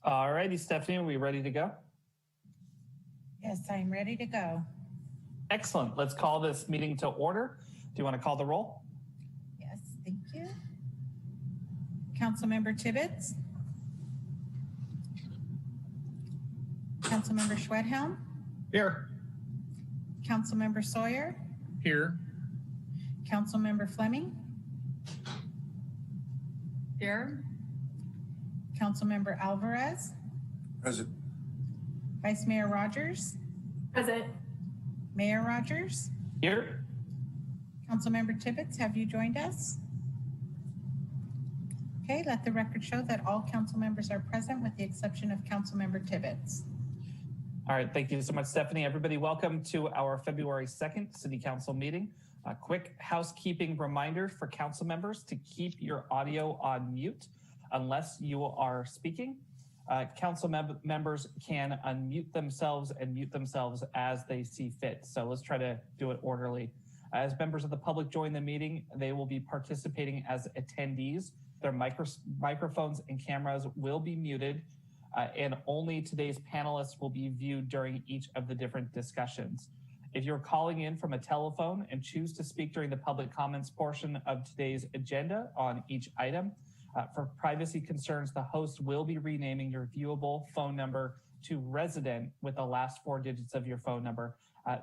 All righty, Stephanie, are we ready to go? Yes, I'm ready to go. Excellent. Let's call this meeting to order. Do you want to call the roll? Yes, thank you. Councilmember Tibbetts. Councilmember Schwedhelm. Here. Councilmember Sawyer. Here. Councilmember Fleming. Here. Councilmember Alvarez. Present. Vice Mayor Rogers. Present. Mayor Rogers. Here. Councilmember Tibbetts, have you joined us? Okay, let the record show that all council members are present with the exception of Councilmember Tibbetts. All right, thank you so much, Stephanie. Everybody, welcome to our February 2nd City Council meeting. A quick housekeeping reminder for council members to keep your audio on mute unless you are speaking. Council members can unmute themselves and mute themselves as they see fit. So let's try to do it orderly. As members of the public join the meeting, they will be participating as attendees. Their microphones and cameras will be muted, and only today's panelists will be viewed during each of the different discussions. If you're calling in from a telephone and choose to speak during the public comments portion of today's agenda on each item, for privacy concerns, the host will be renaming your viewable phone number to resident with the last 4 digits of your phone number.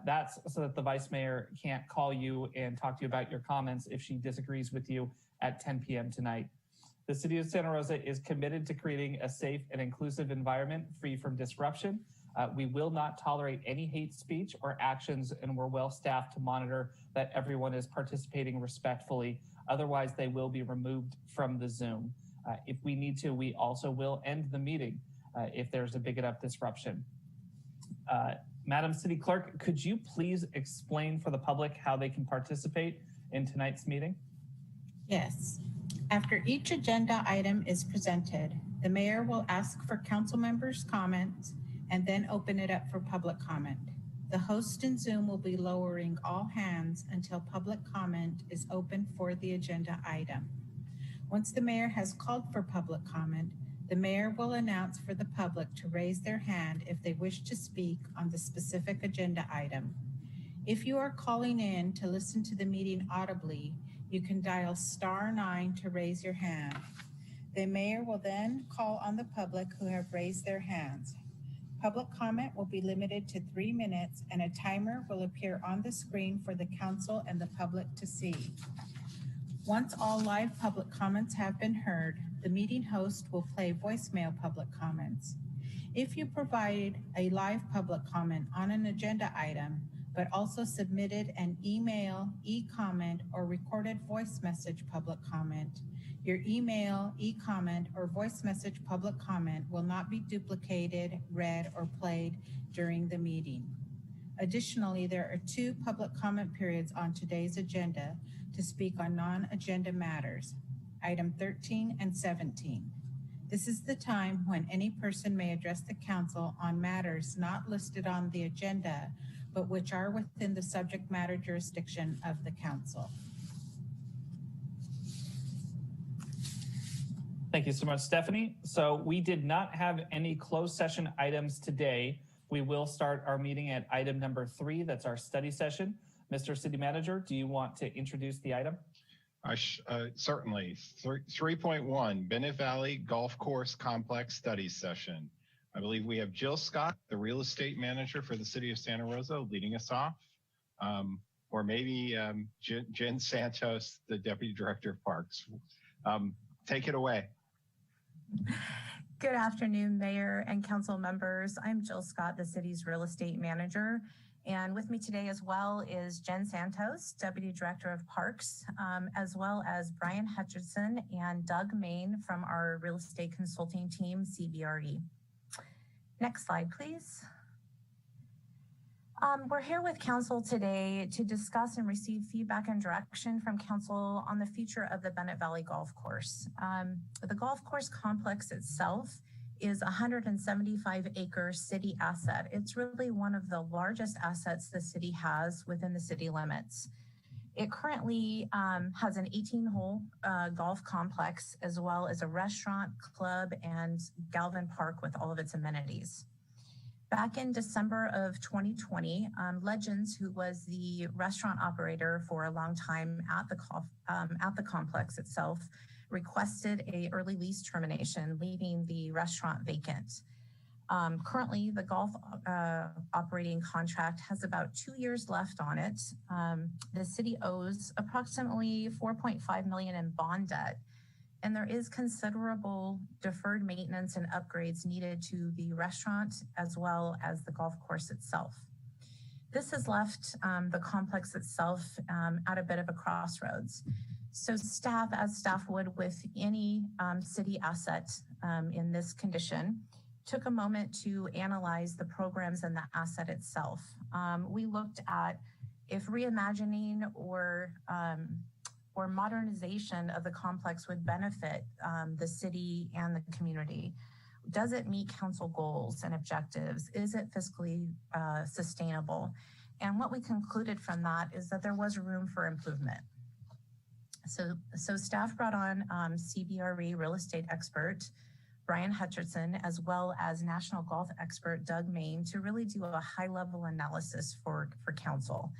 That's so that the Vice Mayor can't call you and talk to you about your comments if she disagrees with you at 10 p.m. tonight. The City of Santa Rosa is committed to creating a safe and inclusive environment free from disruption. We will not tolerate any hate speech or actions, and we're well staffed to monitor that everyone is participating respectfully. Otherwise, they will be removed from the Zoom. If we need to, we also will end the meeting if there's a big enough disruption. Madam City Clerk, could you please explain for the public how they can participate in tonight's meeting? Yes. After each agenda item is presented, the mayor will ask for council members' comments and then open it up for public comment. The host in Zoom will be lowering all hands until public comment is open for the agenda item. Once the mayor has called for public comment, the mayor will announce for the public to raise their hand if they wish to speak on the specific agenda item. If you are calling in to listen to the meeting audibly, you can dial *9 to raise your hand. The mayor will then call on the public who have raised their hands. Public comment will be limited to 3 minutes, and a timer will appear on the screen for the council and the public to see. Once all live public comments have been heard, the meeting host will play voicemail public comments. If you provide a live public comment on an agenda item, but also submitted an email, e-comment, or recorded voice message public comment, your email, e-comment, or voice message public comment will not be duplicated, read, or played during the meeting. Additionally, there are 2 public comment periods on today's agenda to speak on non-agenda matters, item 13 and 17. This is the time when any person may address the council on matters not listed on the agenda, but which are within the subject matter jurisdiction of the council. Thank you so much, Stephanie. So we did not have any closed session items today. We will start our meeting at item number 3. That's our study session. Mr. City Manager, do you want to introduce the item? Certainly. 3.1, Bennett Valley Golf Course Complex Study Session. I believe we have Jill Scott, the real estate manager for the City of Santa Rosa, leading us off. Or maybe Jen Santos, the Deputy Director of Parks. Take it away. Good afternoon, Mayor and Council members. I'm Jill Scott, the city's real estate manager. And with me today as well is Jen Santos, Deputy Director of Parks, as well as Brian Hutchinson and Doug Main from our real estate consulting team, CBRE. Next slide, please. We're here with Council today to discuss and receive feedback and direction from Council on the future of the Bennett Valley Golf Course. The golf course complex itself is a 175-acre city asset. It's really one of the largest assets the city has within the city limits. It currently has an 18-hole golf complex, as well as a restaurant, club, and Galvin Park with all of its amenities. Back in December of 2020, Legends, who was the restaurant operator for a long time at the complex itself, requested a early lease termination, leaving the restaurant vacant. Currently, the golf operating contract has about 2 years left on it. The city owes approximately $4.5 million in bond debt, and there is considerable deferred maintenance and upgrades needed to the restaurant as well as the golf course itself. This has left the complex itself at a bit of a crossroads. So staff, as staff would with any city asset in this condition, took a moment to analyze the programs and the asset itself. We looked at if reimagining or modernization of the complex would benefit the city and the community. Does it meet council goals and objectives? Is it fiscally sustainable? And what we concluded from that is that there was room for improvement. So staff brought on CBRE real estate expert Brian Hutcherson, as well as national golf expert Doug Main, to really do a high-level analysis for council.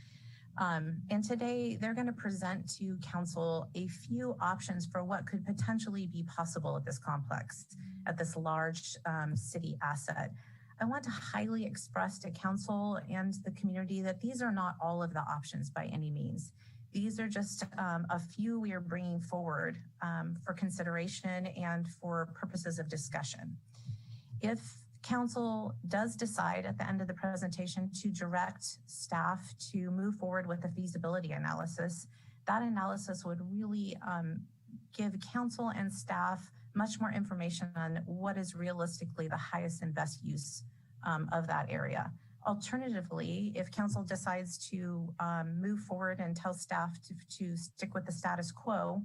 And today they're going to present to council a few options for what could potentially be possible at this complex, at this large city asset. I want to highly express to council and the community that these are not all of the options by any means. These are just a few we are bringing forward for consideration and for purposes of discussion. If council does decide at the end of the presentation to direct staff to move forward with a feasibility analysis, that analysis would really give council and staff much more information on what is realistically the highest and best use of that area. Alternatively, if council decides to move forward and tell staff to stick with the status quo,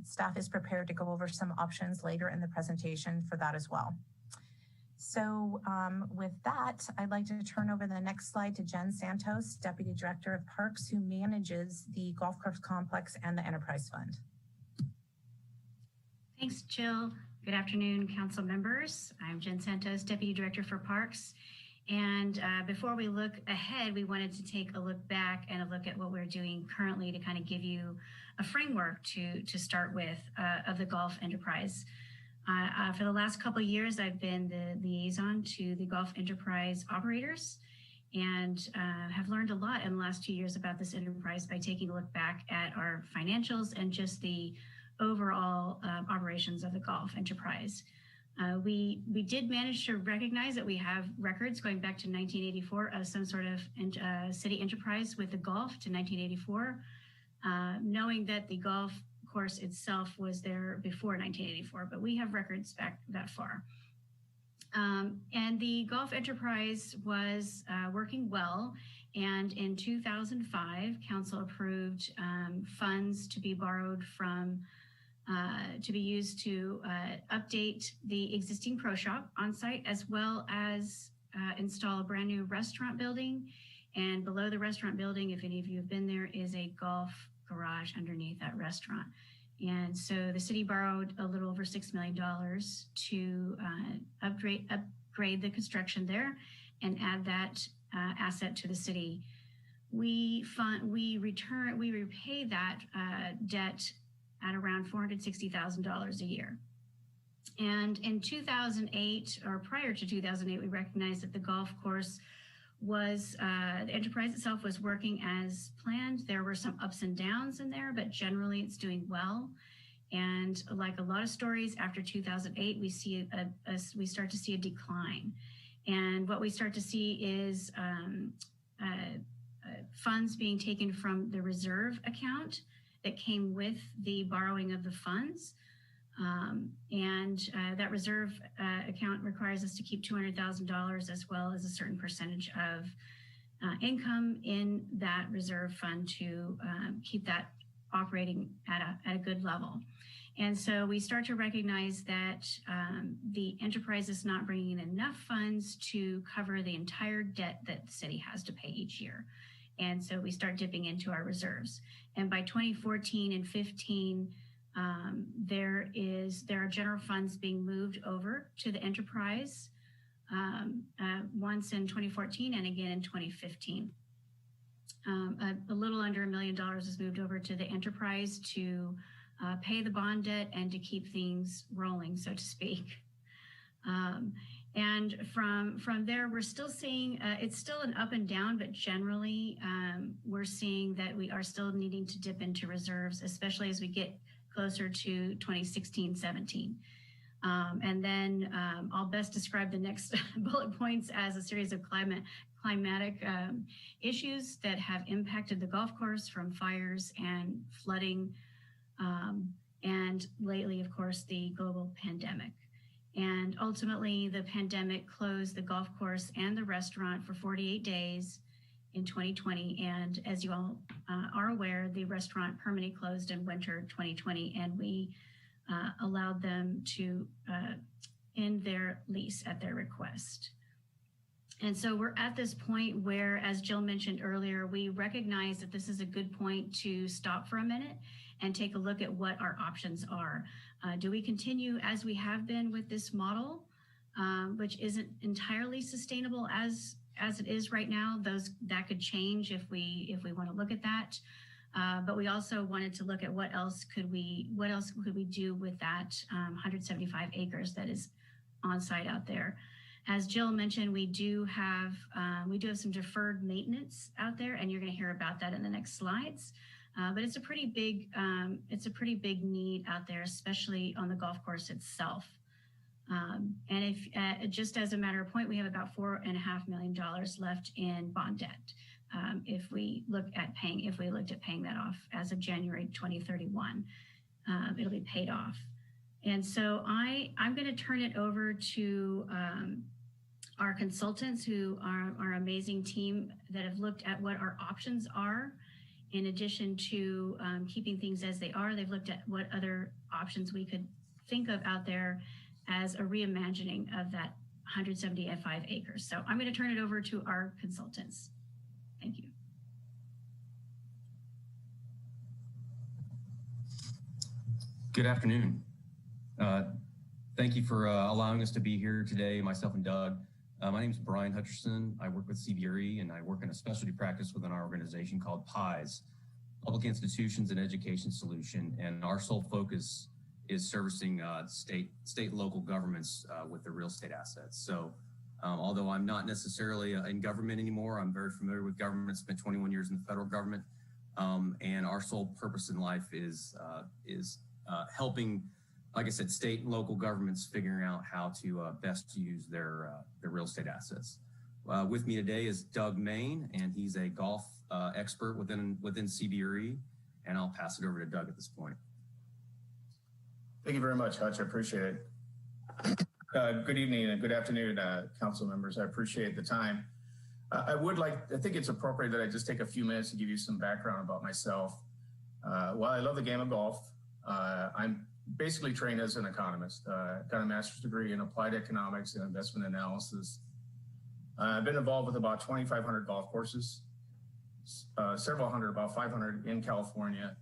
staff is prepared to go over some options later in the presentation for that as well. So with that, I'd like to turn over the next slide to Jen Santos, Deputy Director of Parks, who manages the golf course complex and the Enterprise Fund. Thanks, Jill. Good afternoon, council members. I'm Jen Santos, Deputy Director for Parks. And before we look ahead, we wanted to take a look back and a look at what we're doing currently to kind of give you a framework to start with of the golf enterprise. For the last couple of years, I've been the liaison to the golf enterprise operators and have learned a lot in the last 2 years about this enterprise by taking a look back at our financials and just the overall operations of the golf enterprise. We did manage to recognize that we have records going back to 1984 of some sort of city enterprise with the golf to 1984, knowing that the golf course itself was there before 1984, but we have records back that far. And the golf enterprise was working well. And in 2005, council approved funds to be borrowed from to be used to update the existing pro shop on site, as well as install a brand new restaurant building. And below the restaurant building, if any of you have been there, is a golf garage underneath that restaurant. And so the city borrowed a little over $6 million to upgrade the construction there and add that asset to the city. We repay that debt at around $460,000 a year. And in 2008, or prior to 2008, we recognized that the golf course was, the enterprise itself was working as planned. There were some ups and downs in there, but generally it's doing well. And like a lot of stories after 2008, we see we start to see a decline. And what we start to see is funds being taken from the reserve account that came with the borrowing of the funds. That reserve account requires us to keep $200,000 as well as a certain percentage of income in that reserve fund to keep that operating at a good level. And so we start to recognize that the enterprise is not bringing in enough funds to cover the entire debt that the city has to pay each year. And so we start dipping into our reserves. And by 2014 and 15, there are general funds being moved over to the enterprise once in 2014 and again in 2015. A little under $1 million is moved over to the enterprise to pay the bond debt and to keep things rolling, so to speak. And from there, we're still seeing, it's still an up and down, but generally we're seeing that we are still needing to dip into reserves, especially as we get closer to 2016-17. And then I'll best describe the next bullet points as a series of climatic issues that have impacted the golf course, from fires and flooding, and lately, of course, the global pandemic. And ultimately, the pandemic closed the golf course and the restaurant for 48 days in 2020. And as you all are aware, the restaurant permanently closed in winter 2020, and we allowed them to end their lease at their request. And so we're at this point where, as Jill mentioned earlier, we recognize that this is a good point to stop for a minute and take a look at what our options are. Do we continue as we have been with this model, which isn't entirely sustainable as it is right now? That could change if we want to look at that. But we also wanted to look at what else could we do with that 175 acres that is on site out there. As Jill mentioned, we do have some deferred maintenance out there, and you're going to hear about that in the next slides. But it's a pretty big need out there, especially on the golf course itself. And if just as a matter of point, we have about $4.5 million left in bond debt. If we looked at paying that off as of January 2031, it'll be paid off. And so I'm going to turn it over to our consultants, who are our amazing team that have looked at what our options are. In addition to keeping things as they are, they've looked at what other options we could think of out there as a reimagining of that 175 acres. So I'm going to turn it over to our consultants. Thank you. Good afternoon. Thank you for allowing us to be here today, myself and Doug. My name is Brian Hutcherson. I work with CBRE, and I work in a specialty practice within our organization called PIES, Public Institutions and Education Solution. And our sole focus is servicing state and local governments with their real estate assets. So although I'm not necessarily in government anymore, I'm very familiar with government, spent 21 years in the federal government. And our sole purpose in life is helping, like I said, state and local governments figuring out how to best use their real estate assets. With me today is Doug Main, and he's a golf expert within CBRE, and I'll pass it over to Doug at this point. Thank you very much, Hutch. I appreciate it. Good evening and good afternoon, council members. I appreciate the time. I think it's appropriate that I just take a few minutes to give you some background about myself. While I love the game of golf, I'm basically trained as an economist. Got a master's degree in applied economics and investment analysis. I've been involved with about 2,500 golf courses, several hundred, about 500 in California.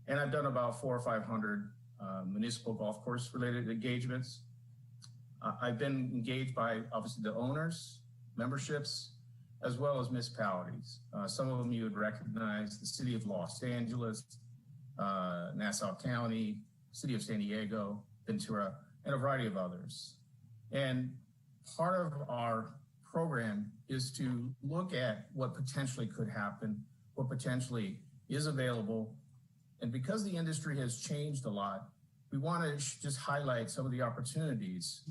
And I've done about 400 or 500 municipal golf course related engagements. I've been engaged by obviously the owners, memberships, as well as municipalities. Some of them you would recognize: the city of Los Angeles, Nassau County, city of San Diego, Ventura, and a variety of others. And part of our program is to look at what potentially could happen, what potentially is available. And because the industry has changed a lot, we want to just highlight some of the opportunities.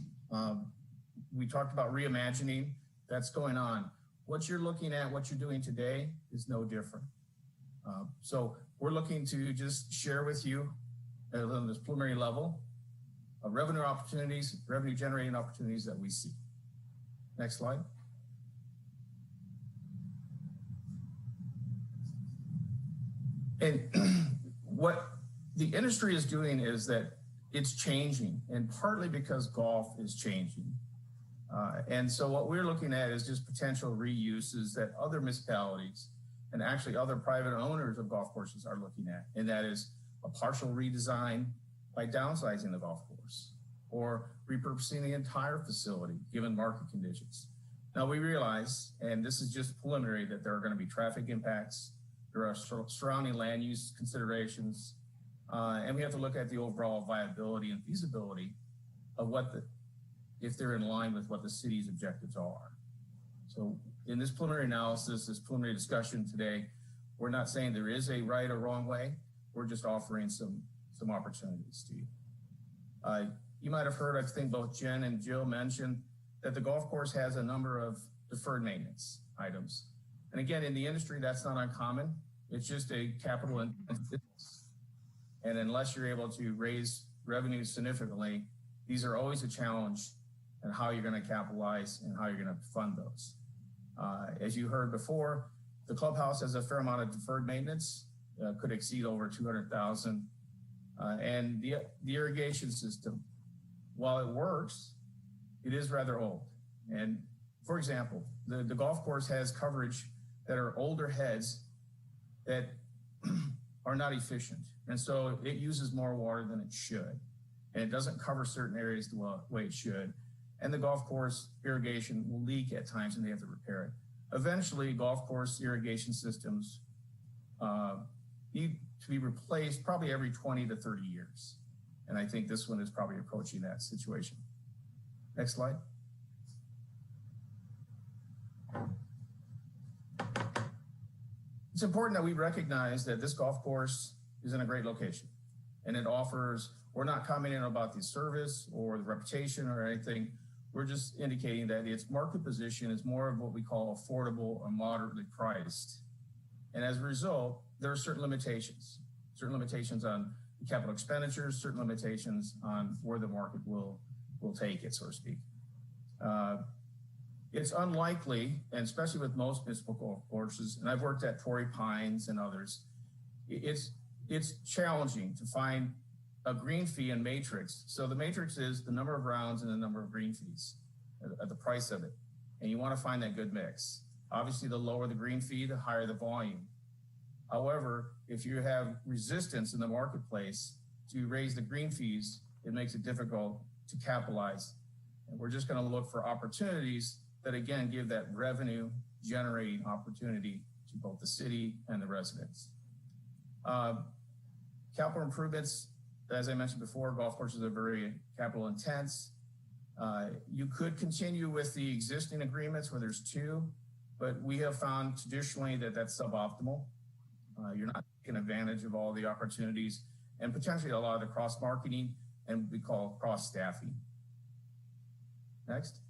We talked about reimagining. That's going on. What you're looking at, what you're doing today is no different. So we're looking to just share with you on this preliminary level of revenue opportunities, revenue generating opportunities that we see. Next slide. And what the industry is doing is that it's changing, and partly because golf is changing. And so what we're looking at is just potential reuses that other municipalities and actually other private owners of golf courses are looking at, and that is a partial redesign by downsizing the golf course or repurposing the entire facility given market conditions. Now we realize, and this is just preliminary, that there are going to be traffic impacts, there are surrounding land use considerations, and we have to look at the overall viability and feasibility of if they're in line with what the city's objectives are. So in this preliminary analysis, this preliminary discussion today, we're not saying there is a right or wrong way. We're just offering some opportunities to you. You might have heard, I think both Jen and Jill mentioned that the golf course has a number of deferred maintenance items. And again, in the industry, that's not uncommon. It's just a capital intensive business. And unless you're able to raise revenue significantly, these are always a challenge and how you're going to capitalize and how you're going to fund those. As you heard before, the clubhouse has a fair amount of deferred maintenance, could exceed over 200,000. And the irrigation system, while it works, it is rather old. And for example, the golf course has coverage that are older heads that are not efficient. And so it uses more water than it should. And it doesn't cover certain areas the way it should. And the golf course irrigation will leak at times and they have to repair it. Eventually, golf course irrigation systems need to be replaced probably every 20 to 30 years. And I think this one is probably approaching that situation. Next slide. It's important that we recognize that this golf course is in a great location and it offers, we're not commenting about the service or the reputation or anything. We're just indicating that its market position is more of what we call affordable or moderately priced. And as a result, there are certain limitations on capital expenditures, certain limitations on where the market will take it, so to speak. It's unlikely, and especially with most municipal golf courses, and I've worked at Torrey Pines and others, it's challenging to find a green fee and matrix. So the matrix is the number of rounds and the number of green fees at the price of it. And you want to find that good mix. Obviously, the lower the green fee, the higher the volume. However, if you have resistance in the marketplace to raise the green fees, it makes it difficult to capitalize. And we're just going to look for opportunities that, again, give that revenue generating opportunity to both the city and the residents. Capital improvements, as I mentioned before, golf courses are very capital intense. You could continue with the existing agreements where there's two, but we have found traditionally that that's suboptimal. You're not taking advantage of all the opportunities and potentially a lot of the cross-marketing and we call cross-staffing. Next.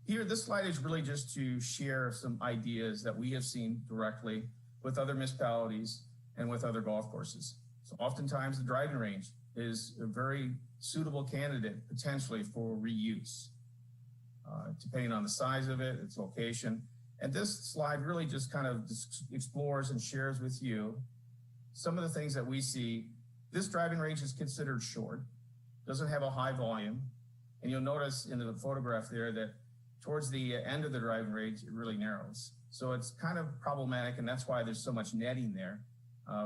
Here, this slide is really just to share some ideas that we have seen directly with other municipalities and with other golf courses. So oftentimes the driving range is a very suitable candidate potentially for reuse, depending on the size of it, its location. And this slide really just kind of explores and shares with you some of the things that we see. This driving range is considered short, doesn't have a high volume. And you'll notice in the photograph there that towards the end of the driving range, it really narrows. So it's kind of problematic, and that's why there's so much netting there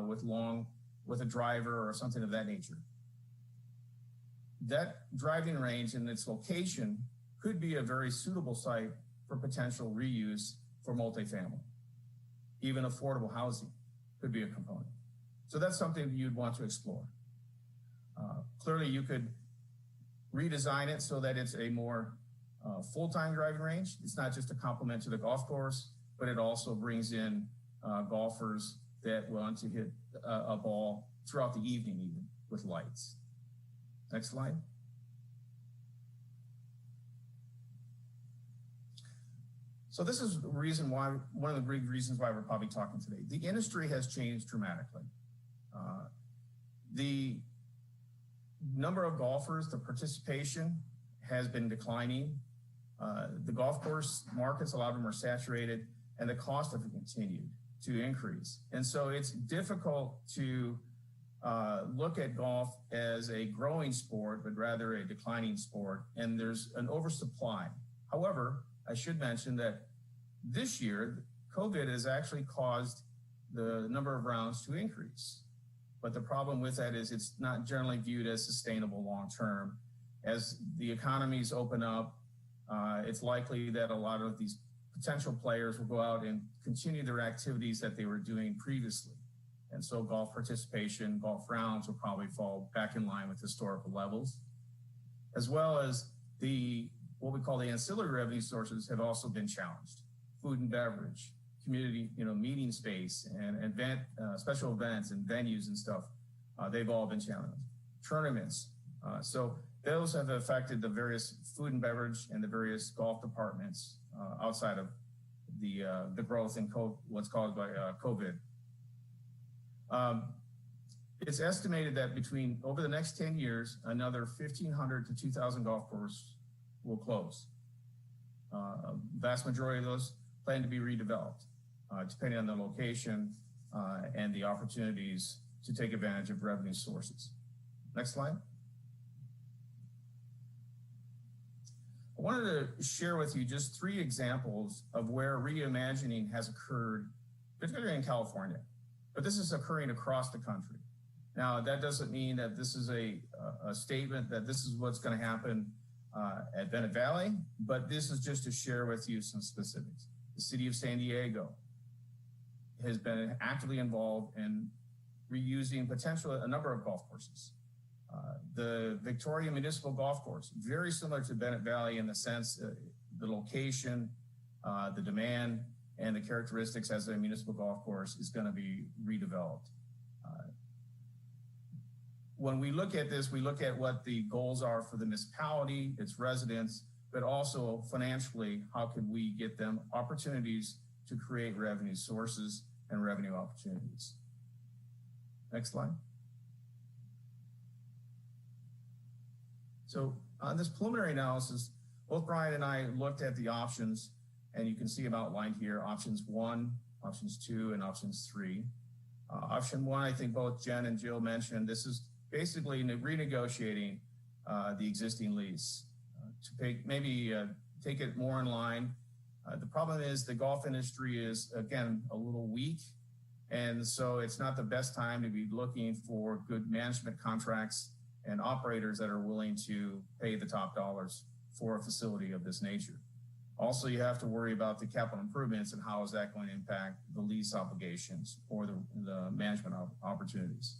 with a driver or something of that nature. That driving range and its location could be a very suitable site for potential reuse for multifamily. Even affordable housing could be a component. So that's something that you'd want to explore. Clearly, you could redesign it so that it's a more full-time driving range. It's not just a complement to the golf course, but it also brings in golfers that want to hit a ball throughout the evening even with lights. Next slide. So this is the reason why, one of the big reasons why we're probably talking today. The industry has changed dramatically. The number of golfers, the participation has been declining. The golf course markets, a lot of them are saturated, and the cost of it continued to increase. And so it's difficult to look at golf as a growing sport, but rather a declining sport, and there's an oversupply. However, I should mention that this year, COVID has actually caused the number of rounds to increase. But the problem with that is it's not generally viewed as sustainable long-term. As the economies open up, it's likely that a lot of these potential players will go out and continue their activities that they were doing previously. And so golf participation, golf rounds will probably fall back in line with historical levels, as well as what we call the ancillary revenue sources have also been challenged. Food and beverage, community, meeting space and special events and venues and stuff, they've all been challenged. Tournaments, so those have affected the various food and beverage and the various golf departments outside of the growth in what's caused by COVID. It's estimated that over the next 10 years, another 1,500 to 2,000 golf courses will close. Vast majority of those plan to be redeveloped, depending on the location and the opportunities to take advantage of revenue sources. Next slide. I wanted to share with you just 3 examples of where reimagining has occurred, particularly in California, but this is occurring across the country. Now, that doesn't mean that this is a statement that this is what's going to happen at Bennett Valley, but this is just to share with you some specifics. The city of San Diego has been actively involved in reusing a number of golf courses. The Victoria Municipal Golf Course, very similar to Bennett Valley in the sense the location, the demand, and the characteristics as a municipal golf course is going to be redeveloped. When we look at this, we look at what the goals are for the municipality, its residents, but also financially, how can we get them opportunities to create revenue sources and revenue opportunities. Next slide. So on this preliminary analysis, both Brian and I looked at the options, and you can see them outlined here, options 1, options 2, and options 3. Option 1, I think both Jen and Jill mentioned, this is basically renegotiating the existing lease to maybe take it more in line. The problem is the golf industry is, again, a little weak. And so it's not the best time to be looking for good management contracts and operators that are willing to pay the top dollars for a facility of this nature. Also, you have to worry about the capital improvements and how is that going to impact the lease obligations or the management opportunities.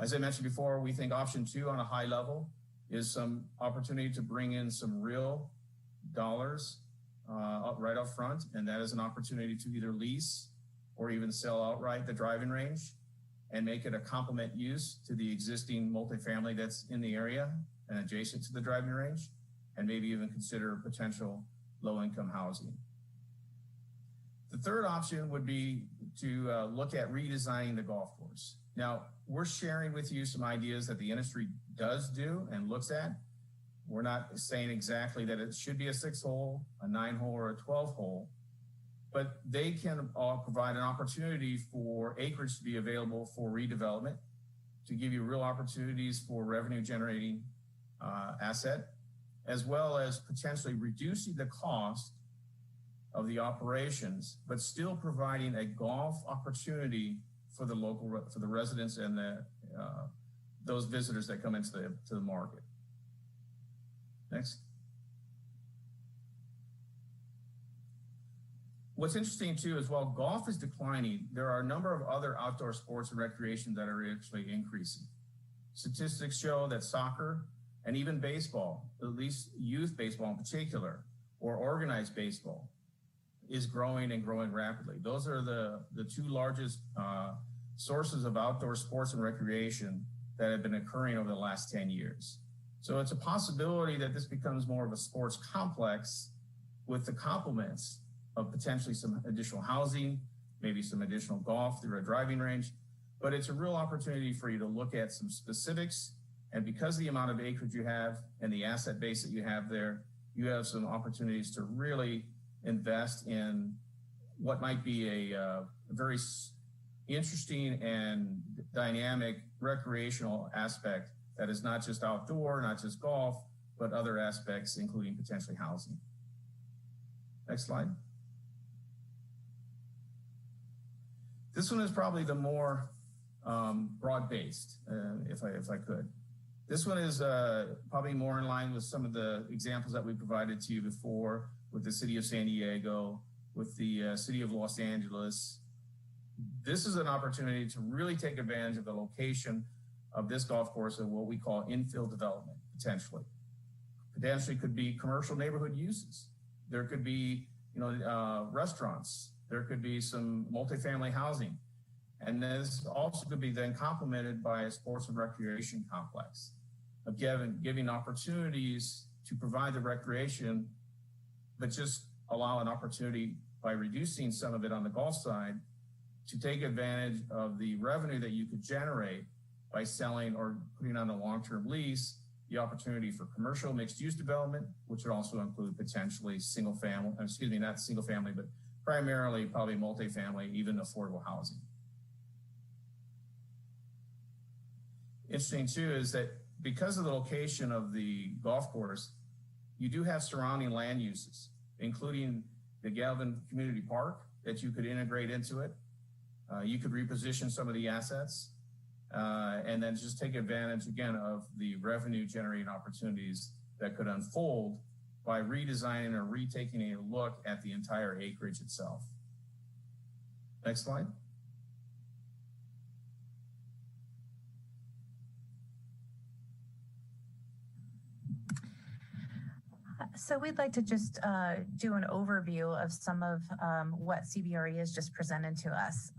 As I mentioned before, we think option 2 on a high level is some opportunity to bring in some real dollars right up front, and that is an opportunity to either lease or even sell outright the driving range and make it a complement use to the existing multifamily that's in the area and adjacent to the driving range, and maybe even consider potential low-income housing. The third option would be to look at redesigning the golf course. Now, we're sharing with you some ideas that the industry does do and looks at. We're not saying exactly that it should be a 6-hole, a 9-hole, or a 12-hole, but they can provide an opportunity for acreage to be available for redevelopment, to give you real opportunities for revenue generating asset, as well as potentially reducing the cost of the operations, but still providing a golf opportunity for the residents and those visitors that come into the market. Next. What's interesting too is while golf is declining, there are a number of other outdoor sports and recreation that are actually increasing. Statistics show that soccer and even baseball, at least youth baseball in particular, or organized baseball, is growing and growing rapidly. Those are the 2 largest sources of outdoor sports and recreation that have been occurring over the last 10 years. So it's a possibility that this becomes more of a sports complex with the complements of potentially some additional housing, maybe some additional golf through a driving range, but it's a real opportunity for you to look at some specifics. And because of the amount of acreage you have and the asset base that you have there, you have some opportunities to really invest in what might be a very interesting and dynamic recreational aspect that is not just outdoor, not just golf, but other aspects, including potentially housing. Next slide. This one is probably the more broad-based, if I could. This one is probably more in line with some of the examples that we provided to you before with the city of San Diego, with the city of Los Angeles. This is an opportunity to really take advantage of the location of this golf course and what we call infill development, potentially. Potentially could be commercial neighborhood uses. There could be, restaurants. There could be some multifamily housing. And this also could be then complemented by a sports and recreation complex, of giving opportunities to provide the recreation, but just allow an opportunity by reducing some of it on the golf side to take advantage of the revenue that you could generate by selling or putting on a long-term lease, the opportunity for commercial mixed-use development, which would also include potentially not single family, but primarily probably multifamily, even affordable housing. Interesting too is that because of the location of the golf course, you do have surrounding land uses, including the Galvin Community Park that you could integrate into it. You could reposition some of the assets and then just take advantage again of the revenue generating opportunities that could unfold by redesigning or retaking a look at the entire acreage itself. Next slide. So we'd like to just do an overview of some of what CBRE has just presented to us.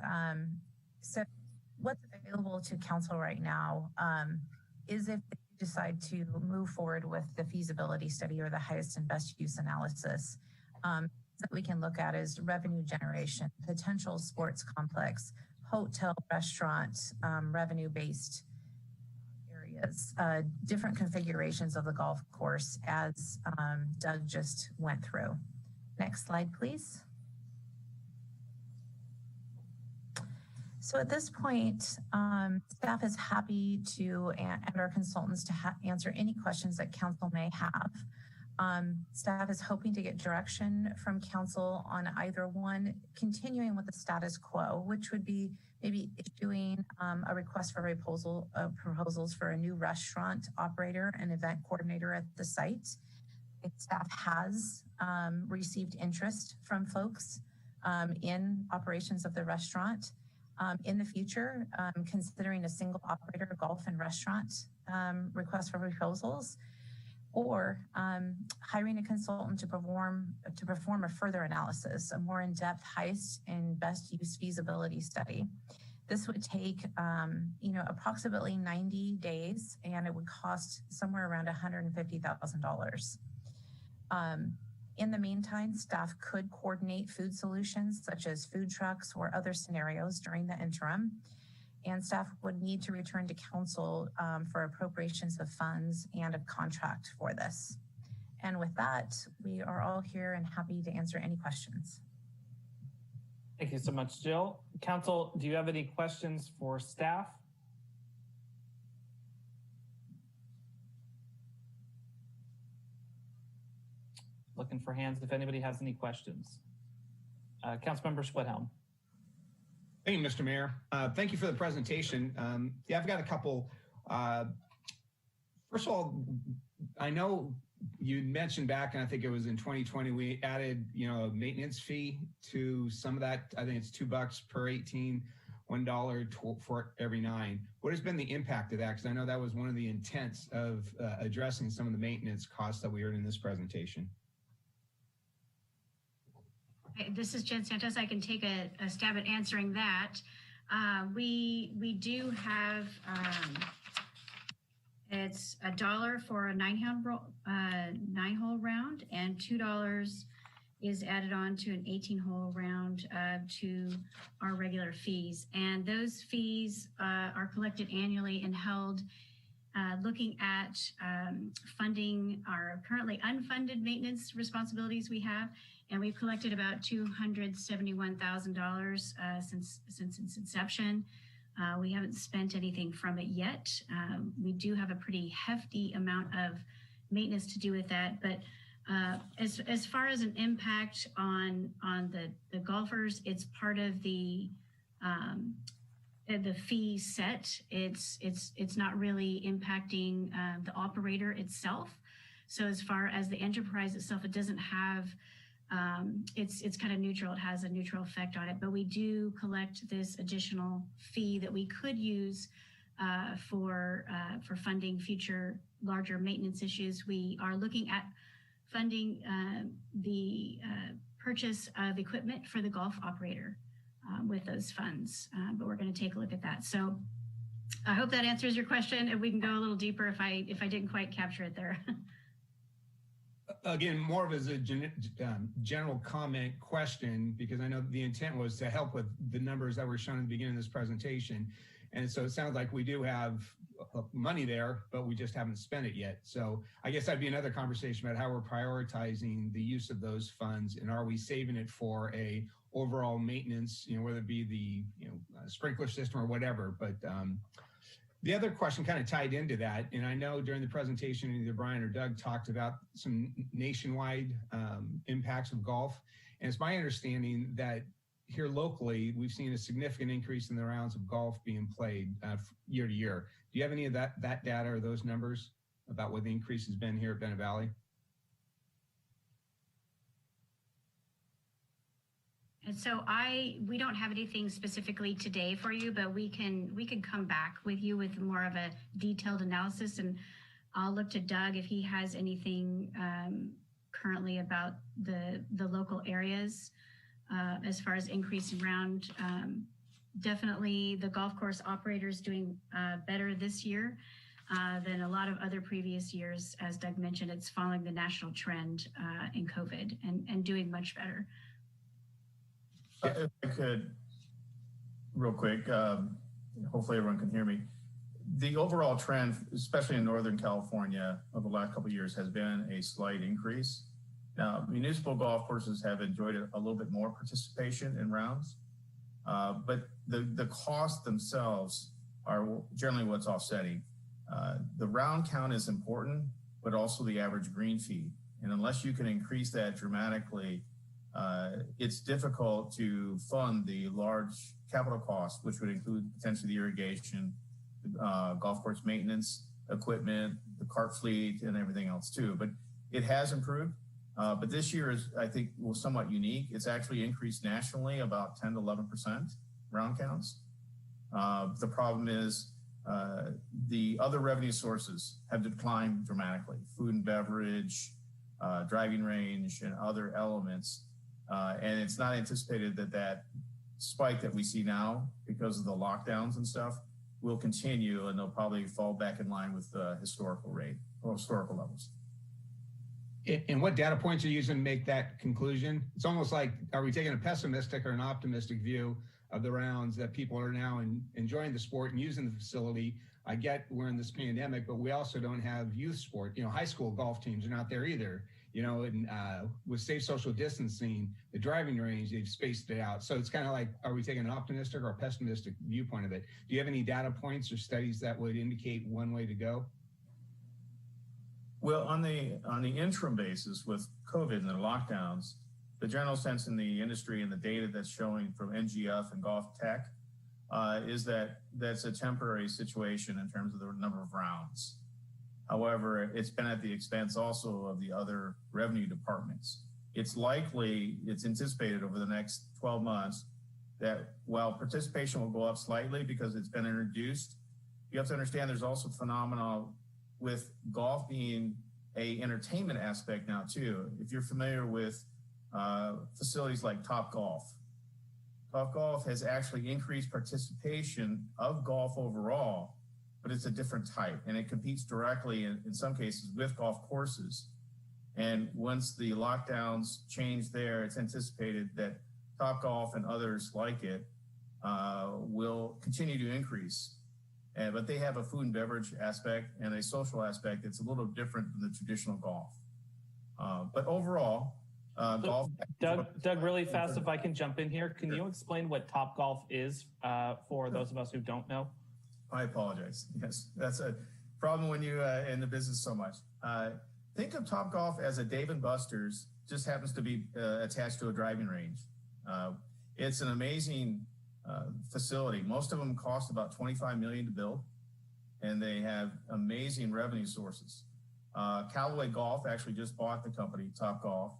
So what's available to council right now is if they decide to move forward with the feasibility study or the highest and best use analysis that we can look at is revenue generation, potential sports complex, hotel, restaurant, revenue-based areas, different configurations of the golf course as Doug just went through. Next slide, please. So at this point, staff is happy to, and our consultants to answer any questions that council may have. Staff is hoping to get direction from council on either one, continuing with the status quo, which would be maybe issuing a request for proposals for a new restaurant operator and event coordinator at the site. Staff has received interest from folks in operations of the restaurant. In the future, considering a single operator golf and restaurant request for proposals, or hiring a consultant to perform a further analysis, a more in-depth highest and best use feasibility study. This would take approximately 90 days, and it would cost somewhere around $150,000. In the meantime, staff could coordinate food solutions such as food trucks or other scenarios during the interim, and staff would need to return to council for appropriations of funds and a contract for this. And with that, we are all here and happy to answer any questions. Thank you so much, Jill. Council, do you have any questions for staff? Looking for hands if anybody has any questions. Councilmember Schwedhelm. Thank you, Mr. Mayor. Thank you for the presentation. Yeah, I've got a couple. First of all, I know you mentioned back, and I think it was in 2020, we added, a maintenance fee to some of that. I think it's $2 per 18, $1 for every 9. What has been the impact of that? Because I know that was one of the intents of addressing some of the maintenance costs that we heard in this presentation. This is Jen Santos. I can take a stab at answering that. We do have, it's $1 for a 9-hole round, and $2 is added on to an 18-hole round to our regular fees. And those fees are collected annually and held looking at funding our currently unfunded maintenance responsibilities we have. And we've collected about $271,000 since its inception. We haven't spent anything from it yet. We do have a pretty hefty amount of maintenance to do with that, but As far as an impact on the golfers, it's part of the fee set. It's not really impacting the operator itself. So as far as the enterprise itself, it doesn't have, it's kind of neutral. It has a neutral effect on it, but we do collect this additional fee that we could use for funding future larger maintenance issues. We are looking at funding the purchase of equipment for the golf operator with those funds, but we're going to take a look at that. So I hope that answers your question, and we can go a little deeper if I didn't quite capture it there. Again, more of as a general comment question, because I know the intent was to help with the numbers that were shown at the beginning of this presentation. And so it sounds like we do have money there, but we just haven't spent it yet. So I guess that'd be another conversation about how we're prioritizing the use of those funds, and are we saving it for a overall maintenance, whether it be the sprinkler system or whatever. But the other question kind of tied into that, and I know during the presentation, either Brian or Doug talked about some nationwide impacts of golf. And it's my understanding that here locally, we've seen a significant increase in the rounds of golf being played year to year. Do you have any of that data or those numbers about what the increase has been here at Bennett Valley? And so we don't have anything specifically today for you, but we can come back with you with more of a detailed analysis, and I'll look to Doug if he has anything currently about the local areas as far as increasing round. Definitely the golf course operators doing better this year than a lot of other previous years. As Doug mentioned, it's following the national trend in COVID and doing much better. If I could, real quick, hopefully everyone can hear me. The overall trend, especially in Northern California over the last couple of years, has been a slight increase. Now, municipal golf courses have enjoyed a little bit more participation in rounds, but the costs themselves are generally what's offsetting. The round count is important, but also the average green fee. And unless you can increase that dramatically, it's difficult to fund the large capital costs, which would include potentially the irrigation, golf course maintenance, equipment, the cart fleet, and everything else too. But it has improved. But this year is, I think, was somewhat unique. It's actually increased nationally about 10 to 11% round counts. The problem is the other revenue sources have declined dramatically: food and beverage, driving range, and other elements. And it's not anticipated that spike that we see now because of the lockdowns and stuff will continue, and they'll probably fall back in line with the historical rate or historical levels. And what data points are you using to make that conclusion? It's almost like, are we taking a pessimistic or an optimistic view of the rounds that people are now enjoying the sport and using the facility? I get we're in this pandemic, but we also don't have youth sport. High school golf teams are not there either. And with safe social distancing, the driving range, they've spaced it out. So it's kind of like, are we taking an optimistic or a pessimistic viewpoint of it? Do you have any data points or studies that would indicate one way to go? Well, on the interim basis with COVID and the lockdowns, the general sense in the industry and the data that's showing from NGF and Golf Tech is that that's a temporary situation in terms of the number of rounds. However, it's been at the expense also of the other revenue departments. It's anticipated over the next 12 months that while participation will go up slightly because it's been introduced, you have to understand there's also phenomena with golf being a entertainment aspect now too. If you're familiar with facilities like Topgolf has actually increased participation of golf overall, but it's a different type, and it competes directly in some cases with golf courses. And once the lockdowns change there, it's anticipated that Topgolf and others like it will continue to increase. But they have a food and beverage aspect and a social aspect that's a little different than the traditional golf. But overall, golf. Doug, really fast, if I can jump in here, can you explain what Topgolf is for those of us who don't know? I apologize. Yes, that's a problem when you in the business so much. think of Topgolf as a Dave & Buster's, just happens to be attached to a driving range. It's an amazing facility. Most of them cost about $25 million to build, and they have amazing revenue sources. Callaway Golf actually just bought the company, Topgolf,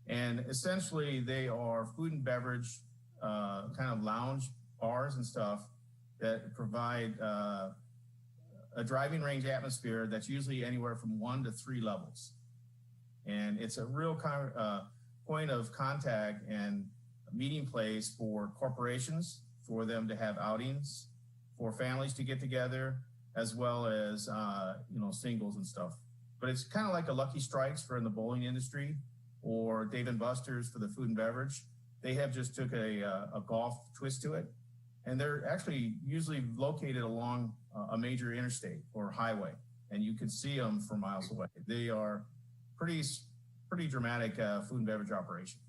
and essentially they are food and beverage, kind of lounge bars and stuff that provide a driving range atmosphere that's usually anywhere from 1 to 3 levels. And it's a real point of contact and meeting place for corporations, for them to have outings, for families to get together, as well as singles and stuff. But it's kind of like a Lucky Strikes for in the bowling industry, or Dave & Buster's for the food and beverage. They have just took a golf twist to it, and they're actually usually located along a major interstate or highway, and you can see them from miles away. They are pretty dramatic food and beverage operations.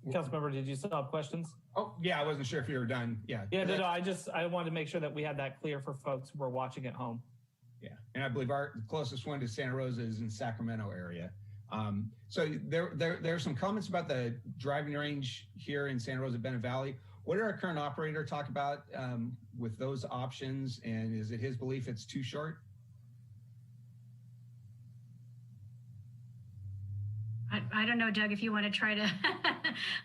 Councilmember, did you still have questions? Oh, yeah, I wasn't sure if you were done. Yeah. Yeah, no, I wanted to make sure that we had that clear for folks who are watching at home. Yeah, and I believe our closest one to Santa Rosa is in Sacramento area. So there are some comments about the driving range here in Santa Rosa, Bennett Valley. What did our current operator talk about with those options? And is it his belief it's too short? I don't know, Doug, if you want to try to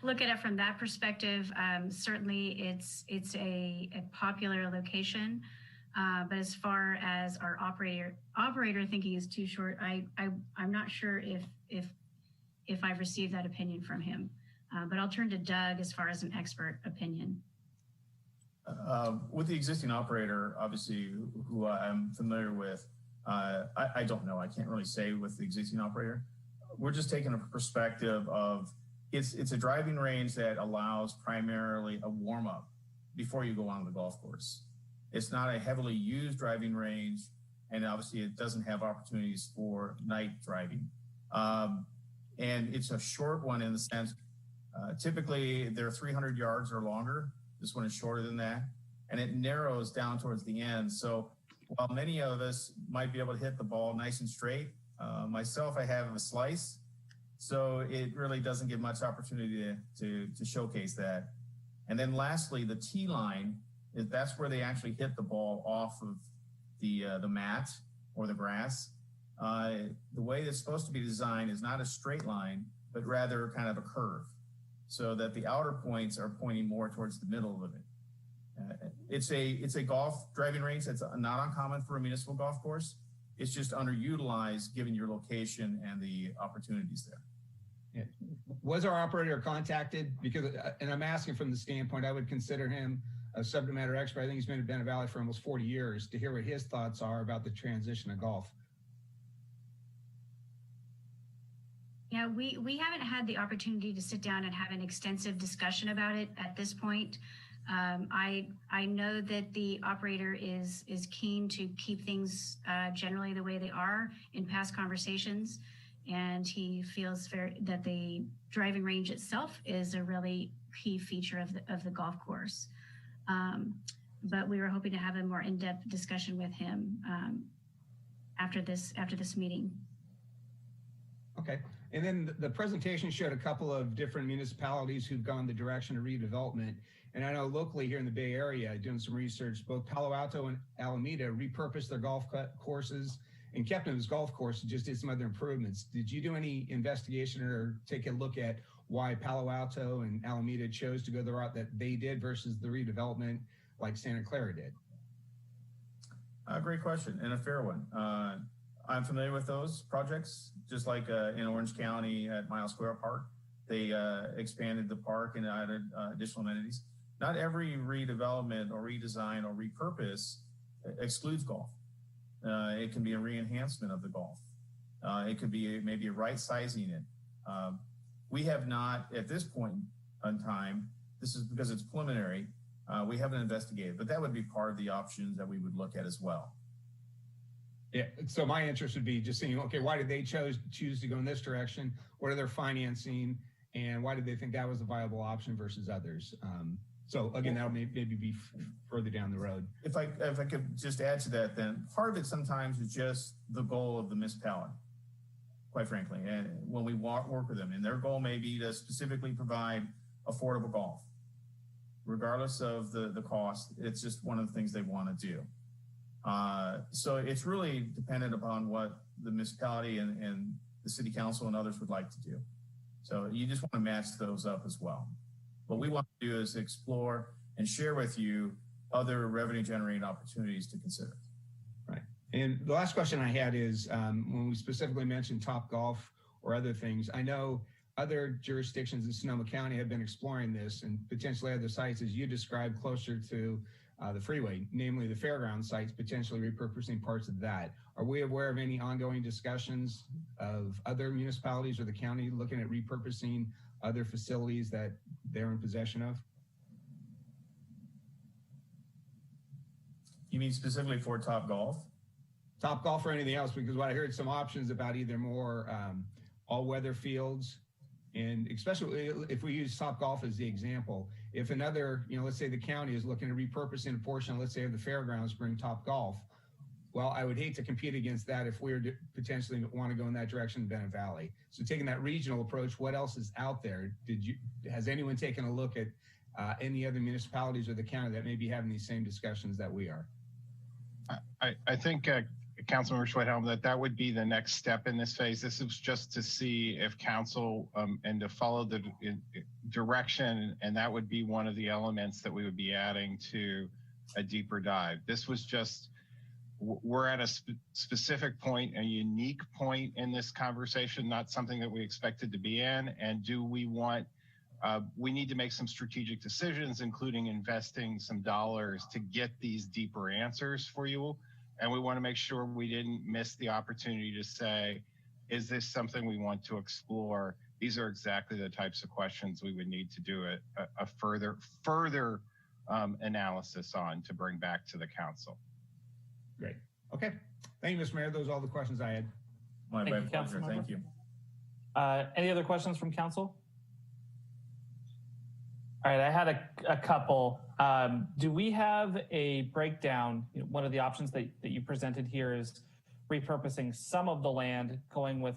look at it from that perspective. Certainly it's a popular location. But as far as our operator thinking is too short, I'm not sure if I've received that opinion from him. But I'll turn to Doug as far as an expert opinion. With the existing operator, obviously, who I'm familiar with, I don't know. I can't really say with the existing operator. We're just taking a perspective of it's a driving range that allows primarily a warm up before you go on the golf course. It's not a heavily used driving range, and obviously it doesn't have opportunities for night driving. And it's a short one in the sense, typically they're 300 yards or longer. This one is shorter than that, and it narrows down towards the end. So while many of us might be able to hit the ball nice and straight, myself, I have a slice, so it really doesn't give much opportunity to showcase that. And then lastly, the tee line, that's where they actually hit the ball off of the mat or the grass. The way it's supposed to be designed is not a straight line, but rather kind of a curve, so that the outer points are pointing more towards the middle of it. It's a golf driving range that's not uncommon for a municipal golf course. It's just underutilized given your location and the opportunities there. Yeah. Was our operator contacted? Because, and I'm asking from the standpoint, I would consider him a subject matter expert. I think he's been at Bennett Valley for almost 40 years, to hear what his thoughts are about the transition of golf. Yeah, we haven't had the opportunity to sit down and have an extensive discussion about it at this point. I know that the operator is keen to keep things generally the way they are in past conversations, and he feels that the driving range itself is a really key feature of the golf course. But we were hoping to have a more in-depth discussion with him after this meeting. Okay. And then the presentation showed a couple of different municipalities who've gone the direction of redevelopment. And I know locally here in the Bay Area, doing some research, both Palo Alto and Alameda repurposed their golf courses and kept them as golf courses, just did some other improvements. Did you do any investigation or take a look at why Palo Alto and Alameda chose to go the route that they did versus the redevelopment like Santa Clara did? Great question, and a fair one. I'm familiar with those projects, just like in Orange County at Miles Square Park. They expanded the park and added additional amenities. Not every redevelopment or redesign or repurpose excludes golf. It can be a re-enhancement of the golf. It could be maybe a right sizing it. We have not, at this point in time, this is because it's preliminary, we haven't investigated, but that would be part of the options that we would look at as well. Yeah, so my interest would be just seeing, okay, why did they choose to go in this direction? What are their financing? And why did they think that was a viable option versus others? So again, that'll maybe be further down the road. If I could just add to that, then part of it sometimes is just the goal of the municipality, quite frankly. And when we work with them, and their goal may be to specifically provide affordable golf, regardless of the cost. It's just one of the things they want to do. So it's really dependent upon what the municipality and the city council and others would like to do. So you just want to match those up as well. What we want to do is explore and share with you other revenue generating opportunities to consider. Right. And the last question I had is when we specifically mentioned Top Golf or other things, I know other jurisdictions in Sonoma County have been exploring this and potentially other sites, as you described, closer to the freeway, namely the fairground sites, potentially repurposing parts of that. Are we aware of any ongoing discussions of other municipalities or the county looking at repurposing other facilities that they're in possession of? You mean specifically for Top Golf? Top Golf or anything else? Because what I heard some options about either more all-weather fields, and especially if we use Top Golf as the example, if another, let's say the county is looking to repurposing a portion, let's say of the fairgrounds, bring Top Golf. Well, I would hate to compete against that if we were to potentially want to go in that direction in Bennett Valley. So taking that regional approach, what else is out there? Has anyone taken a look at any other municipalities or the county that may be having these same discussions that we are? I think Councilmember Schwedhelm, that would be the next step in this phase. This is just to see if council and to follow the direction, and that would be one of the elements that we would be adding to a deeper dive. This was just, we're at a specific point, a unique point in this conversation, not something that we expected to be in. And do we want, we need to make some strategic decisions, including investing some dollars to get these deeper answers for you. And we want to make sure we didn't miss the opportunity to say, is this something we want to explore? These are exactly the types of questions we would need to do a further analysis on to bring back to the council. Great. Okay. Thank you, Mr. Mayor. Those are all the questions I had. My pleasure. Thank you. Any other questions from council? All right, I had a couple. Do we have a breakdown? One of the options that you presented here is repurposing some of the land, going with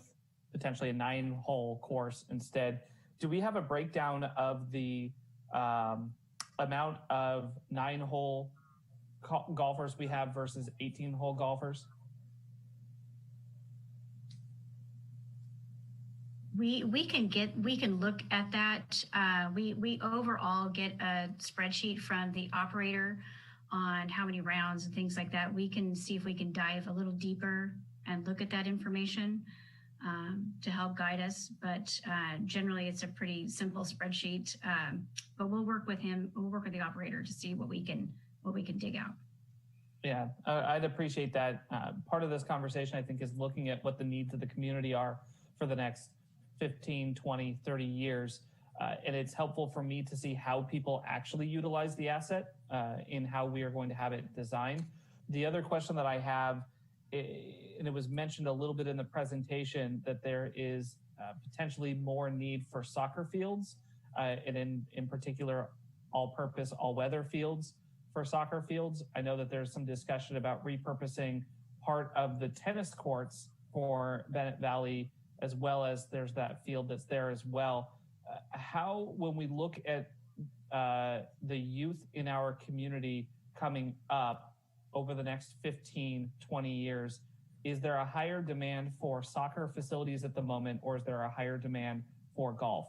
potentially a 9-hole course instead. Do we have a breakdown of the amount of 9-hole golfers we have versus 18-hole golfers? We can look at that. We overall get a spreadsheet from the operator on how many rounds and things like that. We can see if we can dive a little deeper and look at that information to help guide us. But generally, it's a pretty simple spreadsheet. But we'll work with him. We'll work with the operator to see what we can dig out. Yeah, I'd appreciate that. Part of this conversation, I think, is looking at what the needs of the community are for the next 15, 20, 30 years. And it's helpful for me to see how people actually utilize the asset in how we are going to have it designed. The other question that I have, and it was mentioned a little bit in the presentation, that there is potentially more need for soccer fields, and in particular, all-purpose, all-weather fields for soccer fields. I know that there's some discussion about repurposing part of the tennis courts for Bennett Valley, as well as there's that field that's there as well. How, when we look at the youth in our community coming up over the next 15, 20 years, is there a higher demand for soccer facilities at the moment, or is there a higher demand for golf?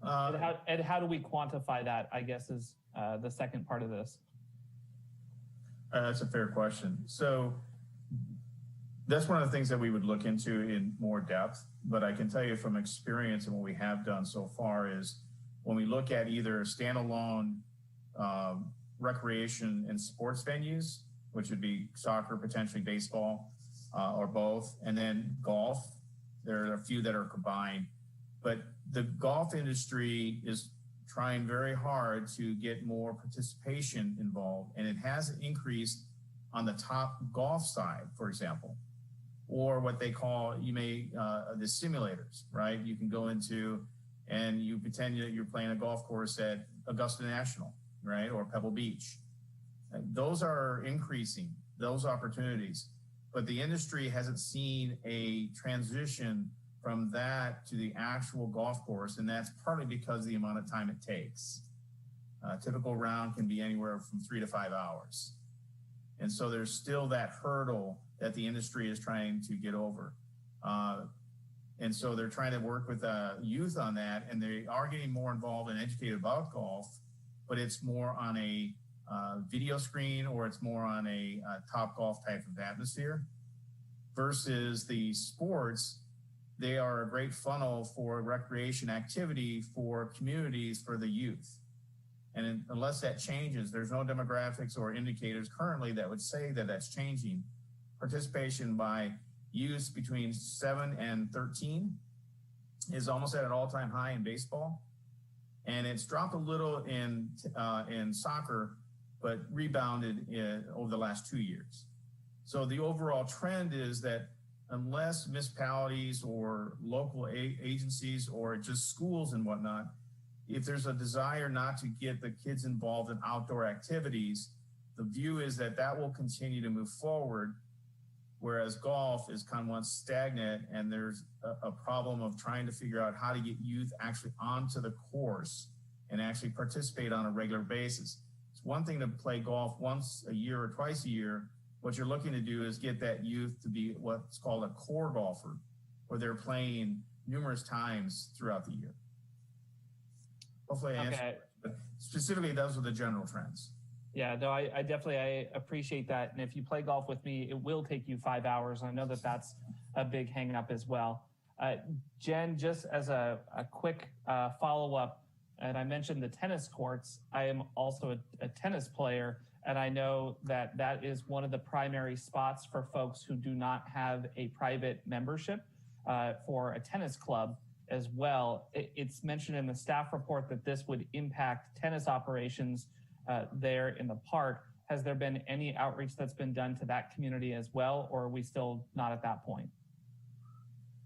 And how do we quantify that, I guess, is the second part of this. That's a fair question. So that's one of the things that we would look into in more depth, but I can tell you from experience and what we have done so far is when we look at either standalone recreation and sports venues, which would be soccer, potentially baseball, or both, and then golf, there are a few that are combined, but the golf industry is trying very hard to get more participation involved, and it has increased on the top golf side, for example, or what they call, the simulators, right? You can go into and you pretend that you're playing a golf course at Augusta National, right? Or Pebble Beach. Those are increasing, those opportunities, but the industry hasn't seen a transition from that to the actual golf course, and that's partly because of the amount of time it takes. A typical round can be anywhere from 3 to 5 hours. And so there's still that hurdle that the industry is trying to get over. And so they're trying to work with youth on that, and they are getting more involved and educated about golf, but it's more on a video screen, or it's more on a Top Golf type of atmosphere. Versus the sports, they are a great funnel for recreation activity for communities, for the youth. And unless that changes, there's no demographics or indicators currently that would say that that's changing. Participation by youth between 7 and 13 is almost at an all-time high in baseball. And it's dropped a little in soccer, but rebounded over the last 2 years. So the overall trend is that unless municipalities or local agencies or just schools and whatnot, if there's a desire not to get the kids involved in outdoor activities, the view is that that will continue to move forward, whereas golf is kind of once stagnant, and there's a problem of trying to figure out how to get youth actually onto the course and actually participate on a regular basis. It's one thing to play golf once a year or twice a year. What you're looking to do is get that youth to be what's called a core golfer, where they're playing numerous times throughout the year. Hopefully I answered, but specifically those are the general trends. Yeah, no, I definitely appreciate that. And if you play golf with me, it will take you 5 hours. I know that that's a big hang up as well. Jen, just as a quick follow-up, and I mentioned the tennis courts, I am also a tennis player, and I know that that is one of the primary spots for folks who do not have a private membership for a tennis club as well. It's mentioned in the staff report that this would impact tennis operations there in the park. Has there been any outreach that's been done to that community as well, or are we still not at that point?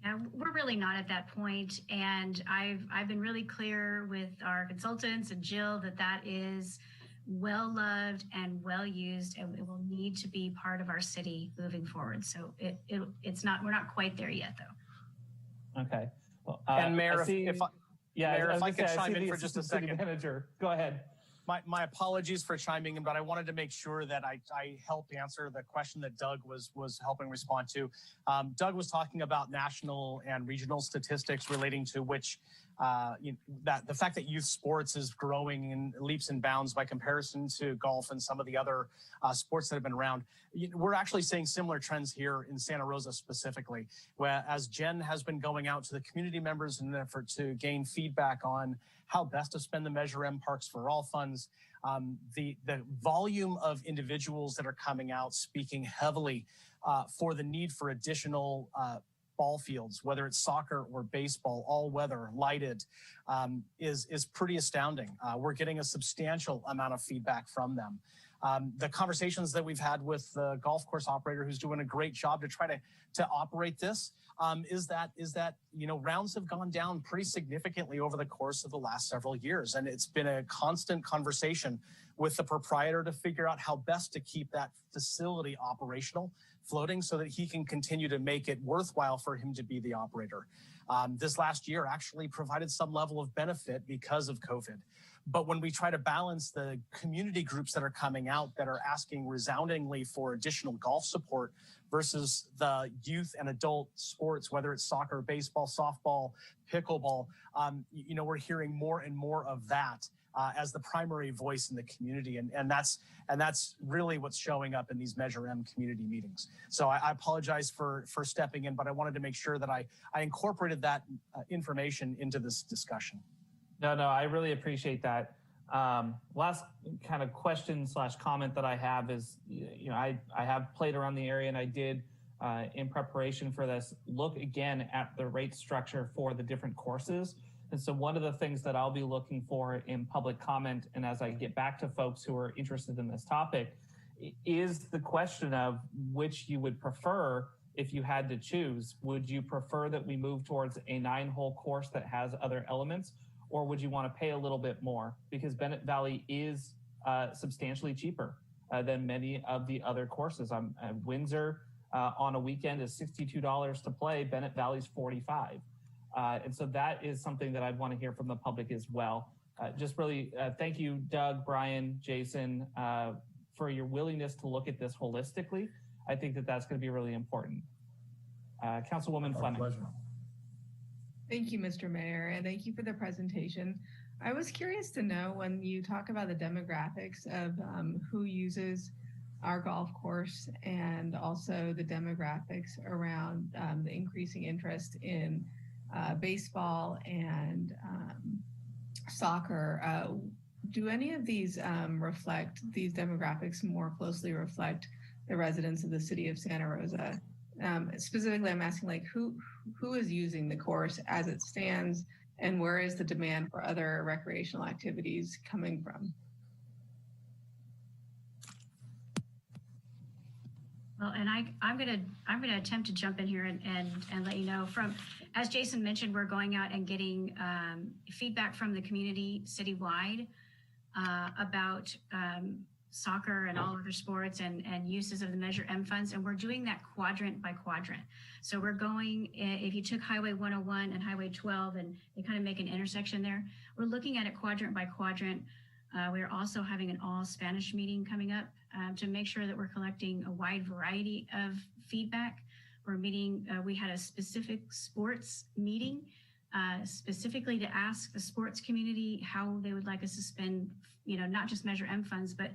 Yeah, we're really not at that point, and I've been really clear with our consultants and Jill that is well loved and well used, and it will need to be part of our city moving forward. So it's not, we're not quite there yet, though. Okay. Well, and Mayor, if I could chime in for just a second. Manager, go ahead. My apologies for chiming in, but I wanted to make sure that I helped answer the question that Doug was helping respond to. Doug was talking about national and regional statistics relating to which that the fact that youth sports is growing in leaps and bounds by comparison to golf and some of the other sports that have been around. We're actually seeing similar trends here in Santa Rosa specifically, where as Jen has been going out to the community members in an effort to gain feedback on how best to spend the Measure M Parks for All funds. The volume of individuals that are coming out speaking heavily for the need for additional ball fields, whether it's soccer or baseball, all weather, lighted, is pretty astounding. We're getting a substantial amount of feedback from them. The conversations that we've had with the golf course operator, who's doing a great job to try to operate this, is that rounds have gone down pretty significantly over the course of the last several years, and it's been a constant conversation with the proprietor to figure out how best to keep that facility operational, floating, so that he can continue to make it worthwhile for him to be the operator. This last year actually provided some level of benefit because of COVID. But when we try to balance the community groups that are coming out that are asking resoundingly for additional golf support versus the youth and adult sports, whether it's soccer, baseball, softball, pickleball, we're hearing more and more of that as the primary voice in the community. And that's really what's showing up in these Measure M community meetings. So I apologize for stepping in, but I wanted to make sure that I incorporated that information into this discussion. No, I really appreciate that. Last kind of question / comment that I have is, I have played around the area, and I did, in preparation for this, look again at the rate structure for the different courses. And so one of the things that I'll be looking for in public comment, and as I get back to folks who are interested in this topic, is the question of which you would prefer, if you had to choose, would you prefer that we move towards a 9-hole course that has other elements, or would you want to pay a little bit more? Because Bennett Valley is substantially cheaper than many of the other courses. Windsor on a weekend is $62 to play. Bennett Valley's $45. And so that is something that I'd want to hear from the public as well. Just really thank you, Doug, Brian, Jason, for your willingness to look at this holistically. I think that that's going to be really important. Councilwoman Fleming. Pleasure. Thank you, Mr. Mayor, and thank you for the presentation. I was curious to know, when you talk about the demographics of who uses our golf course, and also the demographics around the increasing interest in baseball and soccer, do any of these these demographics more closely reflect the residents of the city of Santa Rosa? Specifically, I'm asking, like, who is using the course as it stands, and where is the demand for other recreational activities coming from? Well, and I'm gonna attempt to jump in here and let you know, from, as Jason mentioned, we're going out and getting feedback from the community citywide about soccer and all other sports and uses of the Measure M funds. And we're doing that quadrant by quadrant. So we're going, if you took Highway 101 and Highway 12 and they kind of make an intersection there, we're looking at it quadrant by quadrant. We're also having an all Spanish meeting coming up to make sure that we're collecting a wide variety of feedback. We're meeting, we had a specific sports meeting specifically to ask the sports community how they would like us to spend, not just Measure M funds, but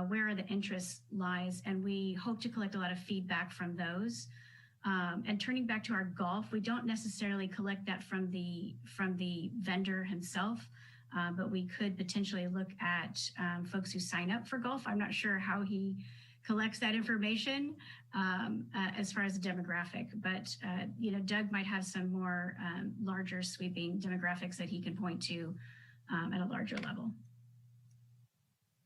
where the interest lies. And we hope to collect a lot of feedback from those. And turning back to our golf, we don't necessarily collect that from the vendor himself, but we could potentially look at folks who sign up for golf. I'm not sure how he collects that information as far as the demographic, but Doug might have some more larger sweeping demographics that he can point to at a larger level.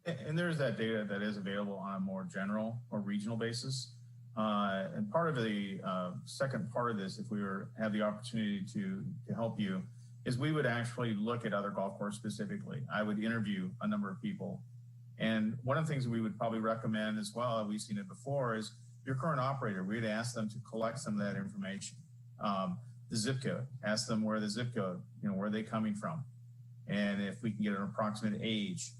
And there's that data that is available on a more general or regional basis. And part of the second part of this, if we have the opportunity to help you, is we would actually look at other golf courses specifically. I would interview a number of people. And one of the things that we would probably recommend as well, we've seen it before, is your current operator, we'd ask them to collect some of that information. The zip code, ask them where the zip code, where are they coming from? And if we can get an approximate age,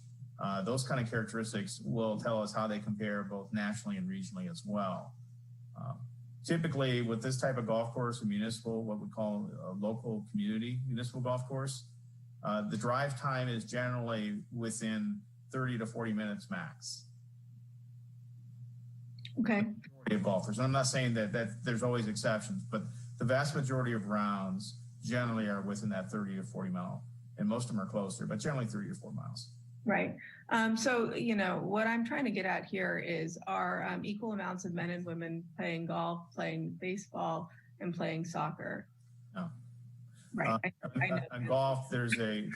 those kind of characteristics will tell us how they compare both nationally and regionally as well. Typically with this type of golf course, a municipal, what we call a local community municipal golf course, the drive time is generally within 30 to 40 minutes max. Okay. Of golfers. And I'm not saying that there's always exceptions, but the vast majority of rounds generally are within that 30 to 40 mile, and most of them are closer, but generally 3 to 4 miles. Right. So, what I'm trying to get at here is, are equal amounts of men and women playing golf, playing baseball, and playing soccer? No. Right. I know. On golf, there's a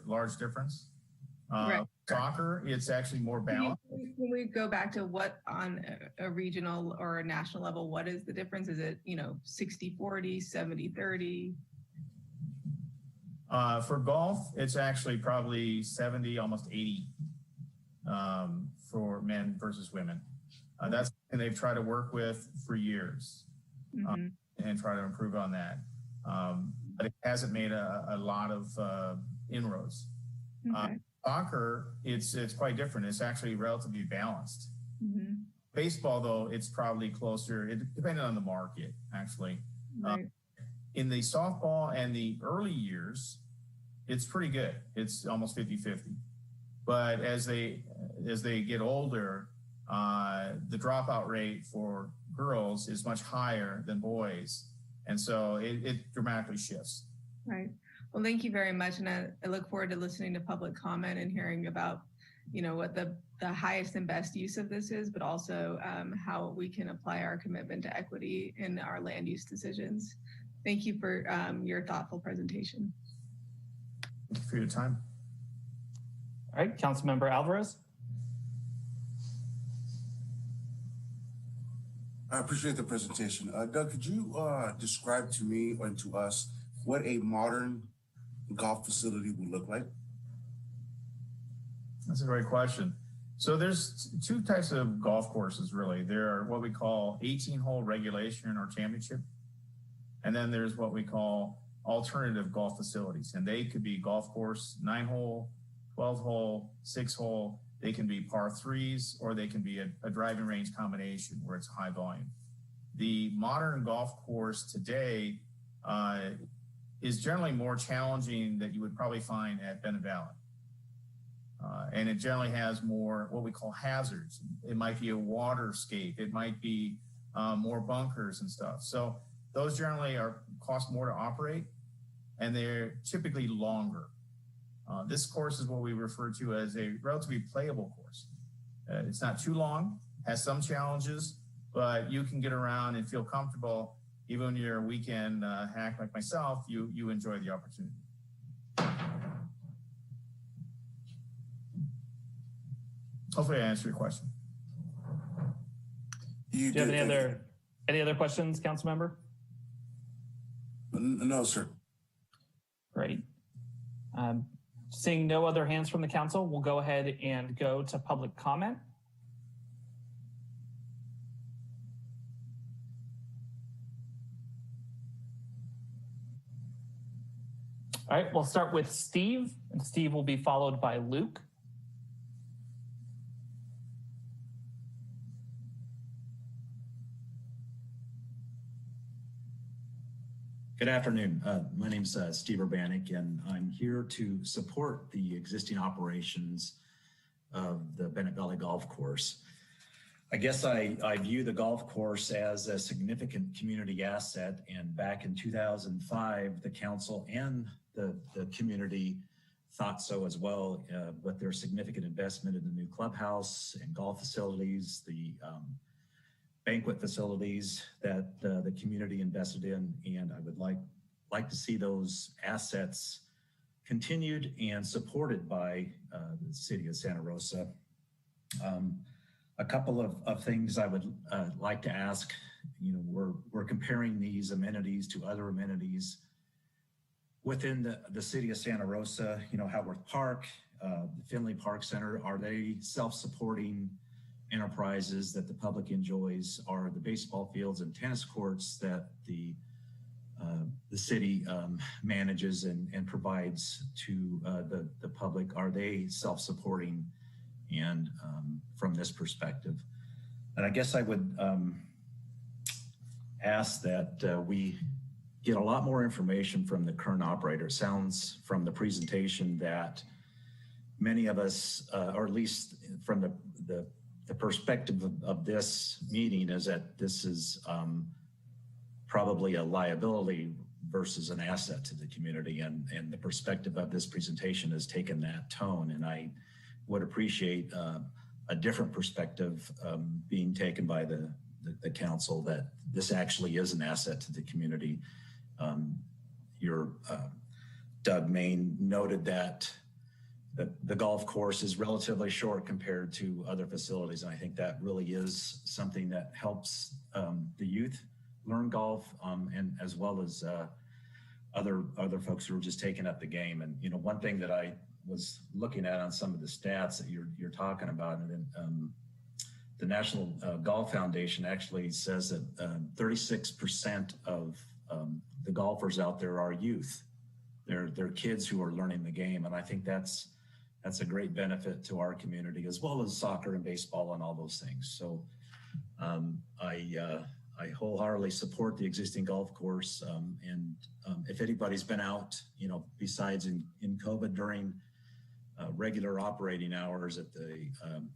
large difference. Right. Soccer, it's actually more balanced. When we go back to what on a regional or a national level, what is the difference? Is it, 60-40, 70-30? For golf, it's actually probably 70, almost 80 for men versus women. That's something they've tried to work with for years and try to improve on that. But it hasn't made a lot of inroads. Okay. Soccer, it's quite different. It's actually relatively balanced. Baseball, though, it's probably closer, depending on the market, actually. Right. In the softball and the early years, it's pretty good. It's almost 50-50. But as they get older, the dropout rate for girls is much higher than boys. And so it dramatically shifts. Right. Well, thank you very much. And I look forward to listening to public comment and hearing about, what the highest and best use of this is, but also how we can apply our commitment to equity in our land use decisions. Thank you for your thoughtful presentation. Thank you for your time. All right, Councilmember Alvarez. I appreciate the presentation. Doug, could you describe to me and to us what a modern golf facility would look like? That's a great question. So there's two types of golf courses, really. There are what we call 18-hole regulation or championship, and then there's what we call alternative golf facilities. And they could be golf course 9-hole, 12-hole, 6-hole. They can be par threes, or they can be a driving range combination where it's high volume. The modern golf course today is generally more challenging that you would probably find at Bennett Valley. And it generally has more what we call hazards. It might be a waterscape. It might be more bunkers and stuff. So those generally cost more to operate, and they're typically longer. This course is what we refer to as a relatively playable course. It's not too long, has some challenges, but you can get around and feel comfortable. Even when you're a weekend hack like myself, you enjoy the opportunity. Hopefully I answered your question. Do you have any other questions, council member? No, sir. Great. Seeing no other hands from the council, we'll go ahead and go to public comment. All right, we'll start with Steve, and Steve will be followed by Luke. Good afternoon. My name is Steve Urbanik, and I'm here to support the existing operations of the Bennett Valley Golf Course. I guess I view the golf course as a significant community asset, and back in 2005, the council and the community thought so as well, with their significant investment in the new clubhouse and golf facilities, the banquet facilities that the community invested in, and I would like to see those assets continued and supported by the city of Santa Rosa. A couple of things I would like to ask. You know, we're comparing these amenities to other amenities within the city of Santa Rosa. You know, Haworth Park, the Finley Park Center, are they self-supporting enterprises that the public enjoys? Are the baseball fields and tennis courts that the city manages and provides to the public, are they self-supporting? And from this perspective, and I guess I would ask that we get a lot more information from the current operator. It sounds from the presentation that many of us, or at least from the perspective of this meeting, is that this is probably a liability versus an asset to the community, and the perspective of this presentation has taken that tone, and I would appreciate a different perspective being taken by the council, that this actually is an asset to the community. Your Doug Main noted that the golf course is relatively short compared to other facilities, and I think that really is something that helps the youth learn golf, and as well as other folks who are just taking up the game. And you know, one thing that I was looking at on some of the stats that you're talking about, and the National Golf Foundation actually says that 36% of the golfers out there are youth. They're kids who are learning the game, and I think that's a great benefit to our community, as well as soccer and baseball and all those things. So I wholeheartedly support the existing golf course, and if anybody's been out, you know, besides in COVID during regular operating hours at the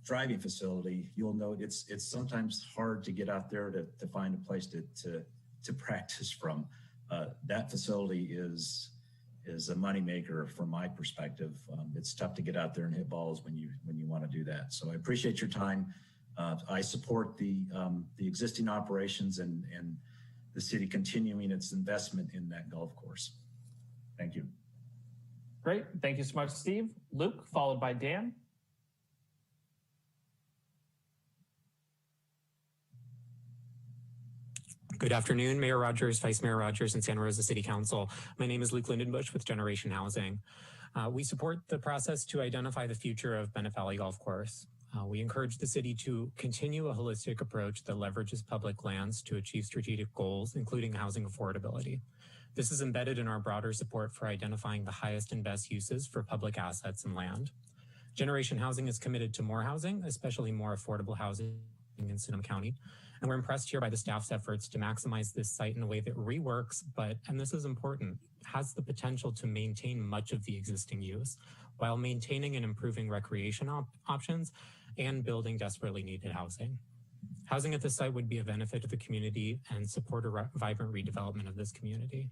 driving facility, you'll note it's sometimes hard to get out there to find a place to practice from. That facility is a moneymaker from my perspective. It's tough to get out there and hit balls when you want to do that. So I appreciate your time. I support the existing operations and the city continuing its investment in that golf course. Thank you. Great. Thank you so much, Steve. Luke, followed by Dan. Good afternoon, Mayor Rogers, Vice Mayor Rogers, and Santa Rosa City Council. My name is Luke Lindenbush with Generation Housing. We support the process to identify the future of Bennett Valley Golf Course. We encourage the city to continue a holistic approach that leverages public lands to achieve strategic goals, including housing affordability. This is embedded in our broader support for identifying the highest and best uses for public assets and land. Generation Housing is committed to more housing, especially more affordable housing in Sonoma County. And we're impressed here by the staff's efforts to maximize this site in a way that reworks, but, and this is important, has the potential to maintain much of the existing use while maintaining and improving recreation options and building desperately needed housing. Housing at this site would be a benefit to the community and support a vibrant redevelopment of this community.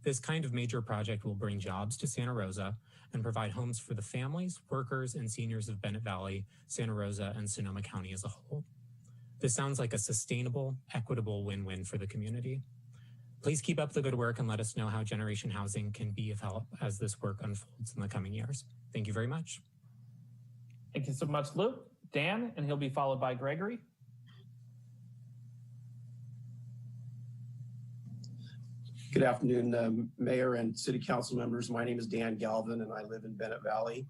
This kind of major project will bring jobs to Santa Rosa and provide homes for the families, workers, and seniors of Bennett Valley, Santa Rosa, and Sonoma County as a whole. This sounds like a sustainable, equitable win-win for the community. Please keep up the good work and let us know how Generation Housing can be of help as this work unfolds in the coming years. Thank you very much. Thank you so much, Luke. Dan, and he'll be followed by Gregory. Good afternoon, Mayor and City Council members. My name is Dan Galvin, and I live in Bennett Valley.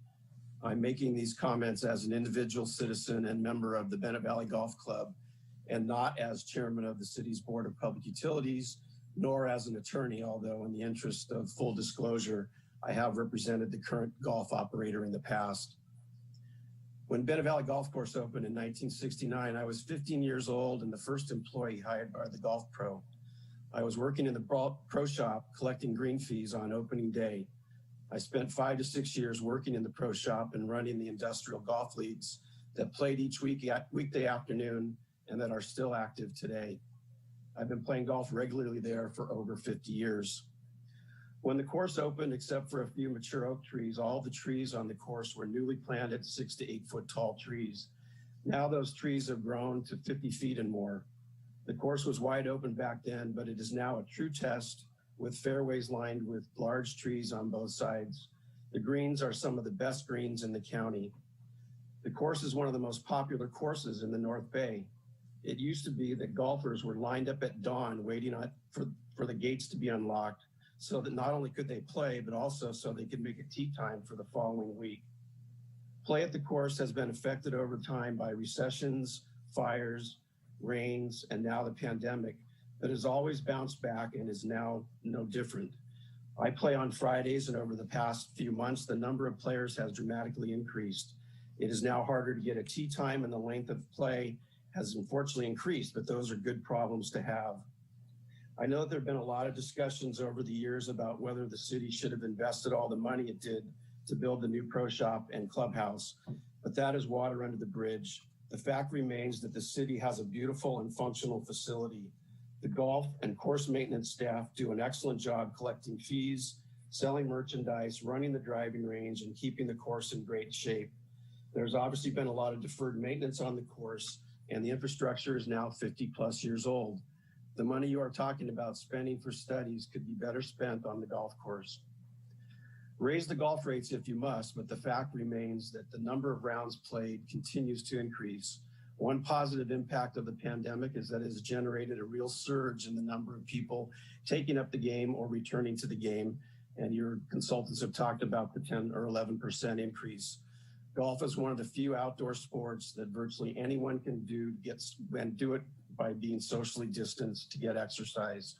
I'm making these comments as an individual citizen and member of the Bennett Valley Golf Club, and not as chairman of the city's Board of Public Utilities, nor as an attorney, although in the interest of full disclosure, I have represented the current golf operator in the past. When Bennett Valley Golf Course opened in 1969, I was 15 years old and the first employee hired by the golf pro. I was working in the pro shop collecting green fees on opening day. I spent 5 to 6 years working in the pro shop and running the industrial golf leagues that played each weekday afternoon and that are still active today. I've been playing golf regularly there for over 50 years. When the course opened, except for a few mature oak trees, all the trees on the course were newly planted 6 to 8 foot tall trees. Now those trees have grown to 50 feet and more. The course was wide open back then, but it is now a true test with fairways lined with large trees on both sides. The greens are some of the best greens in the county. The course is one of the most popular courses in the North Bay. It used to be that golfers were lined up at dawn waiting for the gates to be unlocked so that not only could they play, but also so they could make a tee time for the following week. Play at the course has been affected over time by recessions, fires, rains, and now the pandemic, but has always bounced back and is now no different. I play on Fridays, and over the past few months, the number of players has dramatically increased. It is now harder to get a tee time, and the length of play has unfortunately increased, but those are good problems to have. I know that there have been a lot of discussions over the years about whether the city should have invested all the money it did to build the new pro shop and clubhouse, but that is water under the bridge. The fact remains that the city has a beautiful and functional facility. The golf and course maintenance staff do an excellent job collecting fees, selling merchandise, running the driving range, and keeping the course in great shape. There's obviously been a lot of deferred maintenance on the course, and the infrastructure is now 50 plus years old. The money you are talking about spending for studies could be better spent on the golf course. Raise the golf rates if you must, but the fact remains that the number of rounds played continues to increase. One positive impact of the pandemic is that it has generated a real surge in the number of people taking up the game or returning to the game, and your consultants have talked about the 10 or 11% increase. Golf is one of the few outdoor sports that virtually anyone can do it by being socially distanced to get exercise.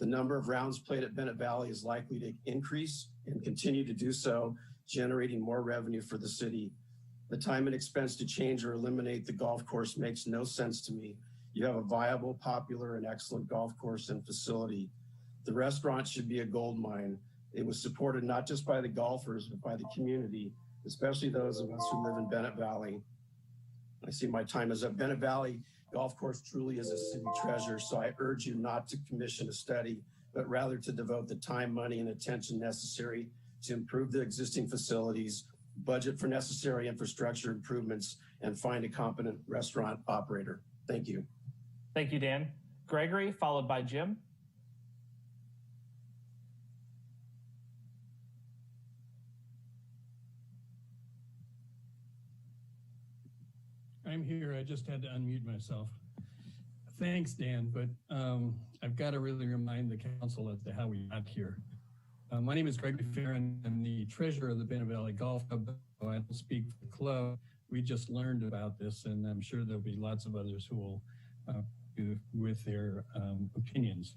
The number of rounds played at Bennett Valley is likely to increase and continue to do so, generating more revenue for the city. The time and expense to change or eliminate the golf course makes no sense to me. You have a viable, popular, and excellent golf course and facility. The restaurant should be a gold mine. It was supported not just by the golfers, but by the community, especially those of us who live in Bennett Valley. I see my time is up. Bennett Valley Golf Course truly is a city treasure, so I urge you not to commission a study, but rather to devote the time, money, and attention necessary to improve the existing facilities, budget for necessary infrastructure improvements, and find a competent restaurant operator. Thank you. Thank you, Dan. Gregory, followed by Jim. I'm here. I just had to unmute myself. Thanks, Dan, but I've got to really remind the council as to how we got here. My name is Gregory Farron. I'm the treasurer of the Bennett Valley Golf Club. I don't speak for the club. We just learned about this, and I'm sure there'll be lots of others who will with their opinions.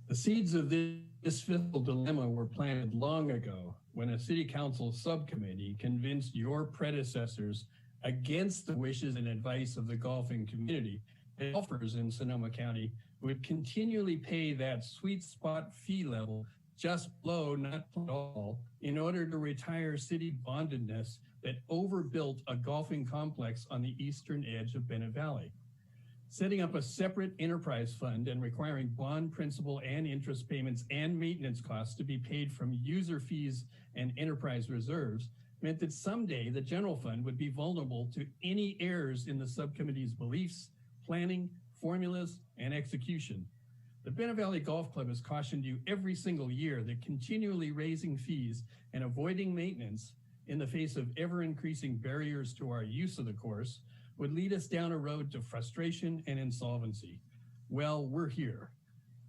The seeds of this fiscal dilemma were planted long ago when a city council subcommittee convinced your predecessors, against the wishes and advice of the golfing community, that golfers in Sonoma County would continually pay that sweet spot fee level just below, not at all, in order to retire city bondedness that overbuilt a golfing complex on the eastern edge of Bennett Valley. Setting up a separate enterprise fund and requiring bond principal and interest payments and maintenance costs to be paid from user fees and enterprise reserves meant that someday the general fund would be vulnerable to any errors in the subcommittee's beliefs, planning, formulas, and execution. The Bennett Valley Golf Club has cautioned you every single year that continually raising fees and avoiding maintenance in the face of ever-increasing barriers to our use of the course would lead us down a road to frustration and insolvency. Well, we're here.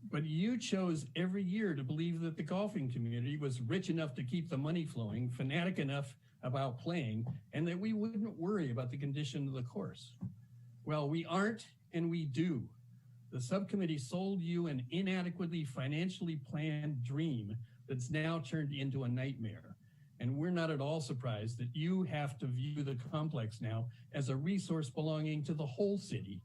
But you chose every year to believe that the golfing community was rich enough to keep the money flowing, fanatic enough about playing, and that we wouldn't worry about the condition of the course. Well, we aren't, and we do. The subcommittee sold you an inadequately financially planned dream that's now turned into a nightmare. And we're not at all surprised that you have to view the complex now as a resource belonging to the whole city.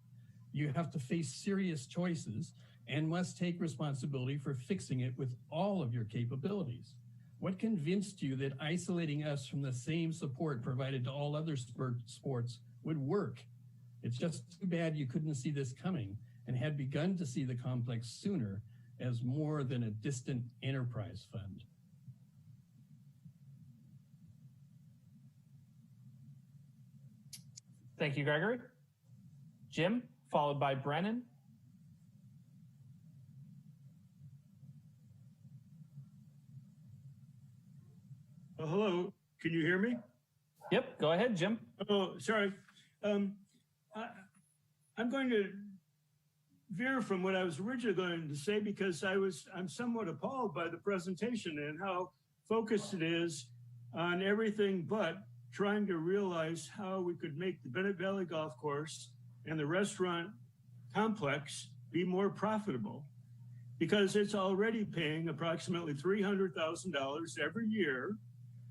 You have to face serious choices and must take responsibility for fixing it with all of your capabilities. What convinced you that isolating us from the same support provided to all other sports would work? It's just too bad you couldn't see this coming and had begun to see the complex sooner as more than a distant enterprise fund. Thank you, Gregory. Jim, followed by Brennan. Hello, can you hear me? Yep, go ahead, Jim. Oh, sorry. I'm going to veer from what I was originally going to say because I'm somewhat appalled by the presentation and how focused it is on everything but trying to realize how we could make the Bennett Valley Golf Course and the restaurant complex be more profitable, because it's already paying approximately $300,000 every year.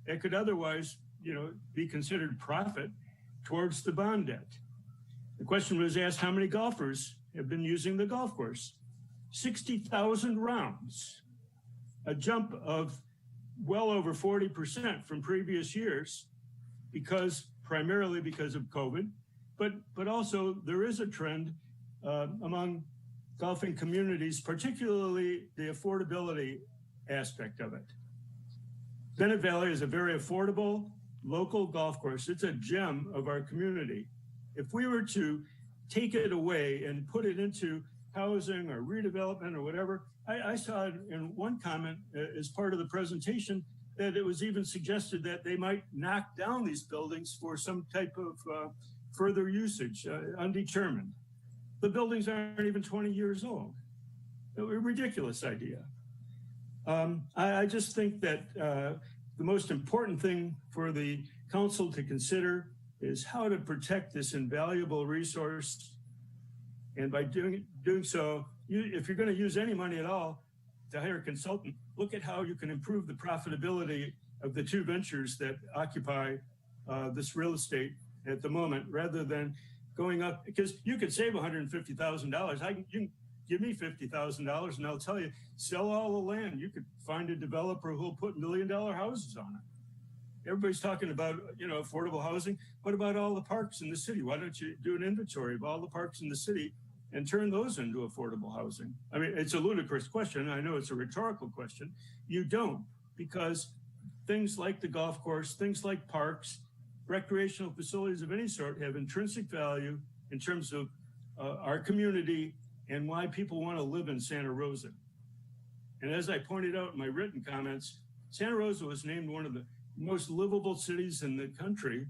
It could otherwise, be considered profit towards the bond debt. The question was asked, how many golfers have been using the golf course? 60,000 rounds, a jump of well over 40% from previous years, primarily because of COVID, but also there is a trend among golfing communities, particularly the affordability aspect of it. Bennett Valley is a very affordable local golf course. It's a gem of our community. If we were to take it away and put it into housing or redevelopment or whatever, I saw it in one comment as part of the presentation that it was even suggested that they might knock down these buildings for some type of further usage, undetermined. The buildings aren't even 20 years old. A ridiculous idea. I just think that the most important thing for the council to consider is how to protect this invaluable resource. And by doing so, if you're going to use any money at all to hire a consultant, look at how you can improve the profitability of the two ventures that occupy this real estate at the moment, rather than going up, because you could save $150,000. You can give me $50,000 and I'll tell you, sell all the land. You could find a developer who'll put $1 million houses on it. Everybody's talking about, affordable housing. What about all the parks in the city? Why don't you do an inventory of all the parks in the city and turn those into affordable housing? I mean, it's a ludicrous question. I know it's a rhetorical question. You don't, because things like the golf course, things like parks, recreational facilities of any sort have intrinsic value in terms of our community and why people want to live in Santa Rosa. And as I pointed out in my written comments, Santa Rosa was named one of the most livable cities in the country.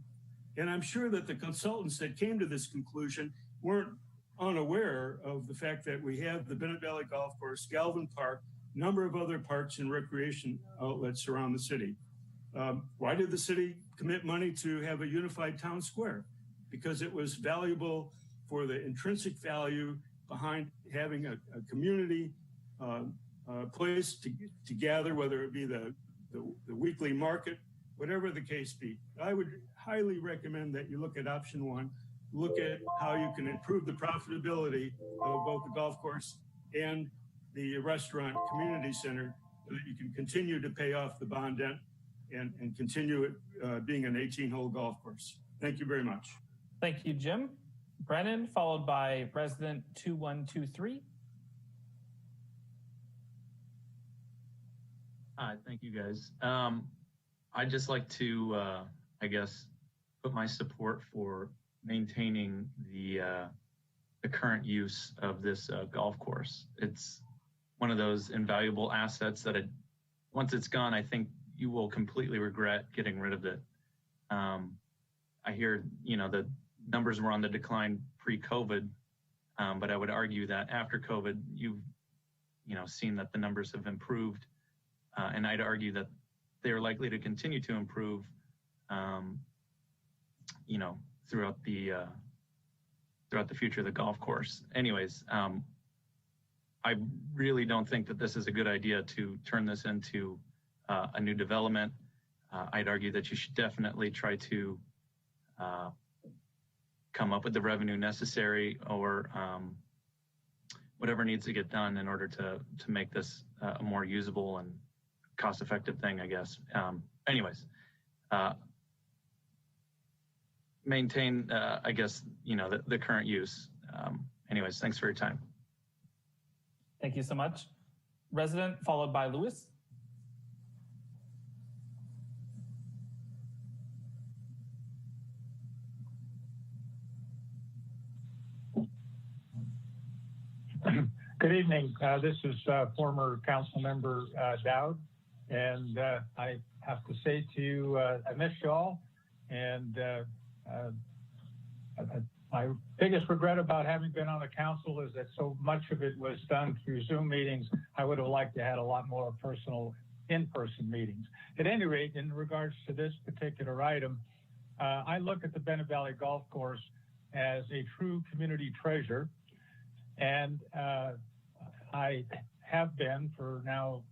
And I'm sure that the consultants that came to this conclusion weren't unaware of the fact that we have the Bennett Valley Golf Course, Galvin Park, a number of other parks and recreation outlets around the city. Why did the city commit money to have a unified town square? Because it was valuable for the intrinsic value behind having a community place to gather, whether it be the weekly market, whatever the case be. I would highly recommend that you look at option one, look at how you can improve the profitability of both the golf course and the restaurant community center so that you can continue to pay off the bond debt and continue it being an 18-hole golf course. Thank you very much. Thank you, Jim. Brennan, followed by resident 2123. Hi, thank you guys. I'd just like to, I guess, put my support for maintaining the current use of this golf course. It's one of those invaluable assets that once it's gone, I think you will completely regret getting rid of it. I hear, the numbers were on the decline pre-COVID, but I would argue that after COVID, you've, seen that the numbers have improved. And I'd argue that they are likely to continue to improve, throughout the future of the golf course. Anyways, I really don't think that this is a good idea to turn this into a new development. I'd argue that you should definitely try to come up with the revenue necessary or whatever needs to get done in order to make this a more usable and cost-effective thing, I guess. Anyways, maintain, I guess, the current use. Anyways, thanks for your time. Thank you so much. Resident, followed by Lewis. Good evening. This is former council member Dowd, and I have to say to you, I miss you all, and my biggest regret about having been on the council is that so much of it was done through Zoom meetings. I would have liked to have had a lot more personal in-person meetings. At any rate, in regards to this particular item, I look at the Bennett Valley Golf Course as a true community treasure, and I have been for now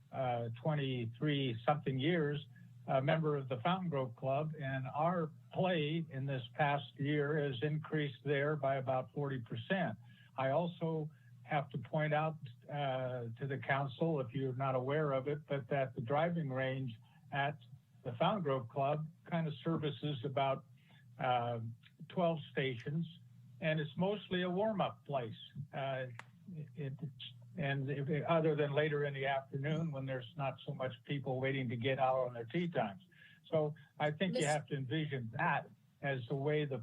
23 something years a member of the Fountain Grove Club, and our play in this past year has increased there by about 40%. I also have to point out to the council, if you're not aware of it, but that the driving range at the Fountain Grove Club kind of services about 12 stations, and it's mostly a warm-up place. Other than later in the afternoon when there's not so much people waiting to get out on their tee times. So I think you have to envision that as the way the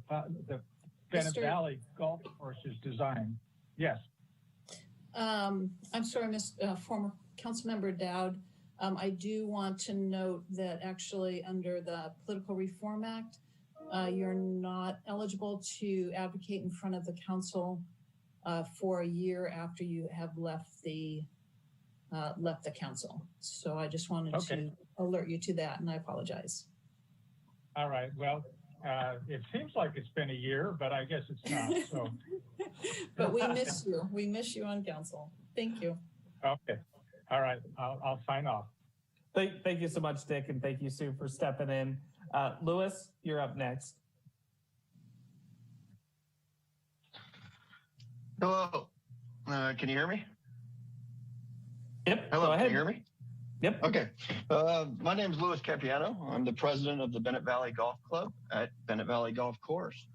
Bennett Valley Golf Course is designed. Yes. I'm sorry, former Councilmember Dowd. I do want to note that actually under the Political Reform Act, you're not eligible to advocate in front of the council for a year after you have left the council. So I just wanted to alert you to that, and I apologize. All right. Well, it seems like it's been a year, but I guess it's not. So, but we miss you. We miss you on council. Thank you. Okay. All right. I'll sign off. Thank you so much, Dick, and thank you, Sue, for stepping in. Lewis, you're up next. Hello. Can you hear me? Yep. Hello. Go ahead. Can you hear me? Yep. Okay. My name is Louis Capiano. I'm the president of the Bennett Valley Golf Club at Bennett Valley Golf Course.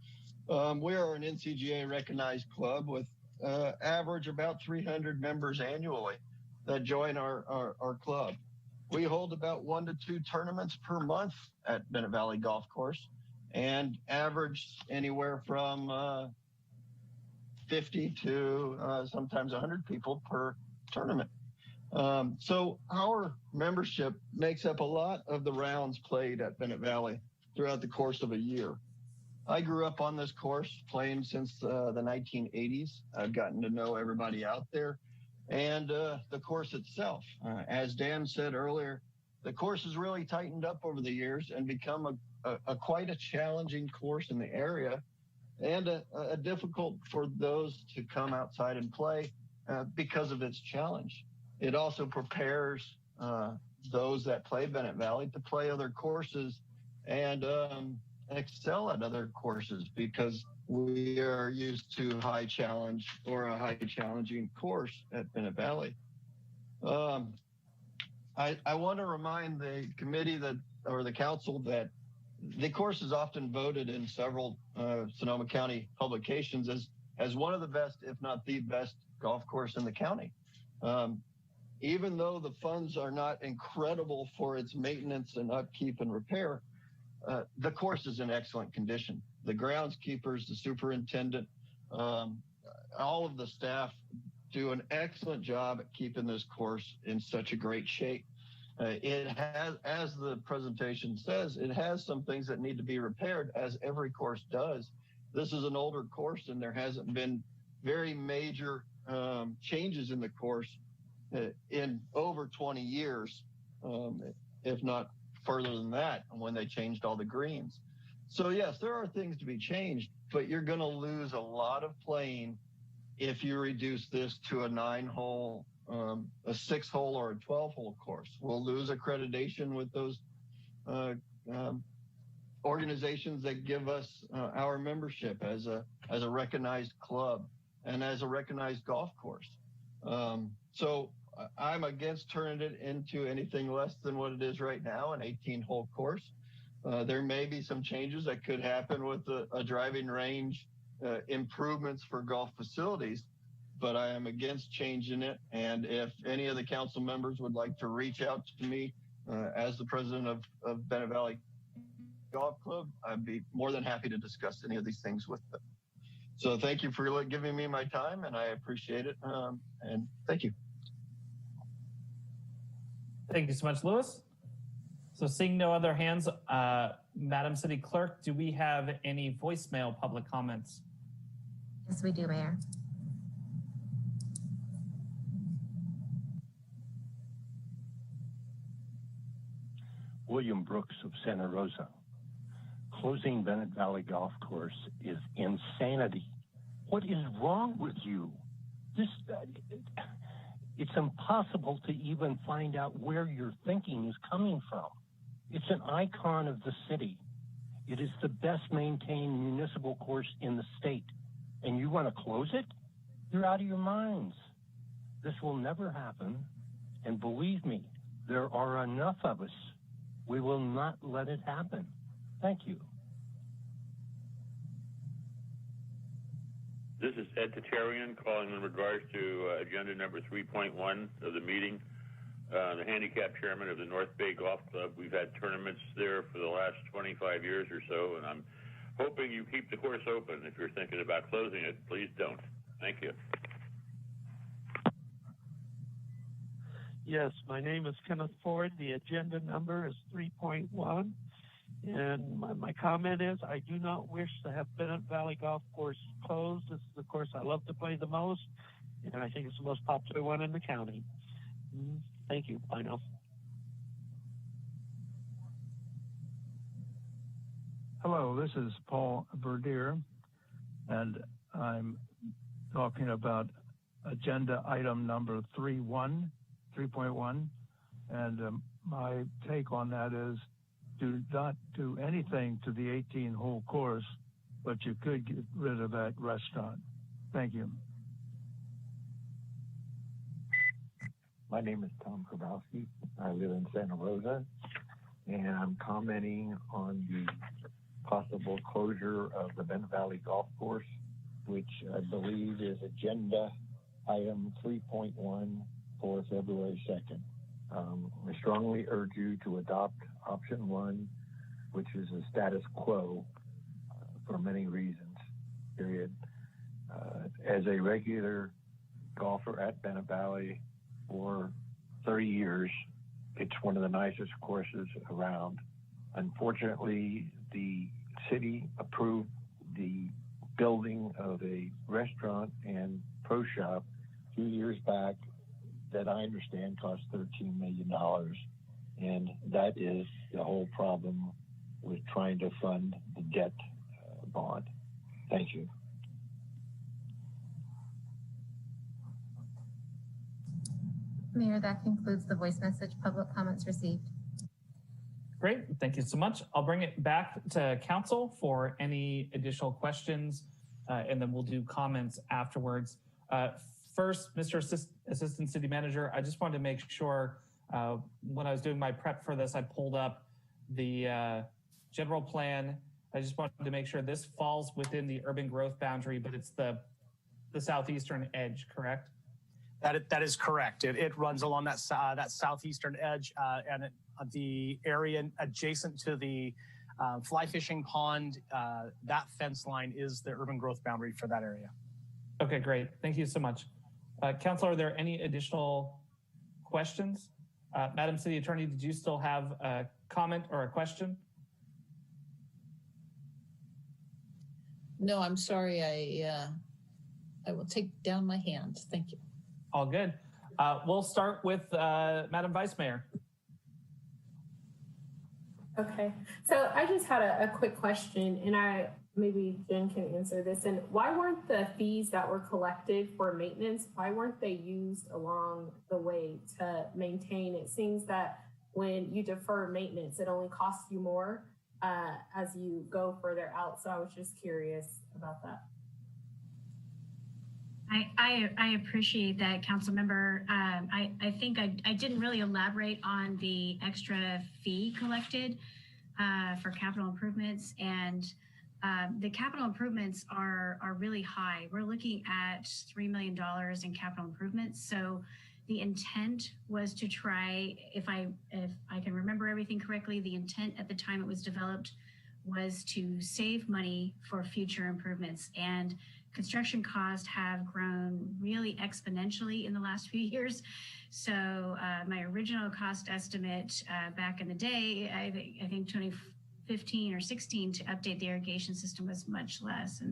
We are an NCGA recognized club with average about 300 members annually that join our club. We hold about 1 to 2 tournaments per month at Bennett Valley Golf Course and average anywhere from 50 to sometimes 100 people per tournament. So our membership makes up a lot of the rounds played at Bennett Valley throughout the course of a year. I grew up on this course, playing since the 1980s. I've gotten to know everybody out there and the course itself. As Dan said earlier, the course has really tightened up over the years and become a quite a challenging course in the area, and a difficult for those to come outside and play because of its challenge. It also prepares those that play Bennett Valley to play other courses and excel at other courses, because we are used to high challenge or a high challenging course at Bennett Valley. I want to remind the committee that, or the council, that the course is often voted in several Sonoma County publications as one of the best, if not the best, golf course in the county. Even though the funds are not incredible for its maintenance and upkeep and repair, the course is in excellent condition. The groundskeepers, the superintendent, all of the staff do an excellent job at keeping this course in such a great shape. It has, as the presentation says, it has some things that need to be repaired, as every course does. This is an older course, and there hasn't been very major changes in the course in over 20 years, if not further than that, when they changed all the greens. So yes, there are things to be changed, but you're going to lose a lot of playing if you reduce this to a 9-hole, a 6-hole, or a 12-hole course. We'll lose accreditation with those organizations that give us our membership as a recognized club and as a recognized golf course. So I'm against turning it into anything less than what it is right now, an 18-hole course. There may be some changes that could happen with a driving range, improvements for golf facilities, but I am against changing it. And if any of the council members would like to reach out to me as the president of Bennett Valley Golf Club, I'd be more than happy to discuss any of these things with them. So thank you for giving me my time, and I appreciate it. And thank you. Thank you so much, Louis. So seeing no other hands, Madam City Clerk, do we have any voicemail public comments? Yes, we do, Mayor. William Brooks of Santa Rosa. Closing Bennett Valley Golf Course is insanity. What is wrong with you? It's impossible to even find out where your thinking is coming from. It's an icon of the city. It is the best maintained municipal course in the state. And you want to close it? You're out of your minds. This will never happen. And believe me, there are enough of us. We will not let it happen. Thank you. This is Ed Tatarian calling in regards to agenda number 3.1 of the meeting. The handicap chairman of the North Bay Golf Club. We've had tournaments there for the last 25 years or so, and I'm hoping you keep the course open. If you're thinking about closing it, please don't. Thank you. Yes, my name is Kenneth Ford. The agenda number is 3.1. And my comment is, I do not wish to have Bennett Valley Golf Course closed. This is the course I love to play the most, and I think it's the most popular one in the county. Thank you. Bye now. Hello, this is Paul Verdier, and I'm talking about agenda item number 3.1, and my take on that is, do not do anything to the 18-hole course, but you could get rid of that restaurant. Thank you. My name is Tom Kowalski. I live in Santa Rosa, and I'm commenting on the possible closure of the Bennett Valley Golf Course, which I believe is agenda item 3.1 for February 2nd. I strongly urge you to adopt option 1, which is a status quo for many reasons, period. As a regular golfer at Bennett Valley for 30 years, it's one of the nicest courses around. Unfortunately, the city approved the building of a restaurant and pro shop a few years back that I understand cost $13 million. And that is the whole problem with trying to fund the debt bond. Thank you. Mayor, that concludes the voice message public comments received. Great, thank you so much. I'll bring it back to council for any additional questions, and then we'll do comments afterwards. First, Mr. Assistant City Manager, I just wanted to make sure when I was doing my prep for this, I pulled up the general plan. I just wanted to make sure this falls within the urban growth boundary, but it's the southeastern edge, correct? That is correct. It runs along that southeastern edge, and the area adjacent to the fly fishing pond, that fence line is the urban growth boundary for that area. Okay, great. Thank you so much. Council, are there any additional questions? Madam City Attorney, did you still have a comment or a question? No, I'm sorry. I will take down my hand. Thank you. All good. We'll start with Madam Vice Mayor. Okay, so I just had a quick question, and maybe Jen can answer this. And why weren't the fees that were collected for maintenance, why weren't they used along the way to maintain? It seems that when you defer maintenance, it only costs you more as you go further out. So I was just curious about that. I appreciate that, Council Member. I think I didn't really elaborate on the extra fee collected for capital improvements, and the capital improvements are really high. We're looking at $3 million in capital improvements. So the intent was to try, if I can remember everything correctly, the intent at the time it was developed was to save money for future improvements. And construction costs have grown really exponentially in the last few years. So my original cost estimate back in the day, I think 2015 or 16 to update the irrigation system was much less.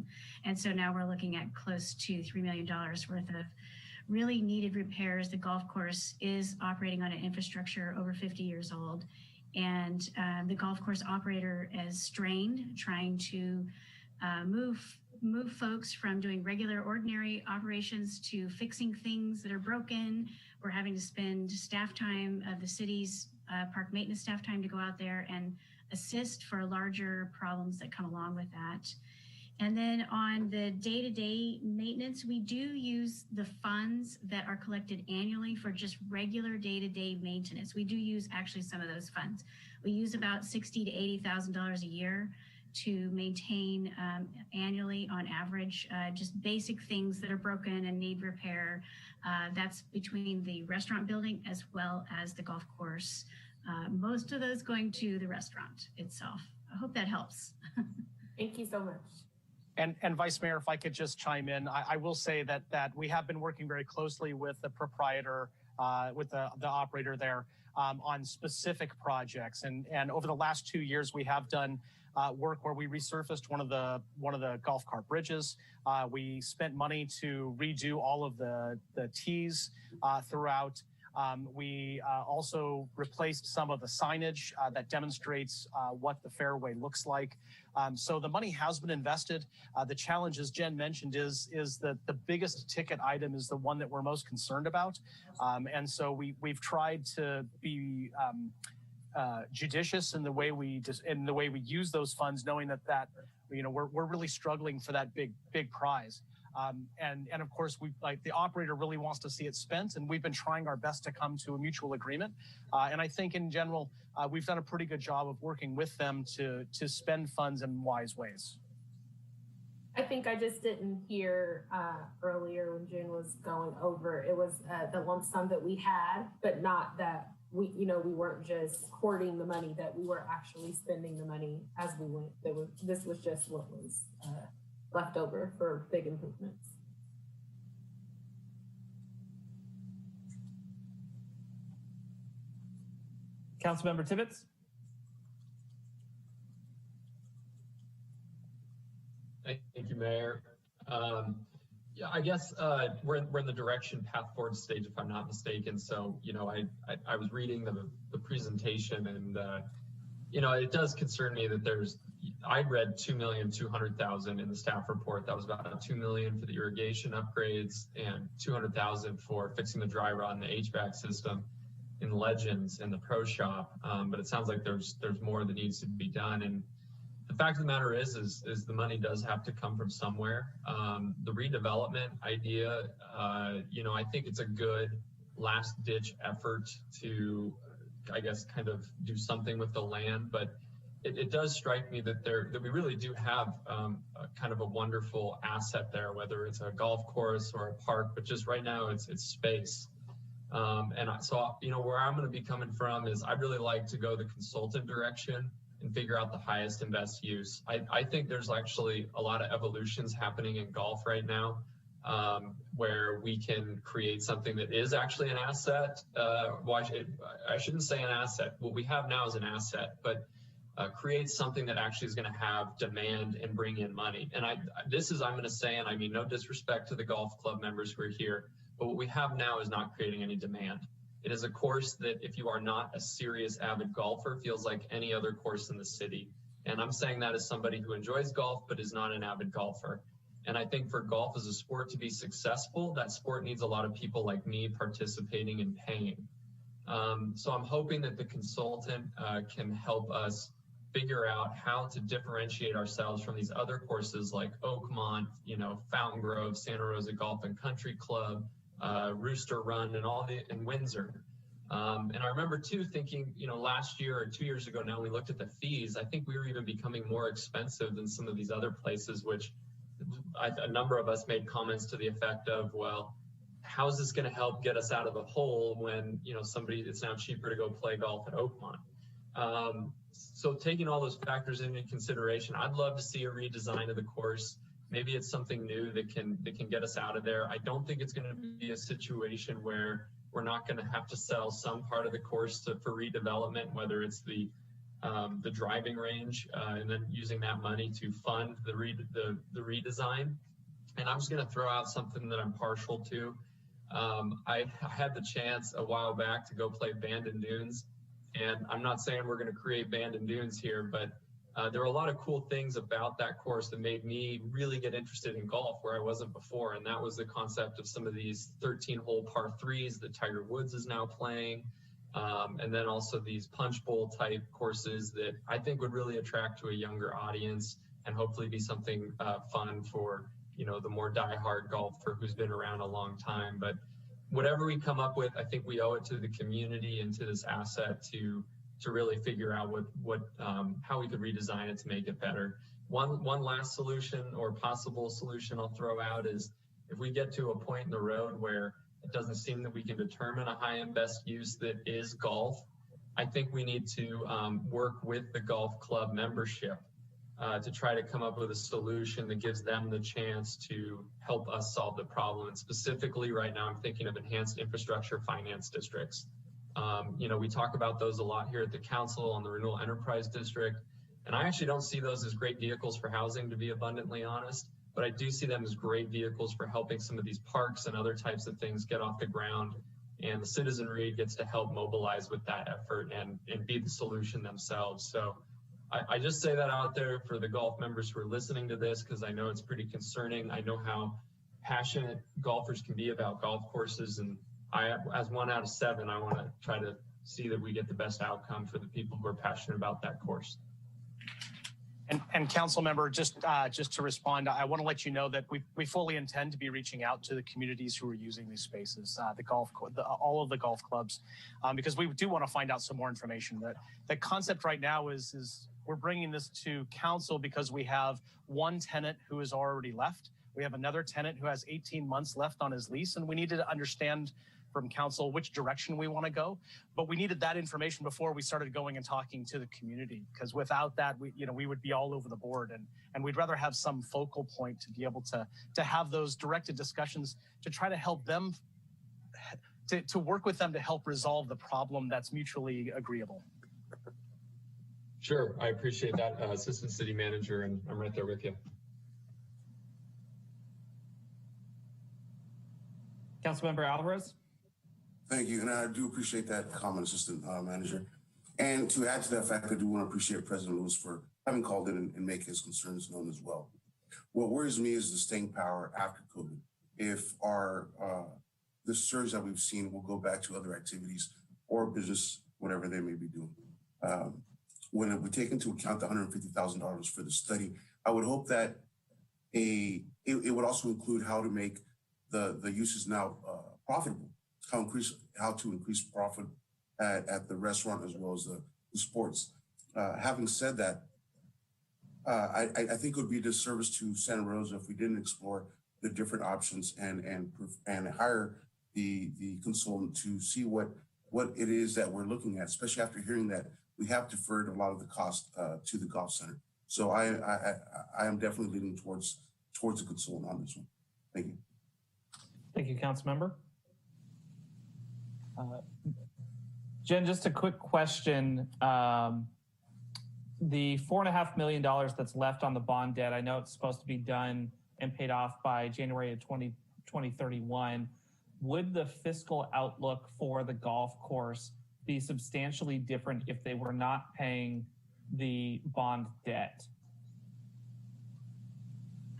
And so now we're looking at close to $3 million worth of really needed repairs. The golf course is operating on an infrastructure over 50 years old. And the golf course operator is strained trying to move folks from doing regular ordinary operations to fixing things that are broken. We're having to spend staff time of the city's park maintenance staff time to go out there and assist for larger problems that come along with that. And then on the day-to-day maintenance, we do use the funds that are collected annually for just regular day-to-day maintenance. We do use actually some of those funds. We use about $60,000 to $80,000 a year to maintain annually on average, just basic things that are broken and need repair. That's between the restaurant building as well as the golf course. Most of those going to the restaurant itself. I hope that helps. Thank you so much. And Vice Mayor, if I could just chime in, I will say that we have been working very closely with the proprietor, with the operator there on specific projects. And over the last 2 years, we have done work where we resurfaced one of the golf cart bridges. We spent money to redo all of the tees throughout. We also replaced some of the signage that demonstrates what the fairway looks like. So the money has been invested. The challenge, as Jen mentioned, is that the biggest ticket item is the one that we're most concerned about. And so we've tried to be judicious in the way we use those funds, knowing that we're really struggling for that big prize. And of course, the operator really wants to see it spent, and we've been trying our best to come to a mutual agreement. And I think in general, we've done a pretty good job of working with them to spend funds in wise ways. I think I just didn't hear earlier when Jen was going over, it was the lump sum that we had, but not that we weren't just hoarding the money, that we were actually spending the money as we went. This was just what was left over for big improvements. Councilmember Tibbetts. I guess we're in the direction path forward stage, if I'm not mistaken. So, you know, I was reading the presentation, and you know, it does concern me that I read 2,200,000 in the staff report. That was about 2 million for the irrigation upgrades and 200,000 for fixing the dry rot and the HVAC system in Legends and the pro shop. But it sounds like there's more that needs to be done. And the fact of the matter is the money does have to come from somewhere. The redevelopment idea, you know, I think it's a good last ditch effort to, I guess, kind of do something with the land, but it does strike me that we really do have kind of a wonderful asset there, whether it's a golf course or a park, but just right now it's space. So, you know, where I'm going to be coming from is I'd really like to go the consultant direction and figure out the highest and best use. I think there's actually a lot of evolutions happening in golf right now, where we can create something that is actually an asset. I shouldn't say an asset. What we have now is an asset, but create something that actually is going to have demand and bring in money. And I'm going to say, and I mean no disrespect to the golf club members who are here, but what we have now is not creating any demand. It is a course that, if you are not a serious avid golfer, feels like any other course in the city. And I'm saying that as somebody who enjoys golf but is not an avid golfer. And I think for golf as a sport to be successful, that sport needs a lot of people like me participating and paying. So I'm hoping that the consultant can help us figure out how to differentiate ourselves from these other courses like Oakmont, you know, Fountain Grove, Santa Rosa Golf and Country Club, Rooster Run, and Windsor. And I remember too thinking, you know, last year or 2 years ago now, we looked at the fees. I think we were even becoming more expensive than some of these other places, which a number of us made comments to the effect of, well, how is this going to help get us out of the hole when, you know, it's now cheaper to go play golf at Oakmont. So taking all those factors into consideration, I'd love to see a redesign of the course. Maybe it's something new that can get us out of there. I don't think it's going to be a situation where we're not going to have to sell some part of the course for redevelopment, whether it's the driving range, and then using that money to fund the redesign. And I'm just going to throw out something that I'm partial to. I had the chance a while back to go play Bandon Dunes, and I'm not saying we're going to create Bandon Dunes here, but there were a lot of cool things about that course that made me really get interested in golf where I wasn't before. And that was the concept of some of these 13-hole par threes that Tiger Woods is now playing. And then also these punch bowl type courses that I think would really attract to a younger audience and hopefully be something fun for, you know, the more diehard golfer who's been around a long time. But whatever we come up with, I think we owe it to the community and to this asset to really figure out how we could redesign it to make it better. One last solution or possible solution I'll throw out is if we get to a point in the road where it doesn't seem that we can determine a high and best use that is golf, I think we need to work with the golf club membership to try to come up with a solution that gives them the chance to help us solve the problem. And specifically right now, I'm thinking of enhanced infrastructure finance districts. You know, we talk about those a lot here at the council on the Renewal Enterprise District, and I actually don't see those as great vehicles for housing, to be abundantly honest, but I do see them as great vehicles for helping some of these parks and other types of things get off the ground, and the citizenry gets to help mobilize with that effort and be the solution themselves. So I just say that out there for the golf members who are listening to this, because I know it's pretty concerning. I know how passionate golfers can be about golf courses, and as 1 out of 7, I want to try to see that we get the best outcome for the people who are passionate about that course. And council member, just to respond, I want to let you know that we fully intend to be reaching out to the communities who are using these spaces, all of the golf clubs, because we do want to find out some more information. The concept right now is we're bringing this to council because we have one tenant who has already left. We have another tenant who has 18 months left on his lease, and we needed to understand from council which direction we want to go. But we needed that information before we started going and talking to the community, because without that, we would be all over the board, and we'd rather have some focal point to be able to have those directed discussions to try to help them, to work with them to help resolve the problem that's mutually agreeable. Sure, I appreciate that, Assistant City Manager, and I'm right there with you. Councilmember Alvarez. Thank you, and I do appreciate that comment, Assistant Manager. And to add to that fact, I do want to appreciate President Lewis for having called in and make his concerns known as well. What worries me is the staying power after COVID. If the surge that we've seen will go back to other activities or business, whatever they may be doing. When we take into account the $150,000 for the study, I would hope that it would also include how to make the uses now profitable, how to increase profit at the restaurant as well as the sports. Having said that, I think it would be a disservice to Santa Rosa if we didn't explore the different options and hire the consultant to see what it is that we're looking at, especially after hearing that we have deferred a lot of the cost to the golf center. So I am definitely leaning towards a consultant on this one. Thank you. Thank you, Councilmember. Jen, just a quick question. The $4.5 million that's left on the bond debt, I know it's supposed to be done and paid off by January of 2031. Would the fiscal outlook for the golf course be substantially different if they were not paying the bond debt?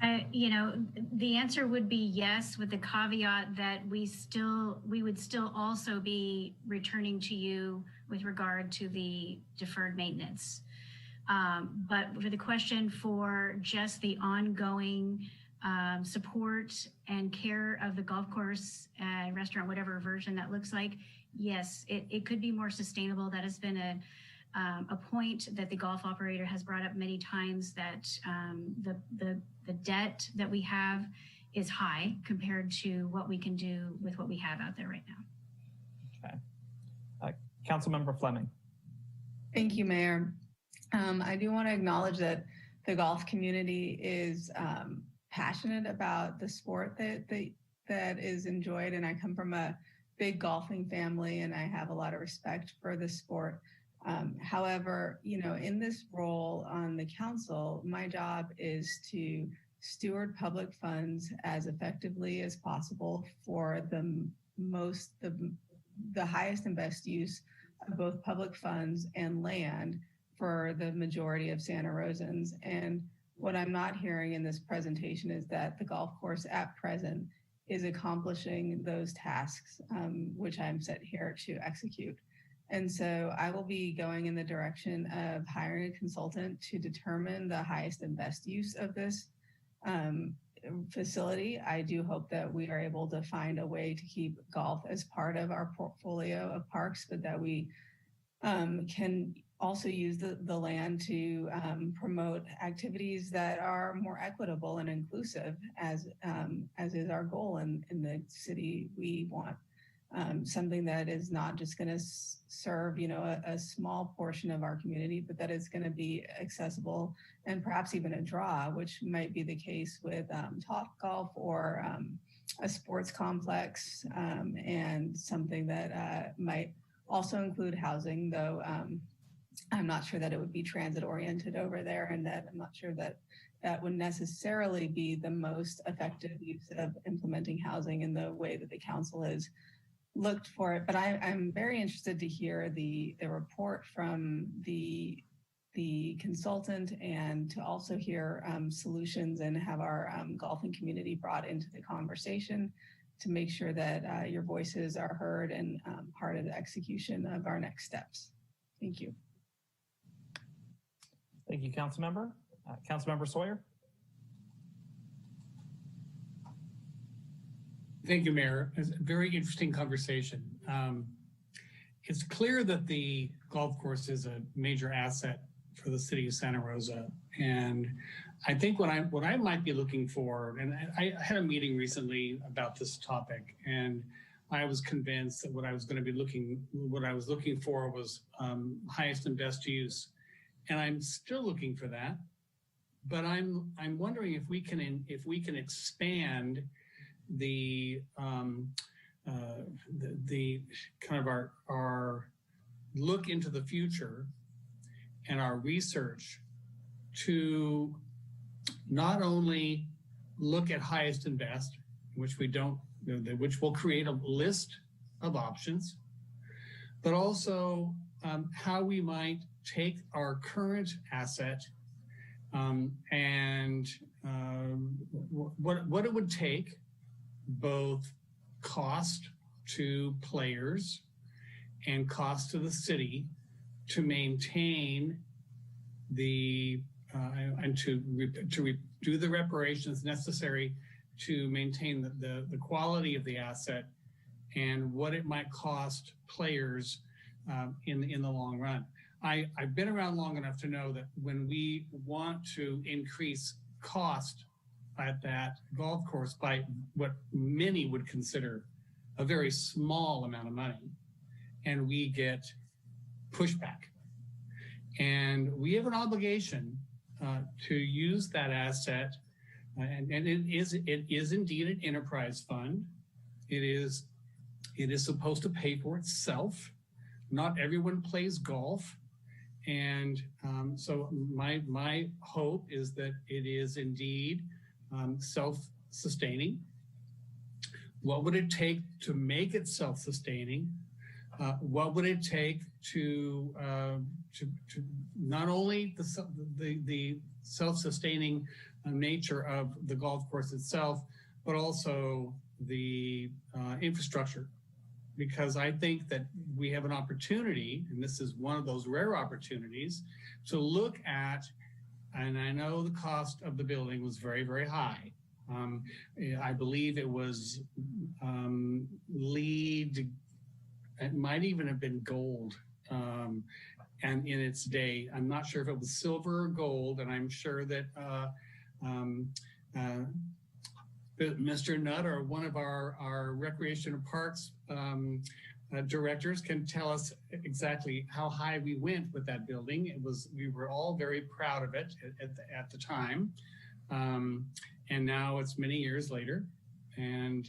The answer would be yes, with the caveat that we would still also be returning to you with regard to the deferred maintenance. But for the question for just the ongoing support and care of the golf course, restaurant, whatever version that looks like, yes, it could be more sustainable. That has been a point that the golf operator has brought up many times, that the debt that we have is high compared to what we can do with what we have out there right now. Okay. Councilmember Fleming. Thank you, Mayor. I do want to acknowledge that the golf community is passionate about the sport that is enjoyed, and I come from a big golfing family, and I have a lot of respect for the sport. However, in this role on the council, my job is to steward public funds as effectively as possible for the highest and best use of both public funds and land for the majority of Santa Rosans. And what I'm not hearing in this presentation is that the golf course at present is accomplishing those tasks, which I'm set here to execute. And so I will be going in the direction of hiring a consultant to determine the highest and best use of this facility. I do hope that we are able to find a way to keep golf as part of our portfolio of parks, but that we can also use the land to promote activities that are more equitable and inclusive, as is our goal in the city. We want something that is not just going to serve, a small portion of our community, but that is going to be accessible and perhaps even a draw, which might be the case with Topgolf or a sports complex, and something that might also include housing, though I'm not sure that it would be transit oriented over there, and that I'm not sure that that would necessarily be the most effective use of implementing housing in the way that the council has looked for it. But I'm very interested to hear the report from the consultant, and to also hear solutions and have our golfing community brought into the conversation to make sure that your voices are heard and part of the execution of our next steps. Thank you. Thank you, Councilmember. Councilmember Sawyer. Thank you, Mayor. It's a very interesting conversation. It's clear that the golf course is a major asset for the city of Santa Rosa. And I think what I might be looking for, and I had a meeting recently about this topic, and I was convinced that what I was looking for was highest and best use. And I'm still looking for that. But I'm wondering if we can expand the kind of our look into the future and our research to not only look at highest and best, which we don't which will create a list of options, but also how we might take our current asset and what it would take, both cost to players and cost to the city, to maintain the and to do the reparations necessary to maintain the quality of the asset, and what it might cost players in the long run. I've been around long enough to know that when we want to increase cost at that golf course by what many would consider a very small amount of money, and we get pushback. And we have an obligation to use that asset, and it is indeed an enterprise fund. It is supposed to pay for itself. Not everyone plays golf, and so my hope is that it is indeed self-sustaining. What would it take to make it self-sustaining? What would it take to not only the self-sustaining nature of the golf course itself, but also the infrastructure? Because I think that we have an opportunity, and this is one of those rare opportunities, to look at, and I know the cost of the building was very, very high. I believe it was LEED, it might even have been gold, and in its day. I'm not sure if it was silver or gold, and I'm sure that Mr. Nutt, or one of our Recreation and Parks directors, can tell us exactly how high we went with that building. We were all very proud of it at the time, and now it's many years later. And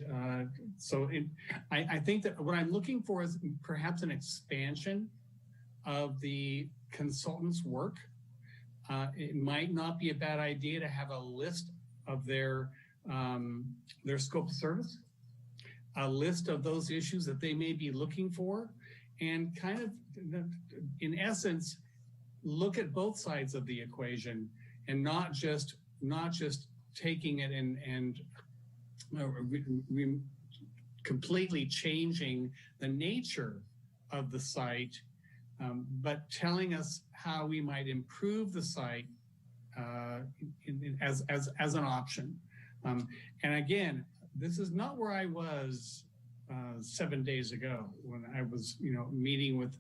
so I think that what I'm looking for is perhaps an expansion of the consultants' work. It might not be a bad idea to have a list of their scope of service, a list of those issues that they may be looking for, and kind of, in essence, look at both sides of the equation, and not just taking it and completely changing the nature of the site, but telling us how we might improve the site as an option. And again, this is not where I was 7 days ago when I was, meeting with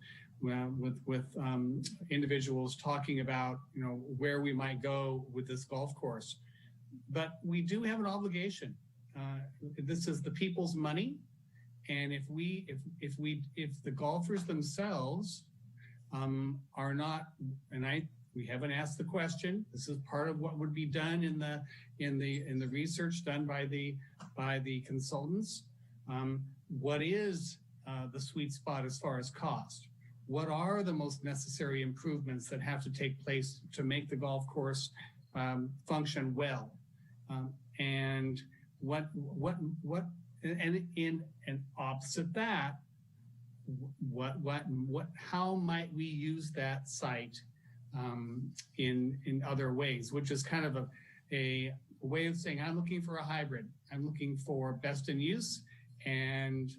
individuals talking about, where we might go with this golf course. But we do have an obligation. This is the people's money, and if the golfers themselves are not, and we haven't asked the question. This is part of what would be done in the research done by the consultants. What is the sweet spot as far as cost? What are the most necessary improvements that have to take place to make the golf course function well? And and opposite that, how might we use that site in other ways, which is kind of a way of saying, I'm looking for a hybrid. I'm looking for best in use and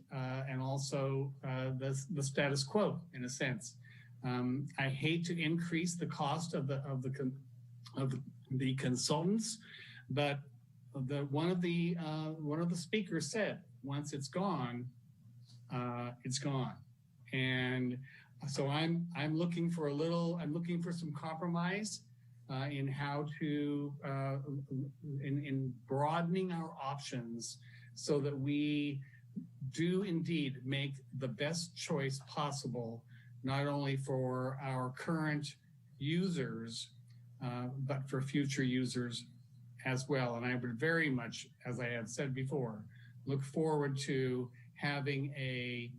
also the status quo, in a sense. I hate to increase the cost of the consultants, but one of the speakers said, once it's gone, it's gone. And so I'm looking for some compromise in how to in broadening our options, so that we do indeed make the best choice possible, not only for our current users, but for future users as well. And I would very much, as I have said before, look forward to having a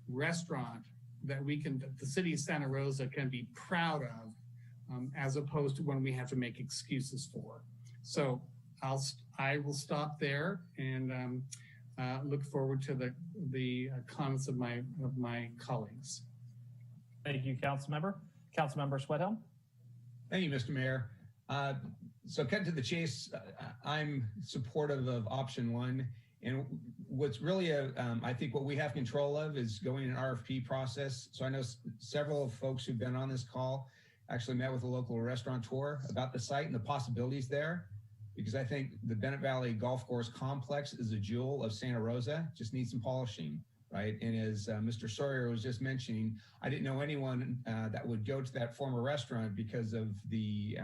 restaurant that the city of Santa Rosa can be proud of, as opposed to one we have to make excuses for. So I will stop there, and look forward to the comments of my colleagues. Thank you, Councilmember. Councilmember Sweathelm. Thank you, Mr. Mayor. So cut to the chase, I'm supportive of option one. And what's really, I think what we have control of is going an RFP process. So I know several folks who've been on this call actually met with a local restaurateur about the site and the possibilities there, because I think the Bennett Valley Golf Course Complex is a jewel of Santa Rosa, just needs some polishing, right? And as Mr. Sawyer was just mentioning, I didn't know anyone that would go to that former restaurant because of the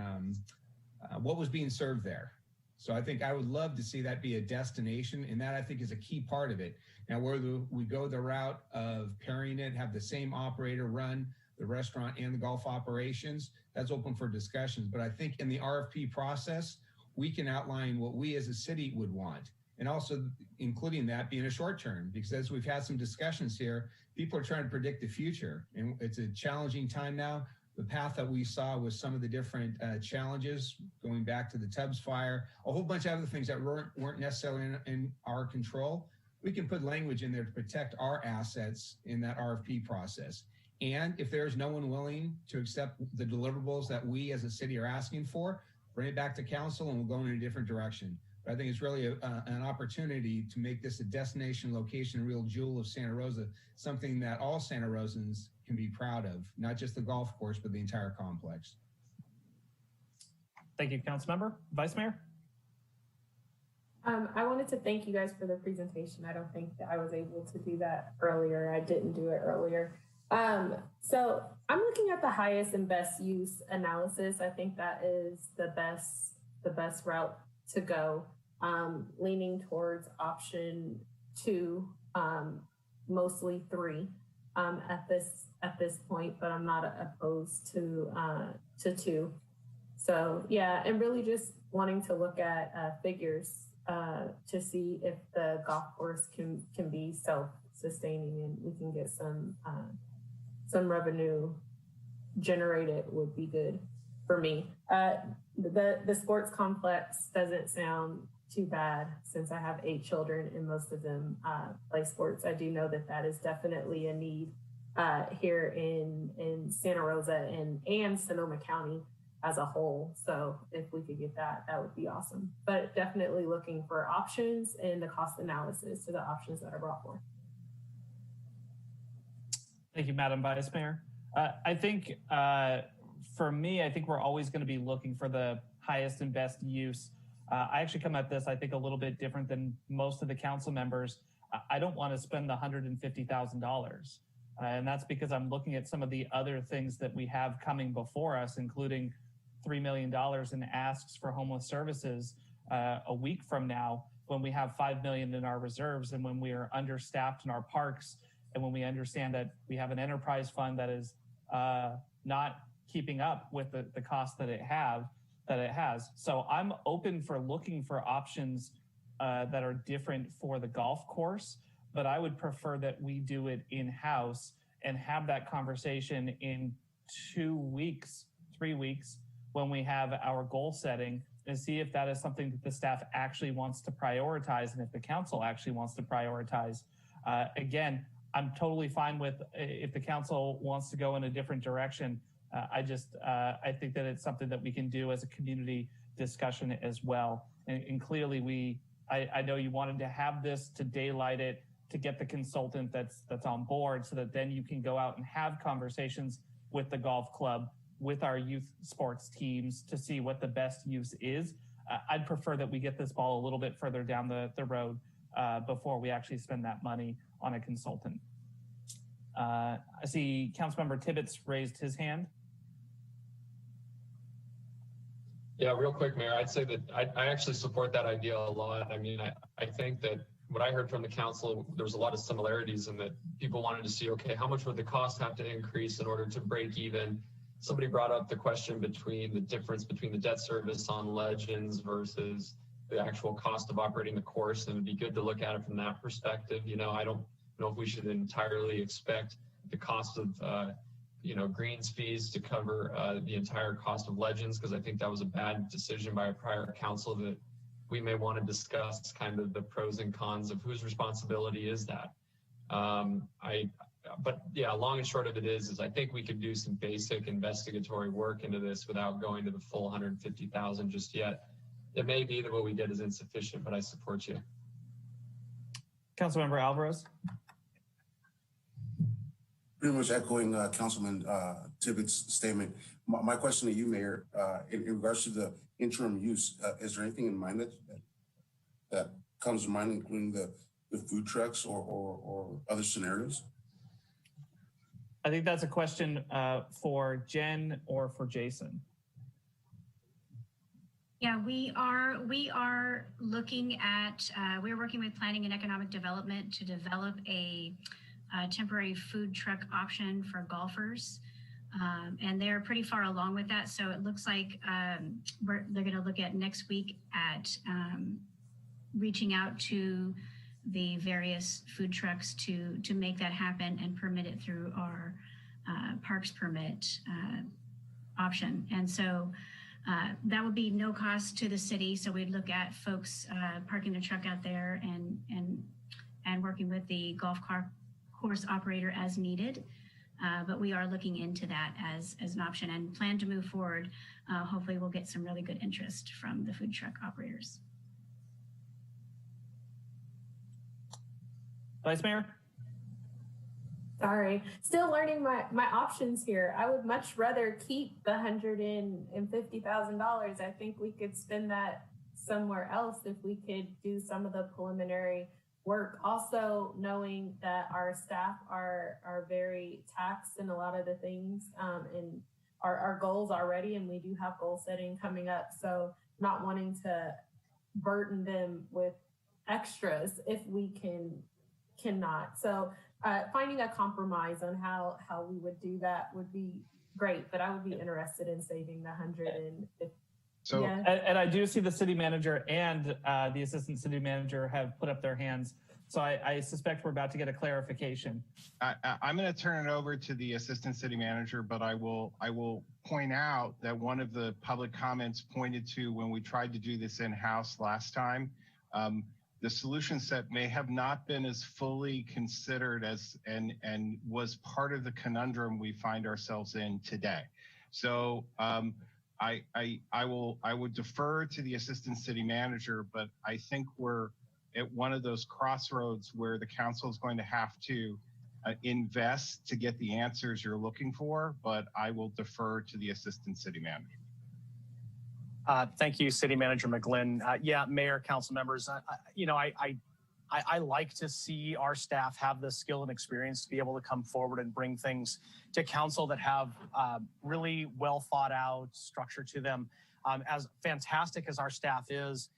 what was being served there. So I think I would love to see that be a destination, and that I think is a key part of it. Now, whether we go the route of pairing it, have the same operator run the restaurant and the golf operations, that's open for discussions. But I think in the RFP process, we can outline what we as a city would want, and also including that being a short term, because as we've had some discussions here, people are trying to predict the future, and it's a challenging time now. The path that we saw with some of the different challenges, going back to the Tubbs fire, a whole bunch of other things that weren't necessarily in our control, we can put language in there to protect our assets in that RFP process. And if there's no one willing to accept the deliverables that we as a city are asking for, bring it back to council and we'll go in a different direction. But I think it's really an opportunity to make this a destination location, a real jewel of Santa Rosa, something that all Santa Rosans can be proud of, not just the golf course, but the entire complex. Thank you, Councilmember. Vice Mayor? I wanted to thank you guys for the presentation. I don't think that I was able to do that earlier. I didn't do it earlier. So I'm looking at the highest and best use analysis. I think that is the best route to go, leaning towards option 2, mostly 3 at this point, but I'm not opposed to 2. So yeah, and really just wanting to look at figures to see if the golf course can be self-sustaining and we can get some revenue generated would be good for me. The sports complex doesn't sound too bad since I have 8 children and most of them play sports. I do know that is definitely a need here in Santa Rosa and Sonoma County as a whole. So if we could get that would be awesome. But definitely looking for options and the cost analysis to the options that are brought forth. Thank you, Madam Vice Mayor. I think for me, I think we're always going to be looking for the highest and best use. I actually come at this, I think, a little bit different than most of the council members. I don't want to spend the $150,000. And that's because I'm looking at some of the other things that we have coming before us, including $3 million in asks for homeless services a week from now, when we have $5 million in our reserves and when we are understaffed in our parks, and when we understand that we have an enterprise fund that is not keeping up with the cost that it has. So I'm open for looking for options that are different for the golf course, but I would prefer that we do it in-house and have that conversation in 2 weeks, 3 weeks, when we have our goal setting, and see if that is something that the staff actually wants to prioritize and if the council actually wants to prioritize. Again, I'm totally fine with if the council wants to go in a different direction. I think that it's something that we can do as a community discussion as well. And clearly I know you wanted to have this to daylight it, to get the consultant that's on board, so that then you can go out and have conversations with the golf club, with our youth sports teams, to see what the best use is. I'd prefer that we get this ball a little bit further down the road before we actually spend that money on a consultant. I see Councilmember Tibbetts raised his hand. Yeah, real quick, Mayor, I'd say that I actually support that idea a lot. I mean, I think that what I heard from the council, there was a lot of similarities in that people wanted to see, okay, how much would the cost have to increase in order to break even? Somebody brought up the question between the difference between the debt service on Legends versus the actual cost of operating the course, and it'd be good to look at it from that perspective. You know, I don't know if we should entirely expect the cost of greens fees to cover the entire cost of Legends, because I think that was a bad decision by a prior council that we may want to discuss kind of the pros and cons of whose responsibility is that. But yeah, long and short of it is I think we could do some basic investigatory work into this without going to the full 150,000 just yet. It may be that what we did is insufficient, but I support you. Councilmember Alvarez. Pretty much echoing Councilman Tibbetts' statement. My question to you, Mayor, in regards to the interim use, is there anything in mind that comes to mind, including the food trucks or other scenarios? I think that's a question for Jen or for Jason. Yeah, we are looking at, we're working with Planning and Economic Development to develop a temporary food truck option for golfers. And they're pretty far along with that. So it looks like they're going to look at next week at reaching out to the various food trucks to make that happen and permit it through our parks permit option. And so that would be no cost to the city. So we'd look at folks parking the truck out there and working with the golf course operator as needed. But we are looking into that as an option and plan to move forward. Hopefully we'll get some really good interest from the food truck operators. Vice Mayor? Sorry, still learning my options here. I would much rather keep the $150,000. I think we could spend that somewhere else if we could do some of the preliminary work. Also knowing that our staff are very taxed in a lot of the things and our goals already, and we do have goal setting coming up. So not wanting to burden them with extras if we cannot. So finding a compromise on how we would do that would be great, but I would be interested in saving the 150. So, yeah. And I do see the city manager and the assistant city manager have put up their hands. So I suspect we're about to get a clarification. I'm going to turn it over to the assistant city manager, but I will point out that one of the public comments pointed to when we tried to do this in-house last time, the solution set may have not been as fully considered as and was part of the conundrum we find ourselves in today. So I would defer to the assistant city manager, but I think we're at one of those crossroads where the council is going to have to invest to get the answers you're looking for, but I will defer to the assistant city manager. Thank you, City Manager McGlynn. Yeah, Mayor, council members, I like to see our staff have the skill and experience to be able to come forward and bring things to council that have really well thought out structure to them. As fantastic as our staff is,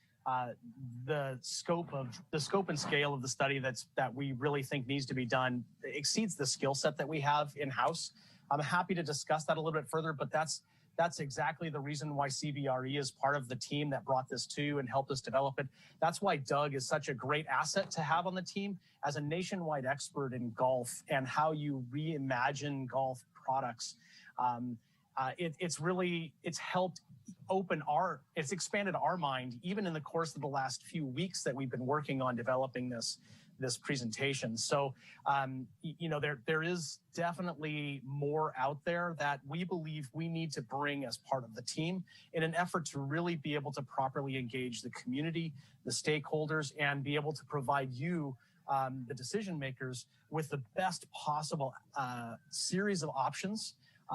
the scope and scale of the study that we really think needs to be done exceeds the skill set that we have in-house. I'm happy to discuss that a little bit further, but that's exactly the reason why CBRE is part of the team that brought this to and helped us develop it. That's why Doug is such a great asset to have on the team as a nationwide expert in golf and how you reimagine golf products. It's helped it's expanded our mind even in the course of the last few weeks that we've been working on developing this presentation. So, there is definitely more out there that we believe we need to bring as part of the team in an effort to really be able to properly engage the community, the stakeholders, and be able to provide you, the decision makers, with the best possible series of options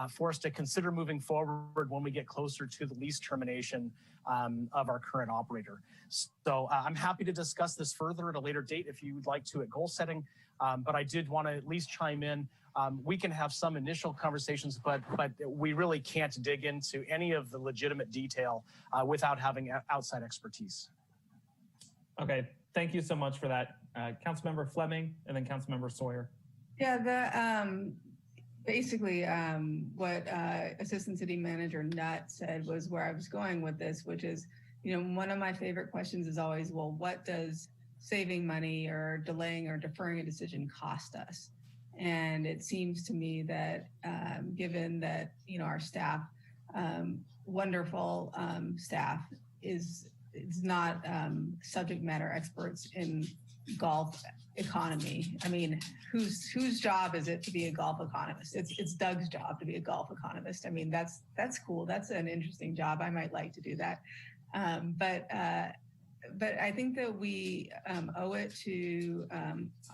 for us to consider moving forward when we get closer to the lease termination of our current operator. So I'm happy to discuss this further at a later date if you would like to at goal setting, but I did want to at least chime in. We can have some initial conversations, but we really can't dig into any of the legitimate detail without having outside expertise. Okay, thank you so much for that. Councilmember Fleming and then Councilmember Sawyer. Yeah, basically, what Assistant City Manager Nutt said was where I was going with this, which is, one of my favorite questions is always, well, what does saving money or delaying or deferring a decision cost us? And it seems to me that given that, our staff, wonderful staff, is it's not subject matter experts in golf economy. I mean, whose job is it to be a golf economist? It's Doug's job to be a golf economist. I mean, that's cool. That's an interesting job. I might like to do that. But I think that we owe it to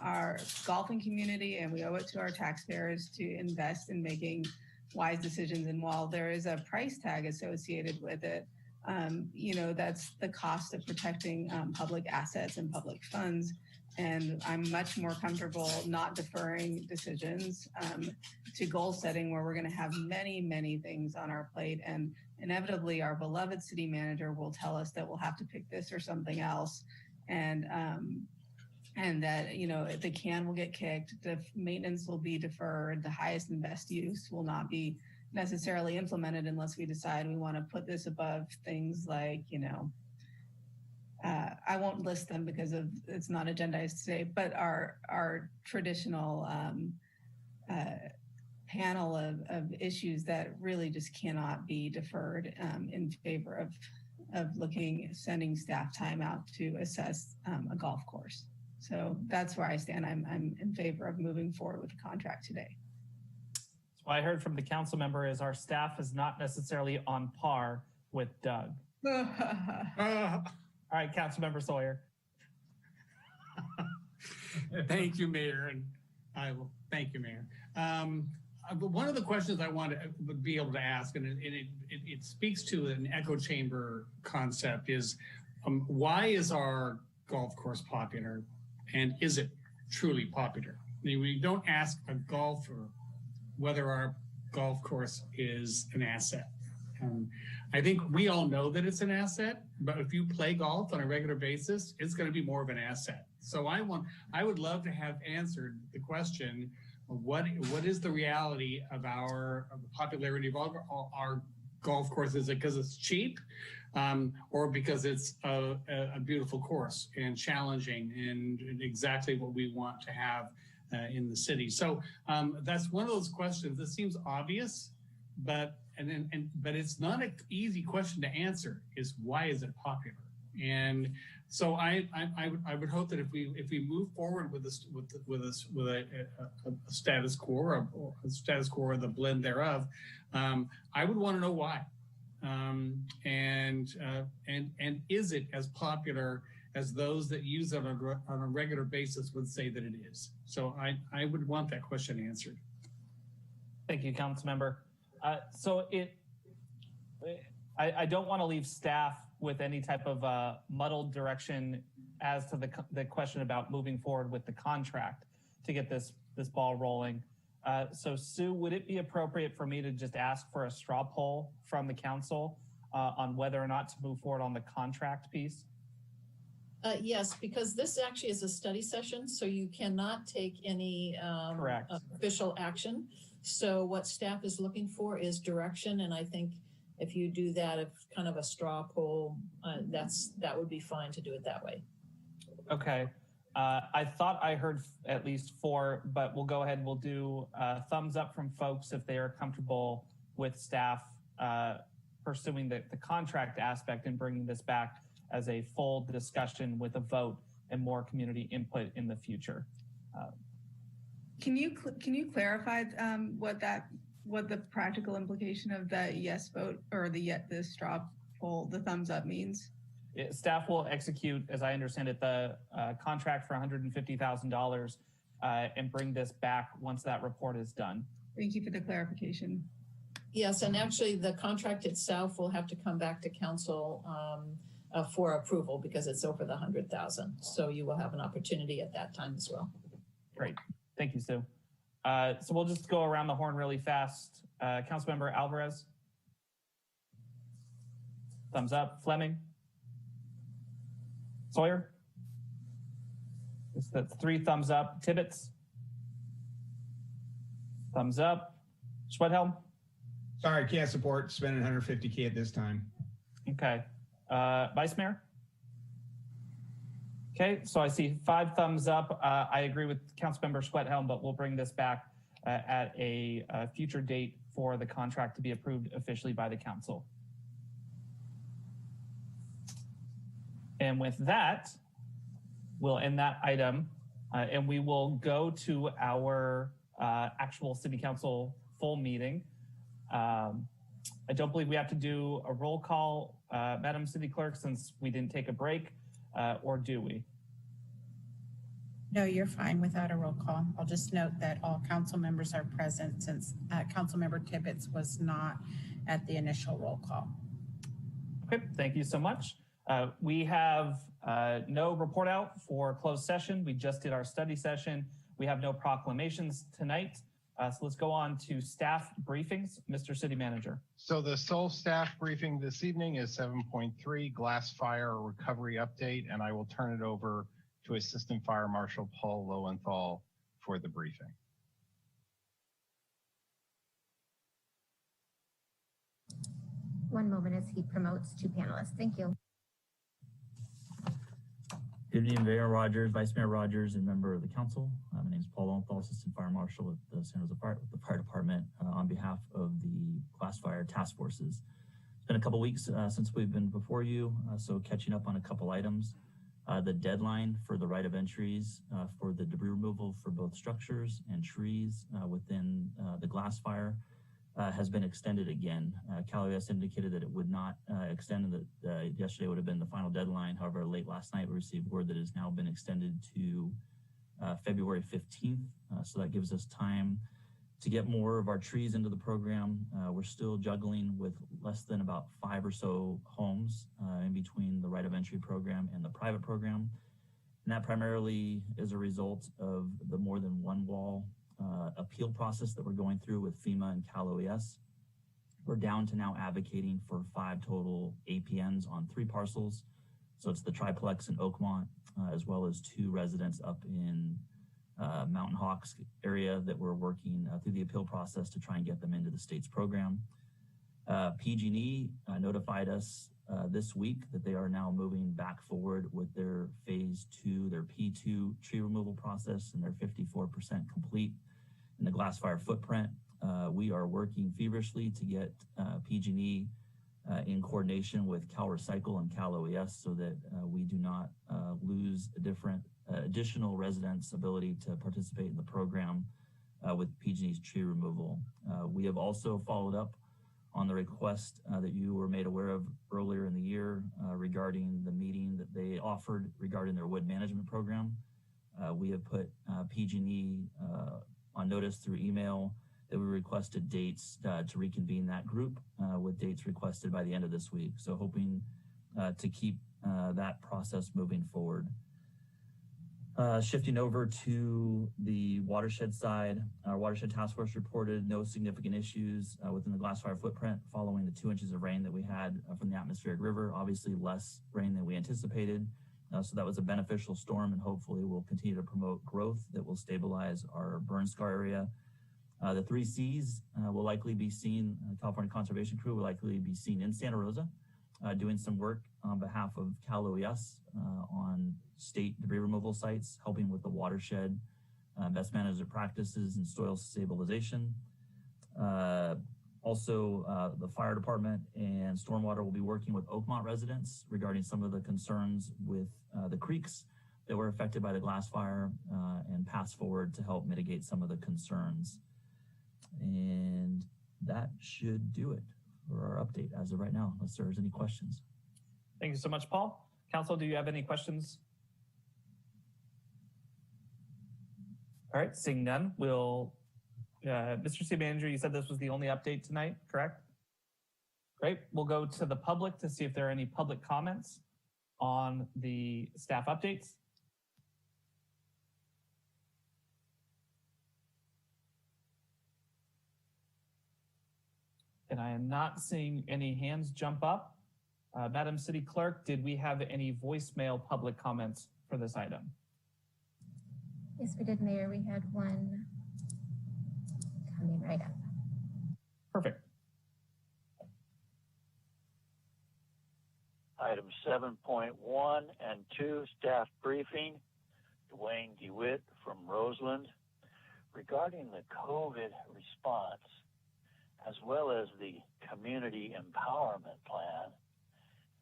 our golfing community, and we owe it to our taxpayers to invest in making wise decisions. And while there is a price tag associated with it, that's the cost of protecting public assets and public funds. And I'm much more comfortable not deferring decisions to goal setting, where we're going to have many, many things on our plate. And inevitably, our beloved city manager will tell us that we'll have to pick this or something else. And that, the can will get kicked, the maintenance will be deferred, the highest and best use will not be necessarily implemented unless we decide we want to put this above things like, I won't list them because it's not agendized today, but our traditional panel of issues that really just cannot be deferred in favor of sending staff time out to assess a golf course. So that's where I stand. I'm in favor of moving forward with the contract today. So what I heard from the council member is our staff is not necessarily on par with Doug. All right, Councilmember Sawyer. Thank you, Mayor, and I will thank you, Mayor. One of the questions I want to be able to ask, and it speaks to an echo chamber concept, is why is our golf course popular, and is it truly popular? I mean, we don't ask a golfer whether our golf course is an asset. I think we all know that it's an asset, but if you play golf on a regular basis, it's going to be more of an asset. So I would love to have answered the question, what is the reality of the popularity of our golf course? Is it because it's cheap, or because it's a beautiful course and challenging and exactly what we want to have in the city? So that's one of those questions that seems obvious, but it's not an easy question to answer. Is why is it popular? And so I would hope that if we move forward with a status quo or a status quo or the blend thereof, I would want to know why. And is it as popular as those that use it on a regular basis would say that it is? So I would want that question answered. Thank you, Councilmember. I don't want to leave staff with any type of muddled direction as to the question about moving forward with the contract to get this ball rolling. So Sue, would it be appropriate for me to just ask for a straw poll from the council on whether or not to move forward on the contract piece? Yes, because this actually is a study session, so you cannot take any official action. So what staff is looking for is direction, and I think if you do that, if kind of a straw poll, that would be fine to do it that way. Okay. I thought I heard at least 4, but we'll go ahead and we'll do thumbs up from folks if they are comfortable with staff pursuing the contract aspect and bringing this back as a full discussion with a vote and more community input in the future. Can you clarify what the practical implication of the yes vote or the straw poll, the thumbs up means? Staff will execute, as I understand it, the contract for $150,000 and bring this back once that report is done. Thank you for the clarification. Yes, and actually the contract itself will have to come back to council for approval because it's over the $100,000. So you will have an opportunity at that time as well. Great. Thank you, Sue. So we'll just go around the horn really fast. Councilmember Alvarez? Thumbs up. Fleming? Sawyer? That's 3 thumbs up. Tibbetts? Thumbs up. Schwedhelm? Sorry, can't support spending $150K at this time. Okay. Vice Mayor? Okay, so I see 5 thumbs up. I agree with Councilmember Schwedhelm, but we'll bring this back at a future date for the contract to be approved officially by the council. And with that, we'll end that item and we will go to our actual city council full meeting. I don't believe we have to do a roll call, Madam City Clerk, since we didn't take a break, or do we? No, you're fine without a roll call. I'll just note that all council members are present since Councilmember Tibbetts was not at the initial roll call. Okay, thank you so much. We have no report out for closed session. We just did our study session. We have no proclamations tonight. So let's go on to staff briefings. Mr. City Manager. So the sole staff briefing this evening is 7.3 glass fire recovery update, and I will turn it over to Assistant Fire Marshal Paul Lowenthal for the briefing. One moment as he promotes two panelists. Thank you. Good evening, Mayor Rogers, Vice Mayor Rogers, and member of the council. My name is Paul Lowenthal, Assistant Fire Marshal with the San Jose Fire Department on behalf of the Glass Fire Task Forces. It's been a couple weeks since we've been before you, so catching up on a couple items. The deadline for the right of entries for the debris removal for both structures and trees within the glass fire has been extended again. CalOES indicated that it would not extend, and that yesterday would have been the final deadline. However, late last night, we received word that it has now been extended to February 15th. So that gives us time to get more of our trees into the program. We're still juggling with less than about 5 or so homes in between the right of entry program and the private program. And that primarily is a result of the more than one wall appeal process that we're going through with FEMA and CalOES. We're down to now advocating for 5 total APNs on 3 parcels. So it's the triplex in Oakmont, as well as 2 residents up in Mountain Hawks area that we're working through the appeal process to try and get them into the state's program. PG&E notified us this week that they are now moving back forward with their phase 2, their P2 tree removal process, and they're 54% complete in the glass fire footprint. We are working feverishly to get PG&E in coordination with Cal Recycle and CalOES so that we do not lose additional residents' ability to participate in the program with PG&E's tree removal. We have also followed up on the request that you were made aware of earlier in the year regarding the meeting that they offered regarding their wood management program. We have put PG&E on notice through email that we requested dates to reconvene that group with dates requested by the end of this week. So hoping to keep that process moving forward. Shifting over to the watershed side, our watershed task force reported no significant issues within the glass fire footprint following the 2 inches of rain that we had from the atmospheric river. Obviously less rain than we anticipated. So that was a beneficial storm, and hopefully will continue to promote growth that will stabilize our burn scar area. The 3 Cs will likely be seen, California Conservation Crew will likely be seen in Santa Rosa, doing some work on behalf of CalOES on state debris removal sites, helping with the watershed, best management practices and soil stabilization. Also, the fire department and stormwater will be working with Oakmont residents regarding some of the concerns with the creeks that were affected by the glass fire and pass forward to help mitigate some of the concerns. And that should do it for our update as of right now, unless there's any questions. Thank you so much, Paul. Council, do you have any questions? All right, seeing none, we'll, Mr. City Manager, you said this was the only update tonight, correct? Great, we'll go to the public to see if there are any public comments on the staff updates. And I am not seeing any hands jump up. Madam City Clerk, did we have any voicemail public comments for this item? Yes, we did, Mayor. We had one coming right up. Perfect. Item 7.1 and 2, staff briefing. Dwayne DeWitt from Roseland. Regarding the COVID response, as well as the community empowerment plan,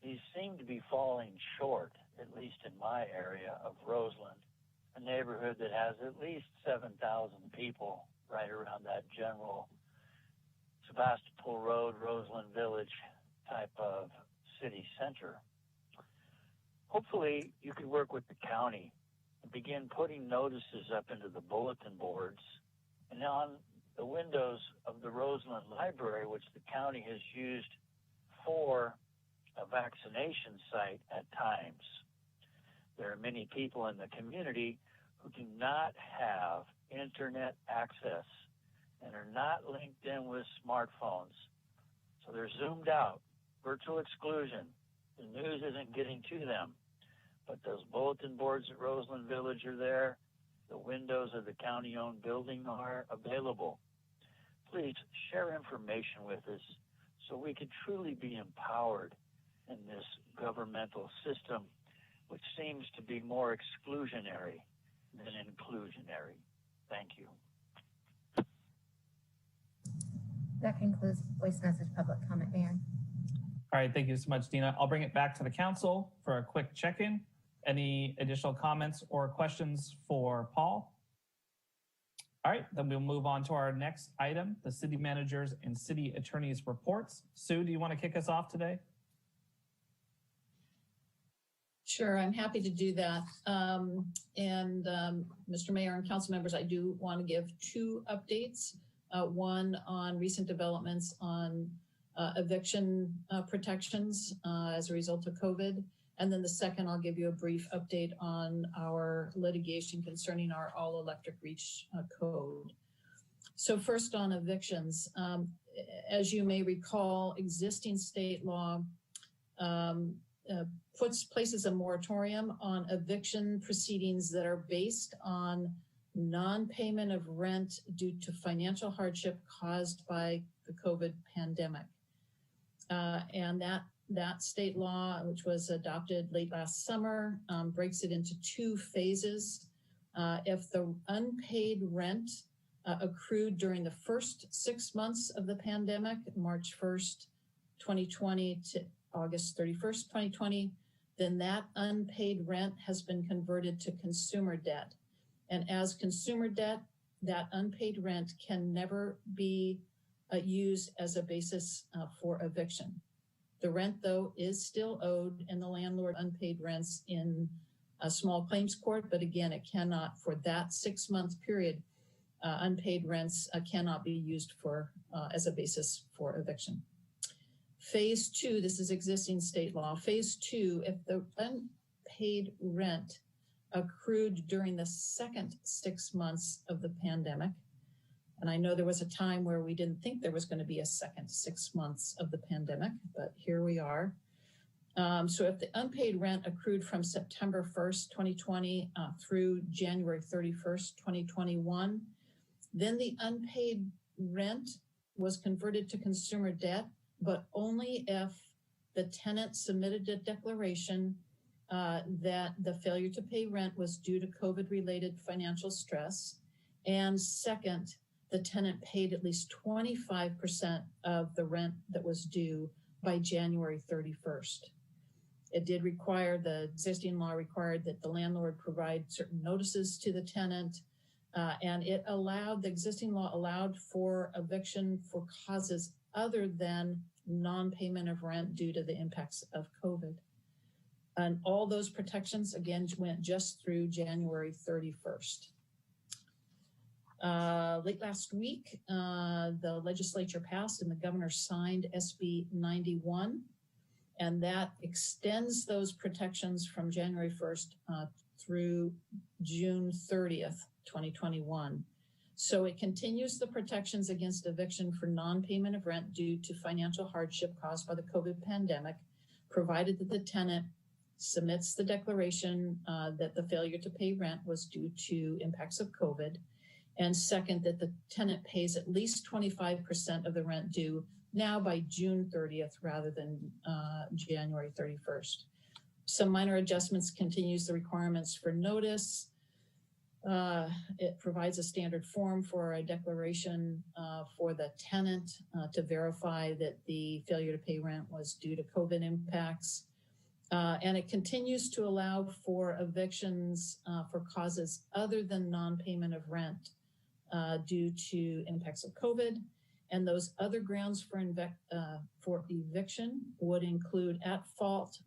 these seem to be falling short, at least in my area of Roseland, a neighborhood that has at least 7,000 people right around that general Sebastopol Road, Roseland Village type of city center. Hopefully, you could work with the county and begin putting notices up into the bulletin boards and on the windows of the Roseland Library, which the county has used for a vaccination site at times. There are many people in the community who do not have internet access and are not linked in with smartphones. So they're zoomed out, virtual exclusion. The news isn't getting to them, but those bulletin boards at Roseland Village are there. The windows of the county-owned building are available. Please share information with us so we can truly be empowered in this governmental system, which seems to be more exclusionary than inclusionary. Thank you. That concludes voice message public comment, Mayor. All right, thank you so much, Dina. I'll bring it back to the council for a quick check-in. Any additional comments or questions for Paul? All right, then we'll move on to our next item, the city managers and city attorneys reports. Sue, do you want to kick us off today? Sure, I'm happy to do that. Mr. Mayor and council members, I do want to give two updates. One on recent developments on eviction protections as a result of COVID. And then the second, I'll give you a brief update on our litigation concerning our all-electric reach code. So first on evictions, as you may recall, existing state law places a moratorium on eviction proceedings that are based on non-payment of rent due to financial hardship caused by the COVID pandemic. And that state law, which was adopted late last summer, breaks it into two phases. If the unpaid rent accrued during the first 6 months of the pandemic, March 1st, 2020 to August 31st, 2020, then that unpaid rent has been converted to consumer debt. And as consumer debt, that unpaid rent can never be used as a basis for eviction. The rent, though, is still owed, and the landlord unpaid rents in a small claims court. But again, it cannot, for that 6 month period, unpaid rents cannot be used for as a basis for eviction. Phase two, this is existing state law. Phase two, if the unpaid rent accrued during the second 6 months of the pandemic, and I know there was a time where we didn't think there was going to be a second 6 months of the pandemic, but here we are. So if the unpaid rent accrued from September 1st, 2020 through January 31st, 2021, then the unpaid rent was converted to consumer debt, but only if the tenant submitted a declaration that the failure to pay rent was due to COVID-related financial stress. And second, the tenant paid at least 25% of the rent that was due by January 31st. It did require, the existing law required that the landlord provide certain notices to the tenant, and it allowed, the existing law allowed for eviction for causes other than non-payment of rent due to the impacts of COVID. And all those protections, again, went just through January 31st. Late last week, the legislature passed and the governor signed SB 91, and that extends those protections from January 1st through June 30th, 2021. So it continues the protections against eviction for non-payment of rent due to financial hardship caused by the COVID pandemic, provided that the tenant submits the declaration that the failure to pay rent was due to impacts of COVID. And second, that the tenant pays at least 25% of the rent due now by June 30th rather than January 31st. Some minor adjustments continues the requirements for notice. It provides a standard form for a declaration for the tenant to verify that the failure to pay rent was due to COVID impacts. And it continues to allow for evictions for causes other than non-payment of rent due to impacts of COVID. And those other grounds for eviction would include at-fault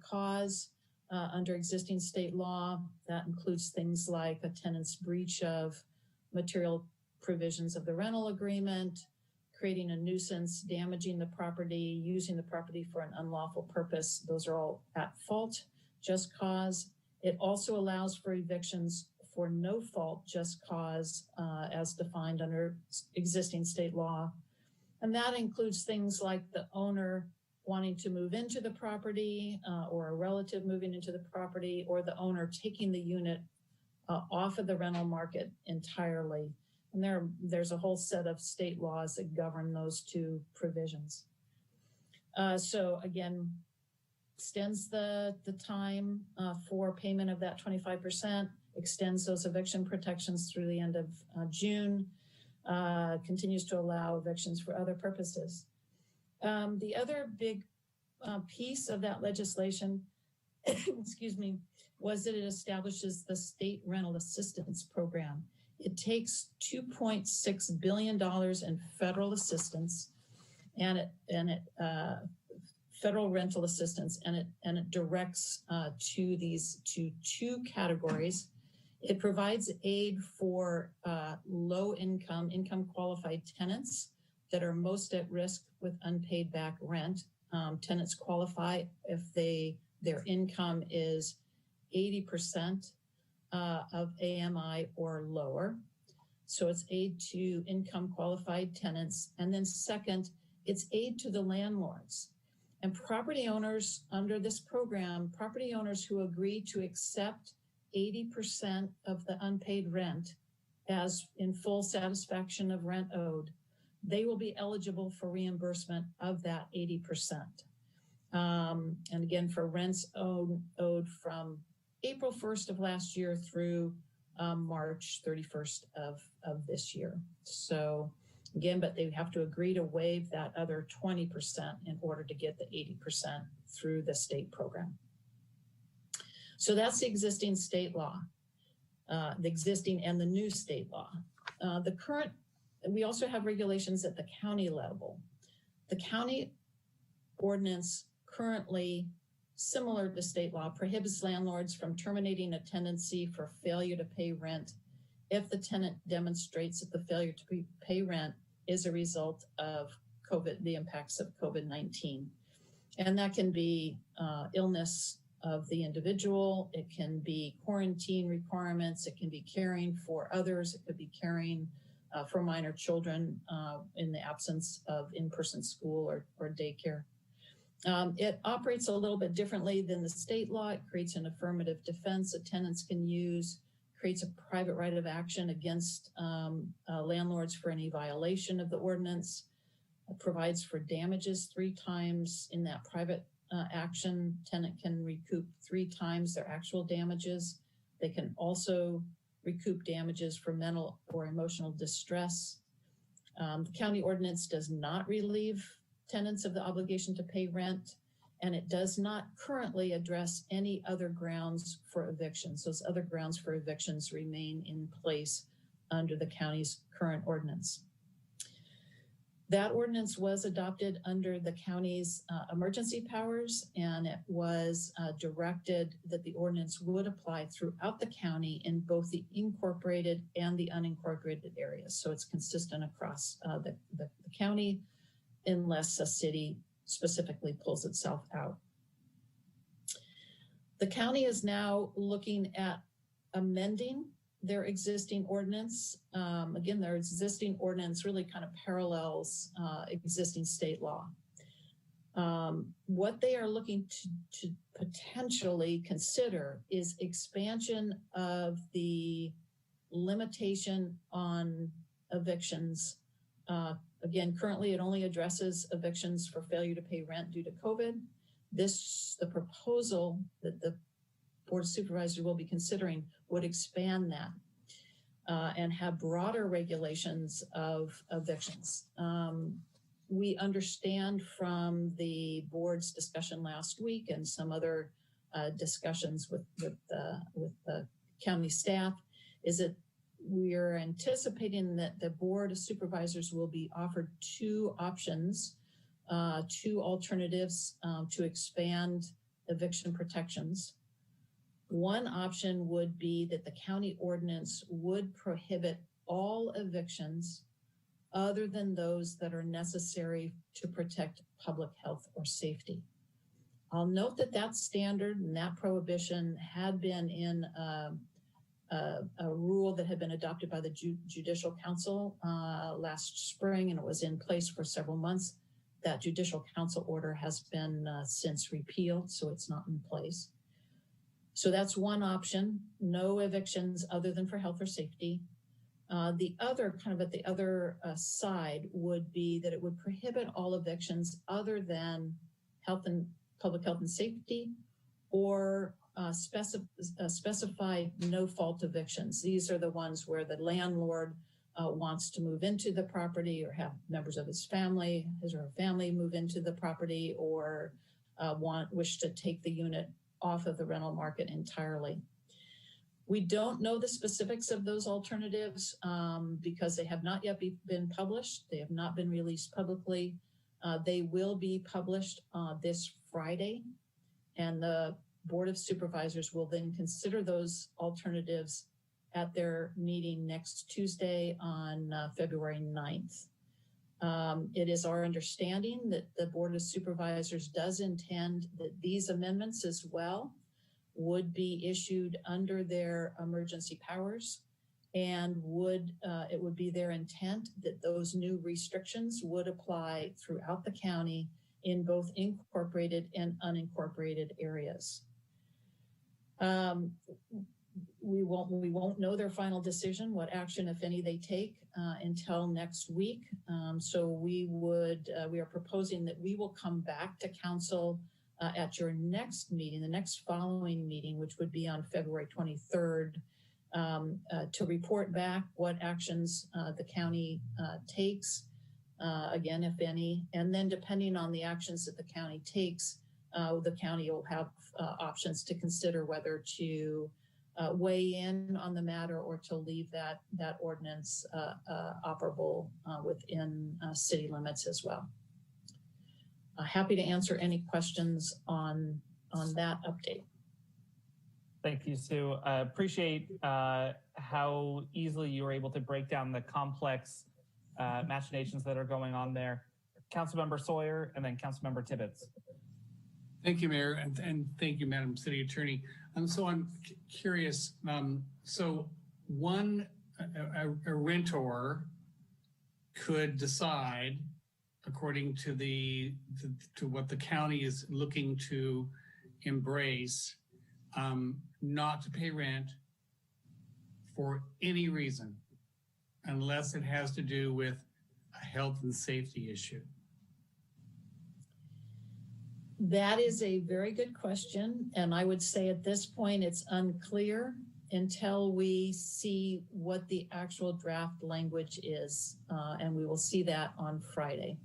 cause under existing state law. That includes things like a tenant's breach of material provisions of the rental agreement, creating a nuisance, damaging the property, using the property for an unlawful purpose. Those are all at fault, just cause. It also allows for evictions for no fault, just cause, as defined under existing state law. And that includes things like the owner wanting to move into the property or a relative moving into the property, or the owner taking the unit off of the rental market entirely. And there's a whole set of state laws that govern those two provisions. So again, extends the time for payment of that 25%, extends those eviction protections through the end of June, continues to allow evictions for other purposes. The other big piece of that legislation, excuse me, was that it establishes the state rental assistance program. It takes $2.6 billion in federal assistance and federal rental assistance, and it directs to two categories. It provides aid for low income qualified tenants that are most at risk with unpaid back rent. Tenants qualify if their income is 80% of AMI or lower. So it's aid to income qualified tenants. And then second, it's aid to the landlords. And property owners under this program, property owners who agree to accept 80% of the unpaid rent as in full satisfaction of rent owed, they will be eligible for reimbursement of that 80%. And again, for rents owed from April 1st of last year through March 31st of this year. So again, but they have to agree to waive that other 20% in order to get the 80% through the state program. So that's the existing state law, the existing and the new state law. We also have regulations at the county level. The county ordinance currently, similar to state law, prohibits landlords from terminating a tenancy for failure to pay rent if the tenant demonstrates that the failure to pay rent is a result of the impacts of COVID-19. And that can be illness of the individual, it can be quarantine requirements, it can be caring for others, it could be caring for minor children in the absence of in-person school or daycare. It operates a little bit differently than the state law. It creates an affirmative defense that tenants can use, creates a private right of action against landlords for any violation of the ordinance, provides for damages 3 times in that private action. Tenant can recoup 3 times their actual damages. They can also recoup damages for mental or emotional distress. The county ordinance does not relieve tenants of the obligation to pay rent, and it does not currently address any other grounds for evictions. Those other grounds for evictions remain in place under the county's current ordinance. That ordinance was adopted under the county's emergency powers, and it was directed that the ordinance would apply throughout the county in both the incorporated and the unincorporated areas. So it's consistent across the county unless a city specifically pulls itself out. The county is now looking at amending their existing ordinance. Again, their existing ordinance really kind of parallels existing state law. What they are looking to potentially consider is expansion of the limitation on evictions. Again, currently it only addresses evictions for failure to pay rent due to COVID. The proposal that the Board of Supervisors will be considering would expand that and have broader regulations of evictions. We understand from the board's discussion last week and some other discussions with the county staff is that we are anticipating that the Board of Supervisors will be offered two options, two alternatives to expand eviction protections. One option would be that the county ordinance would prohibit all evictions other than those that are necessary to protect public health or safety. I'll note that that standard and that prohibition had been in a rule that had been adopted by the Judicial Council last spring, and it was in place for several months. That Judicial Council order has been since repealed, so it's not in place. So that's one option, no evictions other than for health or safety. The other, kind of at the other side, would be that it would prohibit all evictions other than public health and safety, or specified no-fault evictions. These are the ones where the landlord wants to move into the property, or have members of his or her family move into the property, or wish to take the unit off of the rental market entirely. We don't know the specifics of those alternatives because they have not yet been published. They have not been released publicly. They will be published this Friday, and the Board of Supervisors will then consider those alternatives at their meeting next Tuesday on February 9th. It is our understanding that the Board of Supervisors does intend that these amendments as well would be issued under their emergency powers, and it would be their intent that those new restrictions would apply throughout the county in both incorporated and unincorporated areas. We won't know their final decision, what action, if any, they take until next week. So we are proposing that we will come back to council at your next meeting, the next following meeting, which would be on February 23rd, to report back what actions the county takes, again, if any, and then depending on the actions that the county takes, the county will have options to consider whether to weigh in on the matter or to leave that ordinance operable within city limits as well. Happy to answer any questions on that update. Thank you, Sue. Appreciate how easily you were able to break down the complex machinations that are going on there. Councilmember Sawyer and then Councilmember Tibbetts. Thank you, Mayor, and thank you, Madam City Attorney. So I'm curious. So a rentor could decide, according to what the county is looking to embrace, not to pay rent for any reason, unless it has to do with a health and safety issue. That is a very good question. And I would say at this point, it's unclear until we see what the actual draft language is. And we will see that on Friday.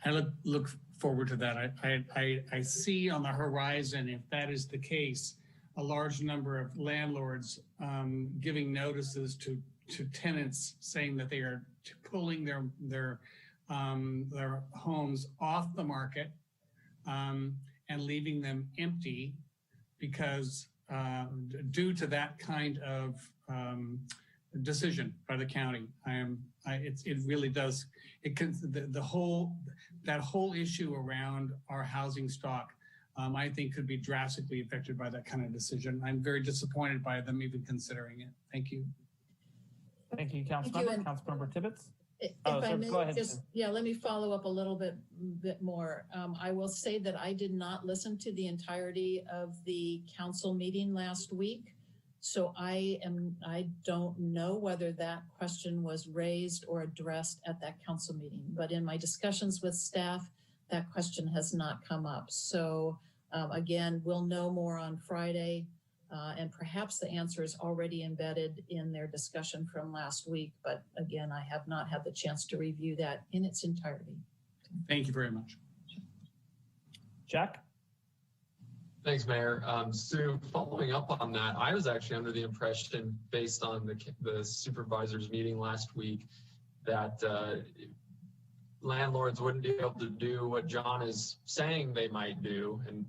I look forward to that. I see on the horizon, if that is the case, a large number of landlords giving notices to tenants saying that they are pulling their homes off the market and leaving them empty because due to that kind of decision by the county. It really does. That whole issue around our housing stock, I think, could be drastically affected by that kind of decision. I'm very disappointed by them even considering it. Thank you. Thank you, Councilmember. Councilmember Tibbetts. If I may, go ahead. Let me follow up a little bit more. I will say that I did not listen to the entirety of the council meeting last week. So I don't know whether that question was raised or addressed at that council meeting, but in my discussions with staff, that question has not come up. So again, we'll know more on Friday. And perhaps the answer is already embedded in their discussion from last week, but again, I have not had the chance to review that in its entirety. Thank you very much. Jack? Thanks, Mayor. Sue, following up on that, I was actually under the impression, based on the supervisors meeting last week, that landlords wouldn't be able to do what John is saying they might do, and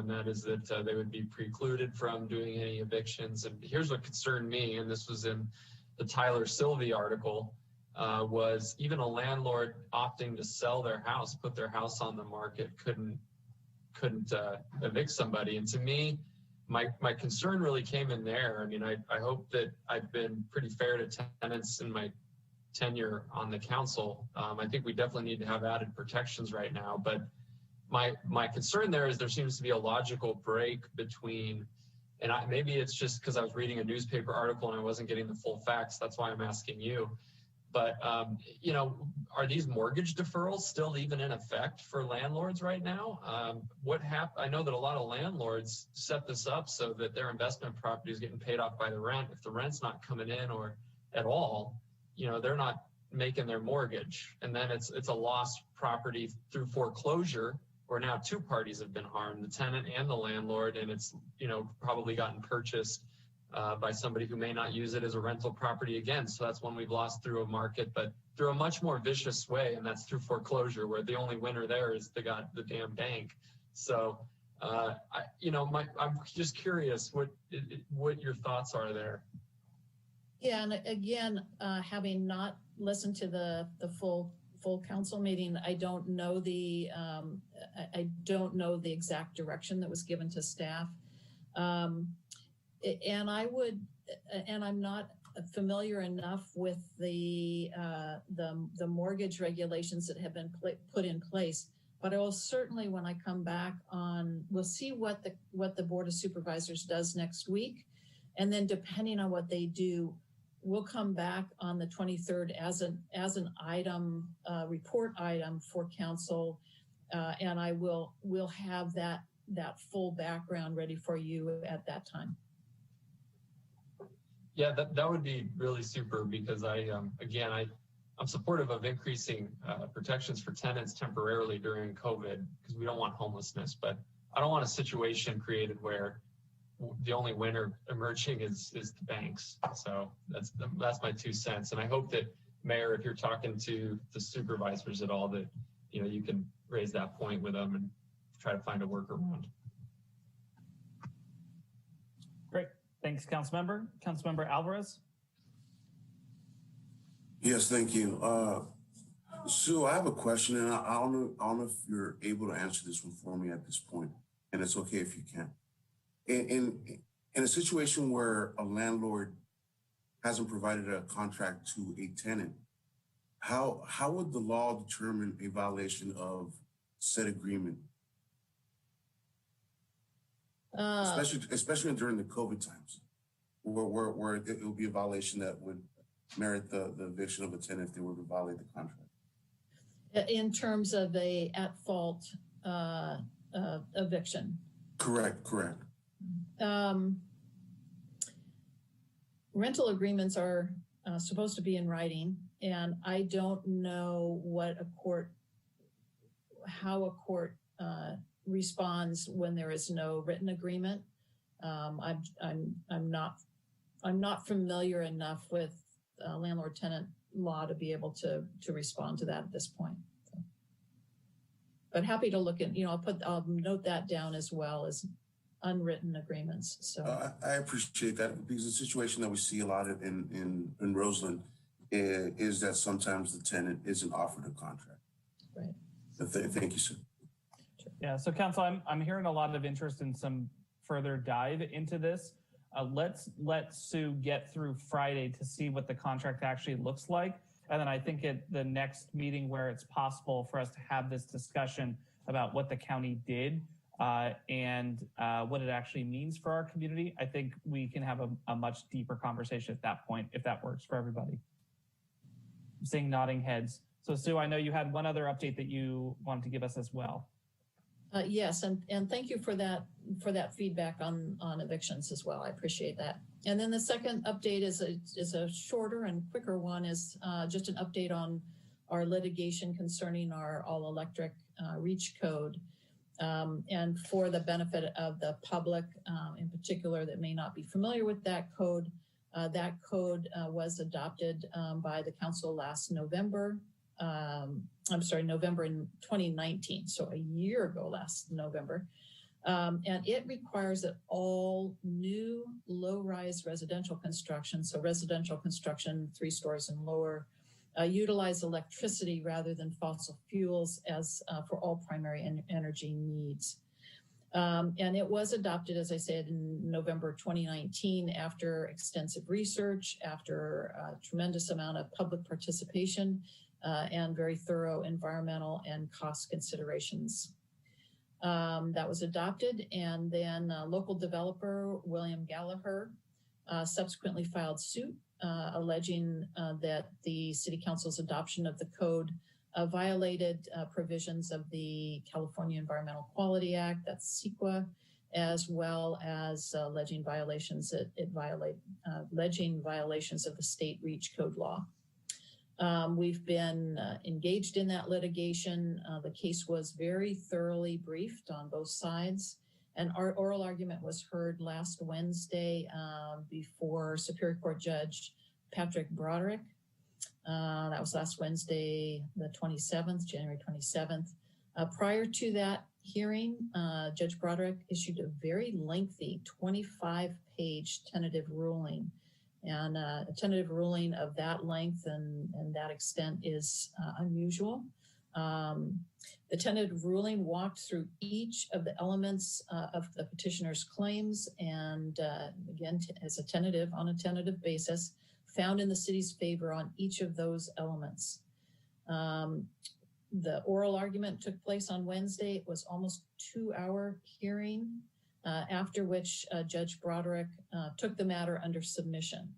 that is that they would be precluded from doing any evictions. And here's what concerned me, and this was in the Tyler Sylvie article, was even a landlord opting to sell their house, put their house on the market, couldn't evict somebody. And to me, my concern really came in there. I mean, I hope that I've been pretty fair to tenants in my tenure on the council. I think we definitely need to have added protections right now, but my concern there is there seems to be a logical break between, and maybe it's just because I was reading a newspaper article and I wasn't getting the full facts. That's why I'm asking you. But, are these mortgage deferrals still even in effect for landlords right now? I know that a lot of landlords set this up so that their investment property is getting paid off by the rent. If the rent's not coming in or at all, they're not making their mortgage. And then it's a lost property through foreclosure, where now two parties have been harmed, the tenant and the landlord, and it's, probably gotten purchased by somebody who may not use it as a rental property again. So that's one we've lost through a market, but through a much more vicious way, and that's through foreclosure, where the only winner there is the damn bank. So, I'm just curious what your thoughts are there. Yeah, and again, having not listened to the full council meeting, I don't know the exact direction that was given to staff. And I'm not familiar enough with the mortgage regulations that have been put in place, but I will certainly, when I come back we'll see what the Board of Supervisors does next week. And then depending on what they do, we'll come back on the 23rd as an item, report item for council. And we'll have that full background ready for you at that time. Yeah, that would be really super, because I'm supportive of increasing protections for tenants temporarily during COVID, because we don't want homelessness, but I don't want a situation created where the only winner emerging is the banks. So that's my 2 cents. And I hope that, Mayor, if you're talking to the supervisors at all, that you can raise that point with them and try to find a workaround. Great. Thanks, Councilmember. Councilmember Alvarez. Yes, thank you. Sue, I have a question, and I don't know if you're able to answer this one for me at this point, and it's okay if you can't. In a situation where a landlord hasn't provided a contract to a tenant, how would the law determine a violation of said agreement? Especially during the COVID times, where it would be a violation that would merit the eviction of a tenant if they were to violate the contract. In terms of a at-fault eviction. Correct. Rental agreements are supposed to be in writing, and I don't know how a court responds when there is no written agreement. I'm not familiar enough with landlord-tenant law to be able to respond to that at this point. So. But happy to look at, I'll note that down as well as unwritten agreements. So I appreciate that, because the situation that we see a lot in Roseland is that sometimes the tenant isn't offered a contract. Right. Thank you, sir. Yeah, so Council, I'm hearing a lot of interest in some further dive into this. Let's let Sue get through Friday to see what the contract actually looks like. And then I think at the next meeting where it's possible for us to have this discussion about what the county did and what it actually means for our community, I think we can have a much deeper conversation at that point, if that works for everybody. I'm seeing nodding heads. So Sue, I know you had one other update that you wanted to give us as well. Yes, and thank you for that feedback on evictions as well. I appreciate that. And then the second update is a shorter and quicker one, is just an update on our litigation concerning our all-electric REACH code. And for the benefit of the public in particular that may not be familiar with that code was adopted by the council last November. November in 2019, so a year ago last November. And it requires that all new low-rise residential construction, so residential construction 3 stories and lower, utilize electricity rather than fossil fuels as for all primary energy needs. And it was adopted, as I said, in November 2019 after extensive research, after a tremendous amount of public participation, and very thorough environmental and cost considerations. That was adopted, and then local developer William Gallagher subsequently filed suit alleging that the City Council's adoption of the code violated provisions of the California Environmental Quality Act, that's CEQA, as well as alleging violations of the state REACH code law. We've been engaged in that litigation. The case was very thoroughly briefed on both sides, and our oral argument was heard last Wednesday before Superior Court Judge Patrick Broderick. That was last Wednesday, the 27th, January 27th. Prior to that hearing, Judge Broderick issued a very lengthy 25-page tentative ruling. And a tentative ruling of that length and that extent is unusual. The tentative ruling walked through each of the elements of the petitioner's claims, and again, as a tentative, on a tentative basis, found in the city's favor on each of those elements. The oral argument took place on Wednesday. It was almost 2-hour hearing, after which Judge Broderick took the matter under submission.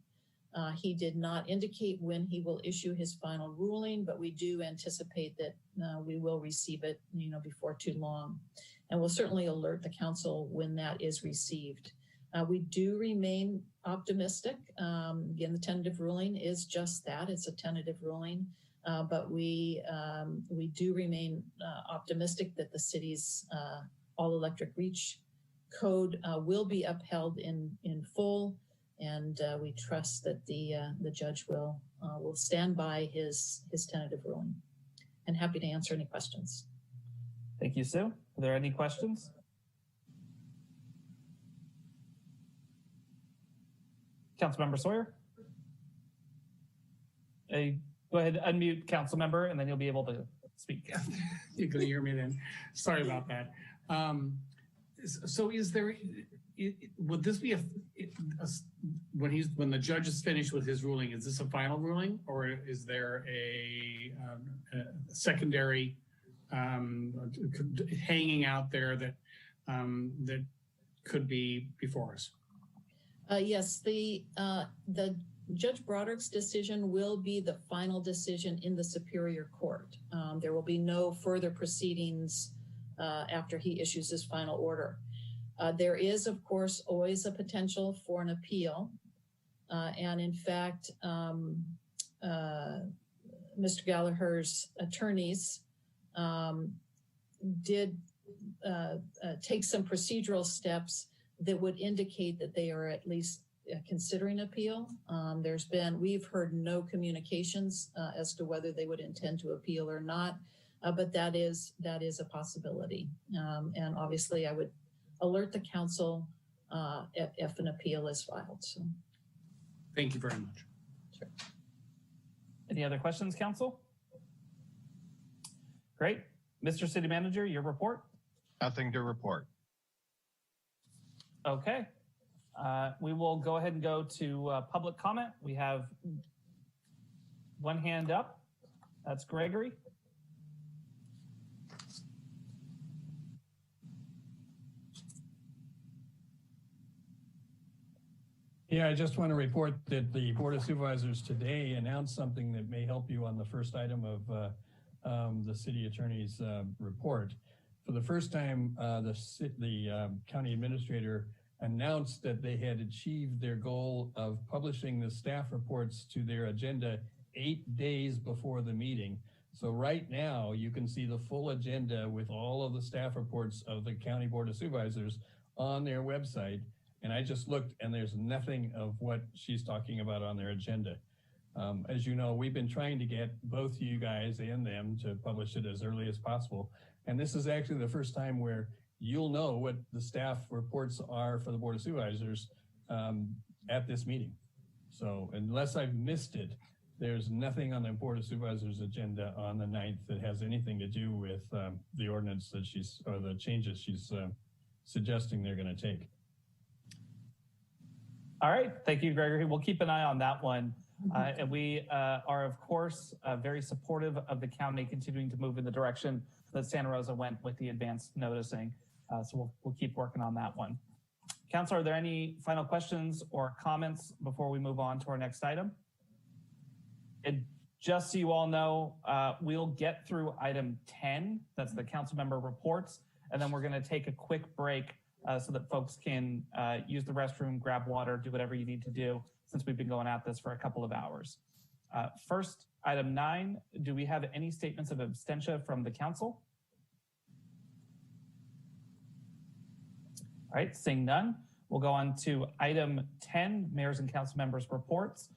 He did not indicate when he will issue his final ruling, but we do anticipate that we will receive it, before too long. And we'll certainly alert the council when that is received. We do remain optimistic. Again, the tentative ruling is just that, it's a tentative ruling. But we do remain optimistic that the city's all-electric REACH code will be upheld in full, and we trust that the judge will stand by his tentative ruling. And happy to answer any questions. Thank you, Sue. Are there any questions? Councilmember Sawyer? Go ahead, unmute Councilmember, and then you'll be able to speak. You can hear me then. Sorry about that. So is there, would this be when the judge is finished with his ruling, is this a final ruling, or is there a secondary hanging out there that that could be before us? Yes, the Judge Broderick's decision will be the final decision in the Superior Court. There will be no further proceedings after he issues his final order. There is, of course, always a potential for an appeal. And in fact, Mr. Gallagher's attorneys did take some procedural steps that would indicate that they are at least considering appeal. We've heard no communications as to whether they would intend to appeal or not, but that is a possibility. And obviously I would alert the council if an appeal is filed. So. Thank you very much. Sure. Any other questions, council? Great. Mr. City Manager, your report? Nothing to report. Okay. We will go ahead and go to public comment. We have one hand up. That's Gregory. Yeah, I just want to report that the Board of Supervisors today announced something that may help you on the first item of the City Attorney's report. for the first time, the county administrator announced that they had achieved their goal of publishing the staff reports to their agenda 8 days before the meeting. So right now you can see the full agenda with all of the staff reports of the County Board of Supervisors on their website. And I just looked and there's nothing of what she's talking about on their agenda. As you know, we've been trying to get both you guys and them to publish it as early as possible. And this is actually the first time where you'll know what the staff reports are for the Board of Supervisors at this meeting. So unless I've missed it, there's nothing on the Board of Supervisors agenda on the 9th that has anything to do with the ordinance that or the changes she's suggesting they're going to take. All right, thank you, Gregory. We'll keep an eye on that one. And we are, of course, very supportive of the county continuing to move in the direction that Santa Rosa went with the advanced noticing. So we'll keep working on that one. Councilor, are there any final questions or comments before we move on to our next item? And just so you all know, we'll get through item 10, that's the council member reports, and then we're gonna take a quick break so that folks can use the restroom, grab water, do whatever you need to do, since we've been going at this for a couple of hours. First, item 9, do we have any statements of abstention from the council? All right, seeing none, we'll go on to item 10, mayors and council members reports.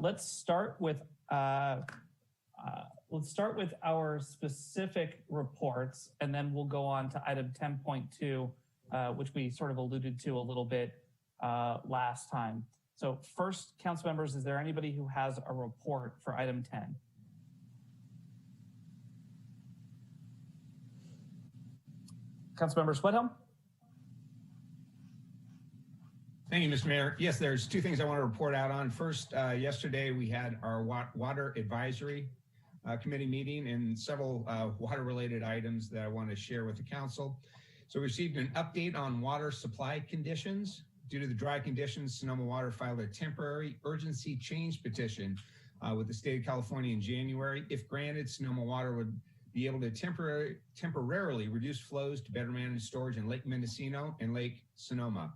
Let's start with our specific reports, and then we'll go on to item 10.2, which we sort of alluded to a little bit last time. So first, council members, is there anybody who has a report for item 10? Councilmember Sweathelm? Thank you, Mr. Mayor. Yes, there's 2 things I want to report out on. First, yesterday we had our Water Advisory Committee meeting and several water-related items that I want to share with the council. So we received an update on water supply conditions. Due to the dry conditions, Sonoma Water filed a temporary urgency change petition with the state of California in January. If granted, Sonoma Water would be able to temporarily reduce flows to better manage storage in Lake Mendocino and Lake Sonoma.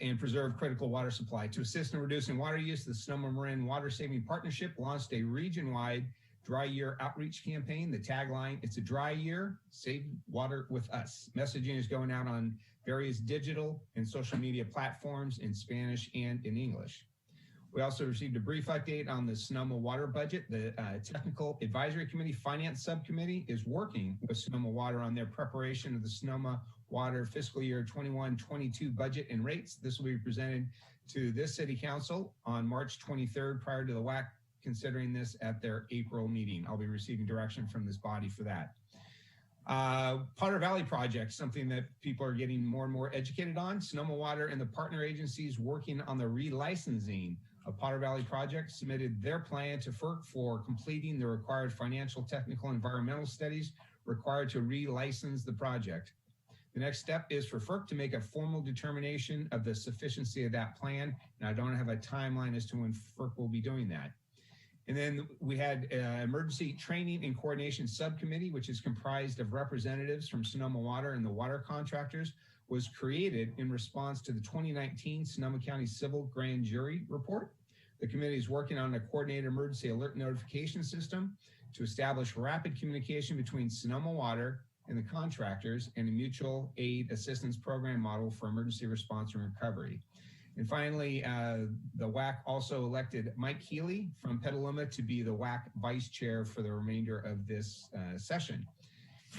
And preserve critical water supply. To assist in reducing water use, the Sonoma Marin Water Saving Partnership launched a region-wide dry year outreach campaign. The tagline, "It's a dry year, save water with us." Messaging is going out on various digital and social media platforms in Spanish and in English. We also received a brief update on the Sonoma Water budget. The Technical Advisory Committee Finance Subcommittee is working with Sonoma Water on their preparation of the Sonoma Water fiscal year 21-22 budget and rates. This will be presented to this City Council on March 23rd prior to the WAC considering this at their April meeting. I'll be receiving direction from this body for that. Potter Valley Project, something that people are getting more and more educated on. Sonoma Water and the partner agencies working on the relicensing of Potter Valley Project submitted their plan to FERC for completing the required financial, technical, and environmental studies required to relicense the project. The next step is for FERC to make a formal determination of the sufficiency of that plan, and I don't have a timeline as to when FERC will be doing that. And then we had Emergency Training and Coordination Subcommittee, which is comprised of representatives from Sonoma Water and the water contractors, was created in response to the 2019 Sonoma County Civil Grand Jury Report. The committee is working on a coordinated emergency alert notification system to establish rapid communication between Sonoma Water and the contractors and a mutual aid assistance program model for emergency response and recovery. And finally, the WAC also elected Mike Healy from Petaluma to be the WAC vice chair for the remainder of this session.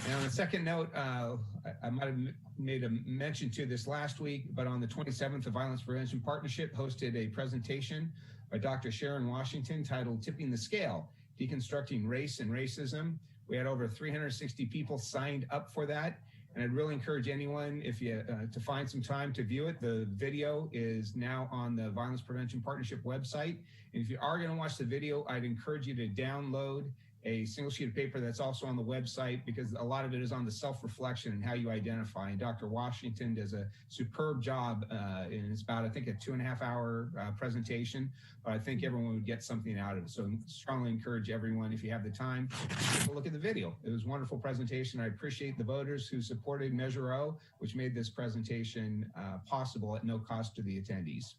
And on a second note, I might have made a mention to this last week, but on the 27th, the Violence Prevention Partnership hosted a presentation by Dr. Sharon Washington titled "Tipping the Scale, Deconstructing Race and Racism." We had over 360 people signed up for that. And I'd really encourage anyone, if you to find some time to view it. The video is now on the Violence Prevention Partnership website. And if you are going to watch the video, I'd encourage you to download a single sheet of paper that's also on the website, because a lot of it is on the self-reflection and how you identify. And Dr. Washington does a superb job, and it's about, I think, a 2.5 hour presentation, but I think everyone would get something out of it. So I strongly encourage everyone, if you have the time, take a look at the video. It was a wonderful presentation. I appreciate the voters who supported Measure O, which made this presentation possible at no cost to the attendees.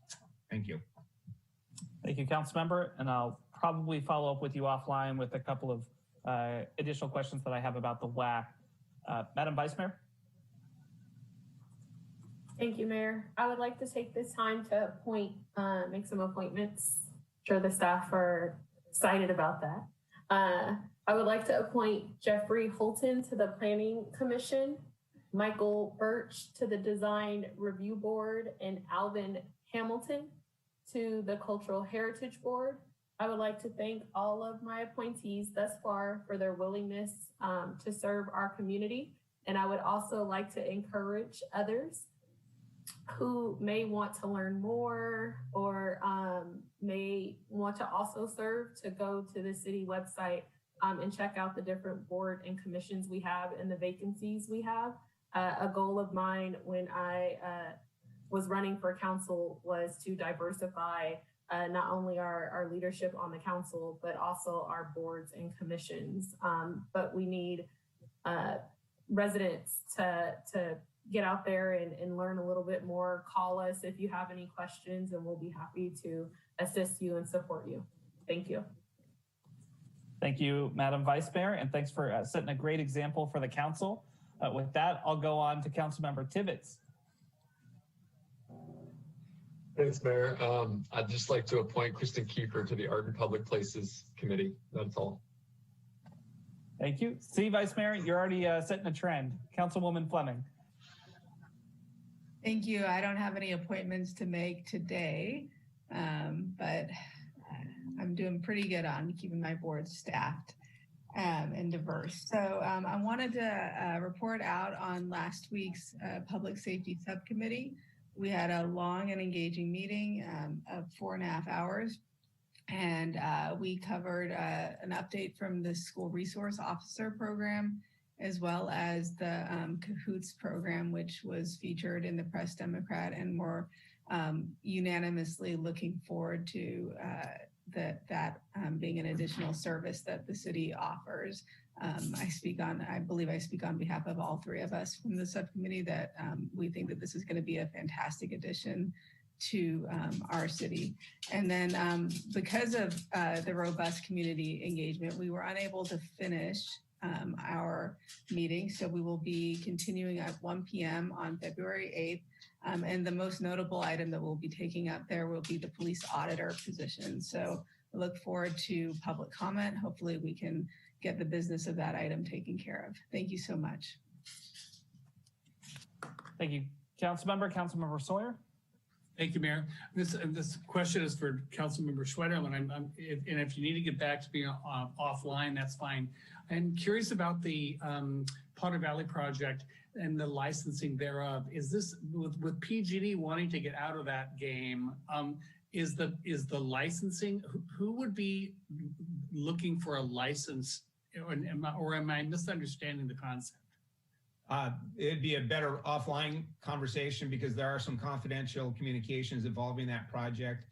Thank you. Thank you, Councilmember, and I'll probably follow up with you offline with a couple of additional questions that I have about the WAC. Madam Vice Mayor. Thank you, Mayor. I would like to take this time to make some appointments. I'm sure the staff are excited about that. I would like to appoint Jeffrey Holton to the Planning Commission, Michael Birch to the Design Review Board, and Alvin Hamilton to the Cultural Heritage Board. I would like to thank all of my appointees thus far for their willingness to serve our community. And I would also like to encourage others who may want to learn more or may want to also serve to go to the city website and check out the different board and commissions we have and the vacancies we have. A goal of mine when I was running for council was to diversify not only our leadership on the council, but also our boards and commissions. But we need residents to get out there and learn a little bit more. Call us if you have any questions, and we'll be happy to assist you and support you. Thank you. Thank you, Madam Vice Mayor, and thanks for setting a great example for the council. With that, I'll go on to Councilmember Tibbetts. Thanks, Mayor. I'd just like to appoint Kristen Kiefer to the Art and Public Places Committee. That's all. Thank you. See, Vice Mayor, you're already setting a trend. Councilwoman Fleming. Thank you. I don't have any appointments to make today, but I'm doing pretty good on keeping my board staffed and diverse. So I wanted to report out on last week's Public Safety Subcommittee. We had a long and engaging meeting of 4.5 hours, and we covered an update from the School Resource Officer Program, as well as the CAHOOTS program, which was featured in the Press Democrat, and we're unanimously looking forward to that being an additional service that the city offers. I believe I speak on behalf of all three of us from the subcommittee that we think that this is going to be a fantastic addition to our city. And then because of the robust community engagement, we were unable to finish our meeting. So we will be continuing at 1 p.m. on February 8th. And the most notable item that we'll be taking up there will be the police auditor position. So I look forward to public comment. Hopefully we can get the business of that item taken care of. Thank you so much. Thank you. Councilmember Sawyer. Thank you, Mayor. This question is for Councilmember Schweder, and if you need to get back to me offline, that's fine. I'm curious about the Potter Valley project and the licensing thereof. Is this with PG&E wanting to get out of that game? Is the licensing, who would be looking for a license, or am I misunderstanding the concept? It'd be a better offline conversation because there are some confidential communications involving that project.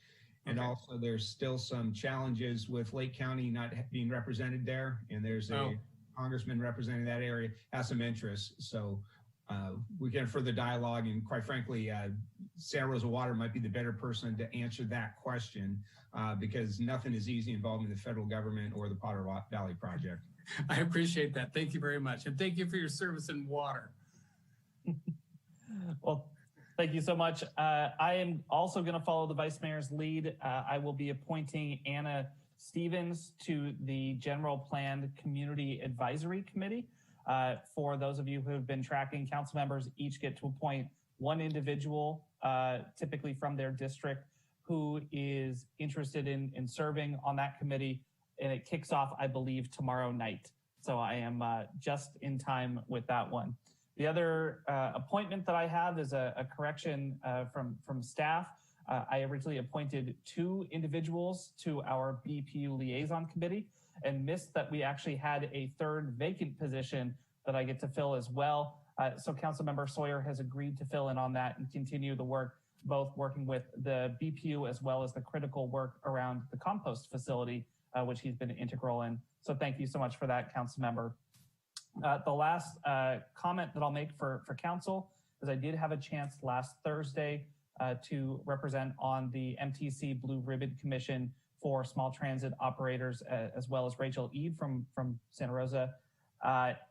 And also there's still some challenges with Lake County not being represented there. And there's a congressman representing that area, has some interest. So we can further dialogue, and quite frankly, Santa Rosa Water might be the better person to answer that question because nothing is easy involving the federal government or the Potter Valley project. I appreciate that. Thank you very much. And thank you for your service in water. Well, thank you so much. I am also going to follow the Vice Mayor's lead. I will be appointing Anna Stevens to the General Plan Community Advisory Committee. For those of you who have been tracking, council members each get to appoint one individual, typically from their district, who is interested in serving on that committee. And it kicks off, I believe, tomorrow night. So I am just in time with that one. The other appointment that I have is a correction from staff. I originally appointed 2 individuals to our BPU liaison committee. and missed that we actually had a third vacant position that I get to fill as well. So Councilmember Sawyer has agreed to fill in on that and continue the work, both working with the BPU as well as the critical work around the compost facility, which he's been integral in. So thank you so much for that, Councilmember. The last comment that I'll make for council is I did have a chance last Thursday to represent on the MTC Blue Ribbon Commission for small transit operators, as well as Rachel Eade from Santa Rosa.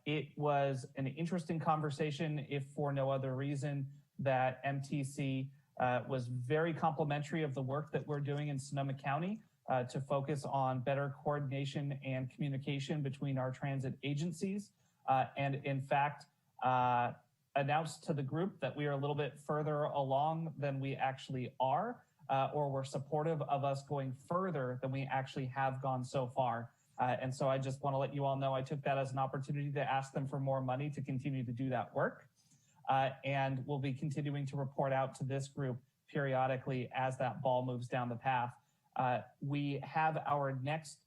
It was an interesting conversation, if for no other reason that MTC was very complimentary of the work that we're doing in Sonoma County to focus on better coordination and communication between our transit agencies. And in fact, announced to the group that we are a little bit further along than we actually are, or we're supportive of us going further than we actually have gone so far. And so I just want to let you all know I took that as an opportunity to ask them for more money to continue to do that work. And we'll be continuing to report out to this group periodically as that ball moves down the path. We have our next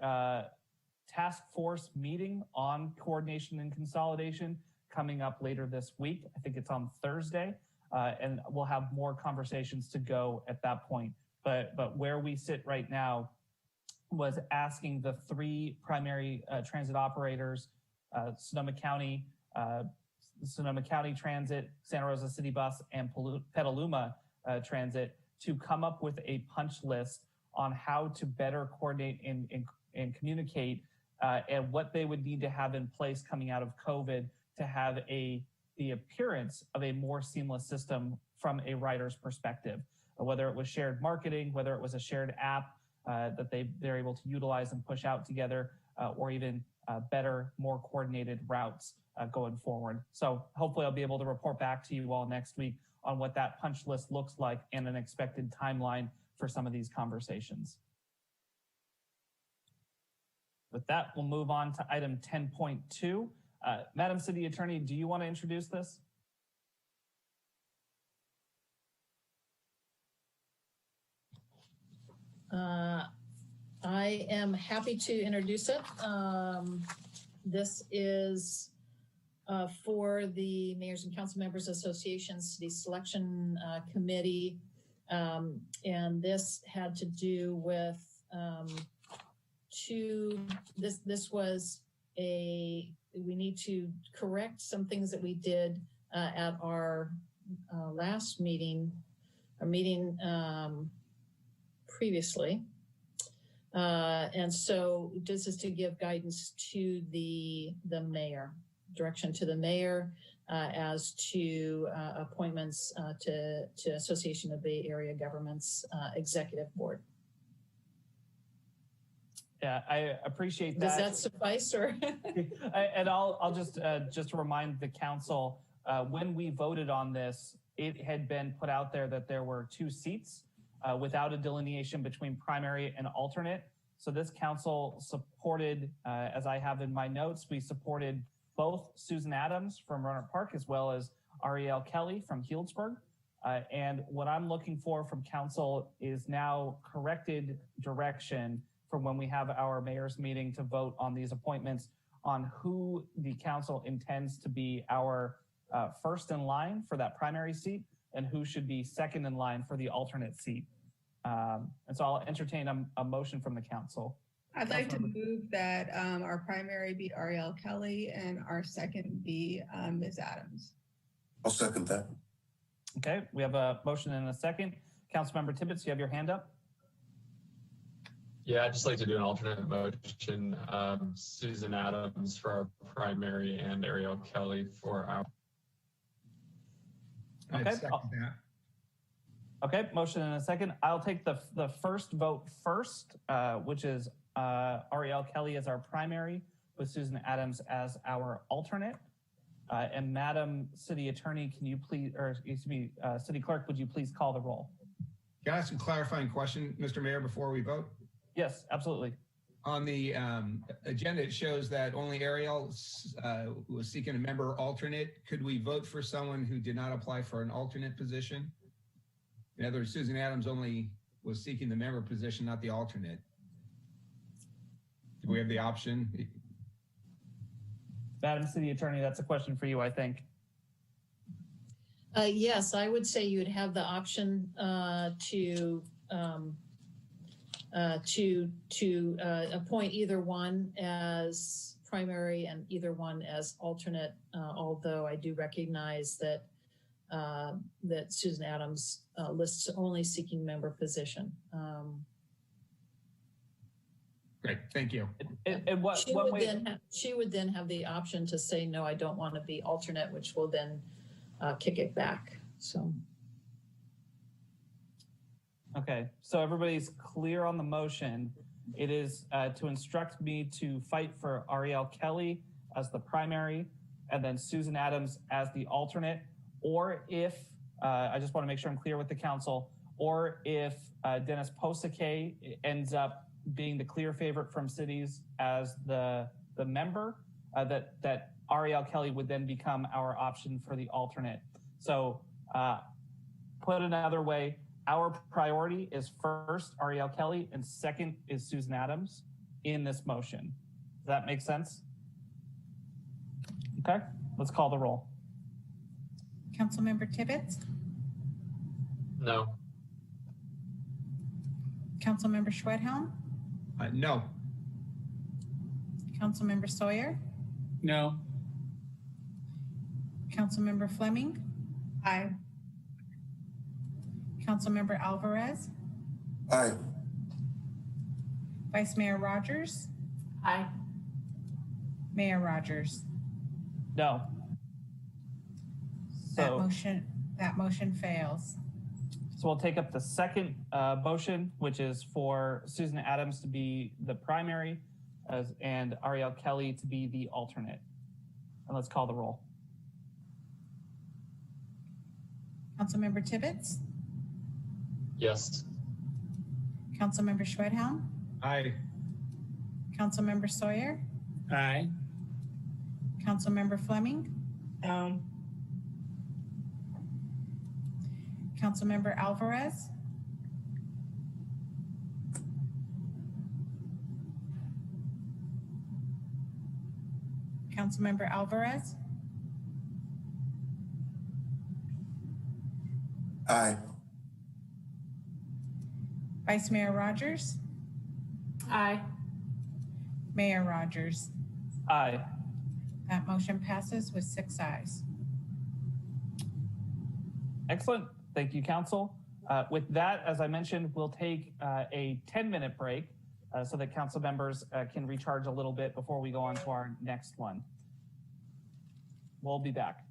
task force meeting on coordination and consolidation coming up later this week. I think it's on Thursday, and we'll have more conversations to go at that point. But where we sit right now was asking the three primary transit operators, Sonoma County Transit, Santa Rosa City Bus, and Petaluma Transit, to come up with a punch list on how to better coordinate and communicate and what they would need to have in place coming out of COVID to have the appearance of a more seamless system from a rider's perspective, whether it was shared marketing, whether it was a shared app that they're able to utilize and push out together, or even better, more coordinated routes going forward. So hopefully I'll be able to report back to you all next week on what that punch list looks like and an expected timeline for some of these conversations. With that, we'll move on to item 10.2. Madam City Attorney, do you want to introduce this? I am happy to introduce it. This is for the Mayors and Council Members Association City Selection Committee. And this had to do with this was we need to correct some things that we did at our last meeting, previously. And so this is to give guidance to the mayor, direction to the mayor as to appointments to Association of Bay Area Governments Executive Board. Yeah, I appreciate that. Does that suffice, or? And I'll just remind the council, when we voted on this, it had been put out there that there were 2 seats without a delineation between primary and alternate. So this council supported, as I have in my notes, we supported both Susan Adams from Roanoke Park as well as Ariel Kelly from Healdsburg. And what I'm looking for from council is now corrected direction from when we have our mayor's meeting to vote on these appointments on who the council intends to be our first in line for that primary seat and who should be second in line for the alternate seat. And so I'll entertain a motion from the council. I'd like to move that our primary be Ariel Kelly and our second be Ms. Adams. I'll second that. Okay, we have a motion and a second. Councilmember Tibbetts, you have your hand up. Yeah, I'd just like to do an alternate motion. Susan Adams for our primary and Ariel Kelly for our. Okay. Okay, motion and a second. I'll take the first vote first, which is Ariel Kelly as our primary with Susan Adams as our alternate. And Madam City Attorney, can you please, or excuse me, City Clerk, would you please call the roll? Can I ask a clarifying question, Mr. Mayor, before we vote? Yes, absolutely. On the agenda, it shows that only Ariel was seeking a member alternate. Could we vote for someone who did not apply for an alternate position? In other words, Susan Adams only was seeking the member position, not the alternate. Do we have the option? Madam City Attorney, that's a question for you, I think. Yes, I would say you would have the option to appoint either one as primary and either one as alternate. Although I do recognize that that Susan Adams lists only seeking member position. Great, thank you. And what she would then have the option to say, no, I don't want to be alternate, which will then kick it back. So. Okay, so everybody's clear on the motion. It is to instruct me to fight for Ariel Kelly as the primary and then Susan Adams as the alternate, or if, I just want to make sure I'm clear with the council, or if Dennis Posake ends up being the clear favorite from cities as the member, that Ariel Kelly would then become our option for the alternate. So put another way, our priority is first Ariel Kelly and second is Susan Adams in this motion. Does that make sense? Okay, let's call the roll. Councilmember Tibbetts? No. Councilmember Schwedhelm? No. Councilmember Sawyer? No. Councilmember Fleming? Aye. Councilmember Alvarez? Aye. Vice Mayor Rogers? Aye. Mayor Rogers? No. So that motion fails. So we'll take up the second motion, which is for Susan Adams to be the primary and Ariel Kelly to be the alternate. And let's call the roll. Councilmember Tibbetts? Yes. Councilmember Schwedhelm? Aye. Councilmember Sawyer? Aye. Councilmember Fleming? Councilmember Alvarez? Councilmember Alvarez? Aye. Vice Mayor Rogers? Aye. Mayor Rogers? Aye. That motion passes with 6 ayes. Excellent. Thank you, Council. With that, as I mentioned, we'll take a 10-minute break so that Council members can recharge a little bit before we go on to our next one. We'll be back.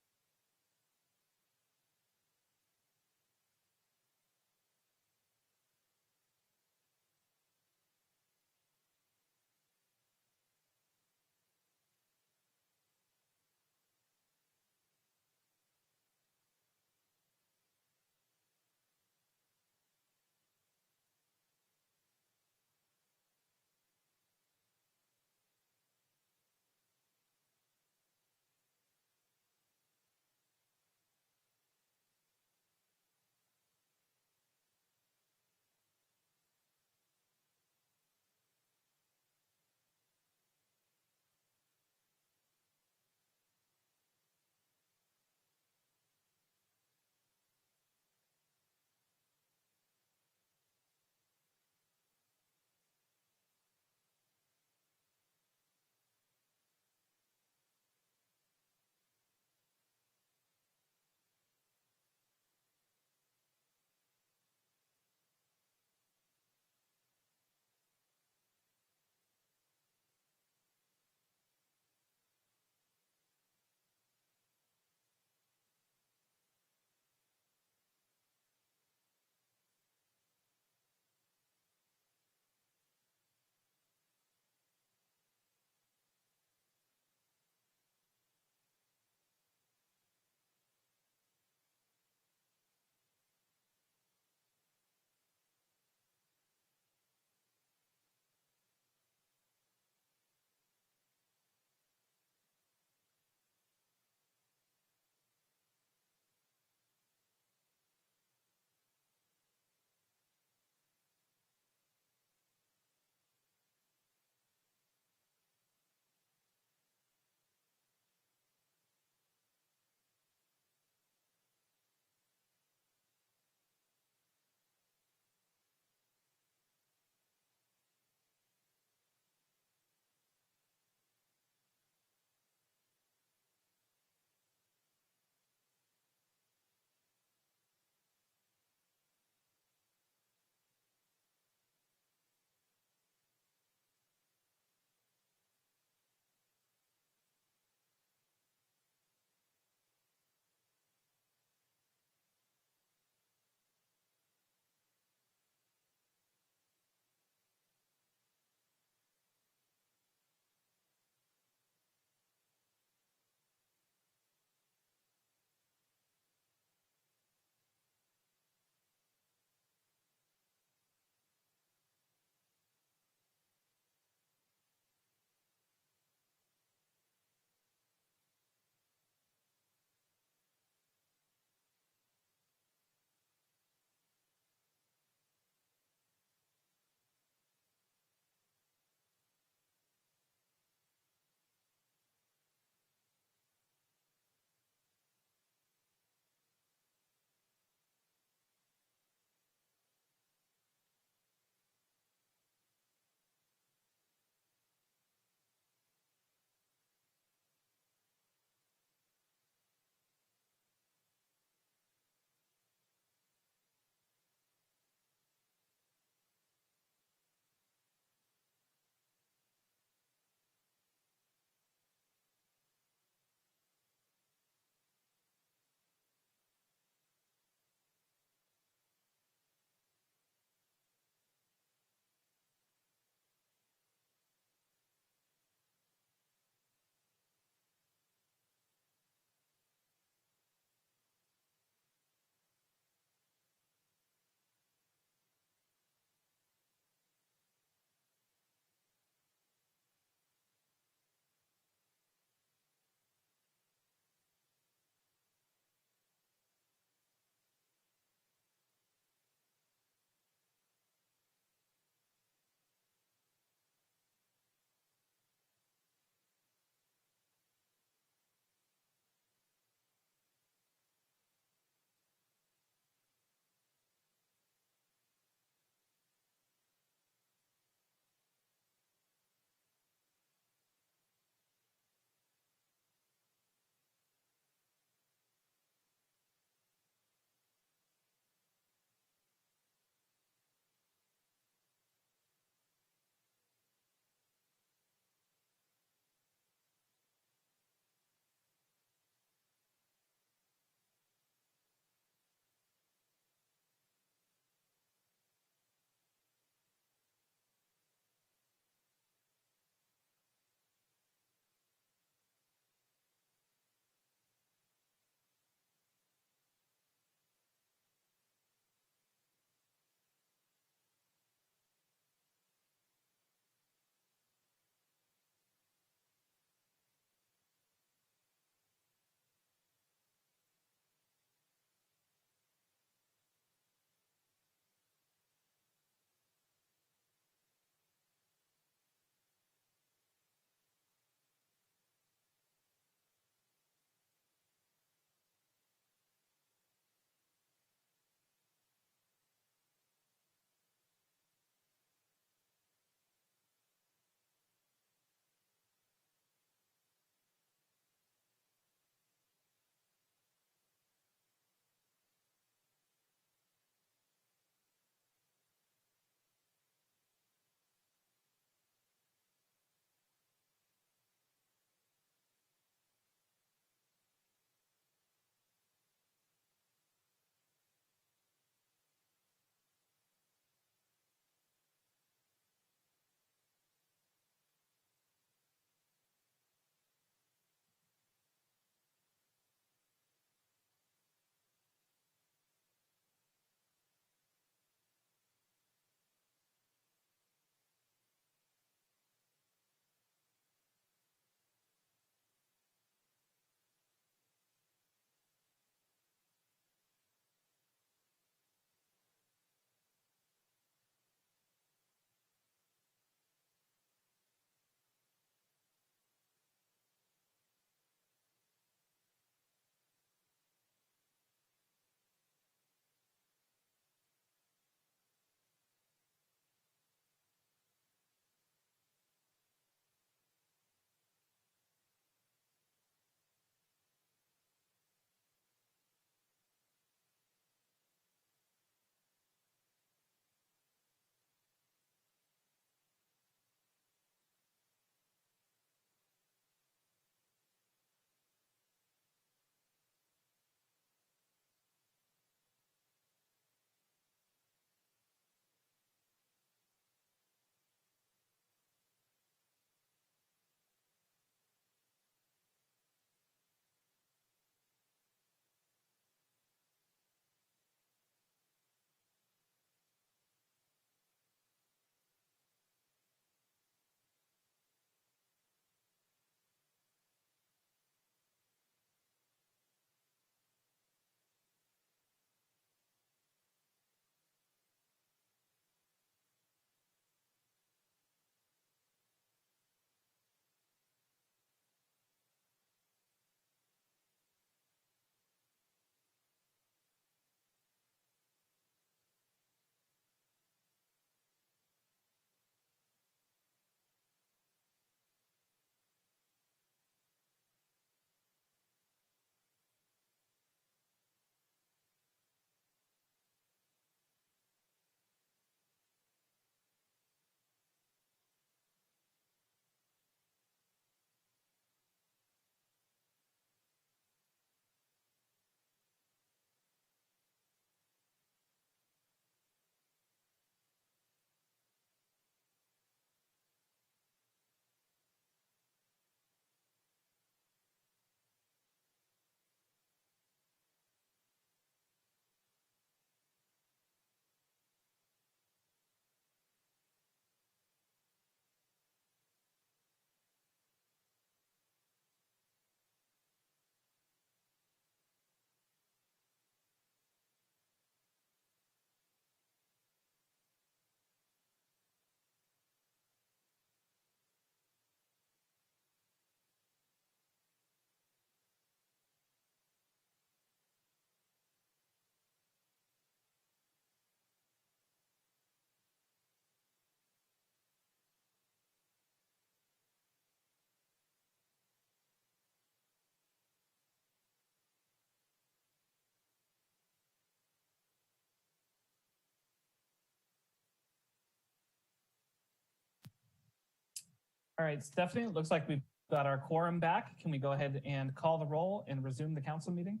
All right, Stephanie, it looks like we've got our quorum back. Can we go ahead and call the roll and resume the council meeting?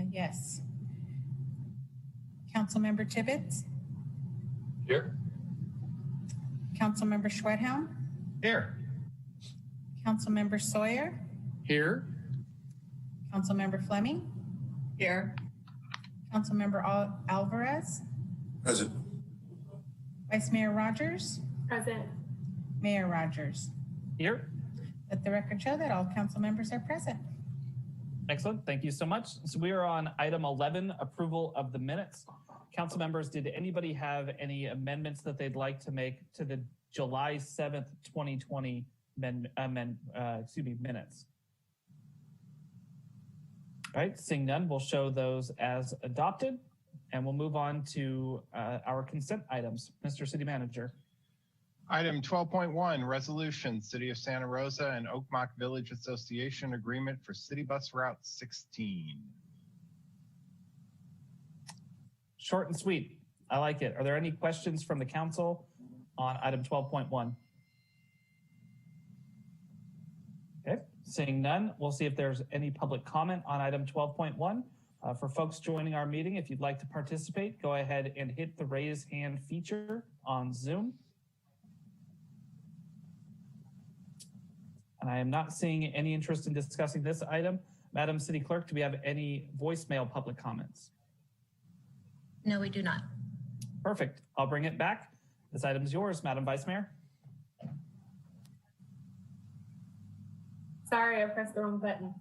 Yes. Councilmember Tibbetts? Here. Councilmember Schwedhelm? Here. Councilmember Sawyer? Here. Councilmember Fleming? Here. Councilmember Alvarez? Present. Vice Mayor Rogers? Present. Mayor Rogers? Here. Let the record show that all council members are present. Excellent. Thank you so much. So we are on item 11, approval of the minutes. Council members, did anybody have any amendments that they'd like to make to the July 7th, 2020 minutes? All right, seeing none, we'll show those as adopted, and we'll move on to our consent items. Mr. City Manager. Item 12.1, resolution, City of Santa Rosa and Oakmont Village Association agreement for City Bus Route 16. Short and sweet. I like it. Are there any questions from the council on item 12.1? Okay, seeing none, we'll see if there's any public comment on item 12.1. For folks joining our meeting, if you'd like to participate, go ahead and hit the raise hand feature on Zoom. And I am not seeing any interest in discussing this item. Madam City Clerk, do we have any voicemail public comments? No, we do not. Perfect. I'll bring it back. This item is yours, Madam Vice Mayor. Sorry, I pressed the wrong button.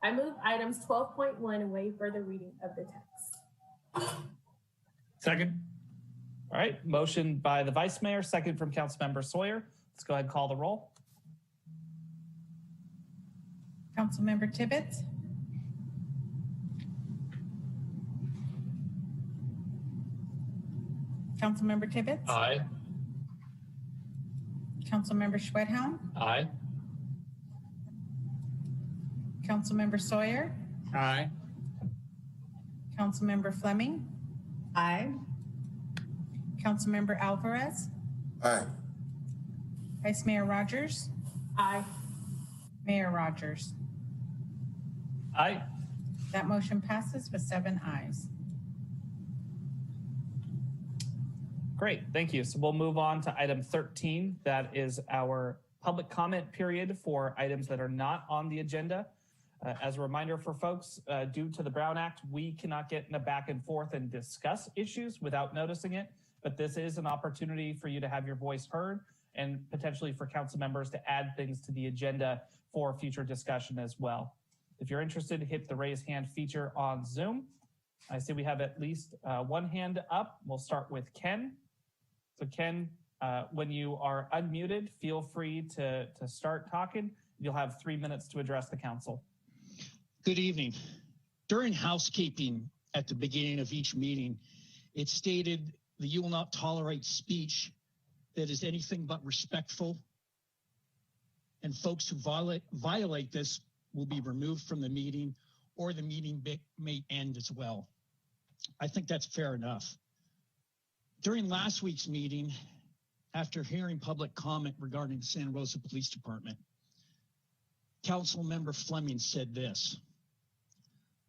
I move items 12.1 and waive further reading of the text. Second. All right, motion by the Vice Mayor, second from Councilmember Sawyer. Let's go ahead and call the roll. Councilmember Tibbetts? Councilmember Tibbetts? Aye. Councilmember Schwedhelm? Aye. Councilmember Sawyer? Aye. Councilmember Fleming? Aye. Councilmember Alvarez? Aye. Vice Mayor Rogers? Aye. Mayor Rogers? Aye. That motion passes with 7 ayes. Great, thank you. So we'll move on to item 13. That is our public comment period for items that are not on the agenda. As a reminder for folks, due to the Brown Act, we cannot get in a back and forth and discuss issues without noticing it, but this is an opportunity for you to have your voice heard and potentially for council members to add things to the agenda for future discussion as well. If you're interested, hit the raise hand feature on Zoom. I see we have at least one hand up. We'll start with Ken. So Ken, when you are unmuted, feel free to start talking. You'll have 3 minutes to address the council. Good evening. During housekeeping at the beginning of each meeting, it stated that you will not tolerate speech that is anything but respectful, and folks who violate this will be removed from the meeting, or the meeting may end as well. I think that's fair enough. During last week's meeting, after hearing public comment regarding the Santa Rosa Police Department, Council Member Fleming said this: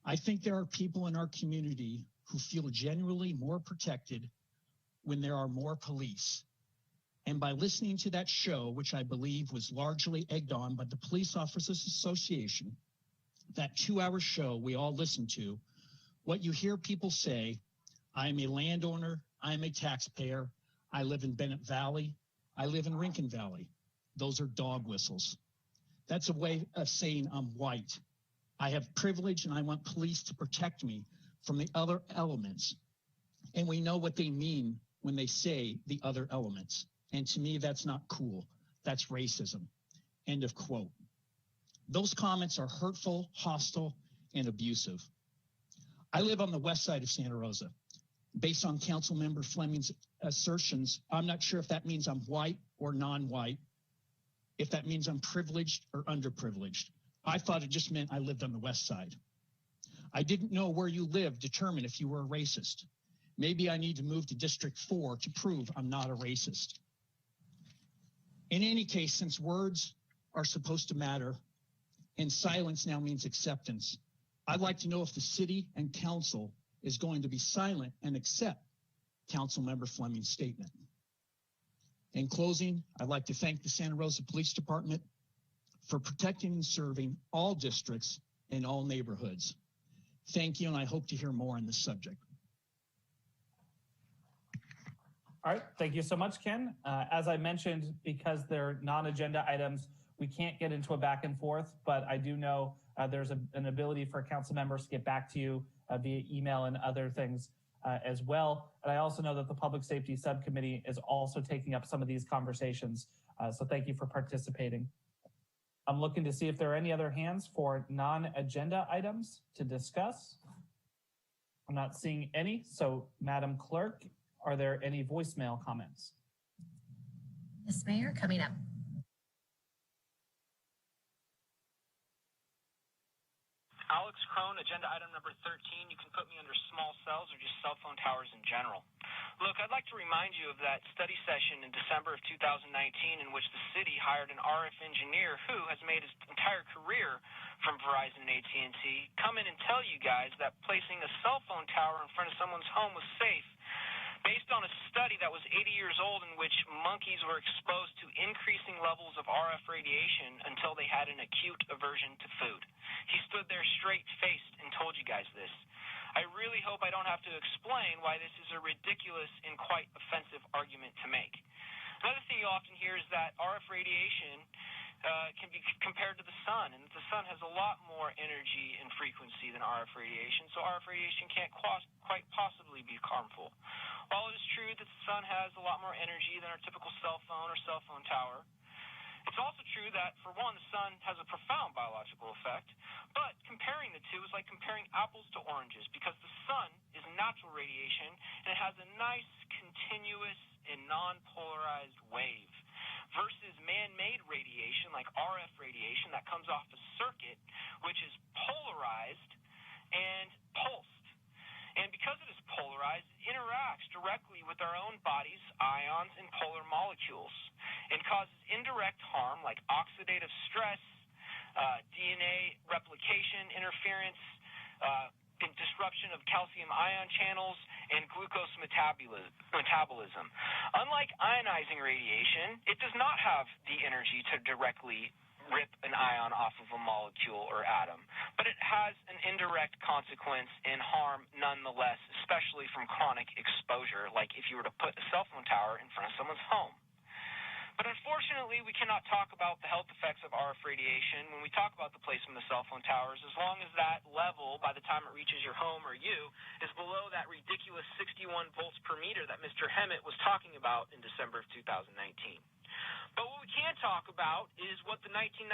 I think there are people in our community who feel genuinely more protected when there are more police. And by listening to that show, which I believe was largely egged on by the Police Officers Association, that 2-hour show we all listened to, what you hear people say, I am a landowner, I am a taxpayer, I live in Bennett Valley, I live in Rincon Valley. Those are dog whistles. That's a way of saying I'm white. I have privilege and I want police to protect me from the other elements. And we know what they mean when they say the other elements. And to me, that's not cool. That's racism. End of quote. Those comments are hurtful, hostile, and abusive. I live on the west side of Santa Rosa. Based on Council Member Fleming's assertions, I'm not sure if that means I'm white or non-white, if that means I'm privileged or underprivileged. I thought it just meant I lived on the west side. I didn't know where you lived determine if you were a racist. Maybe I need to move to District 4 to prove I'm not a racist. In any case, since words are supposed to matter and silence now means acceptance, I'd like to know if the city and council is going to be silent and accept Councilmember Fleming's statement. In closing, I'd like to thank the Santa Rosa Police Department for protecting and serving all districts in all neighborhoods. Thank you, and I hope to hear more on this subject. All right, thank you so much, Ken. As I mentioned, because they're non-agenda items, we can't get into a back and forth, but I do know there's an ability for council members to get back to you via email and other things as well. And I also know that the Public Safety Subcommittee is also taking up some of these conversations. So thank you for participating. I'm looking to see if there are any other hands for non-agenda items to discuss. I'm not seeing any. So Madam Clerk, are there any voicemail comments? Yes, Mayor, coming up. Alex Crone, agenda item number 13. You can put me under small cells or just cell phone towers in general. Look, I'd like to remind you of that study session in December of 2019 in which the city hired an RF engineer who has made his entire career from Verizon and AT&T come in and tell you guys that placing a cell phone tower in front of someone's home was safe, based on a study that was 80 years old in which monkeys were exposed to increasing levels of RF radiation until they had an acute aversion to food. He stood there straight-faced and told you guys this. I really hope I don't have to explain why this is a ridiculous and quite offensive argument to make. Another thing you often hear is that RF radiation can be compared to the sun, and the sun has a lot more energy and frequency than RF radiation, so RF radiation can't quite possibly be harmful. While it is true that the sun has a lot more energy than our typical cell phone or cell phone tower, it's also true that, for one, the sun has a profound biological effect, but comparing the two is like comparing apples to oranges, because the sun is natural radiation, and it has a nice, continuous, and non-polarized wave, versus man-made radiation, like RF radiation, that comes off a circuit, which is polarized and pulsed. And because it is polarized, it interacts directly with our own body's ions and polar molecules and causes indirect harm like oxidative stress, DNA replication interference, and disruption of calcium ion channels, and glucose metabolism. Unlike ionizing radiation, it does not have the energy to directly rip an ion off of a molecule or atom, but it has an indirect consequence and harm nonetheless, especially from chronic exposure, like if you were to put a cell phone tower in front of someone's home. But unfortunately, we cannot talk about the health effects of RF radiation when we talk about the placement of cell phone towers, as long as that level, by the time it reaches your home or you, is below that ridiculous 61 volts per meter that Mr. Hemmett was talking about in December of 2019. But what we can talk about is what the 1996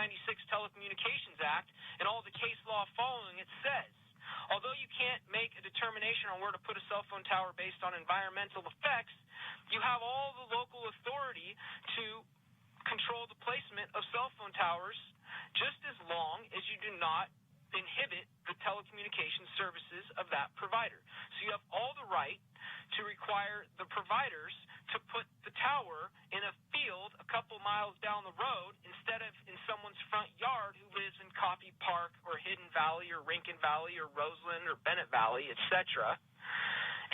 Telecommunications Act and all the case law following it says. Although you can't make a determination on where to put a cell phone tower based on environmental effects, you have all the local authority to control the placement of cell phone towers just as long as you do not inhibit the telecommunications services of that provider. So you have all the right to require the providers to put the tower in a field a couple miles down the road instead of in someone's front yard who lives in Coffey Park or Hidden Valley or Rincon Valley or Roseland or Bennett Valley, etc.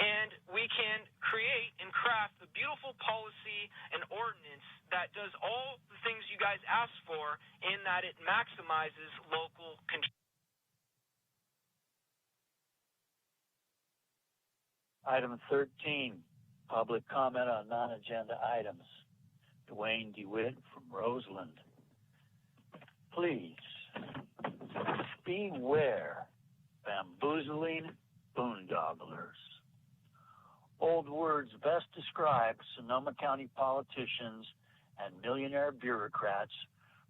And we can create and craft a beautiful policy and ordinance that does all the things you guys asked for, in that it maximizes local control. Item 13, public comment on non-agenda items. Dwayne DeWitt from Roseland. Please, beware bamboozling boondogglers. Old words best describe Sonoma County politicians and millionaire bureaucrats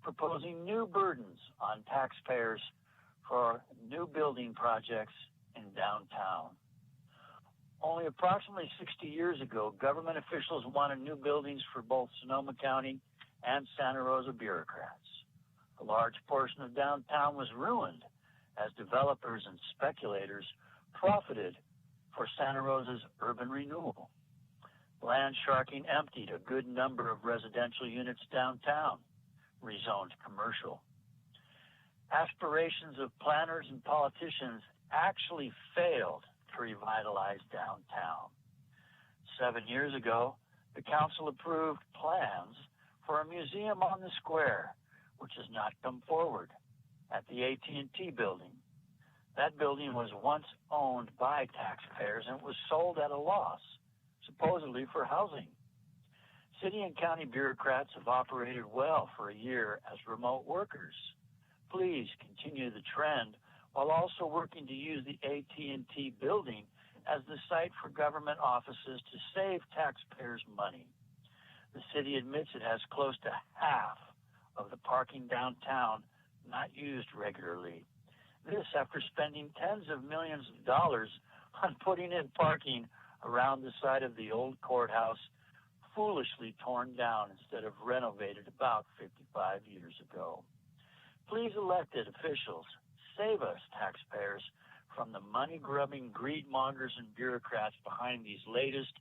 proposing new burdens on taxpayers for new building projects in downtown. Only approximately 60 years ago, government officials wanted new buildings for both Sonoma County and Santa Rosa bureaucrats. A large portion of downtown was ruined as developers and speculators profited for Santa Rosa's urban renewal. Land sharking emptied a good number of residential units downtown, rezoned commercial. Aspirations of planners and politicians actually failed to revitalize downtown. 7 years ago, the council approved plans for a museum on the square, which has not come forward, at the AT&T building. That building was once owned by taxpayers and was sold at a loss, supposedly for housing. City and county bureaucrats have operated well for a year as remote workers. Please continue the trend while also working to use the AT&T building as the site for government offices to save taxpayers money. The city admits it has close to half of the parking downtown not used regularly. This after spending tens of millions of dollars on putting in parking around the site of the old courthouse, foolishly torn down instead of renovated about 55 years ago. Please, elected officials, save us taxpayers from the money-grubbing greed-mongers and bureaucrats behind these latest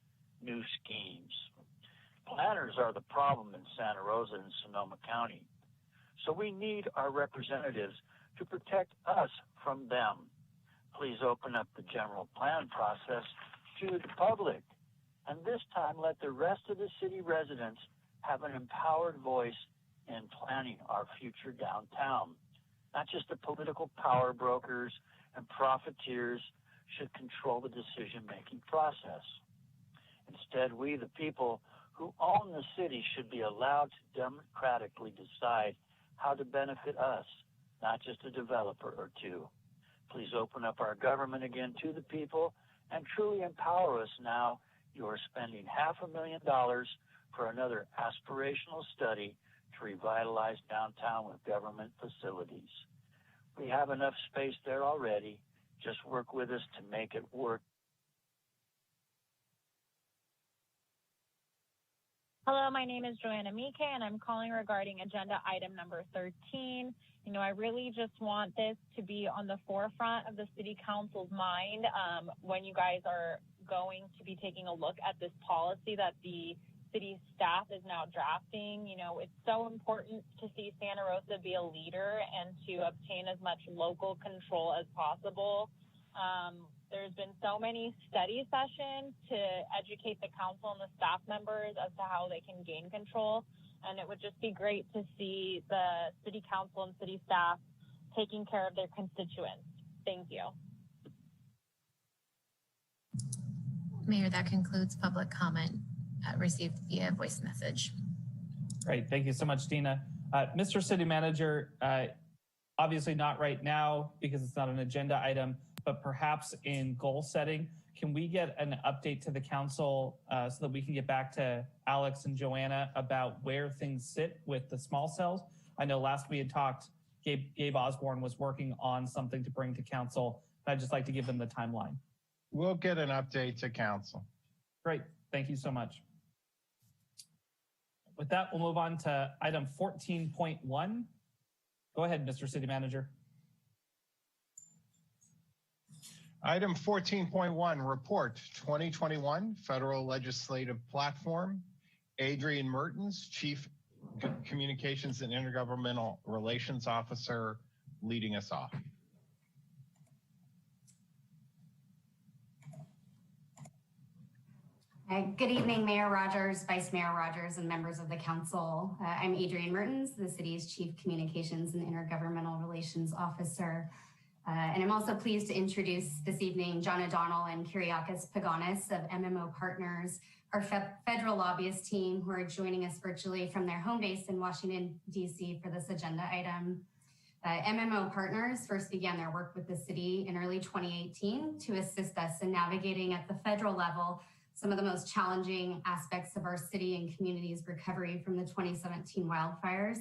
new schemes. Planners are the problem in Santa Rosa and Sonoma County, so we need our representatives to protect us from them. Please open up the general plan process to the public, and this time let the rest of the city residents have an empowered voice in planning our future downtown. Not just the political power brokers and profiteers should control the decision-making process. Instead, we, the people who own the city, should be allowed to democratically decide how to benefit us, not just a developer or two. Please open up our government again to the people and truly empower us now. You are spending $500,000 for another aspirational study to revitalize downtown with government facilities. We have enough space there already. Just work with us to make it work. Hello, my name is Joanna Mike, and I'm calling regarding agenda item number 13. You know, I really just want this to be on the forefront of the City Council's mind when you guys are going to be taking a look at this policy that the city staff is now drafting. You know, it's so important to see Santa Rosa be a leader and to obtain as much local control as possible. There's been so many study sessions to educate the council and the staff members as to how they can gain control. And it would just be great to see the city council and city staff taking care of their constituents. Thank you. Mayor, that concludes public comment received via voice message. Great. Thank you so much, Dina. Mr. City Manager, obviously not right now because it's not an agenda item, but perhaps in goal setting, can we get an update to the council so that we can get back to Alex and Joanna about where things sit with the small cells? I know last we had talked, Gabe Osborne was working on something to bring to council. I'd just like to give them the timeline. We'll get an update to council. Great. Thank you so much. With that, we'll move on to item 14.1. Go ahead, Mr. City Manager. Item 14.1, report 2021 Federal Legislative Platform. Adrian Mertens, Chief Communications and Intergovernmental Relations Officer, leading us off. Good evening, Mayor Rogers, Vice Mayor Rogers, and members of the council. I'm Adrian Mertens, the city's Chief Communications and Intergovernmental Relations Officer. And I'm also pleased to introduce this evening John O'Donnell and Kyriakis Paganis of MMO Partners, our federal lobbyist team, who are joining us virtually from their home base in Washington, D.C. for this agenda item. MMO Partners first began their work with the city in early 2018 to assist us in navigating at the federal level some of the most challenging aspects of our city and community's recovery from the 2017 wildfires.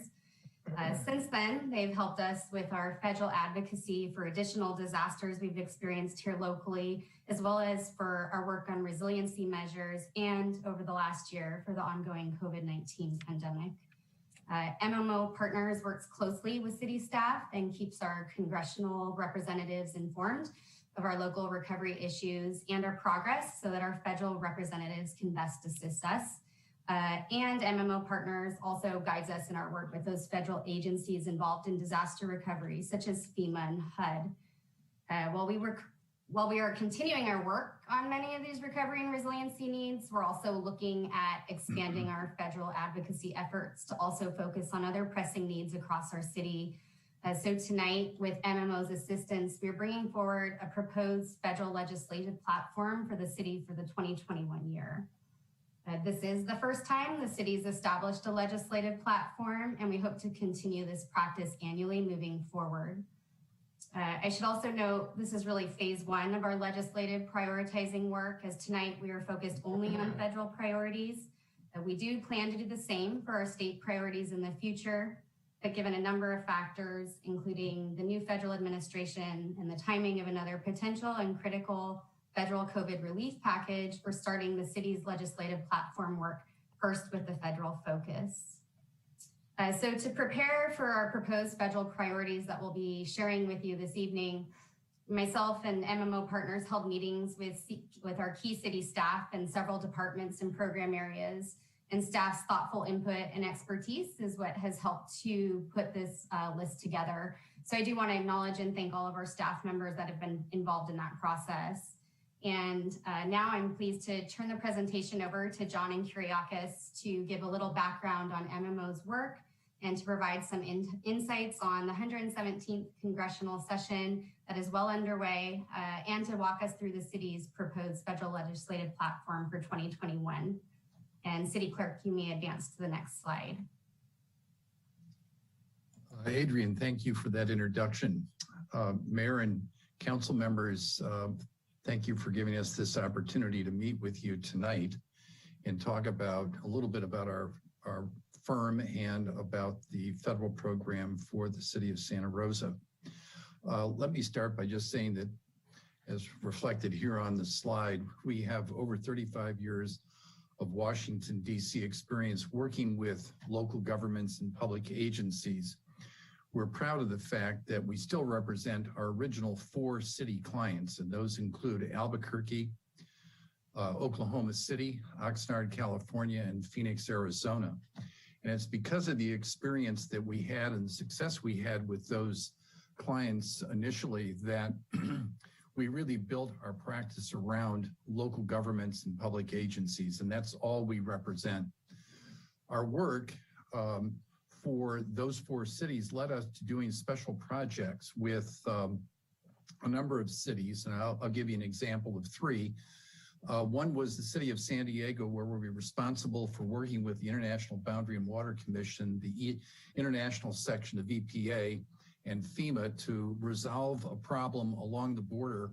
Since then, they've helped us with our federal advocacy for additional disasters we've experienced here locally, as well as for our work on resiliency measures and over the last year for the ongoing COVID-19 pandemic. MMO Partners works closely with city staff and keeps our congressional representatives informed of our local recovery issues and our progress so that our federal representatives can best assist us. And MMO Partners also guides us in our work with those federal agencies involved in disaster recovery, such as FEMA and HUD. While we are continuing our work on many of these recovery and resiliency needs, we're also looking at expanding our federal advocacy efforts to also focus on other pressing needs across our city. So tonight, with MMO's assistance, we're bringing forward a proposed federal legislative platform for the city for the 2021 year. This is the first time the city's established a legislative platform, and we hope to continue this practice annually moving forward. I should also note this is really phase one of our legislative prioritizing work, as tonight we are focused only on federal priorities. We do plan to do the same for our state priorities in the future, but given a number of factors, including the new federal administration and the timing of another potential and critical federal COVID relief package, we're starting the city's legislative platform work first with the federal focus. So to prepare for our proposed federal priorities that we'll be sharing with you this evening, myself and MMO Partners held meetings with our key city staff and several departments and program areas, and staff's thoughtful input and expertise is what has helped to put this list together. So I do want to acknowledge and thank all of our staff members that have been involved in that process. And now I'm pleased to turn the presentation over to John and Kyriakis to give a little background on MMO's work and to provide some insights on the 117th congressional session that is well underway, and to walk us through the city's proposed federal legislative platform for 2021. And City Clerk, you may advance to the next slide. Adrian, thank you for that introduction. Mayor and council members, thank you for giving us this opportunity to meet with you tonight and talk about a little bit about our firm and about the federal program for the city of Santa Rosa. Let me start by just saying that, as reflected here on the slide, we have over 35 years of Washington, D.C. experience working with local governments and public agencies. We're proud of the fact that we still represent our original 4 city clients, and those include Albuquerque, Oklahoma City, Oxnard, California, and Phoenix, Arizona. And it's because of the experience that we had and the success we had with those clients initially that we really built our practice around local governments and public agencies, and that's all we represent. Our work for those 4 cities led us to doing special projects with a number of cities, and I'll give you an example of 3. One was the city of San Diego, where we'll be responsible for working with the International Boundary and Water Commission, the international section of EPA, and FEMA to resolve a problem along the border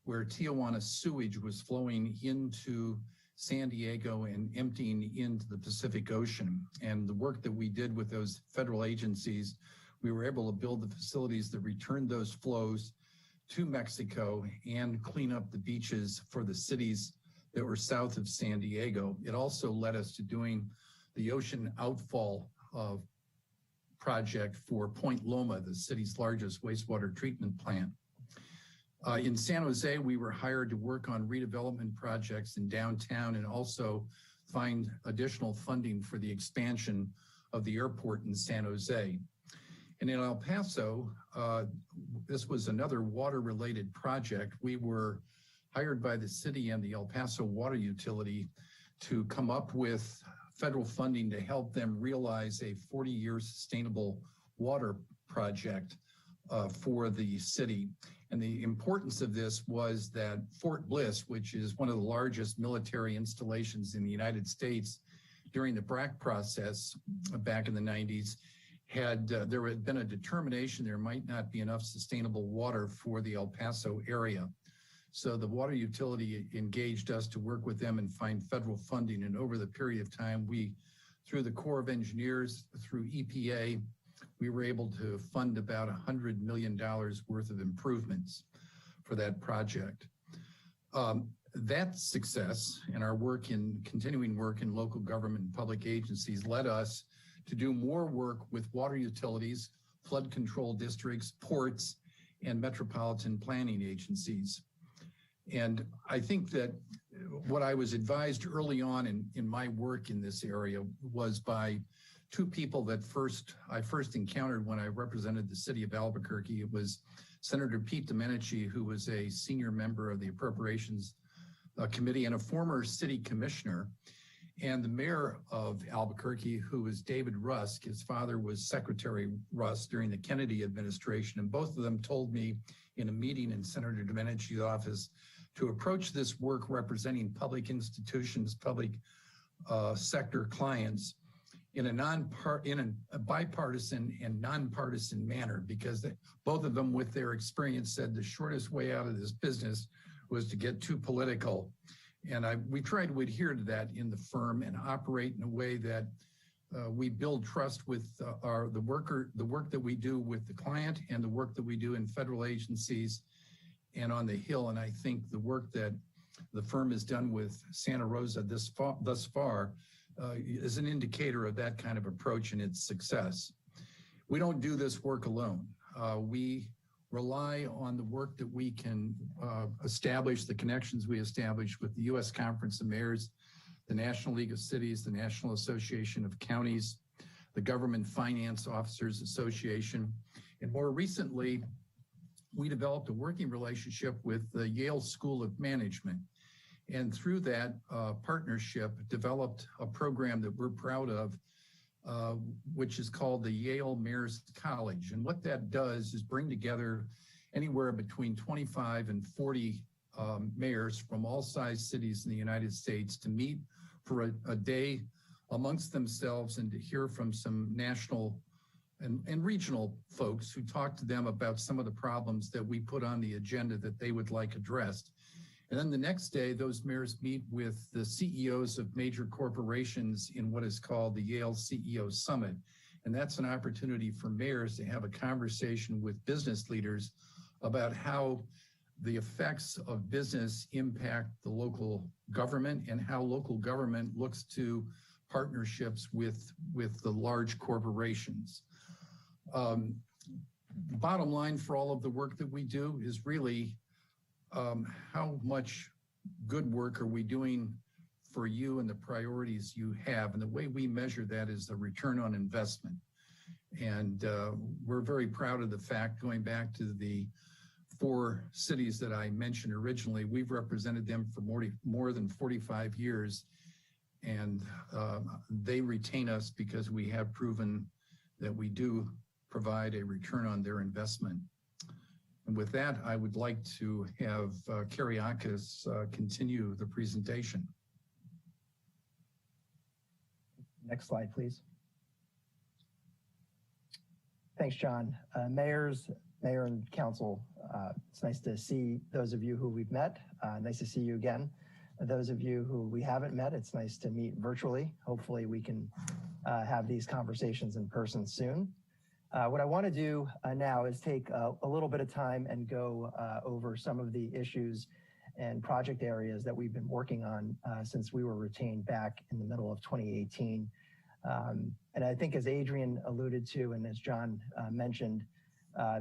where Tijuana sewage was flowing into San Diego and emptying into the Pacific Ocean. And the work that we did with those federal agencies, we were able to build the facilities that returned those flows to Mexico and clean up the beaches for the cities that were south of San Diego. It also led us to doing the ocean outfall project for Point Loma, the city's largest wastewater treatment plant. In San Jose, we were hired to work on redevelopment projects in downtown and also find additional funding for the expansion of the airport in San Jose. And in El Paso, this was another water-related project. We were hired by the city and the El Paso Water Utility to come up with federal funding to help them realize a 40-year sustainable water project for the city. And the importance of this was that Fort Bliss, which is one of the largest military installations in the United States during the BRAC process back in the 90s, there had been a determination there might not be enough sustainable water for the El Paso area. So the water utility engaged us to work with them and find federal funding. And over the period of time, through the Corps of Engineers, through EPA, we were able to fund about $100 million worth of improvements for that project. That success and our work in continuing work in local government and public agencies led us to do more work with water utilities, flood control districts, ports, and metropolitan planning agencies. And I think that what I was advised early on in my work in this area was by two people that I first encountered when I represented the city of Albuquerque. It was Senator Pete Domenici, who was a senior member of the Appropriations Committee and a former city commissioner, and the mayor of Albuquerque, who was David Rusk. His father was Secretary Rusk during the Kennedy administration, and both of them told me in a meeting in Senator Domenici's office to approach this work representing public institutions, public sector clients in a bipartisan and nonpartisan manner, because both of them, with their experience, said the shortest way out of this business was to get too political. And we try to adhere to that in the firm and operate in a way that we build trust with the work that we do with the client and the work that we do in federal agencies and on the Hill. And I think the work that the firm has done with Santa Rosa thus far is an indicator of that kind of approach and its success. We don't do this work alone. We rely on the work that we can establish, the connections we establish with the U.S. Conference of Mayors, the National League of Cities, the National Association of Counties, the Government Finance Officers Association, and more recently, we developed a working relationship with the Yale School of Management. And through that partnership, developed a program that we're proud of, which is called the Yale Mayor's College. And what that does is bring together anywhere between 25 and 40 mayors from all size cities in the United States to meet for a day amongst themselves and to hear from some national and regional folks who talk to them about some of the problems that we put on the agenda that they would like addressed. And then the next day, those mayors meet with the CEOs of major corporations in what is called the Yale CEO Summit. And that's an opportunity for mayors to have a conversation with business leaders about how the effects of business impact the local government and how local government looks to partnerships with the large corporations. Bottom line for all of the work that we do is really how much good work are we doing for you and the priorities you have. And the way we measure that is the return on investment. And we're very proud of the fact, going back to the 4 cities that I mentioned originally, we've represented them for more than 45 years. And they retain us because we have proven that we do provide a return on their investment. And with that, I would like to have Kyriakis continue the presentation. Next slide, please. Thanks, John. Mayor and council, it's nice to see those of you who we've met. Nice to see you again. Those of you who we haven't met, it's nice to meet virtually. Hopefully we can have these conversations in person soon. What I want to do now is take a little bit of time and go over some of the issues and project areas that we've been working on since we were retained back in the middle of 2018. And I think, as Adrian alluded to and as John mentioned,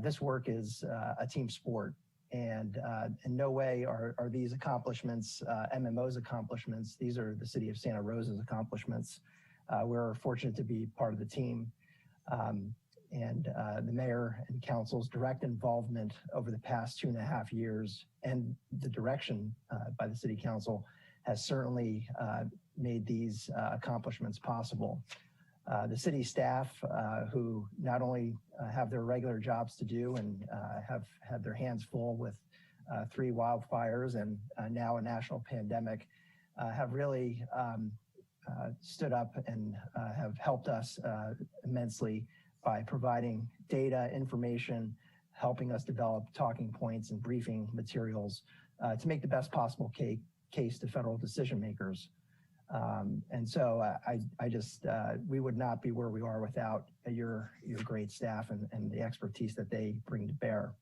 this work is a team sport. And in no way are these accomplishments MMO's accomplishments. These are the city of Santa Rosa's accomplishments. We're fortunate to be part of the team. And the mayor and council's direct involvement over the past 2.5 years and the direction by the city council has certainly made these accomplishments possible. The city staff who not only have their regular jobs to do and have had their hands full with 3 wildfires and now a national pandemic have really stood up and have helped us immensely by providing data, information, helping us develop talking points and briefing materials to make the best possible case to federal decision makers. And so we would not be where we are without your great staff and the expertise that they bring to bear.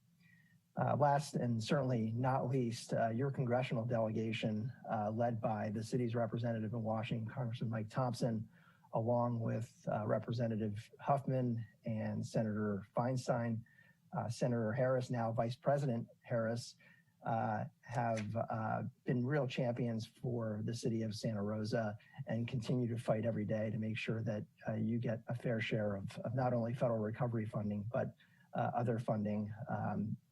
Last and certainly not least, your congressional delegation led by the city's representative in Washington, Congressman Mike Thompson, along with Representative Huffman and Senator Feinstein, Senator Harris, now Vice President Harris, have been real champions for the city of Santa Rosa and continue to fight every day to make sure that you get a fair share of not only federal recovery funding, but other funding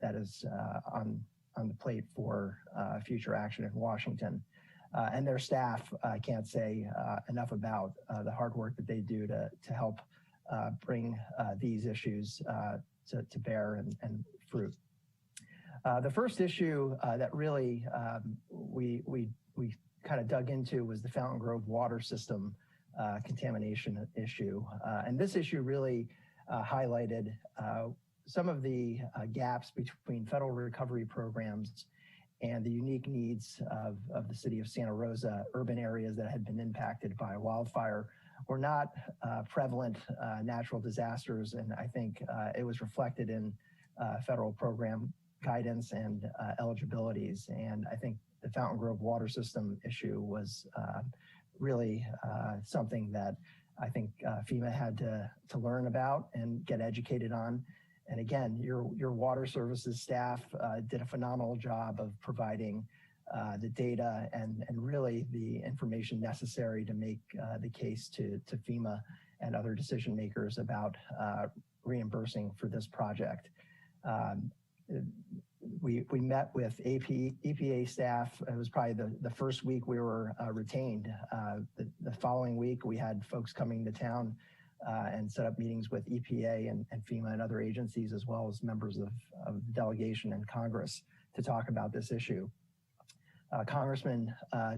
that is on the plate for future action in Washington. And their staff, I can't say enough about the hard work that they do to help bring these issues to bear and fruit. The first issue that really we kind of dug into was the Fountain Grove water system contamination issue. And this issue really highlighted some of the gaps between federal recovery programs and the unique needs of the city of Santa Rosa. Urban areas that had been impacted by wildfire were not prevalent natural disasters, and I think it was reflected in federal program guidance and eligibilities. And I think the Fountain Grove water system issue was really something that I think FEMA had to learn about and get educated on. And again, your water services staff did a phenomenal job of providing the data and really the information necessary to make the case to FEMA and other decision makers about reimbursing for this project. We met with EPA staff. It was probably the first week we were retained. The following week, we had folks coming to town and set up meetings with EPA and FEMA and other agencies, as well as members of the delegation and Congress to talk about this issue. Congressman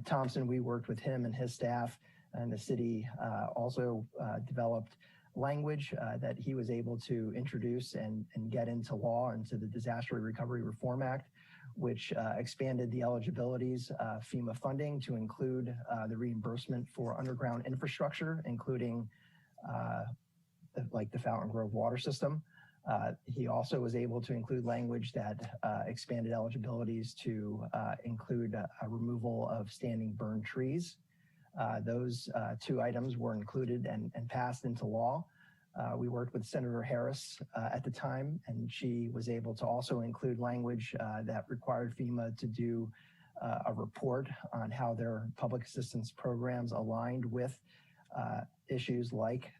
Thompson, we worked with him and his staff, and the city also developed language that he was able to introduce and get into law, into the Disaster Recovery Reform Act, which expanded the eligibilities FEMA funding to include the reimbursement for underground infrastructure, including like the Fountain Grove water system. He also was able to include language that expanded eligibilities to include a removal of standing burned trees. Those two items were included and passed into law. We worked with Senator Harris at the time, and she was able to also include language that required FEMA to do a report on how their public assistance programs aligned with issues like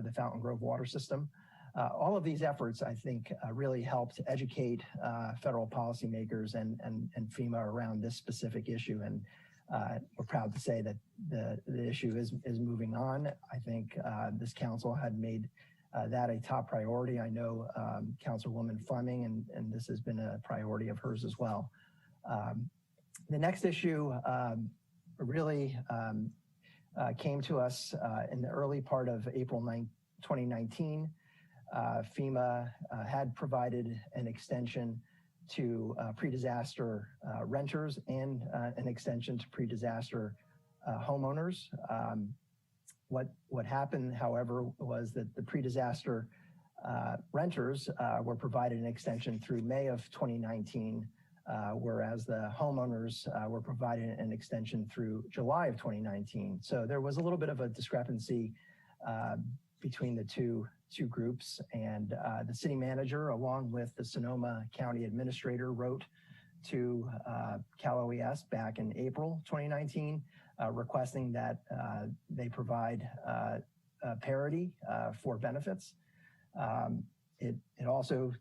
the Fountain Grove water system. All of these efforts, I think, really helped educate federal policymakers and FEMA around this specific issue. And we're proud to say that the issue is moving on. I think this council had made that a top priority. I know Councilwoman Fleming, and this has been a priority of hers as well. The next issue really came to us in the early part of April 2019. FEMA had provided an extension to pre-disaster renters and an extension to pre-disaster homeowners. What happened, however, was that the pre-disaster renters were provided an extension through May of 2019, whereas the homeowners were provided an extension through July of 2019. So there was a little bit of a discrepancy between the two groups, and the city manager, along with the Sonoma County administrator, wrote to Cal OES back in April 2019, requesting that they provide parity for benefits. It also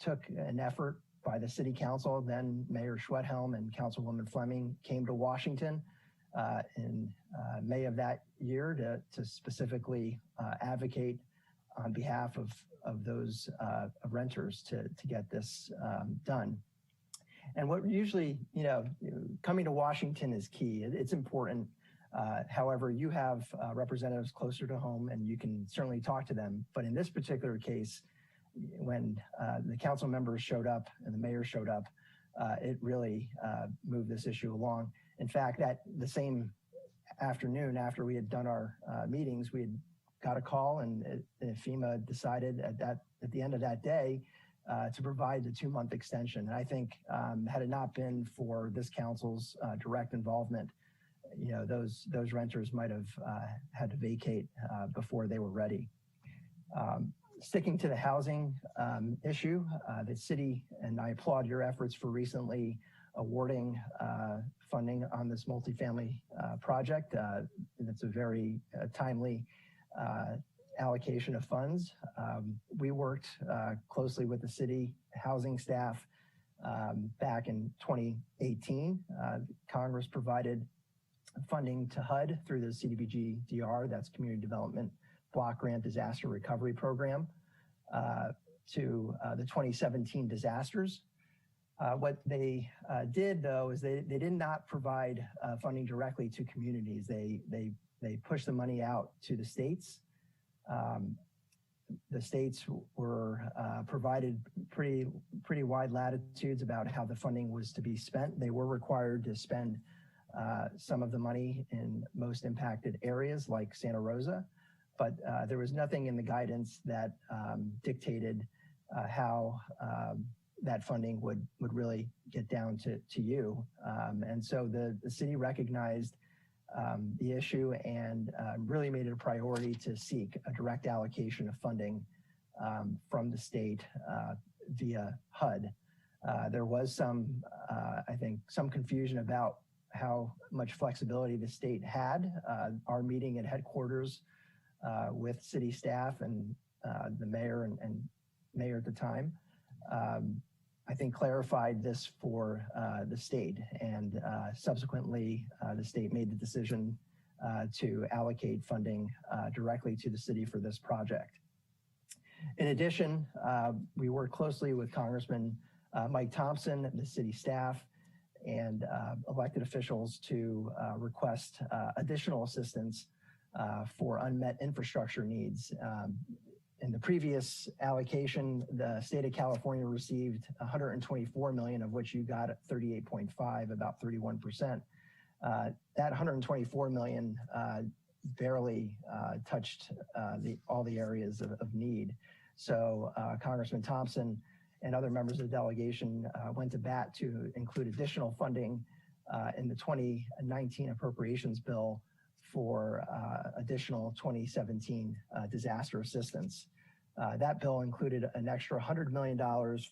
took an effort by the city council. Then Mayor Schwedhelm and Councilwoman Fleming came to Washington in May of that year to specifically advocate on behalf of those renters to get this done. And what usually, coming to Washington is key. It's important. However, you have representatives closer to home and you can certainly talk to them. But in this particular case, when the council members showed up and the mayor showed up, it really moved this issue along. In fact, that the same afternoon after we had done our meetings, we had got a call, and FEMA decided at the end of that day to provide the 2-month extension. And I think had it not been for this council's direct involvement, those renters might have had to vacate before they were ready. Sticking to the housing issue, the city, and I applaud your efforts for recently awarding funding on this multifamily project. It's a very timely allocation of funds. We worked closely with the city housing staff back in 2018. Congress provided funding to HUD through the CDBG-DR, that's Community Development Block Grant Disaster Recovery Program, to the 2017 disasters. What they did, though, is they did not provide funding directly to communities. They pushed the money out to the states. The states were provided pretty wide latitudes about how the funding was to be spent. They were required to spend some of the money in most impacted areas like Santa Rosa, but there was nothing in the guidance that dictated how that funding would really get down to you. And so the city recognized the issue and really made it a priority to seek a direct allocation of funding from the state via HUD. There was some, I think, some confusion about how much flexibility the state had. Our meeting at headquarters with city staff and the mayor and mayor at the time, I think clarified this for the state, and subsequently the state made the decision to allocate funding directly to the city for this project. In addition, we worked closely with Congressman Mike Thompson, the city staff, and elected officials to request additional assistance for unmet infrastructure needs. In the previous allocation, the state of California received $124 million, of which you got 38.5, about 31%. That $124 million barely touched all the areas of need. So Congressman Thompson and other members of the delegation went to bat to include additional funding in the 2019 appropriations bill for additional 2017 disaster assistance. That bill included an extra $100 million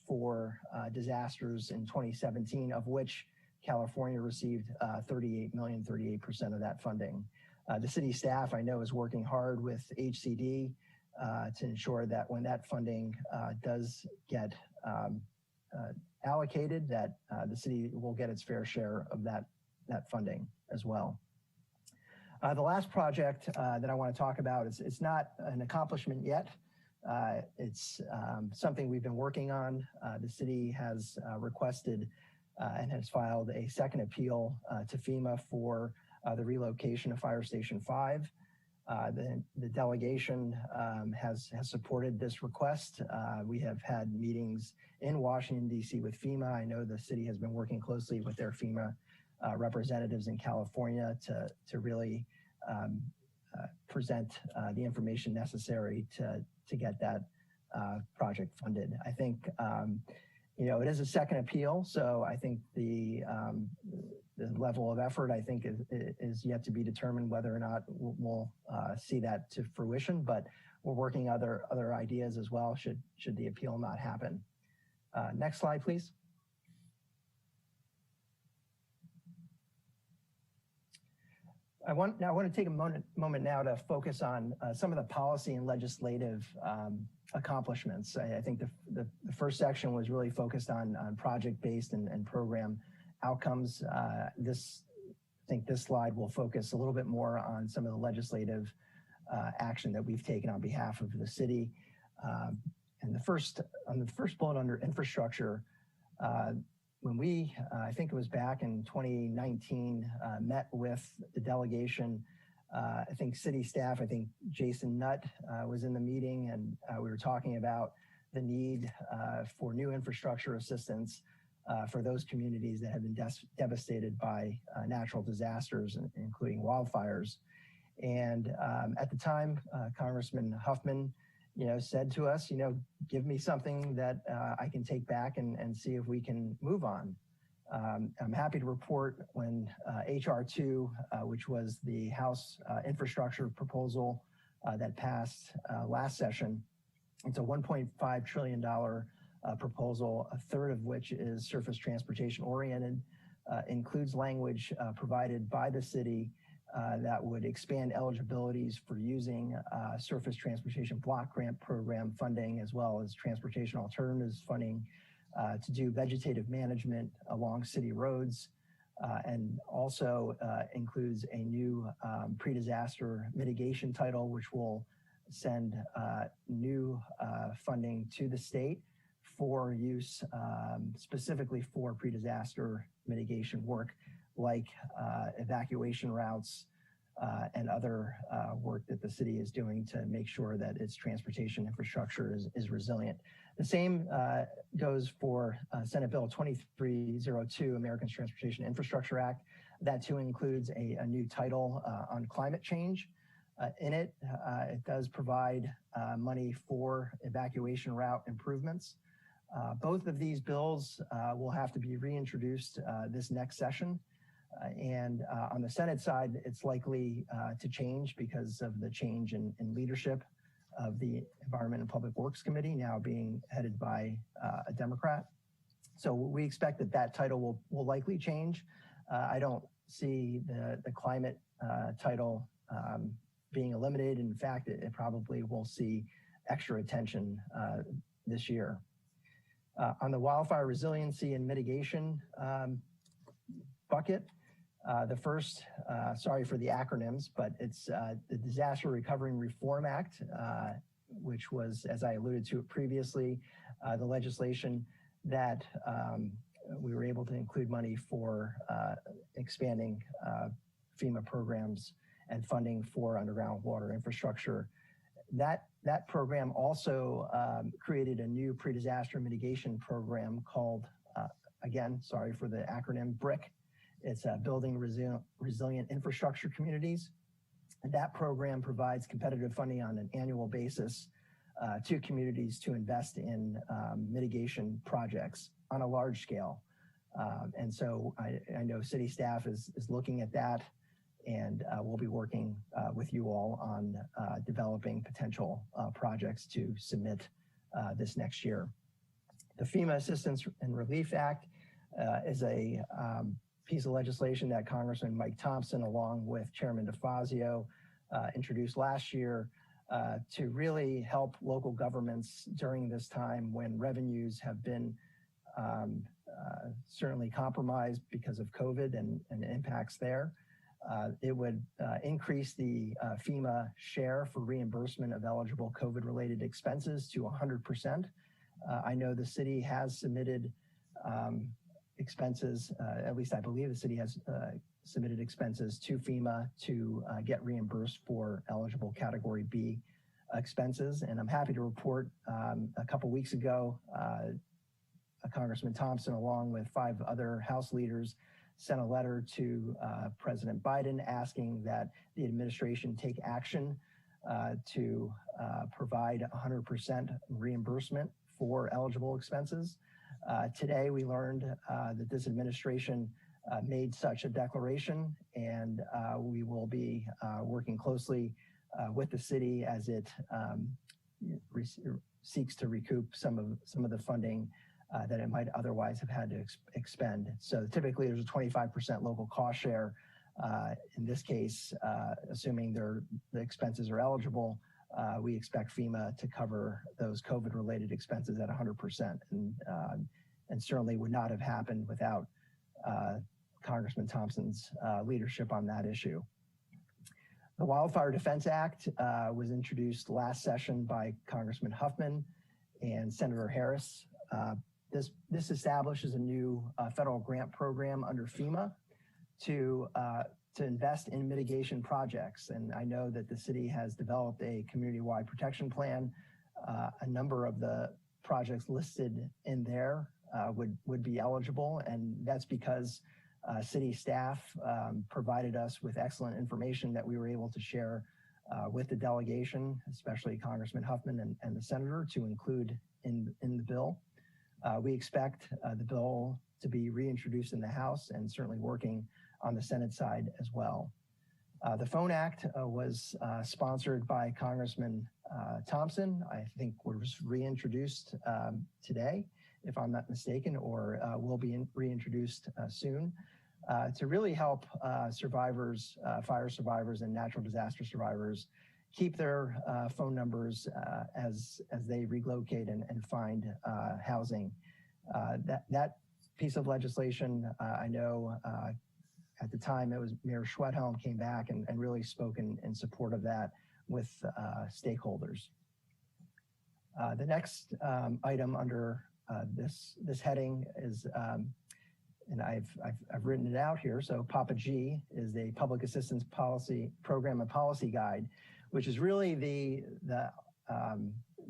for disasters in 2017, of which California received 38% of that funding. The city staff, I know, is working hard with HCD to ensure that when that funding does get allocated, that the city will get its fair share of that funding as well. The last project that I want to talk about is it's not an accomplishment yet. It's something we've been working on. The city has requested and has filed a second appeal to FEMA for the relocation of Fire Station 5. The delegation has supported this request. We have had meetings in Washington, D.C. with FEMA. I know the city has been working closely with their FEMA representatives in California to really present the information necessary to get that project funded. I think, it is a second appeal, so I think the level of effort, I think, is yet to be determined whether or not we'll see that to fruition, but we're working other ideas as well should the appeal not happen. Next slide, please. I want to take a moment now to focus on some of the policy and legislative accomplishments. I think the first section was really focused on project-based and program outcomes. I think this slide will focus a little bit more on some of the legislative action that we've taken on behalf of the city. And on the first bullet under infrastructure, when we, I think it was back in 2019, met with the delegation, I think city staff, I think Jason Nutt was in the meeting, and we were talking about the need for new infrastructure assistance for those communities that have been devastated by natural disasters, including wildfires. And at the time, Congressman Huffman, said to us, give me something that I can take back and see if we can move on. I'm happy to report when HR 2, which was the House infrastructure proposal that passed last session, It's a $1.5 trillion proposal, a third of which is surface transportation oriented, includes language provided by the city that would expand eligibilities for using surface transportation block grant program funding, as well as transportation alternatives funding to do vegetative management along city roads, and also includes a new pre-disaster mitigation title, which will send new funding to the state for use specifically for pre-disaster mitigation work, like evacuation routes and other work that the city is doing to make sure that its transportation infrastructure is resilient. The same goes for Senate Bill 2302, Americans Transportation Infrastructure Act. That too includes a new title on climate change. In it, it does provide money for evacuation route improvements. Both of these bills will have to be reintroduced this next session. And on the Senate side, it's likely to change because of the change in leadership of the Environment and Public Works Committee, now being headed by a Democrat. So we expect that that title will likely change. I don't see the climate title being eliminated. In fact, it probably will see extra attention this year. On the wildfire resiliency and mitigation bucket, the first, sorry for the acronyms, but it's the Disaster Recovery and Reform Act, which was, as I alluded to previously, the legislation that we were able to include money for expanding FEMA programs and funding for underground water infrastructure. That program also created a new pre-disaster mitigation program called, again, sorry for the acronym, BRIC. It's Building Resilient Infrastructure Communities. And that program provides competitive funding on an annual basis to communities to invest in mitigation projects on a large scale. And so I know city staff is looking at that, and we'll be working with you all on developing potential projects to submit this next year. The FEMA Assistance and Relief Act is a piece of legislation that Congressman Mike Thompson, along with Chairman DeFazio, introduced last year to really help local governments during this time when revenues have been certainly compromised because of COVID and impacts there. It would increase the FEMA share for reimbursement of eligible COVID-related expenses to 100%. I know the city has submitted expenses, at least I believe the city has submitted expenses to FEMA to get reimbursed for eligible Category B expenses. And I'm happy to report a couple weeks ago, Congressman Thompson, along with 5 other House leaders, sent a letter to President Biden asking that the administration take action to provide 100% reimbursement for eligible expenses. Today, we learned that this administration made such a declaration, and we will be working closely with the city as it seeks to recoup some of the funding that it might otherwise have had to expend. So typically there's a 25% local cost share. In this case, assuming the expenses are eligible, we expect FEMA to cover those COVID-related expenses at 100%, and certainly would not have happened without Congressman Thompson's leadership on that issue. The Wildfire Defense Act was introduced last session by Congressman Huffman and Senator Harris. This establishes a new federal grant program under FEMA to invest in mitigation projects. And I know that the city has developed a community-wide protection plan. A number of the projects listed in there would be eligible, and that's because city staff provided us with excellent information that we were able to share with the delegation, especially Congressman Huffman and the senator, to include in the bill. We expect the bill to be reintroduced in the House and certainly working on the Senate side as well. The Phone Act was sponsored by Congressman Thompson, I think was reintroduced today, if I'm not mistaken, or will be reintroduced soon, to really help survivors, fire survivors and natural disaster survivors keep their phone numbers as they relocate and find housing. That piece of legislation, I know at the time it was Mayor Schwedhelm came back and really spoke in support of that with stakeholders. The next item under this heading is, and I've written it out here. So Papa G is the Public Assistance Policy Program and Policy Guide, which is really the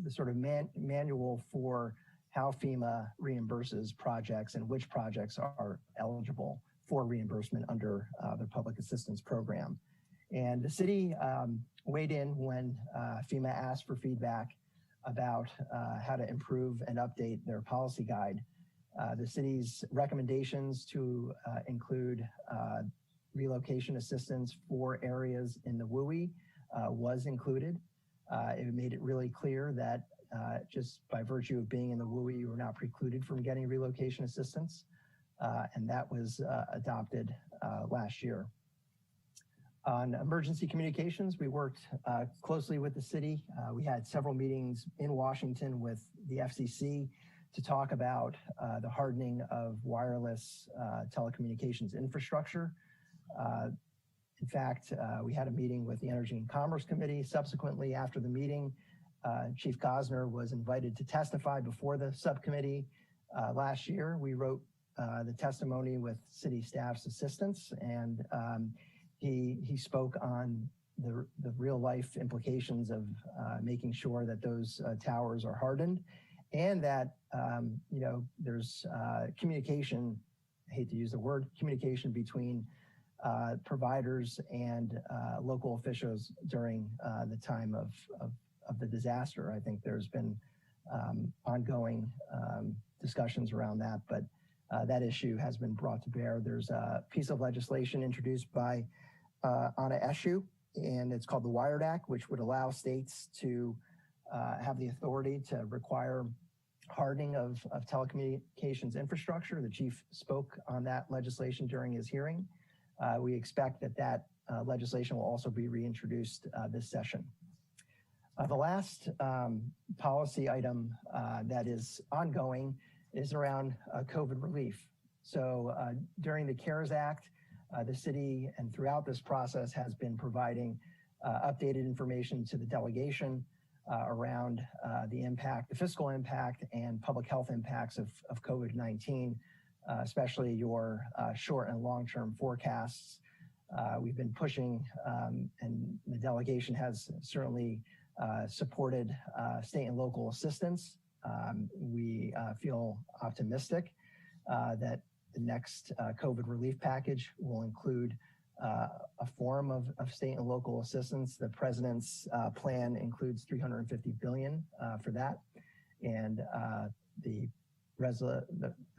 sort of manual for how FEMA reimburses projects and which projects are eligible for reimbursement under the Public Assistance Program. And the city weighed in when FEMA asked for feedback about how to improve and update their policy guide. The city's recommendations to include relocation assistance for areas in the WUI was included. It made it really clear that just by virtue of being in the WUI, you were not precluded from getting relocation assistance. And that was adopted last year. On emergency communications, we worked closely with the city. We had several meetings in Washington with the FCC to talk about the hardening of wireless telecommunications infrastructure. In fact, we had a meeting with the Energy and Commerce Committee. Subsequently, after the meeting, Chief Gosner was invited to testify before the subcommittee last year. We wrote the testimony with city staff's assistance, and he spoke on the real life implications of making sure that those towers are hardened, and that there's communication. I hate to use the word communication between providers and local officials during the time of the disaster. I think there's been ongoing discussions around that, but that issue has been brought to bear. There's a piece of legislation introduced by Anna Eshoo, and it's called the Wired Act, which would allow states to have the authority to require hardening of telecommunications infrastructure. The chief spoke on that legislation during his hearing. We expect that legislation will also be reintroduced this session. The last policy item that is ongoing is around COVID relief. So during the CARES Act, the city and throughout this process has been providing updated information to the delegation around the fiscal impact and public health impacts of COVID-19, especially your short and long-term forecasts. We've been pushing, and the delegation has certainly supported state and local assistance. We feel optimistic that the next COVID relief package will include a form of state and local assistance. The president's plan includes $350 billion for that. And the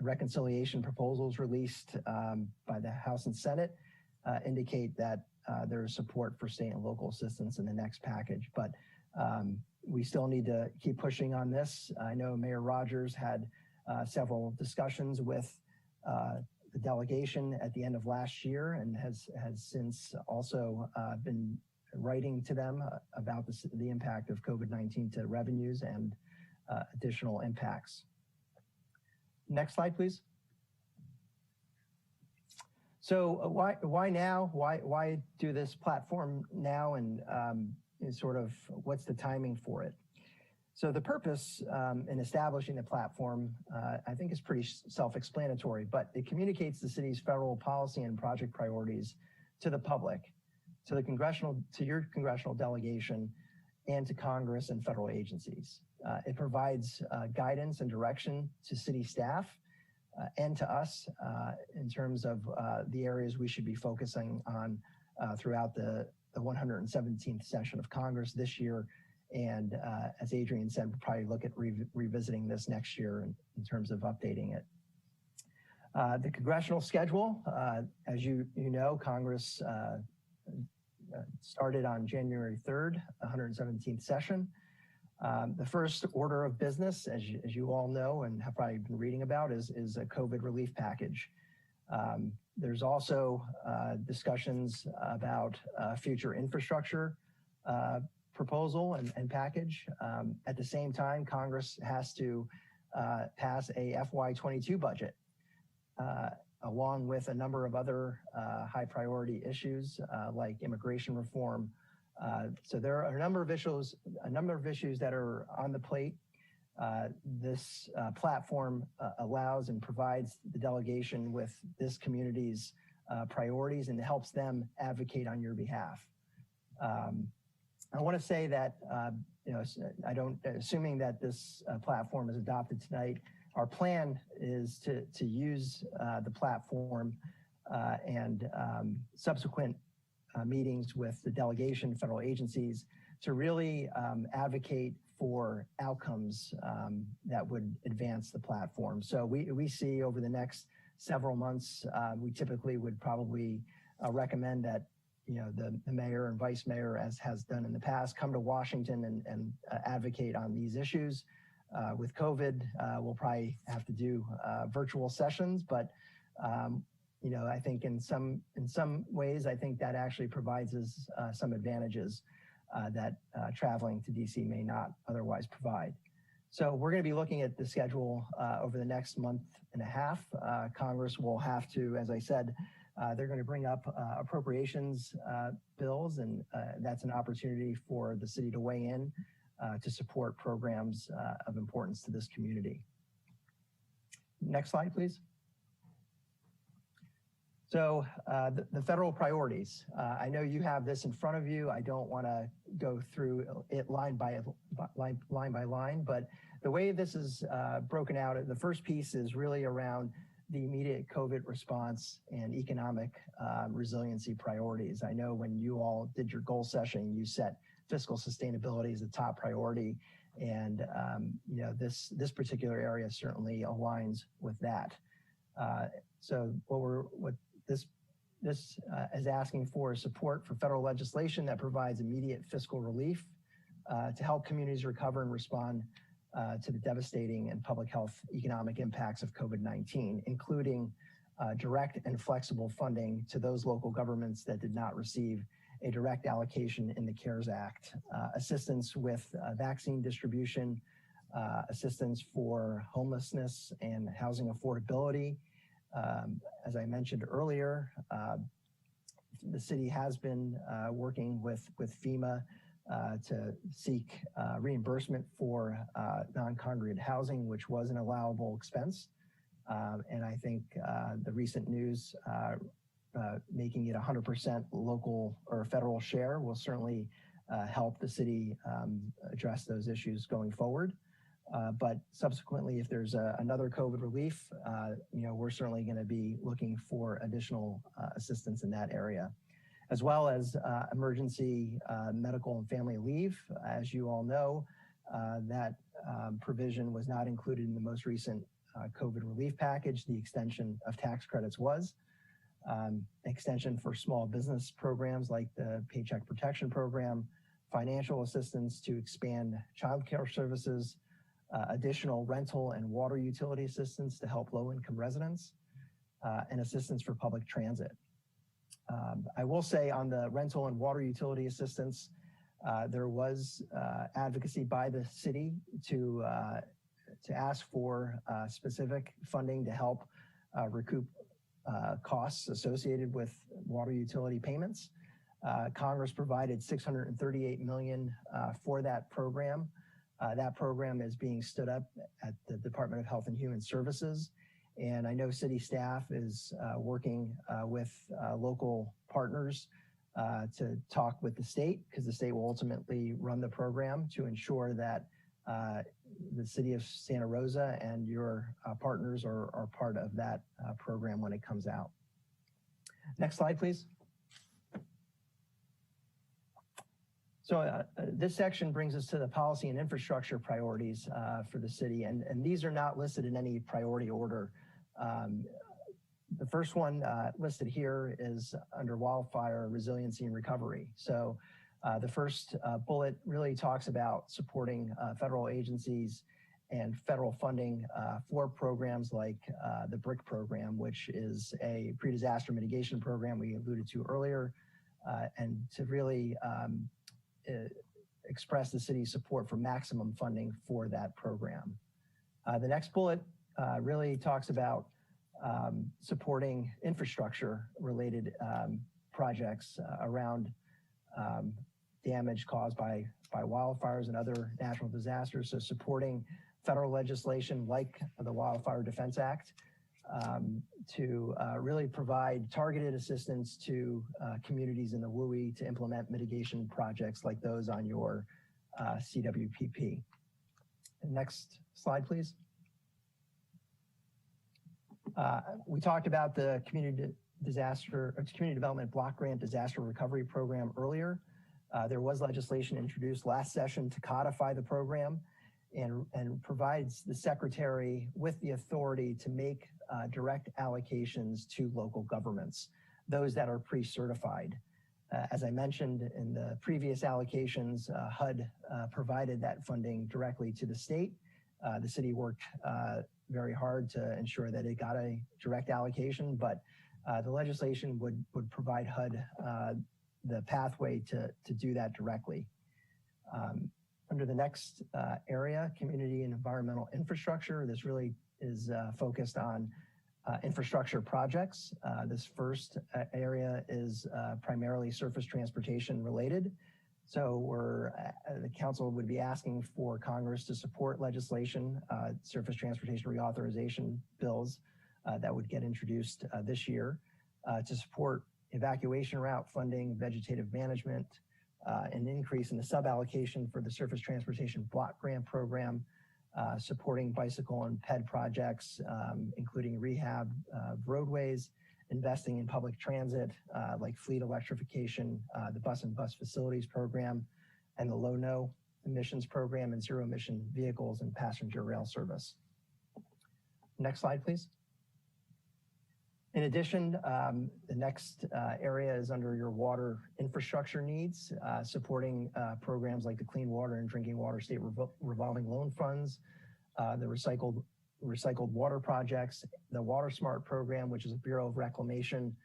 reconciliation proposals released by the House and Senate indicate that there is support for state and local assistance in the next package. But we still need to keep pushing on this. I know Mayor Rogers had several discussions with the delegation at the end of last year and has since also been writing to them about the impact of COVID-19 to revenues and additional impacts. Next slide, please. So why now? Why do this platform now, and sort of what's the timing for it? So the purpose in establishing the platform, I think, is pretty self-explanatory, but it communicates the city's federal policy and project priorities to the public, to your congressional delegation, and to Congress and federal agencies. It provides guidance and direction to city staff and to us in terms of the areas we should be focusing on throughout the 117th session of Congress this year. And as Adrian said, we'll probably look at revisiting this next year in terms of updating it. The congressional schedule, as you know, Congress started on January 3rd, 117th session. The first order of business, as you all know and have probably been reading about, is a COVID relief package. There's also discussions about future infrastructure proposal and package. At the same time, Congress has to pass a FY22 budget, along with a number of other high priority issues like immigration reform. So there are a number of issues that are on the plate. This platform allows and provides the delegation with this community's priorities and helps them advocate on your behalf. I want to say that, assuming that this platform is adopted tonight, our plan is to use the platform and subsequent meetings with the delegation, federal agencies, to really advocate for outcomes that would advance the platform. So we see over the next several months, we typically would probably recommend that the mayor and vice mayor, as has done in the past, come to Washington and advocate on these issues. With COVID, we'll probably have to do virtual sessions, but I think in some ways, I think that actually provides us some advantages that traveling to DC may not otherwise provide. So we're going to be looking at the schedule over the next month and a half. Congress will have to, as I said, they're going to bring up appropriations bills, and that's an opportunity for the city to weigh in to support programs of importance to this community. Next slide, please. So the federal priorities. I know you have this in front of you. I don't want to go through it line by line, but the way this is broken out, the first piece is really around the immediate COVID response and economic resiliency priorities. I know when you all did your goal session, you set fiscal sustainability as a top priority, and this particular area certainly aligns with that. So what this is asking for is support for federal legislation that provides immediate fiscal relief to help communities recover and respond to the devastating and public health economic impacts of COVID-19, including direct and flexible funding to those local governments that did not receive a direct allocation in the CARES Act, assistance with vaccine distribution, assistance for homelessness and housing affordability. As I mentioned earlier, the city has been working with FEMA to seek reimbursement for non-congregate housing, which was an allowable expense. And I think the recent news making it 100% local or federal share will certainly help the city address those issues going forward. But subsequently, if there's another COVID relief, we're certainly going to be looking for additional assistance in that area, as well as emergency medical and family leave. As you all know, that provision was not included in the most recent COVID relief package. The extension of tax credits was. Extension for small business programs like the Paycheck Protection Program, financial assistance to expand childcare services, additional rental and water utility assistance to help low-income residents, and assistance for public transit. I will say on the rental and water utility assistance, there was advocacy by the city to ask for specific funding to help recoup costs associated with water utility payments. Congress provided $638 million for that program. That program is being stood up at the Department of Health and Human Services. And I know city staff is working with local partners to talk with the state, because the state will ultimately run the program, to ensure that the city of Santa Rosa and your partners are part of that program when it comes out. Next slide, please. So this section brings us to the policy and infrastructure priorities for the city, and these are not listed in any priority order. The first one listed here is under wildfire resiliency and recovery. So The first bullet really talks about supporting federal agencies and federal funding for programs like the BRIC program, which is a pre-disaster mitigation program we alluded to earlier, and to really express the city's support for maximum funding for that program. The next bullet really talks about supporting infrastructure-related projects around damage caused by wildfires and other natural disasters. So supporting federal legislation like the Wildfire Defense Act to really provide targeted assistance to communities in the WUI to implement mitigation projects like those on your CWPP. Next slide, please. We talked about the Community Development Block Grant Disaster Recovery Program earlier. There was legislation introduced last session to codify the program and provides the Secretary with the authority to make direct allocations to local governments, those that are pre-certified. As I mentioned in the previous allocations, HUD provided that funding directly to the state. The city worked very hard to ensure that it got a direct allocation, but the legislation would provide HUD the pathway to do that directly. Under the next area, community and environmental infrastructure, this really is focused on infrastructure projects. This first area is primarily surface transportation related. So the council would be asking for Congress to support legislation, surface transportation reauthorization bills that would get introduced this year to support evacuation route funding, vegetative management, an increase in the sub-allocation for the Surface Transportation Block Grant Program, supporting bicycle and ped projects, including rehab roadways, investing in public transit like fleet electrification, the bus and bus facilities program, and the low-no emissions program and zero emission vehicles and passenger rail service. Next slide, please. In addition, the next area is under your water infrastructure needs, supporting programs like the Clean Water and Drinking Water State Revolving Loan Funds, the recycled water projects, the Water Smart program, which is a Bureau of Reclamation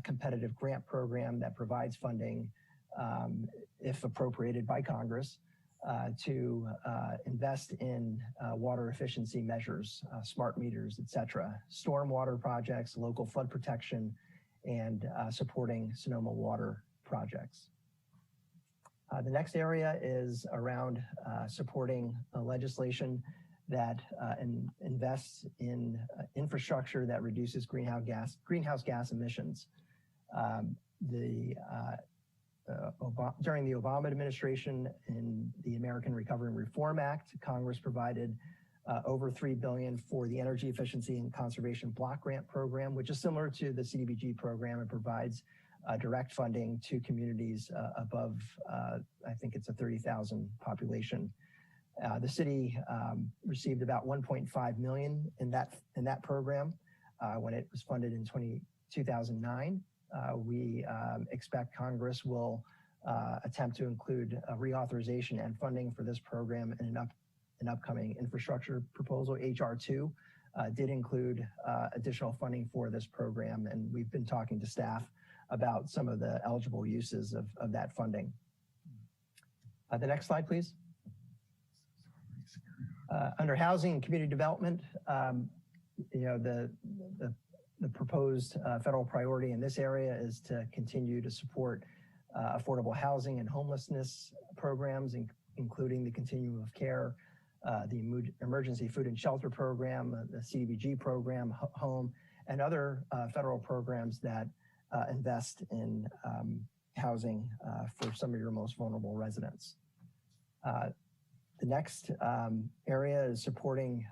competitive grant program that provides funding, if appropriated by Congress, to invest in water efficiency measures, smart meters, et cetera, stormwater projects, local flood protection, and supporting Sonoma water projects. The next area is around supporting legislation that invests in infrastructure that reduces greenhouse gas emissions. During the Obama administration in the American Recovery and Reform Act, Congress provided over $3 billion for the Energy Efficiency and Conservation Block Grant Program, which is similar to the CDBG program and provides direct funding to communities above, I think it's a 30,000 population. The city received about $1.5 million in that program when it was funded in 2009. We expect Congress will attempt to include a reauthorization and funding for this program in an upcoming infrastructure proposal. HR 2 did include additional funding for this program, and we've been talking to staff about some of the eligible uses of that funding. The next slide, please. Under housing and community development, the proposed federal priority in this area is to continue to support affordable housing and homelessness programs, including the continuum of care, the emergency food and shelter program, the CDBG program, home, and other federal programs that invest in housing for some of your most vulnerable residents. The next area is supporting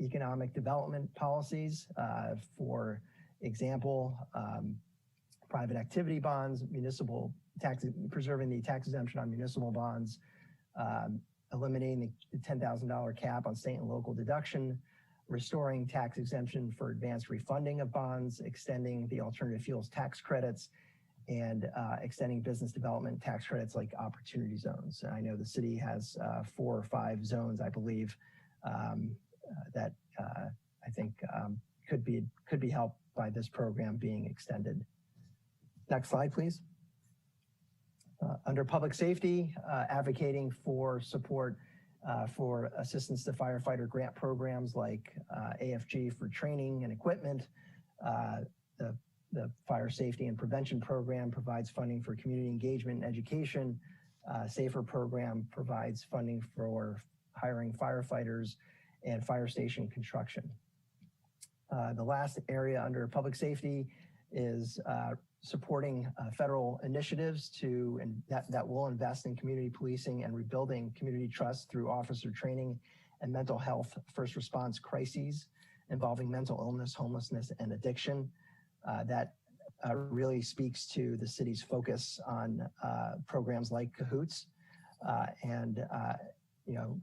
economic development policies. For example, private activity bonds, municipal tax, preserving the tax exemption on municipal bonds, eliminating the $10,000 cap on state and local deduction, restoring tax exemption for advanced refunding of bonds, extending the alternative fuels tax credits, and extending business development tax credits like opportunity zones. And I know the city has 4 or 5 zones, I believe, that I think could be helped by this program being extended. Next slide, please. Under public safety, advocating for support for assistance to firefighter grant programs like AFG for training and equipment. The Fire Safety and Prevention Program provides funding for community engagement and education. SAFER program provides funding for hiring firefighters and fire station construction. The last area under public safety is supporting federal initiatives that will invest in community policing and rebuilding community trust through officer training and mental health first response crises involving mental illness, homelessness, and addiction. That really speaks to the city's focus on programs like Cahoots and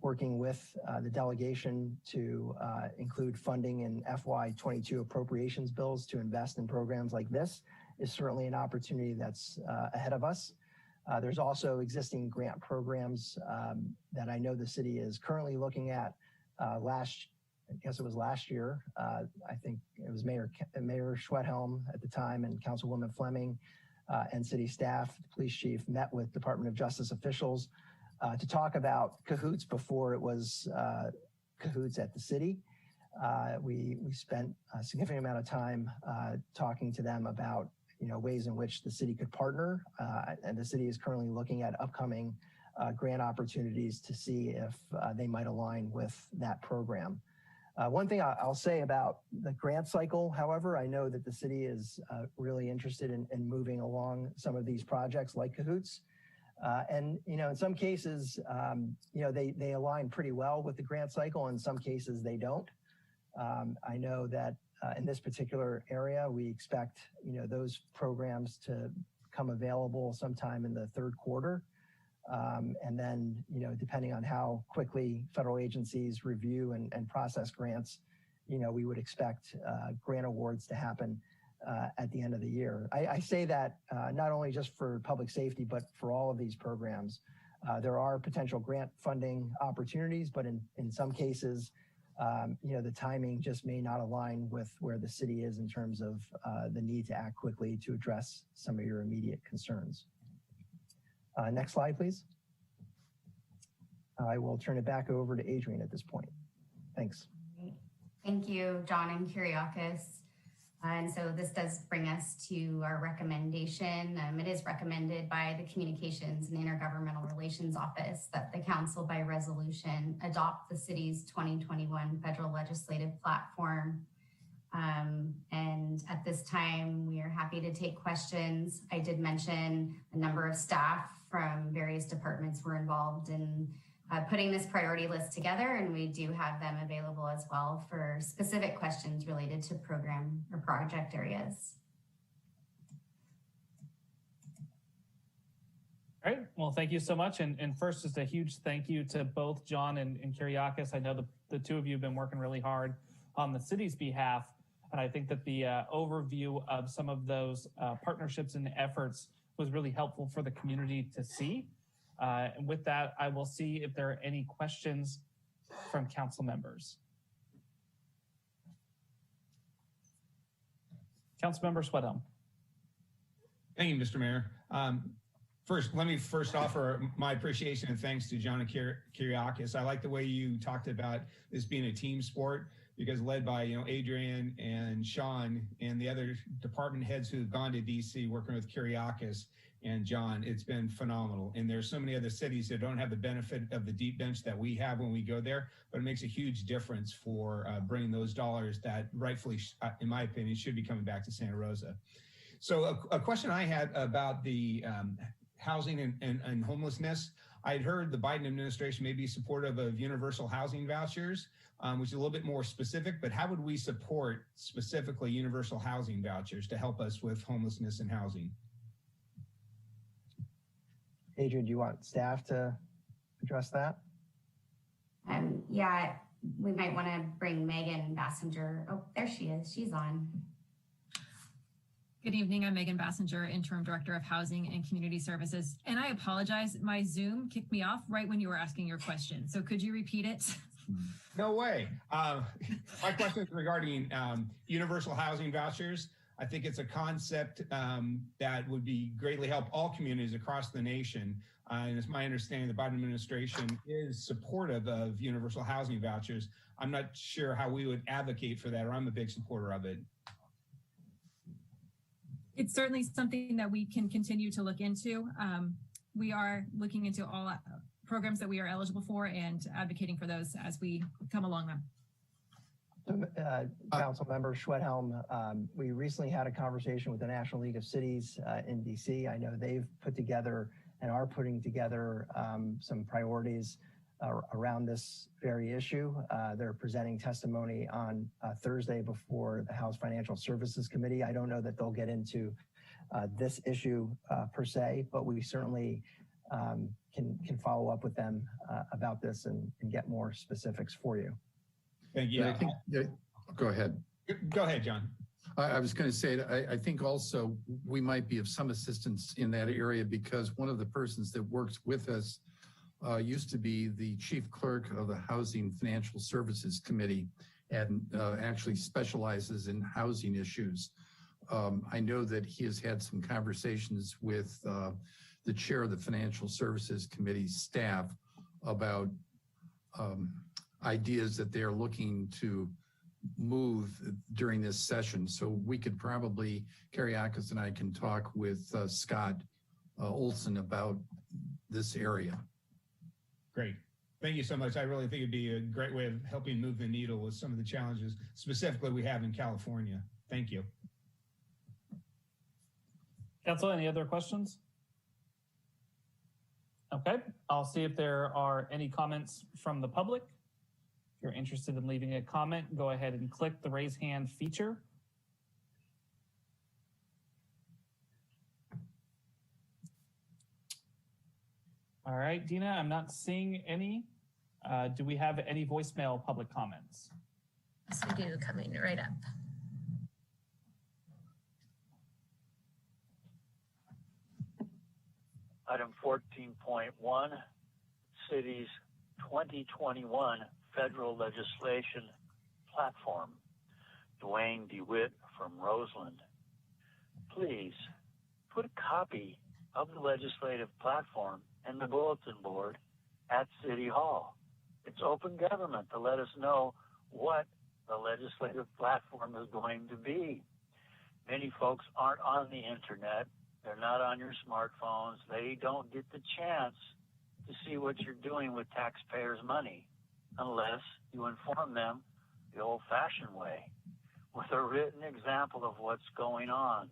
working with the delegation to include funding in FY22 appropriations bills to invest in programs like this is certainly an opportunity that's ahead of us. There's also existing grant programs that I know the city is currently looking at. Last year, I think it was Mayor Schwedhelm at the time and Councilwoman Fleming and city staff, the police chief met with Department of Justice officials to talk about Cahoots before it was Cahoots at the city. We spent a significant amount of time talking to them about ways in which the city could partner, and the city is currently looking at upcoming grant opportunities to see if they might align with that program. One thing I'll say about the grant cycle, however, I know that the city is really interested in moving along some of these projects like Cahoots. And in some cases, they align pretty well with the grant cycle. In some cases, they don't. I know that in this particular area, we expect those programs to come available sometime in the third quarter. And then, depending on how quickly federal agencies review and process grants, we would expect grant awards to happen at the end of the year. I say that not only just for public safety, but for all of these programs. There are potential grant funding opportunities, but in some cases, the timing just may not align with where the city is in terms of the need to act quickly to address some of your immediate concerns. Next slide, please. I will turn it back over to Adrian at this point. Thanks. Thank you, John and Kyriakis. And so this does bring us to our recommendation. It is recommended by the Communications and Intergovernmental Relations Office that the council by resolution adopt the city's 2021 federal legislative platform. And at this time, we are happy to take questions. I did mention a number of staff from various departments were involved in putting this priority list together, and we do have them available as well for specific questions related to program or project areas. All right, well, thank you so much. And first, just a huge thank you to both John and Kyriakis. I know the two of you have been working really hard on the city's behalf. And I think that the overview of some of those partnerships and efforts was really helpful for the community to see. And with that, I will see if there are any questions from council members. Councilmember Schwedhelm. Thank you, Mr. Mayor. Let me offer my appreciation and thanks to John and Kyriakis. I like the way you talked about this being a team sport, because led by Adrian and Sean and the other department heads who've gone to DC working with Kyriakis and John, it's been phenomenal. And there's so many other cities that don't have the benefit of the deep bench that we have when we go there, but it makes a huge difference for bringing those dollars that rightfully, in my opinion, should be coming back to Santa Rosa. So a question I had about the housing and homelessness. I'd heard the Biden administration may be supportive of universal housing vouchers, which is a little bit more specific, but how would we support specifically universal housing vouchers to help us with homelessness and housing? Adrian, do you want staff to address that? Yeah, we might want to bring Megan Bassinger. Oh, there she is. She's on. Good evening. I'm Megan Bassinger, Interim Director of Housing and Community Services. And I apologize, my Zoom kicked me off right when you were asking your question. So could you repeat it? No way. My question is regarding universal housing vouchers. I think it's a concept that would be greatly help all communities across the nation. And it's my understanding the Biden administration is supportive of universal housing vouchers. I'm not sure how we would advocate for that, or I'm a big supporter of it. It's certainly something that we can continue to look into. We are looking into all programs that we are eligible for and advocating for those as we come along them. Council Member Schwedhelm, we recently had a conversation with the National League of Cities in DC. I know they've put together and are putting together some priorities around this very issue. They're presenting testimony on Thursday before the House Financial Services Committee. I don't know that they'll get into this issue per se, but we certainly can follow up with them about this and get more specifics for you. Thank you. Go ahead. Go ahead, John. I was going to say, I think also we might be of some assistance in that area because one of the persons that works with us used to be the chief clerk of the Housing Financial Services Committee and actually specializes in housing issues. I know that he has had some conversations with the chair of the Financial Services Committee staff about ideas that they're looking to move during this session. So we could probably, Kyriakis and I can talk with Scott Olson about this area. Great. Thank you so much. I really think it'd be a great way of helping move the needle with some of the challenges specifically we have in California. Thank you. Council, any other questions? Okay, I'll see if there are any comments from the public. If you're interested in leaving a comment, go ahead and click the raise hand feature. All right, Dina, I'm not seeing any. Do we have any voicemail public comments? Yes, we do, coming right up. Item 14.1, City's 2021 Federal Legislation Platform. Dwayne DeWitt from Roseland. Please put a copy of the legislative platform in the bulletin board at City Hall. It's open government to let us know what the legislative platform is going to be. Many folks aren't on the internet. They're not on your smartphones. They don't get the chance to see what you're doing with taxpayers' money unless you inform them the old-fashioned way with a written example of what's going on.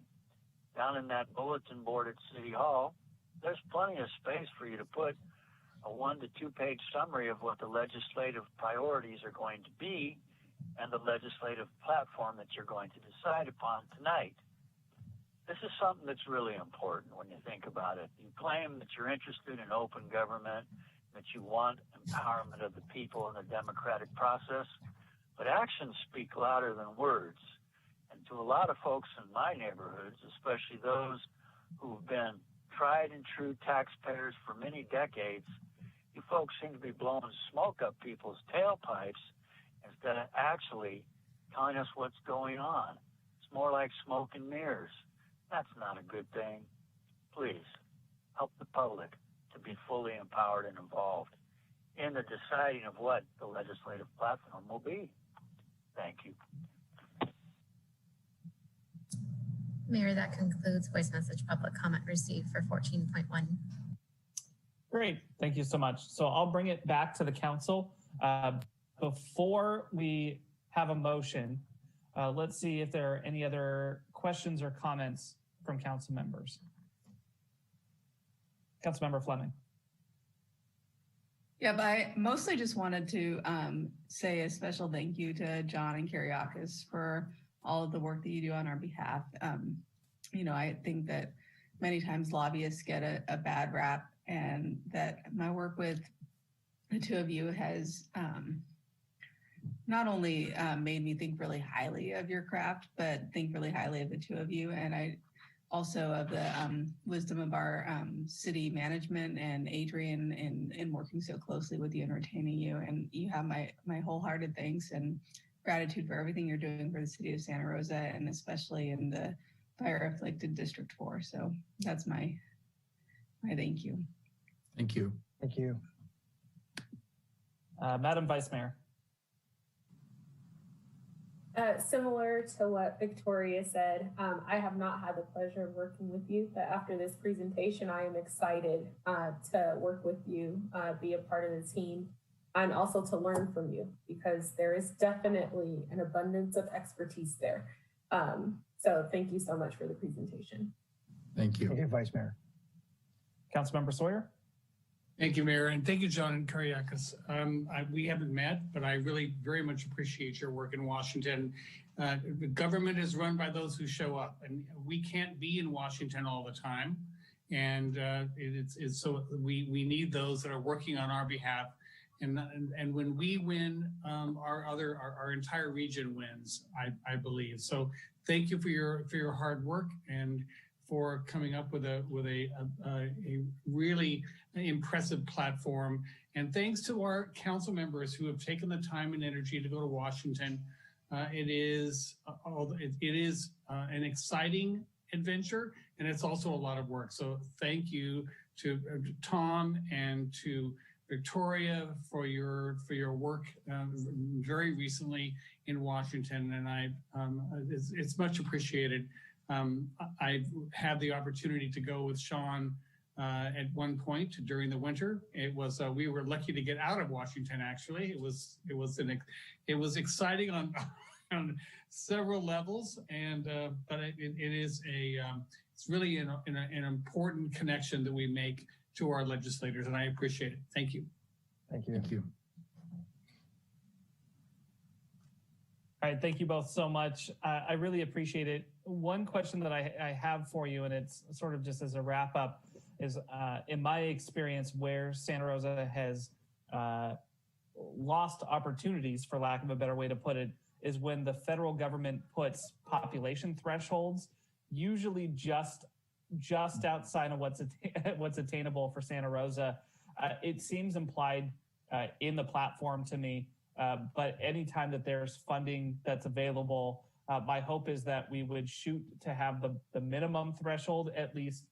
Down in that bulletin board at City Hall, there's plenty of space for you to put a 1 to 2 page summary of what the legislative priorities are going to be and the legislative platform that you're going to decide upon tonight. This is something that's really important when you think about it. You claim that you're interested in open government, that you want empowerment of the people in the democratic process, but actions speak louder than words. And to a lot of folks in my neighborhoods, especially those who've been tried and true taxpayers for many decades, you folks seem to be blowing smoke up people's tailpipes instead of actually telling us what's going on. It's more like smoke and mirrors. That's not a good thing. Please help the public to be fully empowered and involved in the deciding of what the legislative platform will be. Thank you. Mayor, that concludes voice message public comment received for 14.1. Great, thank you so much. So I'll bring it back to the council. Before we have a motion, let's see if there are any other questions or comments from council members. Councilmember Fleming. Yeah, but I mostly just wanted to say a special thank you to John and Kyriakis for all of the work that you do on our behalf. You know, I think that many times lobbyists get a bad rap, and that my work with the two of you has not only made me think really highly of your craft, but think really highly of the two of you. And I also of the wisdom of our city management and Adrian in working so closely with you and retaining you. And you have my wholehearted thanks and gratitude for everything you're doing for the city of Santa Rosa, and especially in the fire afflicted District 4. So that's my thank you. Thank you. Thank you. Madam Vice Mayor. Similar to what Victoria said, I have not had the pleasure of working with you, but after this presentation, I am excited to work with you, be a part of the team, and also to learn from you, because there is definitely an abundance of expertise there. So thank you so much for the presentation. Thank you. Thank you, Vice Mayor. Councilmember Sawyer. Thank you, Mayor, and thank you, John and Kyriakis. We haven't met, but I really very much appreciate your work in Washington. The government is run by those who show up, and we can't be in Washington all the time. And so we need those that are working on our behalf. And when we win, our entire region wins, I believe. So thank you for your hard work and for coming up with a really impressive platform. And thanks to our council members who have taken the time and energy to go to Washington. It is an exciting adventure, and it's also a lot of work. So thank you to Tom and to Victoria for your work very recently in Washington, and it's much appreciated. I've had the opportunity to go with Sean at one point during the winter. It was we were lucky to get out of Washington. Actually, it was exciting on several levels, and but it's really an important connection that we make to our legislators, and I appreciate it. Thank you. Thank you. Thank you. All right, thank you both so much. I really appreciate it. One question that I have for you, and it's sort of just as a wrap up, is in my experience where Santa Rosa has lost opportunities, for lack of a better way to put it, is when the federal government puts population thresholds, usually just outside of what's attainable for Santa Rosa. It seems implied in the platform to me. But anytime that there's funding that's available, my hope is that we would shoot to have the minimum threshold at least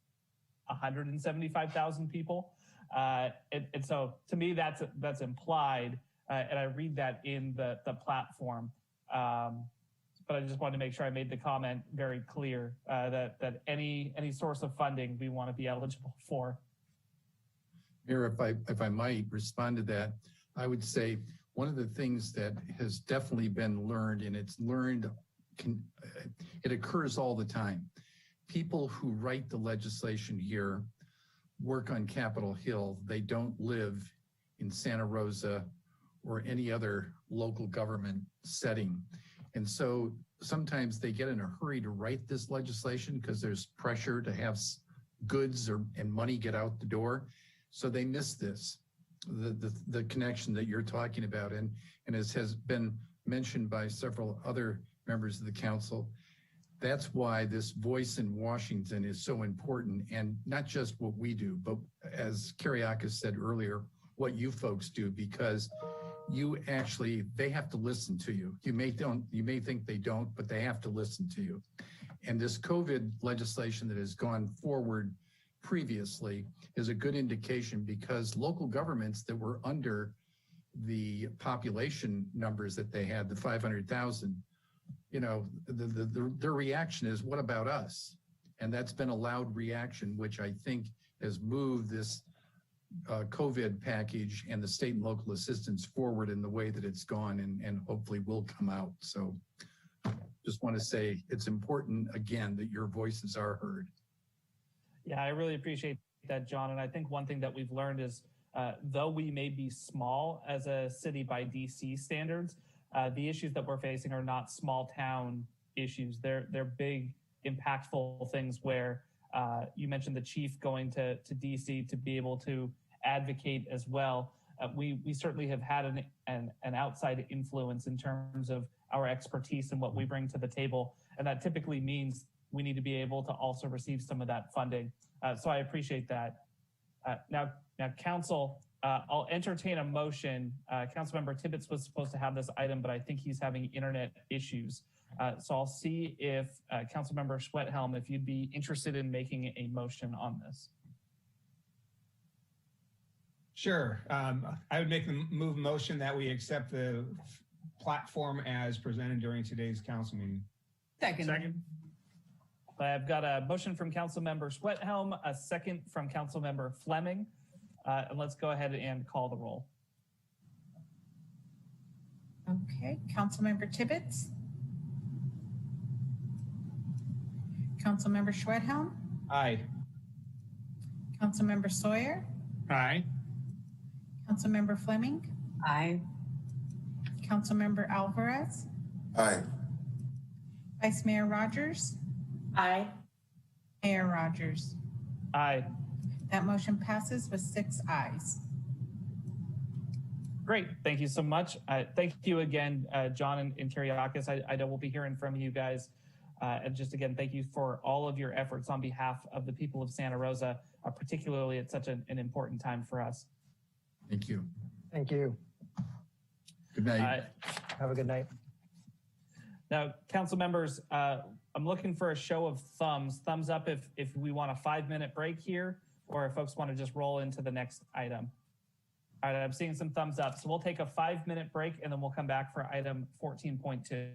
175,000 people. And so to me, that's implied, and I read that in the platform. But I just wanted to make sure I made the comment very clear that any source of funding we want to be eligible for. Mayor, if I might respond to that, I would say one of the things that has definitely been learned, and it occurs all the time. People who write the legislation here work on Capitol Hill. They don't live in Santa Rosa or any other local government setting. And so sometimes they get in a hurry to write this legislation because there's pressure to have goods and money get out the door. So they miss this, the connection that you're talking about. And as has been mentioned by several other members of the council, that's why this voice in Washington is so important, and not just what we do, but as Kyriakis said earlier, what you folks do, because they have to listen to you. You may think they don't, but they have to listen to you. And this COVID legislation that has gone forward previously is a good indication, because local governments that were under the population numbers that they had, the 500,000, their reaction is, what about us? And that's been a loud reaction, which I think has moved this COVID package and the state and local assistance forward in the way that it's gone, and hopefully will come out. So just want to say it's important, again, that your voices are heard. Yeah, I really appreciate that, John. And I think one thing that we've learned is, though we may be small as a city by DC standards, the issues that we're facing are not small town issues. They're big, impactful things where you mentioned the chief going to DC to be able to advocate as well. we certainly have had an outside influence in terms of our expertise and what we bring to the table. And that typically means we need to be able to also receive some of that funding. So I appreciate that. Now, Council, I'll entertain a motion. Councilmember Tibbetts was supposed to have this item, but I think he's having internet issues. So I'll see if Councilmember Schwedhelm, if you'd be interested in making a motion on this. Sure. I would make the motion that we accept the platform as presented during today's council meeting. Second. I've got a motion from Councilmember Schwedhelm, a second from Councilmember Fleming. And let's go ahead and call the roll. Okay, Councilmember Tibbetts. Councilmember Schwedhelm. Aye. Councilmember Sawyer. Aye. Councilmember Fleming. Aye. Councilmember Alvarez. Aye. Vice Mayor Rogers. Aye. Mayor Rogers. Aye. That motion passes with 6 ayes. Great. Thank you so much. Thank you again, John and Kyriakis. I know we'll be hearing from you guys. And just again, thank you for all of your efforts on behalf of the people of Santa Rosa, particularly at such an important time for us. Thank you. Thank you. Good night. Have a good night. Now, council members, I'm looking for a show of thumbs. Thumbs up if we want a 5-minute break here, or if folks want to just roll into the next item. All right, I'm seeing some thumbs up. So we'll take a 5-minute break and then we'll come back for item 14.2.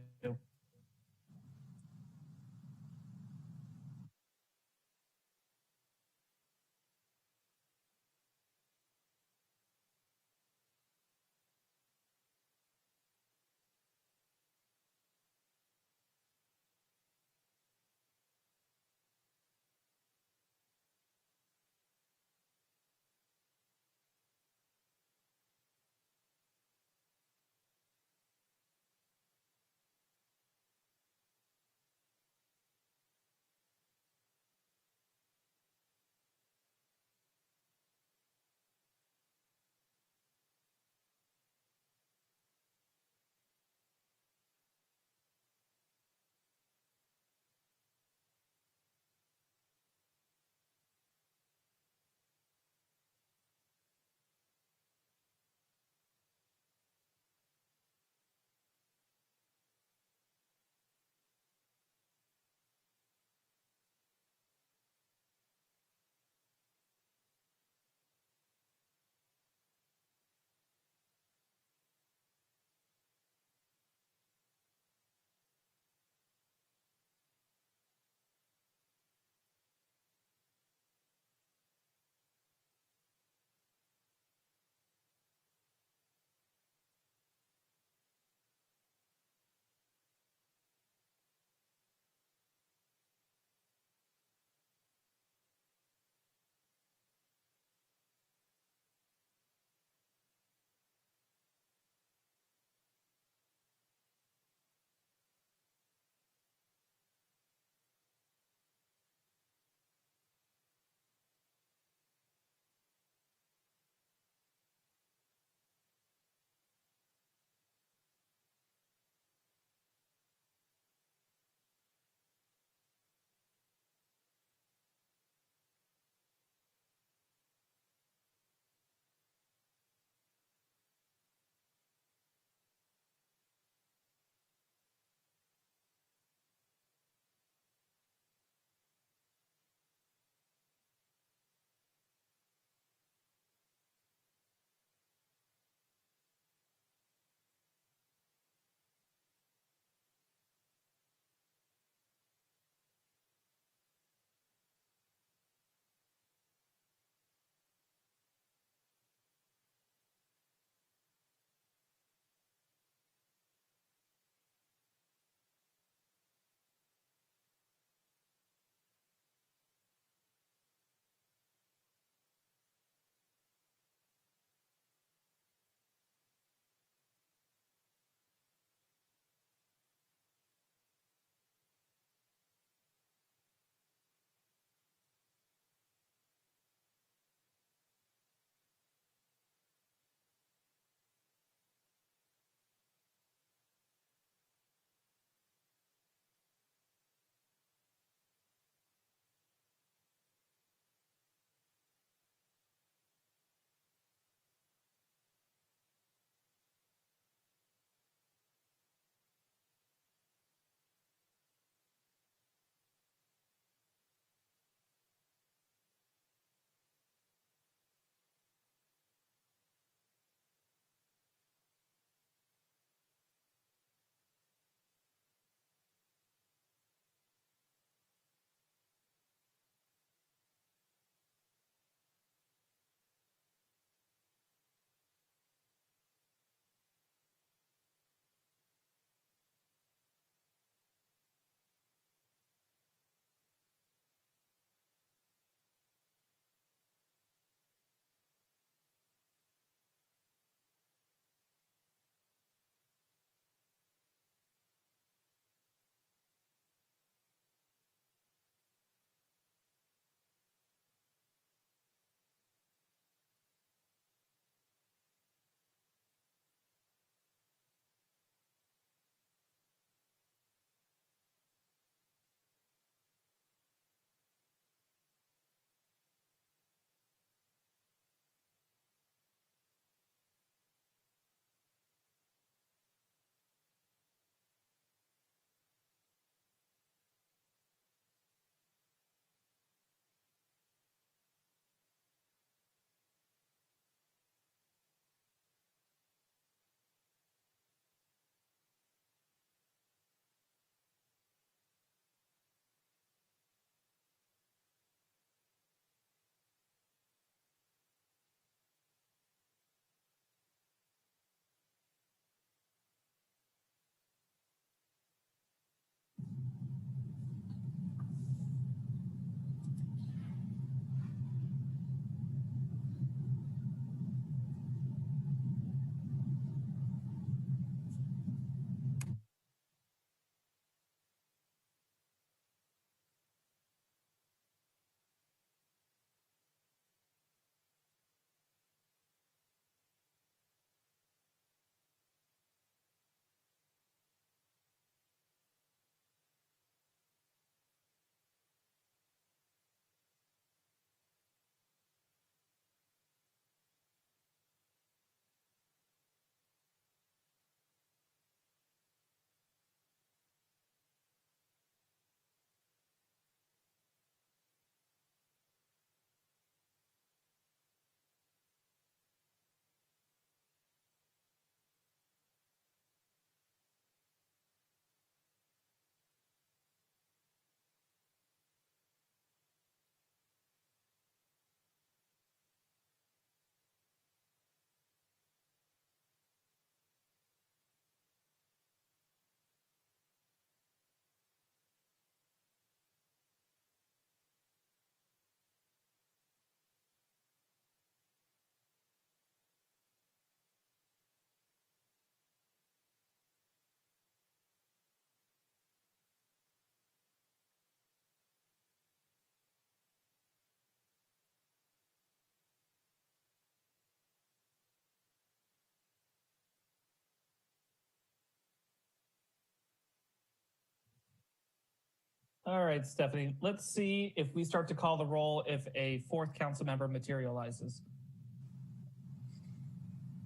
All right, Stephanie, let's see if we start to call the roll if a fourth council member materializes.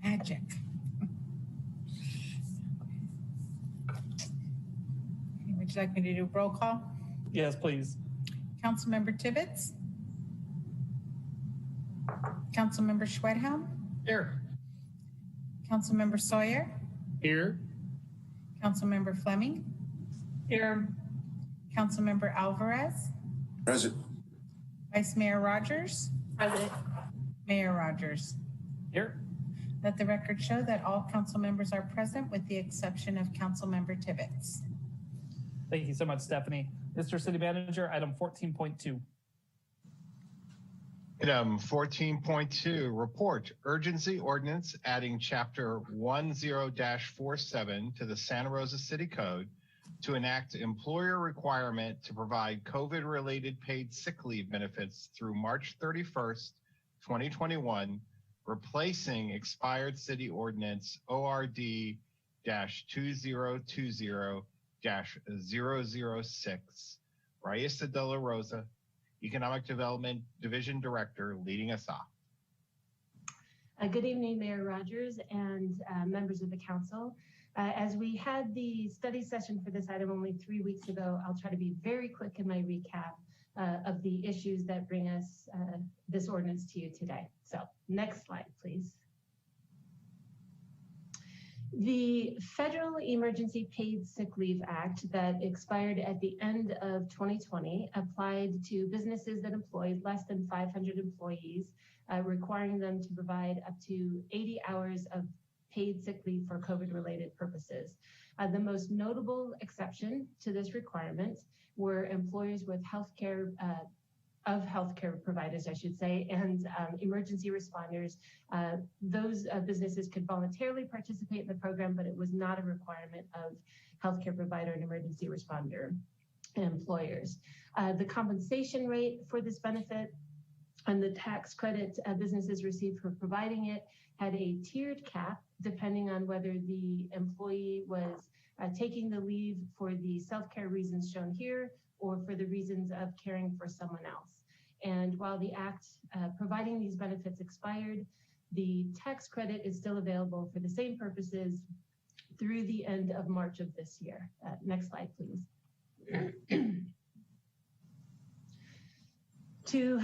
Magic. Would you like me to do roll call? Yes, please. Councilmember Tibbetts? Councilmember Schwedhelm? Here. Councilmember Sawyer? Here. Councilmember Fleming? Here. Councilmember Alvarez? Present. Vice Mayor Rogers? Present. Mayor Rogers? Here. Let the record show that all council members are present with the exception of Councilmember Tibbetts. Thank you so much, Stephanie. Mr. City Manager, item 14.2. Item 14.2, report urgency ordinance adding chapter 10-47 to the Santa Rosa City Code to enact employer requirement to provide COVID-related paid sick leave benefits through March 31st, 2021, replacing expired city ordinance ORD-2020-006. Raisa de la Rosa, Economic Development Division Director, leading us off. Good evening, Mayor Rogers and members of the council. As we had the study session for this item only 3 weeks ago, I'll try to be very quick in my recap of the issues that bring us this ordinance to you today. So next slide, please. The Federal Emergency Paid Sick Leave Act that expired at the end of 2020 applied to businesses that employed less than 500 employees, requiring them to provide up to 80 hours of paid sick leave for COVID-related purposes. The most notable exception to this requirement were employers with healthcare providers, I should say, and emergency responders. Those businesses could voluntarily participate in the program, but it was not a requirement of healthcare provider and emergency responder employers. The compensation rate for this benefit and the tax credit businesses received for providing it had a tiered cap depending on whether the employee was taking the leave for the self-care reasons shown here or for the reasons of caring for someone else. And while the act providing these benefits expired, the tax credit is still available for the same purposes through the end of March of this year. Next slide, please. To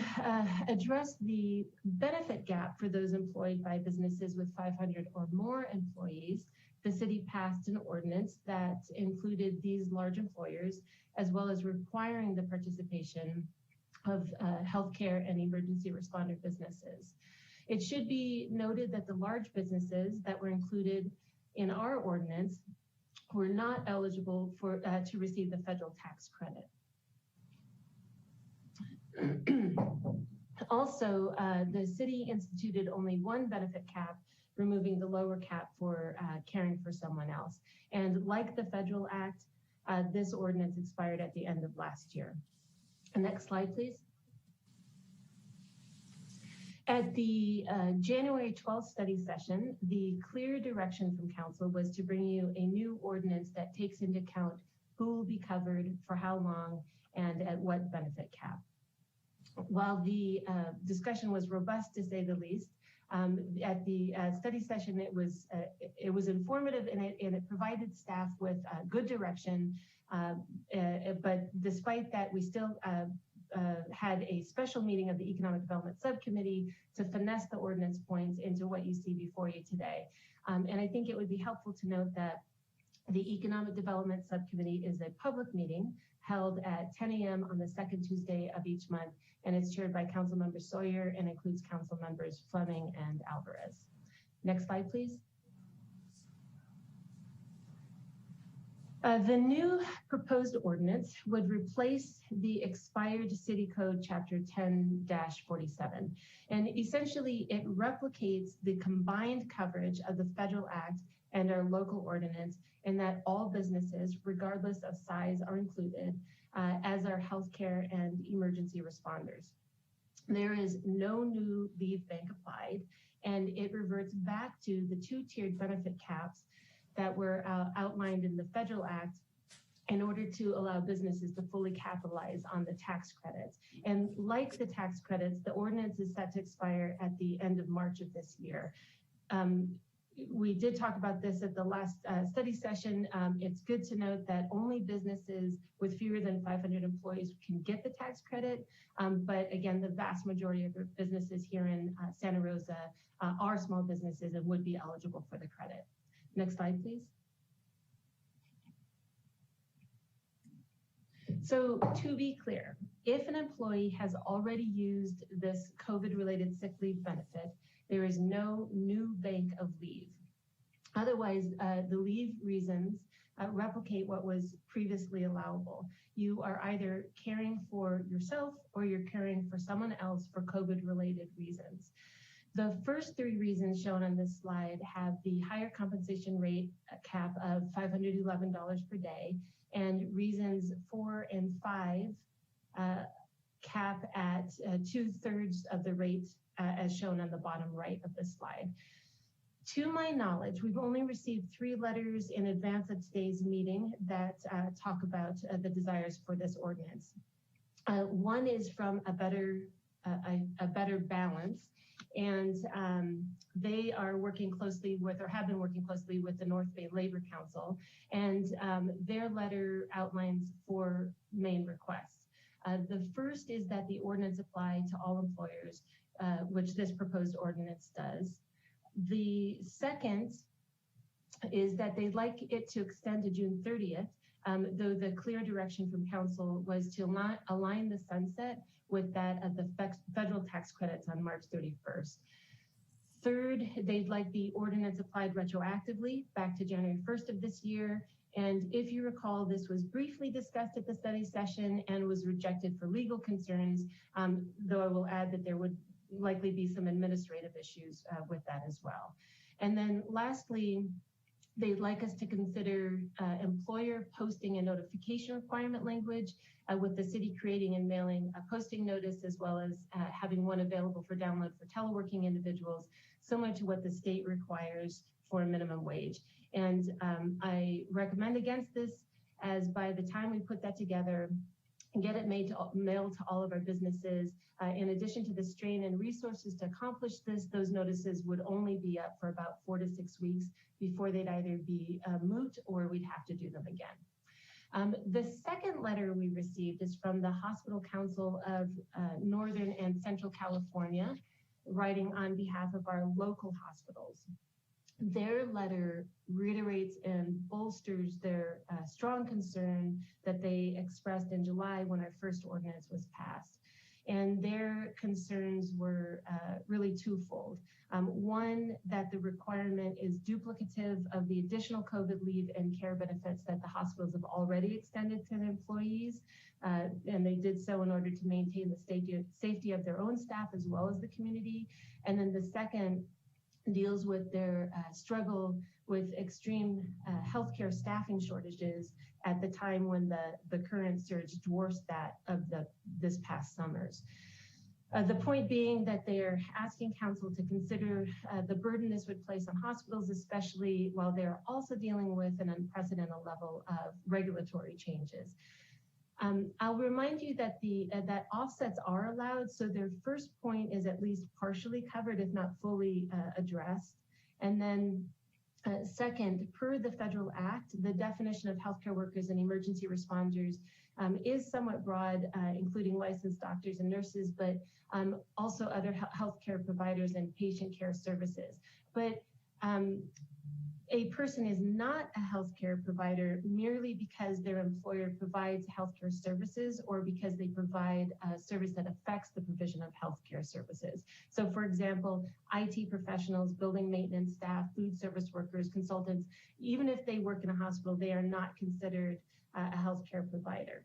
address the benefit gap for those employed by businesses with 500 or more employees, the city passed an ordinance that included these large employers, as well as requiring the participation of healthcare and emergency responder businesses. It should be noted that the large businesses that were included in our ordinance were not eligible for to receive the federal tax credit. Also, the city instituted only one benefit cap, removing the lower cap for caring for someone else. And like the federal act, this ordinance expired at the end of last year. Next slide, please. At the January 12th study session, the clear direction from council was to bring you a new ordinance that takes into account who will be covered for how long and at what benefit cap. While the discussion was robust, to say the least, at the study session, it was informative and it provided staff with good direction. But despite that, we still had a special meeting of the Economic Development Subcommittee to finesse the ordinance points into what you see before you today. And I think it would be helpful to note that the Economic Development Subcommittee is a public meeting held at 10 a.m. on the second Tuesday of each month, and it's chaired by Councilmember Sawyer and includes Council members Fleming and Alvarez. Next slide, please. The new proposed ordinance would replace the expired City Code Chapter 10-47. And essentially, it replicates the combined coverage of the federal act and our local ordinance, in that all businesses, regardless of size, are included, as are healthcare and emergency responders. There is no new leave bank applied, and it reverts back to the two-tiered benefit caps that were outlined in the federal act in order to allow businesses to fully capitalize on the tax credits. And like the tax credits, the ordinance is set to expire at the end of March of this year. We did talk about this at the last study session. It's good to note that only businesses with fewer than 500 employees can get the tax credit. But again, the vast majority of businesses here in Santa Rosa are small businesses and would be eligible for the credit. Next slide, please. So to be clear, if an employee has already used this COVID-related sick leave benefit, there is no new bank of leave. Otherwise, the leave reasons replicate what was previously allowable. You are either caring for yourself or you're caring for someone else for COVID-related reasons. The first three reasons shown on this slide have the higher compensation rate cap of $511 per day, and reasons 4 and 5 cap at 2/3 of the rate as shown on the bottom right of the slide. To my knowledge, we've only received 3 letters in advance of today's meeting that talk about the desires for this ordinance. One is from a better balance, and they are working closely with, or have been working closely with, the North Bay Labor Council, and their letter outlines 4 main requests. The first is that the ordinance apply to all employers, which this proposed ordinance does. The second is that they'd like it to extend to June 30th, though the clear direction from council was to not align the sunset with that of the federal tax credits on March 31st. Third, they'd like the ordinance applied retroactively back to January 1st of this year. And if you recall, this was briefly discussed at the study session and was rejected for legal concerns, though I will add that there would likely be some administrative issues with that as well. And then lastly, they'd like us to consider employer posting and notification requirement language, with the city creating and mailing a posting notice, as well as having one available for download for teleworking individuals, similar to what the state requires for a minimum wage. And I recommend against this, as by the time we put that together and get it mailed to all of our businesses, in addition to the strain and resources to accomplish this, those notices would only be up for about 4 to 6 weeks before they'd either be moot or we'd have to do them again. The second letter we received is from the Hospital Council of Northern and Central California, writing on behalf of our local hospitals. Their letter reiterates and bolsters their strong concern that they expressed in July when our first ordinance was passed. And their concerns were really twofold. One, that the requirement is duplicative of the additional COVID leave and care benefits that the hospitals have already extended to their employees. And they did so in order to maintain the safety of their own staff as well as the community. And then the second deals with their struggle with extreme healthcare staffing shortages at the time when the current surge dwarfs that of this past summers. The point being that they are asking council to consider the burden this would place on hospitals, especially while they're also dealing with an unprecedented level of regulatory changes. I'll remind you that that offsets are allowed, so their first point is at least partially covered, if not fully addressed. And then second, per the federal act, the definition of healthcare workers and emergency responders is somewhat broad, including licensed doctors and nurses, but also other healthcare providers and patient care services. But a person is not a healthcare provider merely because their employer provides healthcare services or because they provide a service that affects the provision of healthcare services. So for example, IT professionals, building maintenance staff, food service workers, consultants, even if they work in a hospital, they are not considered a healthcare provider.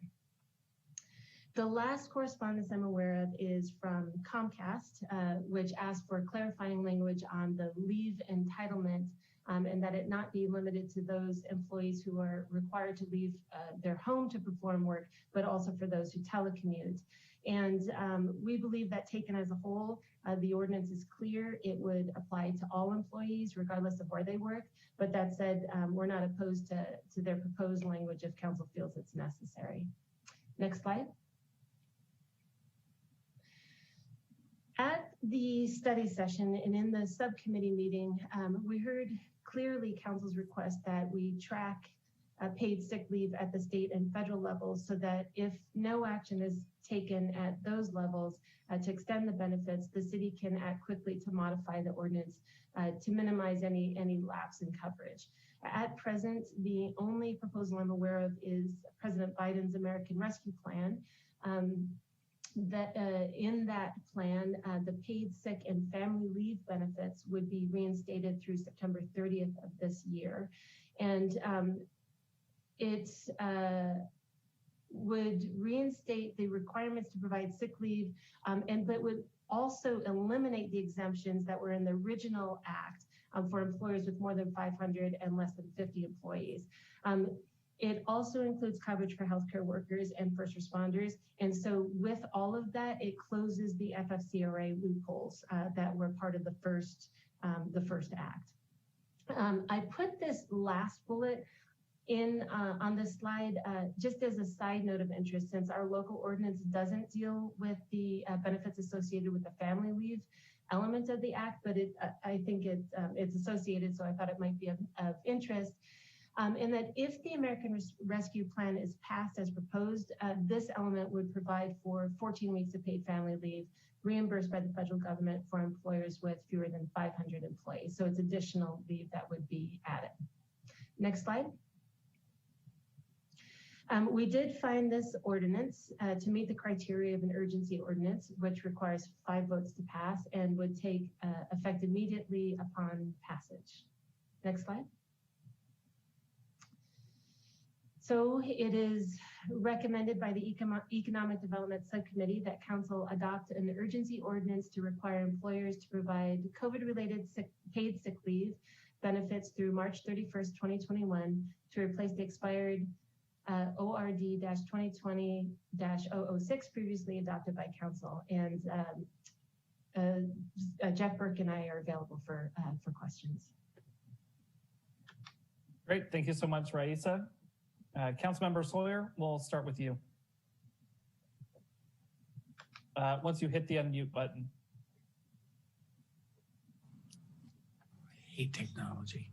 The last correspondence I'm aware of is from Comcast, which asked for clarifying language on the leave entitlement, and that it not be limited to those employees who are required to leave their home to perform work, but also for those who telecommute. And we believe that taken as a whole, the ordinance is clear. It would apply to all employees, regardless of where they work. But that said, we're not opposed to their proposed language if council feels it's necessary. Next slide. At the study session and in the subcommittee meeting, we heard clearly council's request that we track paid sick leave at the state and federal levels so that if no action is taken at those levels to extend the benefits, the city can act quickly to modify the ordinance to minimize any lapse in coverage. At present, the only proposal I'm aware of is President Biden's American Rescue Plan. In that plan, the paid sick and family leave benefits would be reinstated through September 30th of this year. And it would reinstate the requirements to provide sick leave, but would also eliminate the exemptions that were in the original act for employers with more than 500 and less than 50 employees. It also includes coverage for healthcare workers and first responders. And so with all of that, it closes the FFCRA loopholes that were part of the first act. I put this last bullet in on this slide just as a side note of interest, since our local ordinance doesn't deal with the benefits associated with the family leave element of the act, but I think it's associated, so I thought it might be of interest. And that if the American Rescue Plan is passed as proposed, this element would provide for 14 weeks of paid family leave reimbursed by the federal government for employers with fewer than 500 employees. So it's additional leave that would be added. Next slide. We did find this ordinance to meet the criteria of an urgency ordinance, which requires 5 votes to pass and would take effect immediately upon passage. Next slide. So it is recommended by the Economic Development Subcommittee that Council adopt an urgency ordinance to require employers to provide COVID-related paid sick leave benefits through March 31st, 2021 to replace the expired ORD-2020-006 previously adopted by Council. And Jeff Burke and I are available for questions. Great, thank you so much, Raisa. Councilmember Sawyer, we'll start with you. Once you hit the unmute button. I hate technology.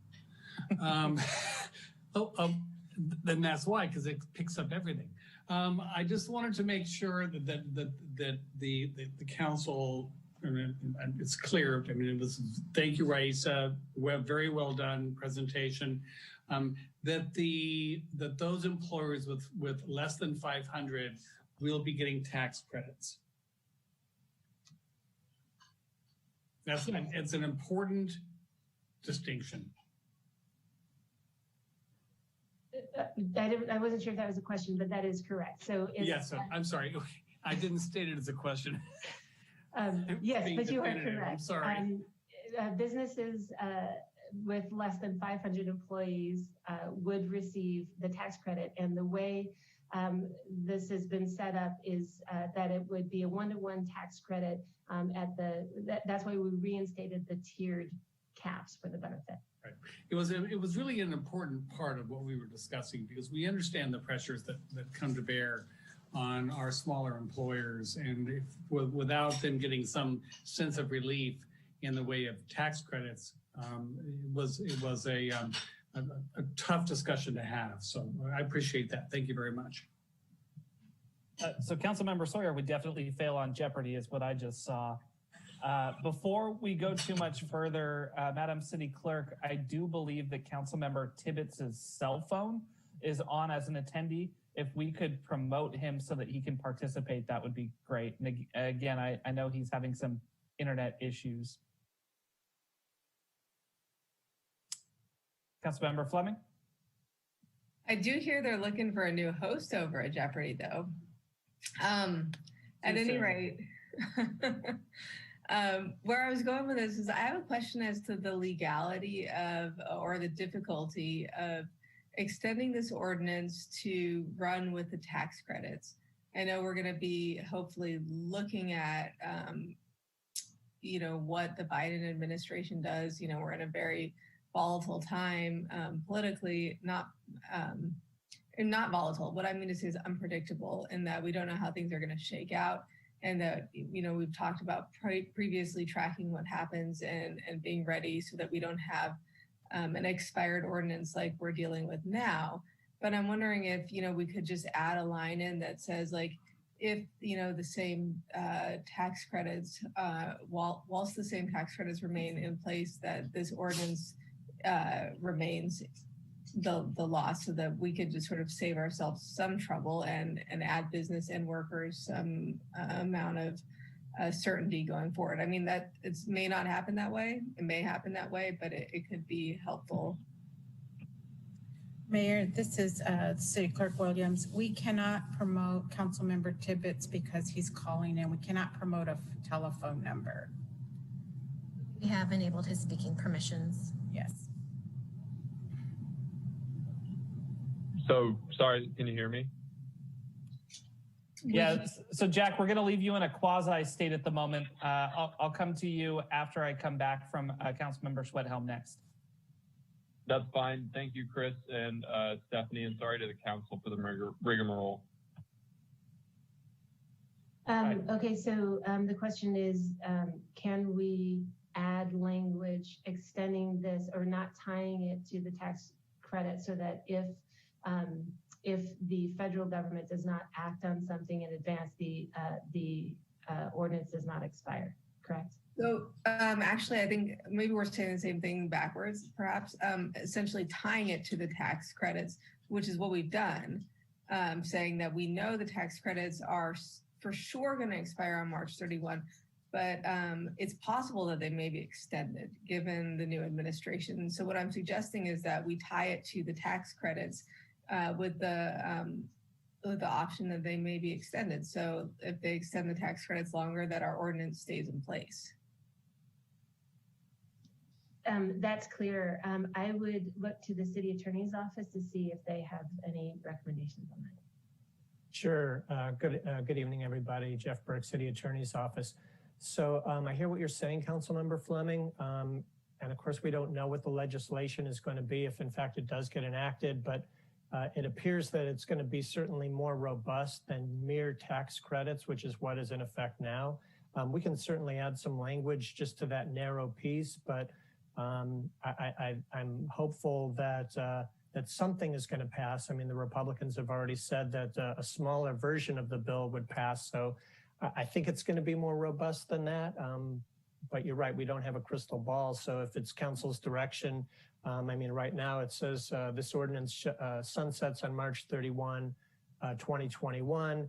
Then that's why, because it picks up everything. I just wanted to make sure that the council, it's clear. I mean, thank you, Raisa. Very well done presentation. That those employers with less than 500 will be getting tax credits. It's an important distinction. I wasn't sure if that was a question, but that is correct. So yes, I'm sorry. I didn't state it as a question. Yes, but you are correct. I'm sorry. Businesses with less than 500 employees would receive the tax credit. And the way this has been set up is that it would be a 1-to-1 tax credit that's why we reinstated the tiered caps for the benefit. Right. It was really an important part of what we were discussing, because we understand the pressures that come to bear on our smaller employers, and if, without them getting some sense of relief in the way of tax credits, it was a tough discussion to have. So I appreciate that. Thank you very much. So Councilmember Sawyer would definitely fail on Jeopardy, is what I just saw. Before we go too much further, Madam City Clerk, I do believe that Councilmember Tibbetts' cell phone is on as an attendee. If we could promote him so that he can participate, that would be great. And again, I know he's having some internet issues. Councilmember Fleming? I do hear they're looking for a new host over at Jeopardy, though. At any rate, where I was going with this is I have a question as to the legality of, or the difficulty of extending this ordinance to run with the tax credits. I know we're going to be hopefully looking at, what the Biden administration does. We're in a very volatile time politically, not volatile. What I mean to say is unpredictable, in that we don't know how things are going to shake out. And that, we've talked about previously tracking what happens and being ready so that we don't have an expired ordinance like we're dealing with now. But I'm wondering if, we could just add a line in that says, like, if, the same tax credits, whilst the same tax credits remain in place, that this ordinance remains the law, so that we could just sort of save ourselves some trouble and add business and workers some amount of certainty going forward. I mean, that it may not happen that way. It may happen that way, but it could be helpful. Mayor, this is City Clerk Williams. We cannot promote Councilmember Tibbetts because he's calling in. We cannot promote a telephone number. We have enabled his speaking permissions. Yes. So, sorry, can you hear me? Yeah, so Jack, we're going to leave you in a quasi state at the moment. I'll come to you after I come back from Councilmember Schwedhelm next. That's fine. Thank you, Chris and Stephanie, and sorry to the council for the rigmarole. Okay, so the question is, can we add language extending this or not tying it to the tax credit, so that if the federal government does not act on something in advance, the ordinance does not expire, correct? So actually, I think maybe we're saying the same thing backwards, perhaps, essentially tying it to the tax credits, which is what we've done, saying that we know the tax credits are for sure going to expire on March 31, but it's possible that they may be extended given the new administration. So what I'm suggesting is that we tie it to the tax credits with the option that they may be extended. So if they extend the tax credits longer, that our ordinance stays in place. That's clear. I would look to the city attorney's office to see if they have any recommendations on that. Sure. Good evening, everybody. Jeff Burke, City Attorney's Office. So I hear what you're saying, Councilmember Fleming. And of course, we don't know what the legislation is going to be if, in fact, it does get enacted. But it appears that it's going to be certainly more robust than mere tax credits, which is what is in effect now. We can certainly add some language just to that narrow piece, but I'm hopeful that that something is going to pass. I mean, the Republicans have already said that a smaller version of the bill would pass. So I think it's going to be more robust than that. But you're right, we don't have a crystal ball. So if it's council's direction, I mean, right now it says this ordinance sunsets on March 31, 2021.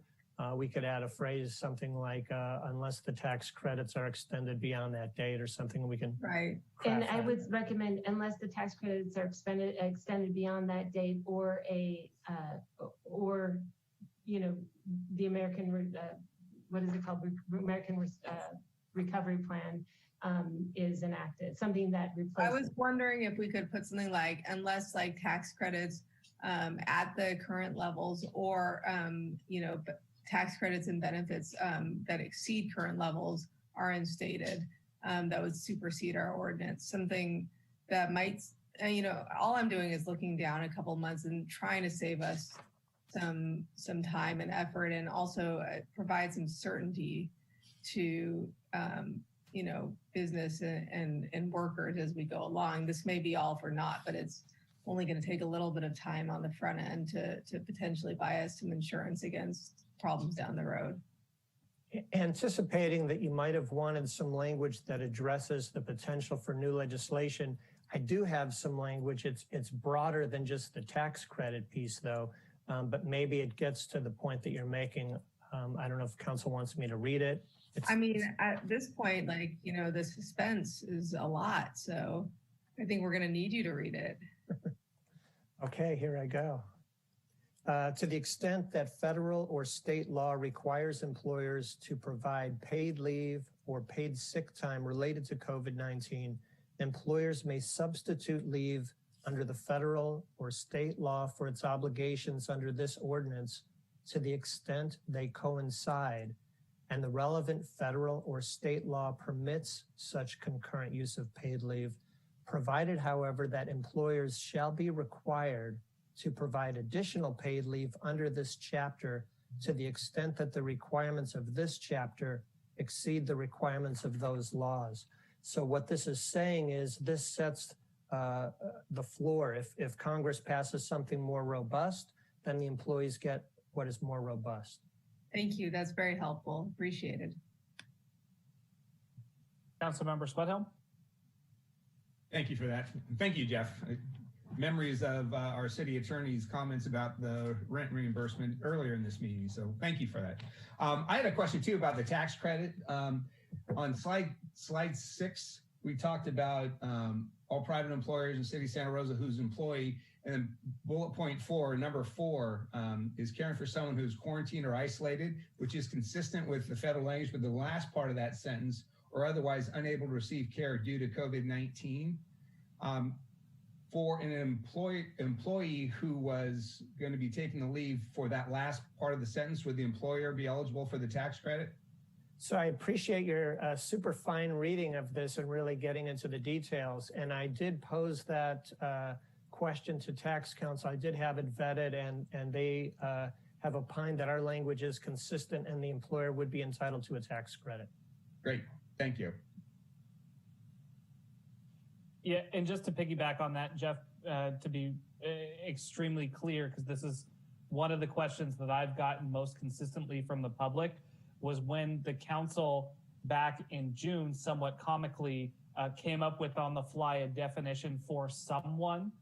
We could add a phrase, something like, unless the tax credits are extended beyond that date, or something we can. Right. And I would recommend, unless the tax credits are extended beyond that date, or the American, what is it called? American Recovery Plan is enacted, something that replaces. I was wondering if we could put something like, unless like tax credits at the current levels, or, tax credits and benefits that exceed current levels are instated, that would supersede our ordinance. Something that might, all I'm doing is looking down a couple months and trying to save us some time and effort, and also provide some certainty to, business and workers as we go along. This may be all for naught, but it's only going to take a little bit of time on the front end to potentially buy us some insurance against problems down the road. Anticipating that you might have wanted some language that addresses the potential for new legislation, I do have some language. It's broader than just the tax credit piece, though, but maybe it gets to the point that you're making. I don't know if council wants me to read it. I mean, at this point, the suspense is a lot, so I think we're going to need you to read it. Okay, here I go. To the extent that federal or state law requires employers to provide paid leave or paid sick time related to COVID-19, employers may substitute leave under the federal or state law for its obligations under this ordinance, to the extent they coincide and the relevant federal or state law permits such concurrent use of paid leave, provided, however, that employers shall be required to provide additional paid leave under this chapter to the extent that the requirements of this chapter exceed the requirements of those laws. So what this is saying is this sets the floor. If Congress passes something more robust, then the employees get what is more robust. Thank you. That's very helpful. Appreciated. Councilmember Sweathelm. Thank you for that. Thank you, Jeff. Memories of our city attorney's comments about the rent reimbursement earlier in this meeting. So thank you for that. I had a question too about the tax credit. On slide 6, we talked about all private employers in City of Santa Rosa whose employee, and bullet point 4, number 4, is caring for someone who's quarantined or isolated, which is consistent with the federal language, but the last part of that sentence, or otherwise unable to receive care due to COVID-19. For an employee who was going to be taking the leave for that last part of the sentence, would the employer be eligible for the tax credit? So I appreciate your super fine reading of this and really getting into the details. And I did pose that question to tax counsel. I did have it vetted, and they have opined that our language is consistent and the employer would be entitled to a tax credit. Great, thank you. Yeah, and just to piggyback on that, Jeff, to be extremely clear, because this is one of the questions that I've gotten most consistently from the public, was when the council back in June somewhat comically came up with on the fly a definition for someone.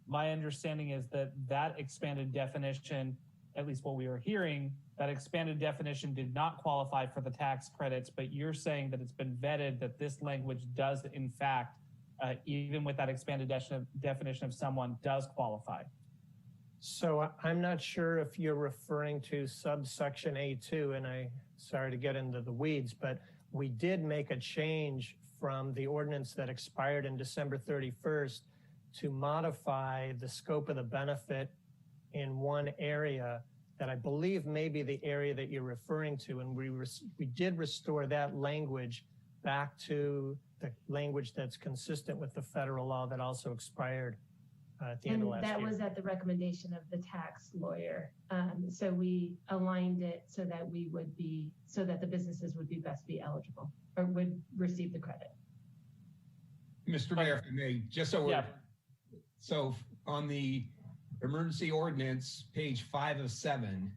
My understanding is that that expanded definition, at least what we were hearing, that expanded definition did not qualify for the tax credits, but you're saying that it's been vetted that this language does in fact, even with that expanded definition of someone, does qualify. So I'm not sure if you're referring to subsection A2, and sorry to get into the weeds, but we did make a change from the ordinance that expired in December 31st to modify the scope of the benefit in one area that I believe may be the area that you're referring to. And we did restore that language back to the language that's consistent with the federal law that also expired at the end of last year. And that was at the recommendation of the tax lawyer. So we aligned it so that the businesses would best be eligible or would receive the credit. Mr. Mayor, if I may, just so so on the emergency ordinance, page 5 of 7,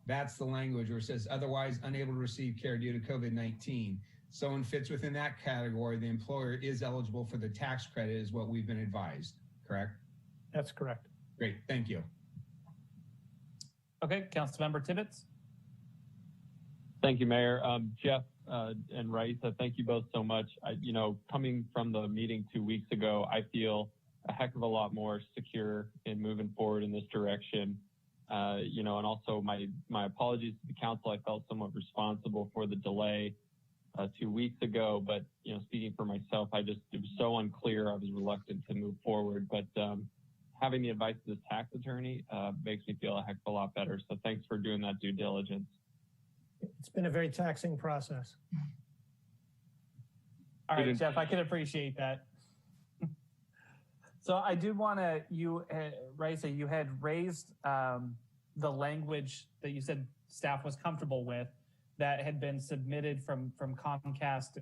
that's the language where it says otherwise unable to receive care due to COVID-19. Someone fits within that category, the employer is eligible for the tax credit is what we've been advised, correct? That's correct. Great, thank you. Okay, Councilmember Tibbetts. Thank you, Mayor. Jeff and Raisa, thank you both so much. Coming from the meeting 2 weeks ago, I feel a heck of a lot more secure in moving forward in this direction. And also my apologies to the council. I felt somewhat responsible for the delay 2 weeks ago, but speaking for myself, it was so unclear. I was reluctant to move forward, but having the advice of this tax attorney makes me feel a heck of a lot better. So thanks for doing that due diligence. It's been a very taxing process. All right, Jeff, I can appreciate that. So I do want to, Raisa, you had raised the language that you said staff was comfortable with that had been submitted from Comcast,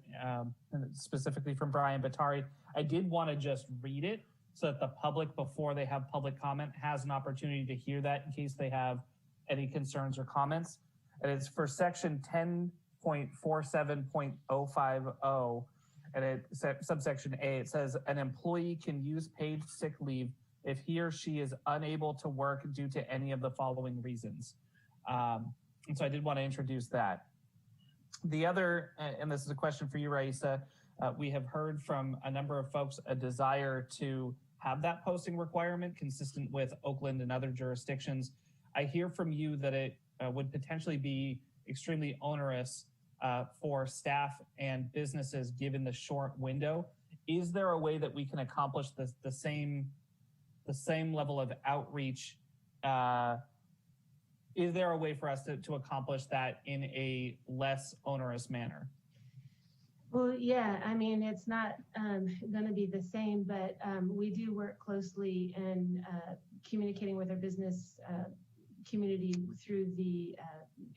specifically from Brian Batari. I did want to just read it so that the public, before they have public comment, has an opportunity to hear that in case they have any concerns or comments. And it's for section 10.47.050, and it's subsection A. It says an employee can use paid sick leave if he or she is unable to work due to any of the following reasons. And so I did want to introduce that. The other, and this is a question for you, Raisa, we have heard from a number of folks a desire to have that posting requirement consistent with Oakland and other jurisdictions. I hear from you that it would potentially be extremely onerous for staff and businesses given the short window. Is there a way that we can accomplish the same level of outreach is there a way for us to accomplish that in a less onerous manner? Well, yeah, I mean, it's not going to be the same, but we do work closely and communicating with our business community through the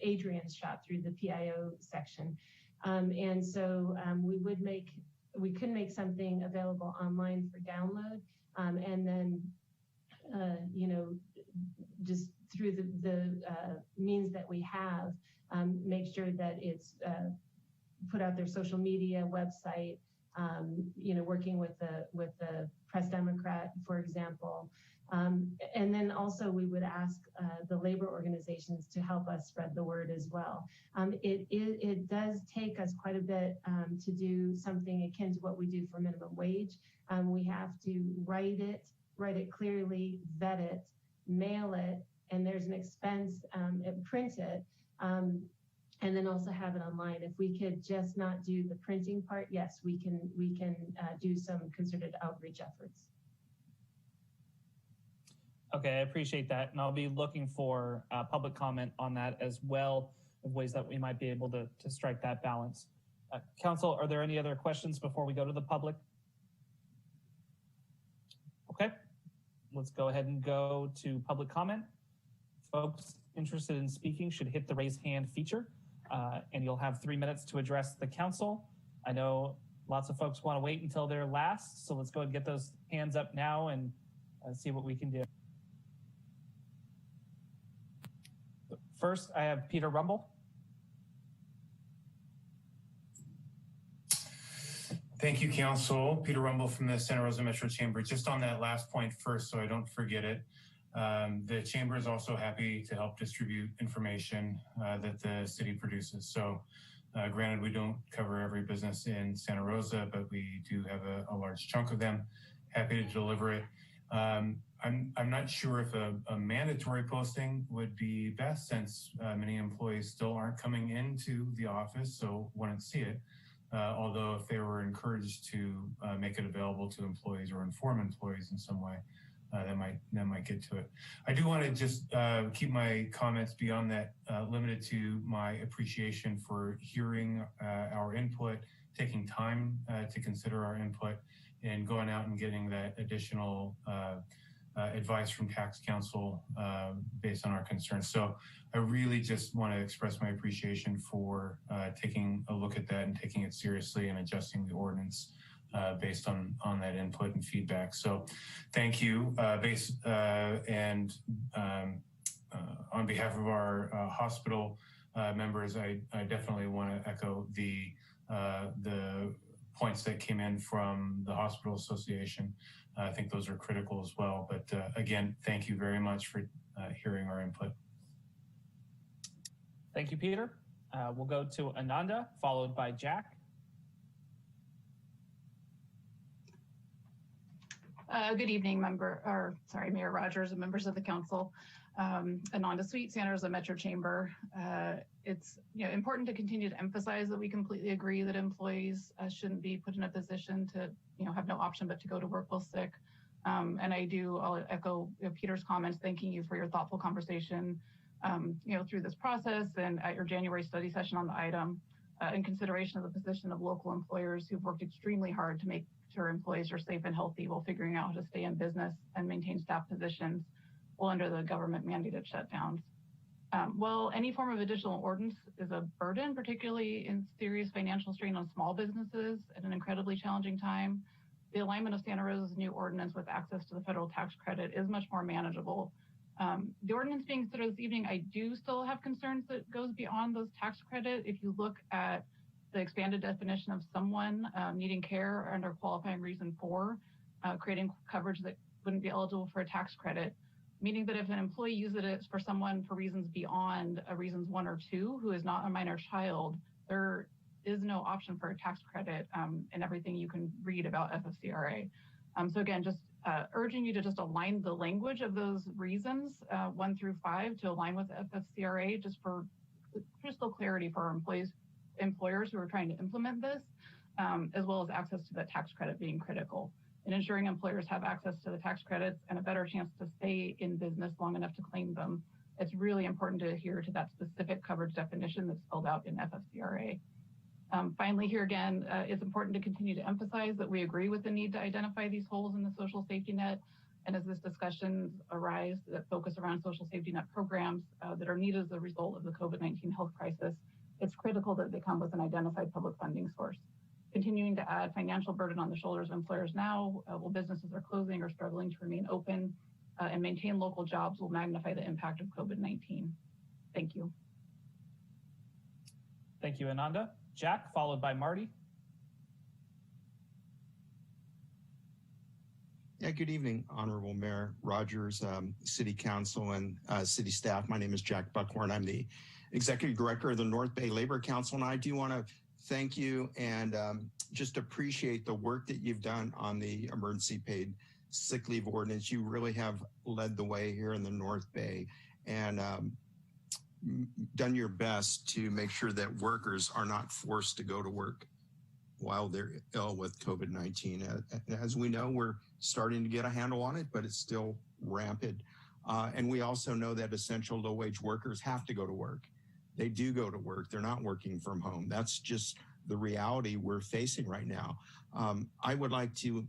Adrian's shop, through the PIO section. And so we could make something available online for download, and then, just through the means that we have, make sure that it's put out their social media, website, working with the Press Democrat, for example. And then also we would ask the labor organizations to help us spread the word as well. It does take us quite a bit to do something akin to what we do for minimum wage. We have to write it clearly, vet it, mail it, and there's an expense, and print it. And then also have it online. If we could just not do the printing part, yes, we can do some concerted outreach efforts. Okay, I appreciate that. And I'll be looking for public comment on that as well, of ways that we might be able to strike that balance. Council, are there any other questions before we go to the public? Okay, let's go ahead and go to public comment. Folks interested in speaking should hit the raise hand feature. And you'll have 3 minutes to address the council. I know lots of folks want to wait until they're last, so let's go and get those hands up now and see what we can do. First, I have Peter Rumble. Thank you, Council. Peter Rumble from the Santa Rosa Metro Chamber. Just on that last point first, so I don't forget it. The Chamber is also happy to help distribute information that the city produces. So granted, we don't cover every business in Santa Rosa, but we do have a large chunk of them. Happy to deliver it. I'm not sure if a mandatory posting would be best, since many employees still aren't coming into the office, so wouldn't see it. Although if they were encouraged to make it available to employees or inform employees in some way, that might get to it. I do want to just keep my comments beyond that limited to my appreciation for hearing our input, taking time to consider our input, and going out and getting that additional advice from tax counsel based on our concerns. So I really just want to express my appreciation for taking a look at that and taking it seriously and adjusting the ordinance based on that input and feedback. So thank you. On behalf of our hospital members, I definitely want to echo the points that came in from the Hospital Association. I think those are critical as well. But again, thank you very much for hearing our input. Thank you, Peter. We'll go to Ananda, followed by Jack. Good evening, Mayor Rogers and members of the council. Ananda Sweet, Santa Rosa Metro Chamber. It's important to continue to emphasize that we completely agree that employees shouldn't be put in a position to have no option but to go to work while sick. And I'll echo Peter's comments, thanking you for your thoughtful conversation through this process and at your January study session on the item, in consideration of the position of local employers who've worked extremely hard to make sure employees are safe and healthy while figuring out how to stay in business and maintain staff positions while under the government mandated shutdowns. While any form of additional ordinance is a burden, particularly in serious financial strain on small businesses at an incredibly challenging time, the alignment of Santa Rosa's new ordinance with access to the federal tax credit is much more manageable. The ordinance being considered this evening, I do still have concerns that goes beyond those tax credit. If you look at the expanded definition of someone needing care under qualifying reason for, creating coverage that wouldn't be eligible for a tax credit, meaning that if an employee uses it for someone for reasons beyond reasons 1 or 2, who is not a minor child, there is no option for a tax credit in everything you can read about FFCRA. So again, just urging you to just align the language of those reasons 1 through 5 to align with FFCRA, just for crystal clarity for our employers who are trying to implement this, as well as access to the tax credit being critical, and ensuring employers have access to the tax credits and a better chance to stay in business long enough to claim them it's really important to adhere to that specific coverage definition that's spelled out in FFCRA. Finally, here again, it's important to continue to emphasize that we agree with the need to identify these holes in the social safety net. And as this discussion arise that focus around social safety net programs that are needed as a result of the COVID-19 health crisis, it's critical that they come with an identified public funding source. Continuing to add financial burden on the shoulders of employers now, while businesses are closing or struggling to remain open and maintain local jobs, will magnify the impact of COVID-19. Thank you. Thank you, Ananda. Jack, followed by Marty. Yeah, good evening, Honorable Mayor Rogers, City Council, and City staff. My name is Jack Buckhorn. I'm the Executive Director of the North Bay Labor Council, and I do want to thank you and just appreciate the work that you've done on the emergency paid sick leave ordinance. You really have led the way here in the North Bay and done your best to make sure that workers are not forced to go to work while they're ill with COVID-19. As we know, we're starting to get a handle on it, but it's still rampant. And we also know that essential low-wage workers have to go to work. They do go to work. They're not working from home. That's just the reality we're facing right now. I would like to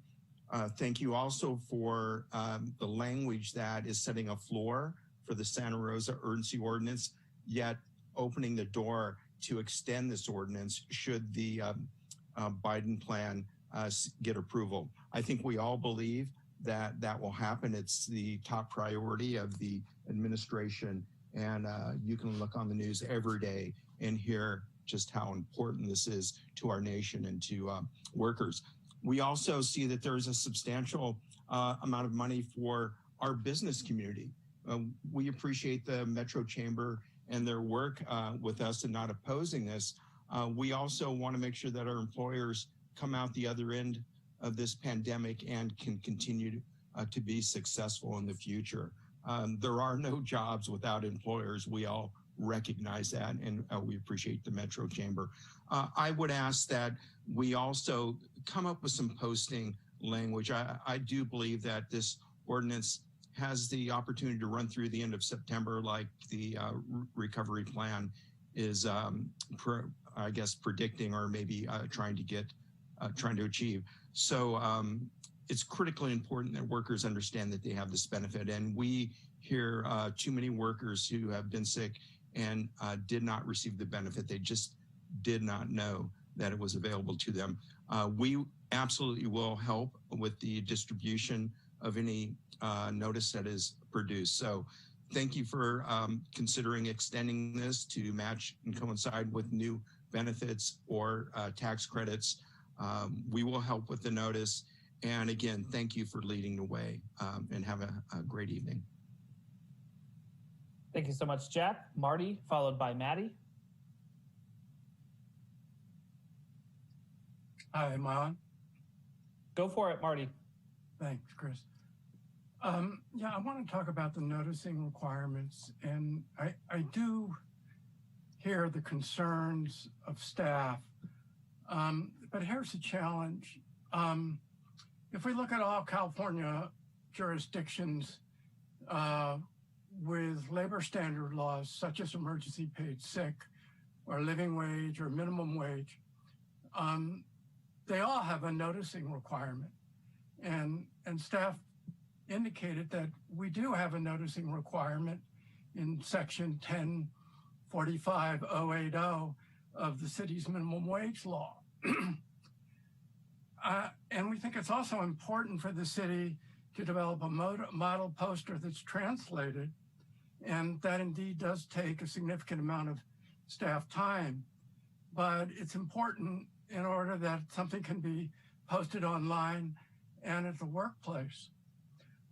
thank you also for the language that is setting a floor for the Santa Rosa urgency ordinance, yet opening the door to extend this ordinance should the Biden plan get approval. I think we all believe that that will happen. It's the top priority of the administration, and you can look on the news every day and hear just how important this is to our nation and to workers. We also see that there's a substantial amount of money for our business community. We appreciate the Metro Chamber and their work with us and not opposing this. We also want to make sure that our employers come out the other end of this pandemic and can continue to be successful in the future. There are no jobs without employers. We all recognize that, and we appreciate the Metro Chamber. I would ask that we also come up with some posting language. I do believe that this ordinance has the opportunity to run through the end of September, like the recovery plan is, I guess, predicting or maybe trying to achieve. So it's critically important that workers understand that they have this benefit. And we hear too many workers who have been sick and did not receive the benefit. They just did not know that it was available to them. We absolutely will help with the distribution of any notice that is produced. So thank you for considering extending this to match and coincide with new benefits or tax credits. We will help with the notice. And again, thank you for leading the way and have a great evening. Thank you so much, Jack. Marty, followed by Maddie. Hi, am I on? Go for it, Marty. Thanks, Chris. Yeah, I want to talk about the noticing requirements, and I do hear the concerns of staff, but here's the challenge. If we look at all California jurisdictions with labor standard laws, such as emergency paid sick or living wage or minimum wage, they all have a noticing requirement. And staff indicated that we do have a noticing requirement in section 1045-080 of the city's minimum wage law. And we think it's also important for the city to develop a model poster that's translated, and that indeed does take a significant amount of staff time. But it's important in order that something can be posted online and at the workplace.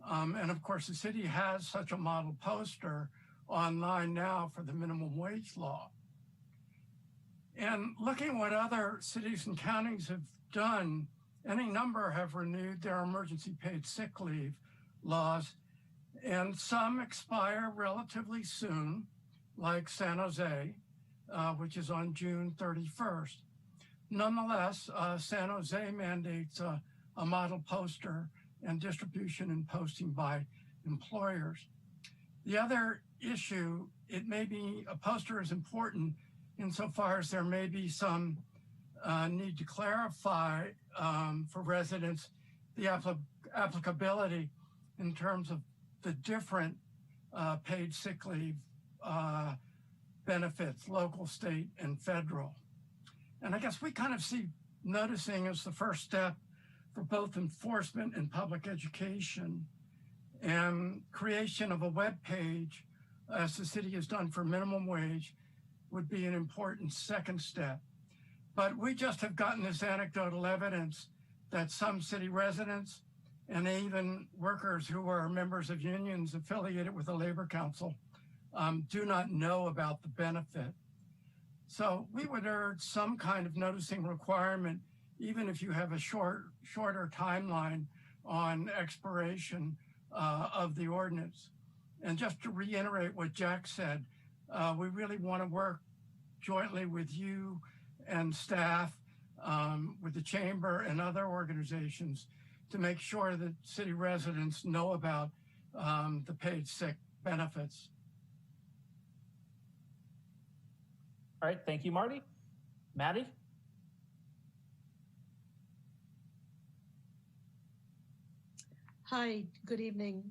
And of course, the city has such a model poster online now for the minimum wage law. And looking at what other cities and counties have done, any number have renewed their emergency paid sick leave laws, and some expire relatively soon, like San Jose, which is on June 31st. Nonetheless, San Jose mandates a model poster and distribution and posting by employers. The other issue, it may be a poster is important insofar as there may be some need to clarify for residents the applicability in terms of the different paid sick leave benefits, local, state, and federal. And I guess we kind of see noticing as the first step for both enforcement and public education, and creation of a web page, as the city has done for minimum wage, would be an important second step. But we just have gotten this anecdotal evidence that some city residents and even workers who are members of unions affiliated with the Labor Council do not know about the benefit. So we would urge some kind of noticing requirement, even if you have a shorter timeline on expiration of the ordinance. And just to reiterate what Jack said, we really want to work jointly with you and staff, with the chamber and other organizations to make sure that city residents know about the paid sick benefits. All right, thank you, Marty. Maddie? Hi, good evening,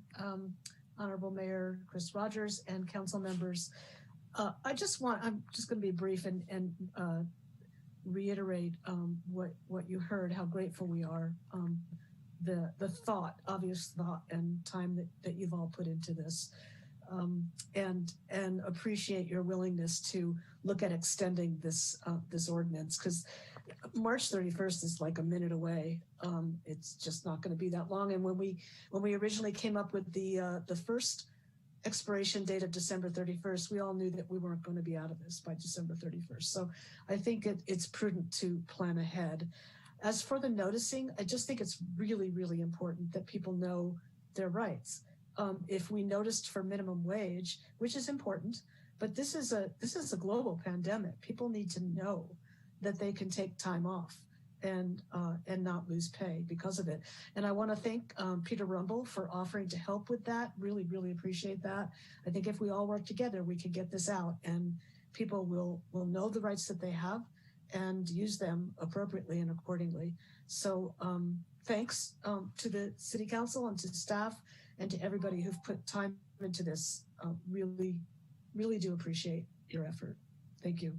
Honorable Mayor Chris Rogers and council members. I'm just going to be brief and reiterate what you heard, how grateful we are, the obvious thought and time that you've all put into this, and appreciate your willingness to look at extending this ordinance, because March 31st is like a minute away. It's just not going to be that long. And when we originally came up with the first expiration date of December 31st, we all knew that we weren't going to be out of this by December 31st. So I think it's prudent to plan ahead. As for the noticing, I just think it's really, really important that people know their rights. If we noticed for minimum wage, which is important, but this is a global pandemic. People need to know that they can take time off and not lose pay because of it. And I want to thank Peter Rumble for offering to help with that. Really, really appreciate that. I think if we all work together, we can get this out and people will know the rights that they have and use them appropriately and accordingly. So thanks to the City Council and to staff and to everybody who've put time into this. Really, really do appreciate your effort. Thank you.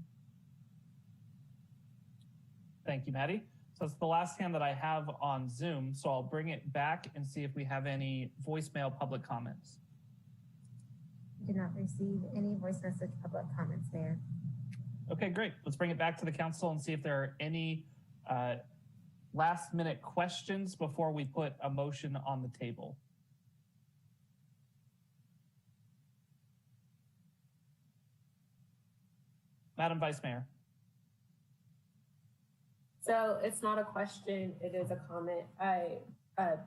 Thank you, Maddie. So that's the last hand that I have on Zoom. So I'll bring it back and see if we have any voicemail public comments. Did not receive any voice message public comments, Mayor. Okay, great. Let's bring it back to the council and see if there are any last minute questions before we put a motion on the table. Madam Vice Mayor. So it's not a question, it is a comment.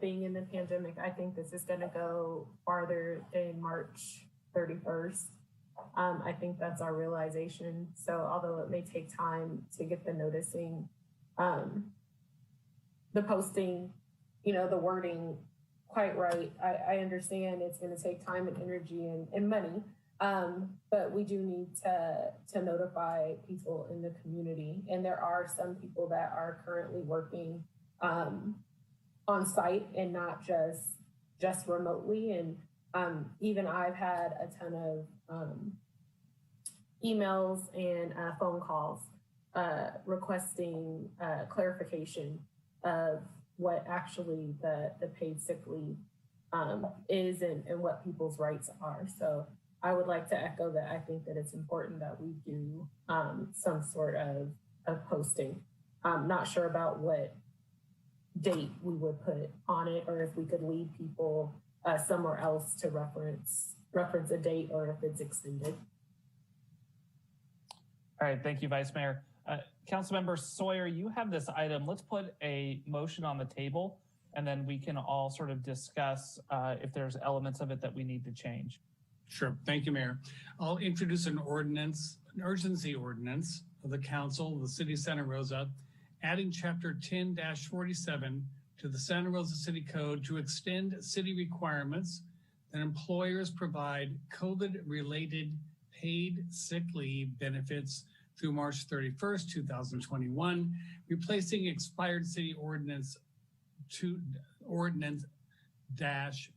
Being in the pandemic, I think this is gonna go farther than March 31st. I think that's our realization. So although it may take time to get the noticing, the posting, the wording quite right. I understand it's gonna take time and energy and money. But we do need to notify people in the community. And there are some people that are currently working on site and not just remotely. And even I've had a ton of emails and phone calls requesting clarification of what actually the paid sick leave is and what people's rights are. So I would like to echo that. I think that it's important that we do some sort of posting. I'm not sure about what date we would put on it, or if we could lead people somewhere else to reference a date, or if it's extended. All right, thank you, Vice Mayor. Councilmember Sawyer, you have this item. Let's put a motion on the table, and then we can all sort of discuss if there's elements of it that we need to change. Sure. Thank you, Mayor. I'll introduce an ordinance, an urgency ordinance of the Council of the City of Santa Rosa, adding Chapter 10-47 to the Santa Rosa City Code to extend city requirements that employers provide COVID-related paid sick leave benefits through March 31st, 2021, replacing expired city ordinance dash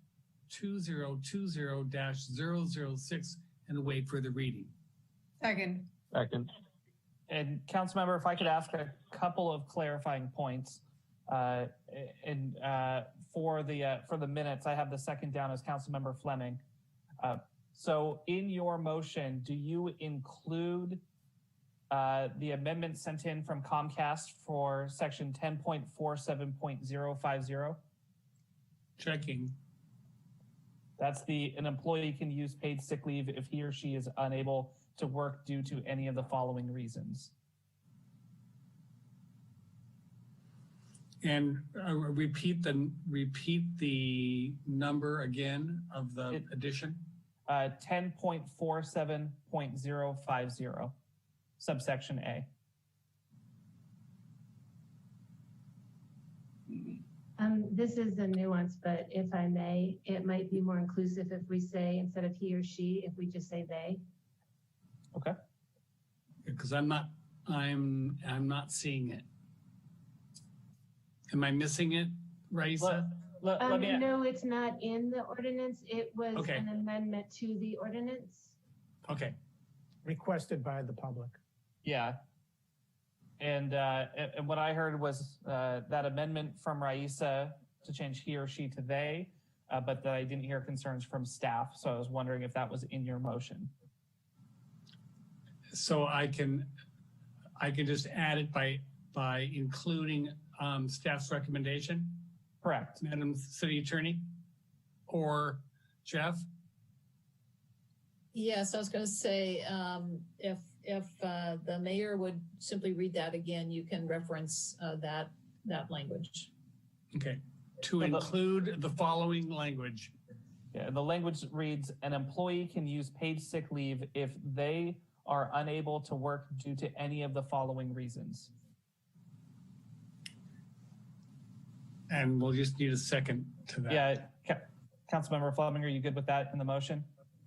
2020-006 and wait for the reading. Second. Second. And Councilmember, if I could ask a couple of clarifying points, for the minutes, I have the second down as Councilmember Fleming. So in your motion, do you include the amendment sent in from Comcast for section 10.47.050? Checking. That's an employee can use paid sick leave if he or she is unable to work due to any of the following reasons. And repeat the number again of the addition. 10.47.050, subsection A. This is a nuance, but if I may, it might be more inclusive if we say, instead of he or she, if we just say they. Okay. Because I'm not seeing it. Am I missing it, Raisa? No, it's not in the ordinance. It was Okay. an amendment to the ordinance. Okay. Requested by the public. Yeah. And what I heard was that amendment from Raisa to change he or she to they, but that I didn't hear concerns from staff. So I was wondering if that was in your motion. So I can just add it by including staff's recommendation? Correct. Madam City Attorney or Jeff? Yes, I was going to say, if the mayor would simply read that again, you can reference that language. Okay. To include the following language. Yeah, the language reads, an employee can use paid sick leave if they are unable to work due to any of the following reasons. And we'll just need a second to that. Yeah, Councilmember Fleming, are you good with that in the motion?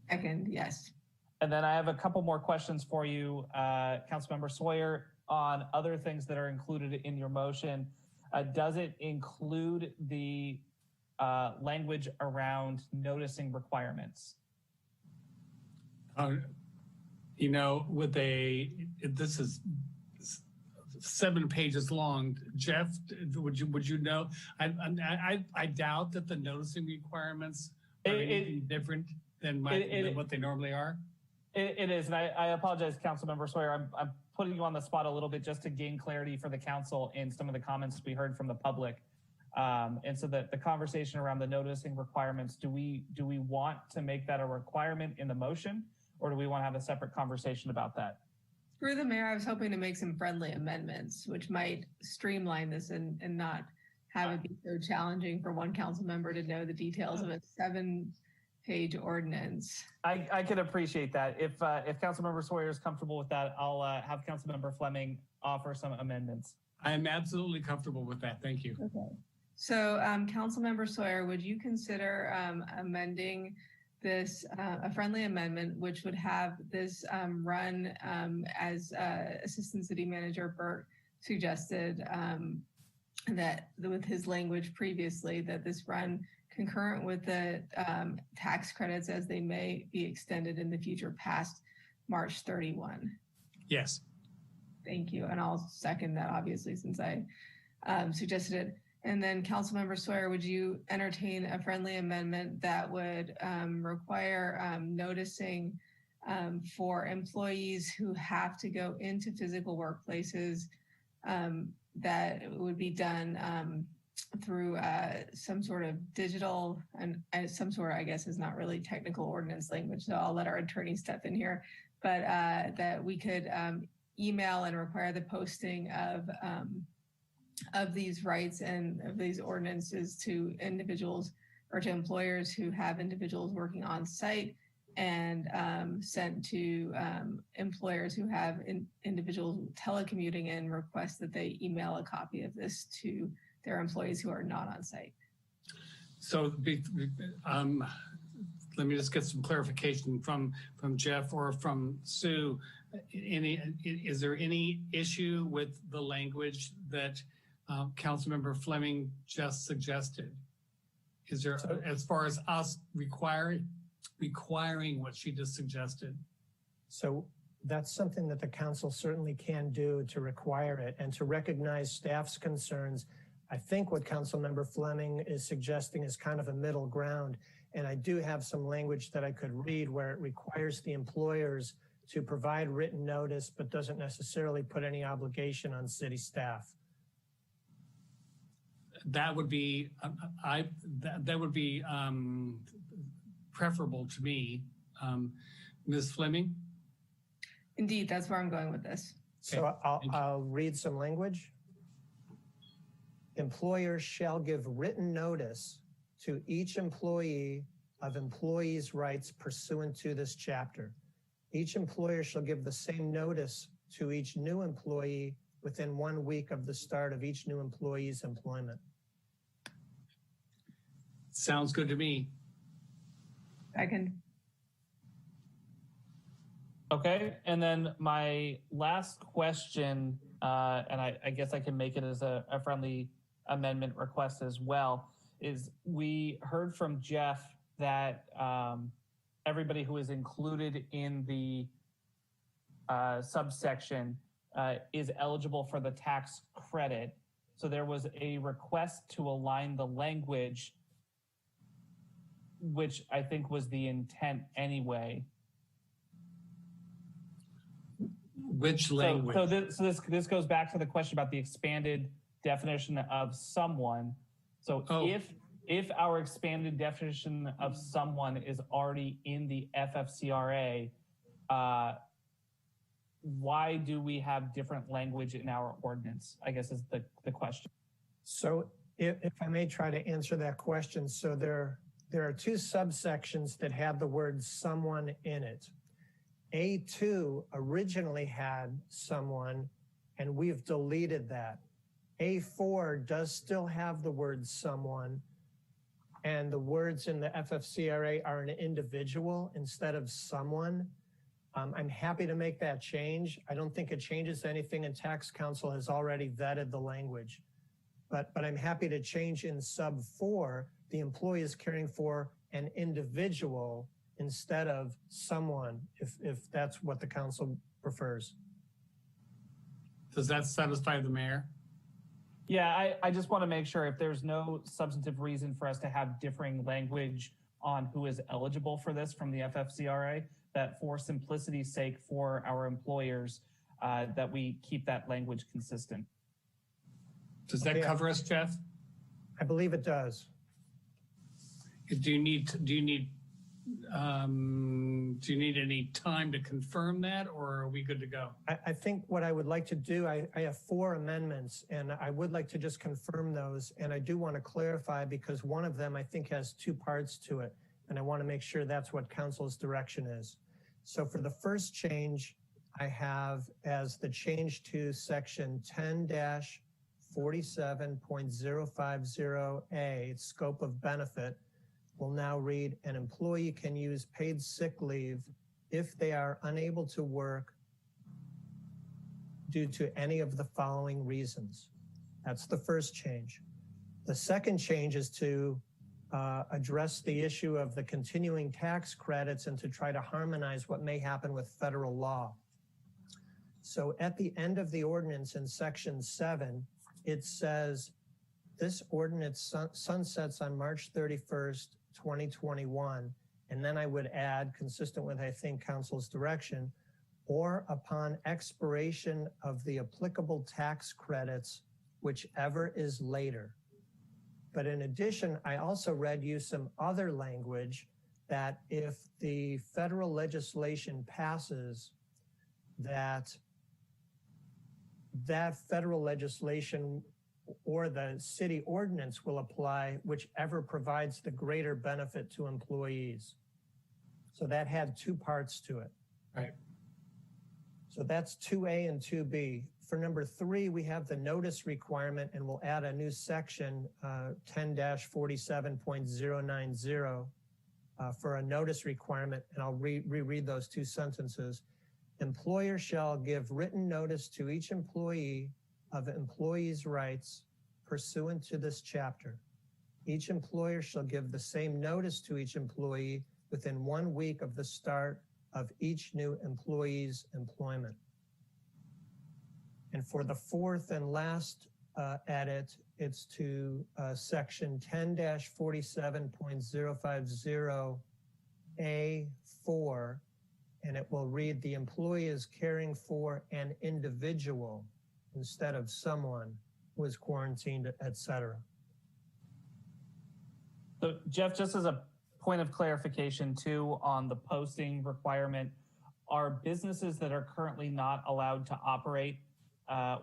Second, yes. And then I have a couple more questions for you, Councilmember Sawyer, on other things that are included in your motion. Does it include the language around noticing requirements? You know, this is 7 pages long. Jeff, would you know? I doubt that the noticing requirements are anything different than what they normally are. It is, and I apologize, Councilmember Sawyer. I'm putting you on the spot a little bit just to gain clarity for the council in some of the comments we heard from the public. And so the conversation around the noticing requirements, do we want to make that a requirement in the motion, or do we want to have a separate conversation about that? Through the mayor, I was hoping to make some friendly amendments, which might streamline this and not have it be so challenging for one council member to know the details of a 7-page ordinance. I can appreciate that. If Councilmember Sawyer is comfortable with that, I'll have Councilmember Fleming offer some amendments. I am absolutely comfortable with that. Thank you. Okay. So, Councilmember Sawyer, would you consider amending this a friendly amendment, which would have this run as Assistant City Manager Burt suggested, that with his language previously, that this run concurrent with the tax credits as they may be extended in the future past March 31? Yes. Thank you. And I'll second that, obviously, since I suggested it. And then Councilmember Sawyer, would you entertain a friendly amendment that would require noticing for employees who have to go into physical workplaces, that it would be done through some sort of digital, and some sort, I guess, is not really technical ordinance language, so I'll let our attorney step in here, but that we could email and require the posting of these rights and of these ordinances to individuals or to employers who have individuals working on site, and sent to employers who have individuals telecommuting and request that they email a copy of this to their employees who are not on site. So let me just get some clarification from Jeff or from Sue. Is there any issue with the language that Councilmember Fleming just suggested? Is there, as far as us requiring what she just suggested? So that's something that the council certainly can do to require it and to recognize staff's concerns. I think what Councilmember Fleming is suggesting is kind of a middle ground. And I do have some language that I could read where it requires the employers to provide written notice, but doesn't necessarily put any obligation on city staff. That would be, that would be preferable to me. Ms. Fleming? Indeed, that's where I'm going with this. So I'll read some language. Employers shall give written notice to each employee of employees' rights pursuant to this chapter. Each employer shall give the same notice to each new employee within 1 week of the start of each new employee's employment. Sounds good to me. Second. Okay, and then my last question, and I guess I can make it as a friendly amendment request as well, is we heard from Jeff that everybody who is included in the subsection is eligible for the tax credit. So there was a request to align the language, which I think was the intent anyway. Which language? So this goes back to the question about the expanded definition of someone. So if our expanded definition of someone is already in the FFCRA, why do we have different language in our ordinance, I guess is the question. So if I may try to answer that question. So there are two subsections that have the word someone in it. A2 originally had someone, and we've deleted that. A4 does still have the word someone, and the words in the FFCRA are an individual instead of someone. I'm happy to make that change. I don't think it changes anything, and Tax Council has already vetted the language. But I'm happy to change in sub 4, the employee is caring for an individual instead of someone, if that's what the council prefers. Does that satisfy the mayor? Yeah, I just want to make sure if there's no substantive reason for us to have differing language on who is eligible for this from the FFCRA, that for simplicity's sake for our employers, that we keep that language consistent. Does that cover us, Jeff? I believe it does. Do you need any time to confirm that, or are we good to go? I think what I would like to do, I have 4 amendments, and I would like to just confirm those. And I do want to clarify because one of them I think has 2 parts to it, and I want to make sure that's what council's direction is. So for the first change, I have as the change to section 10-47.050A, scope of benefit, will now read, an employee can use paid sick leave if they are unable to work due to any of the following reasons. That's the first change. The second change is to address the issue of the continuing tax credits and to try to harmonize what may happen with federal law. So at the end of the ordinance in section 7, it says, this ordinance sunsets on March 31st, 2021, and then I would add, consistent with, I think, council's direction, or upon expiration of the applicable tax credits, whichever is later. But in addition, I also read you some other language that if the federal legislation passes, that federal legislation or the city ordinance will apply, whichever provides the greater benefit to employees. So that had 2 parts to it. Right. So that's 2A and 2B. For number 3, we have the notice requirement, and we'll add a new section, 10-47.090, for a notice requirement, and I'll reread those two sentences. Employer shall give written notice to each employee of employees' rights pursuant to this chapter. Each employer shall give the same notice to each employee within 1 week of the start of each new employee's employment. And for the fourth and last edit, it's to section 10-47.050A4, and it will read, the employee is caring for an individual instead of someone who is quarantined, etc. So Jeff, just as a point of clarification too, on the posting requirement, are businesses that are currently not allowed to operate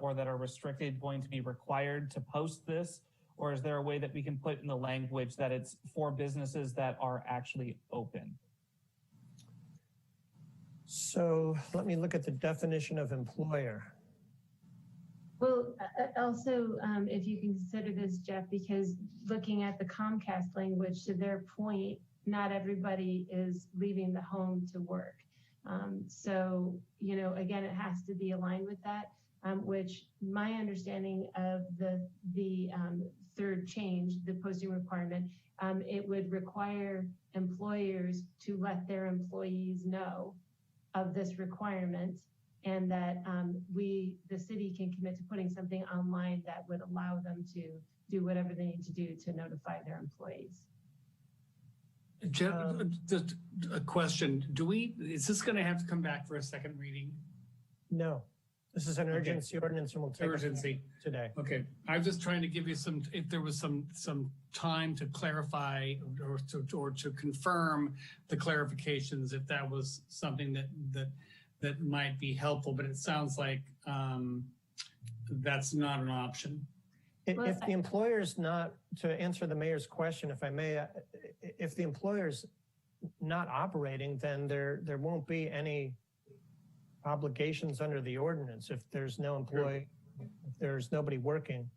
or that are restricted going to be required to post this? Or is there a way that we can put in the language that it's for businesses that are actually open? So let me look at the definition of employer. Well, also, if you can consider this, Jeff, because looking at the Comcast language, to their point, not everybody is leaving the home to work. So, you know, again, it has to be aligned with that, which my understanding of the third change, the posting requirement, it would require employers to let their employees know of this requirement, and that the city can commit to putting something online that would allow them to do whatever they need to do to notify their employees. Jeff, just a question. Is this going to have to come back for a second reading? No, this is an urgency ordinance and we'll take urgency today. Okay, I was just trying to give you some, if there was some time to clarify or to confirm the clarifications, if that was something that might be helpful, but it sounds like that's not an option. If the employer's not, to answer the mayor's question, if I may, if the employer's not operating, then there won't be any obligations under the ordinance if there's no employee, if there's nobody working.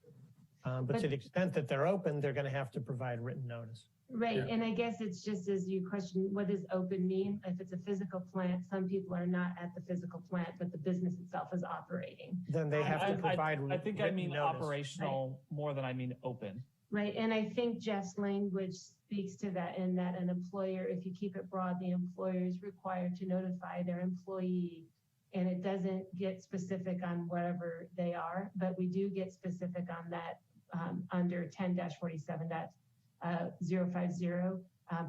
But to the extent that they're open, they're going to have to provide written notice. Right, yeah. And I guess it's just as you question, what does open mean? If it's a physical plant, some people are not at the physical plant, but the business itself is operating. Then they have to provide I think I mean notice. operational more than I mean open. Right, and I think Jeff's language speaks to that, in that an employer, if you keep it broad, the employer is required to notify their employee, and it doesn't get specific on whatever they are, but we do get specific on that under 10-47.050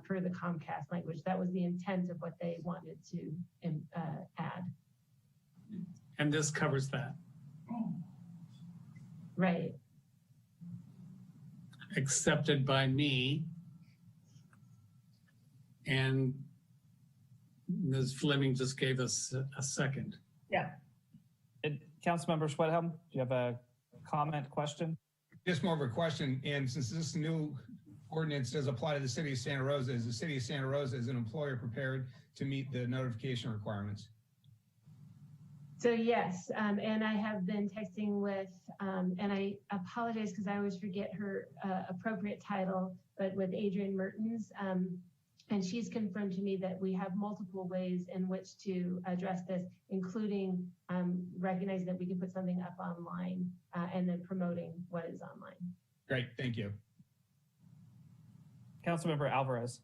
per the Comcast language. That was the intent of what they wanted to add. And this covers that. Right. Accepted by me. And Ms. Fleming just gave us a second. Yeah. Councilmember Schwedhelm, do you have a comment, question? Just more of a question. And since this new ordinance does apply to the city of Santa Rosa, is the city of Santa Rosa as an employer prepared to meet the notification requirements? So yes, and I have been texting with, and I apologize because I always forget her appropriate title, but with Adrienne Mertens, and she's confirmed to me that we have multiple ways in which to address this, including recognizing that we can put something up online and then promoting what is online. Great, thank you. Councilmember Alvarez.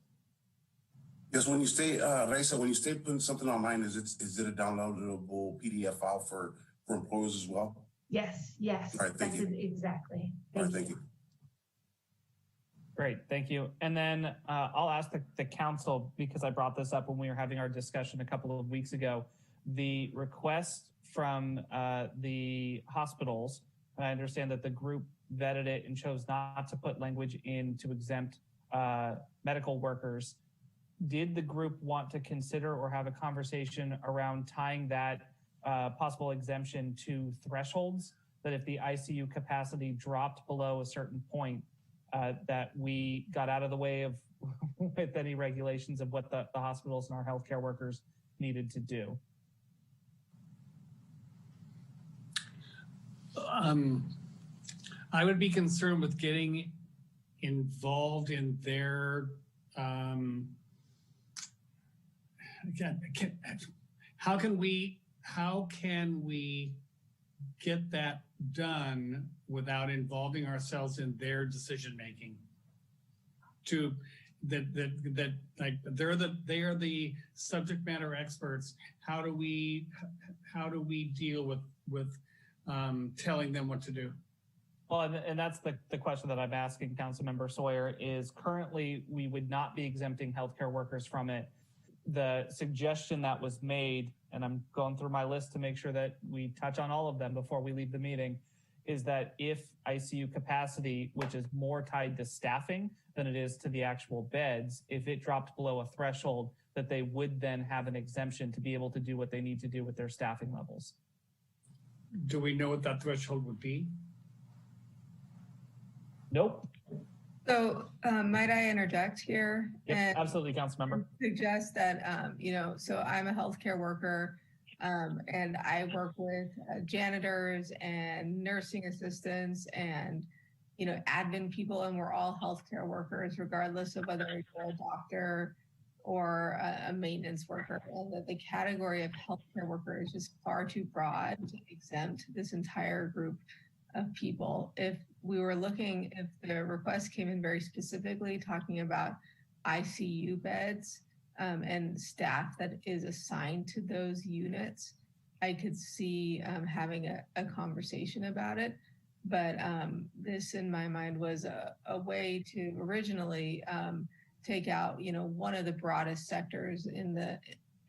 Yes, when you say, Rosa, when you say putting something online, is it a downloadable PDF file for employers as well? Yes, yes. All right, thank you. Exactly. All right, thank you. Great, thank you. And then I'll ask the council, because I brought this up when we were having our discussion a couple of weeks ago, the request from the hospitals, and I understand that the group vetted it and chose not to put language in to exempt medical workers. Did the group want to consider or have a conversation around tying that possible exemption to thresholds, that if the ICU capacity dropped below a certain point, that we got out of the way of with any regulations of what the hospitals and our healthcare workers needed to do? I would be concerned with getting involved in their again, how can we get that done without involving ourselves in their decision making? That like they are the subject matter experts. How do we deal with telling them what to do? Well, and that's the question that I'm asking Councilmember Sawyer is currently we would not be exempting healthcare workers from it. The suggestion that was made, and I'm going through my list to make sure that we touch on all of them before we leave the meeting, is that if ICU capacity, which is more tied to staffing than it is to the actual beds, if it dropped below a threshold, that they would then have an exemption to be able to do what they need to do with their staffing levels. Do we know what that threshold would be? Nope. So might I interject here? Yep, and absolutely, Councilmember. Suggest that, so I'm a healthcare worker and I work with janitors and nursing assistants and, admin people, and we're all healthcare workers, regardless of whether you're a doctor or a maintenance worker. And that the category of healthcare worker is just far too broad to exempt this entire group of people. If the request came in very specifically talking about ICU beds and staff that is assigned to those units, I could see having a conversation about it. But this, in my mind, was a way to originally take out, one of the broadest sectors in the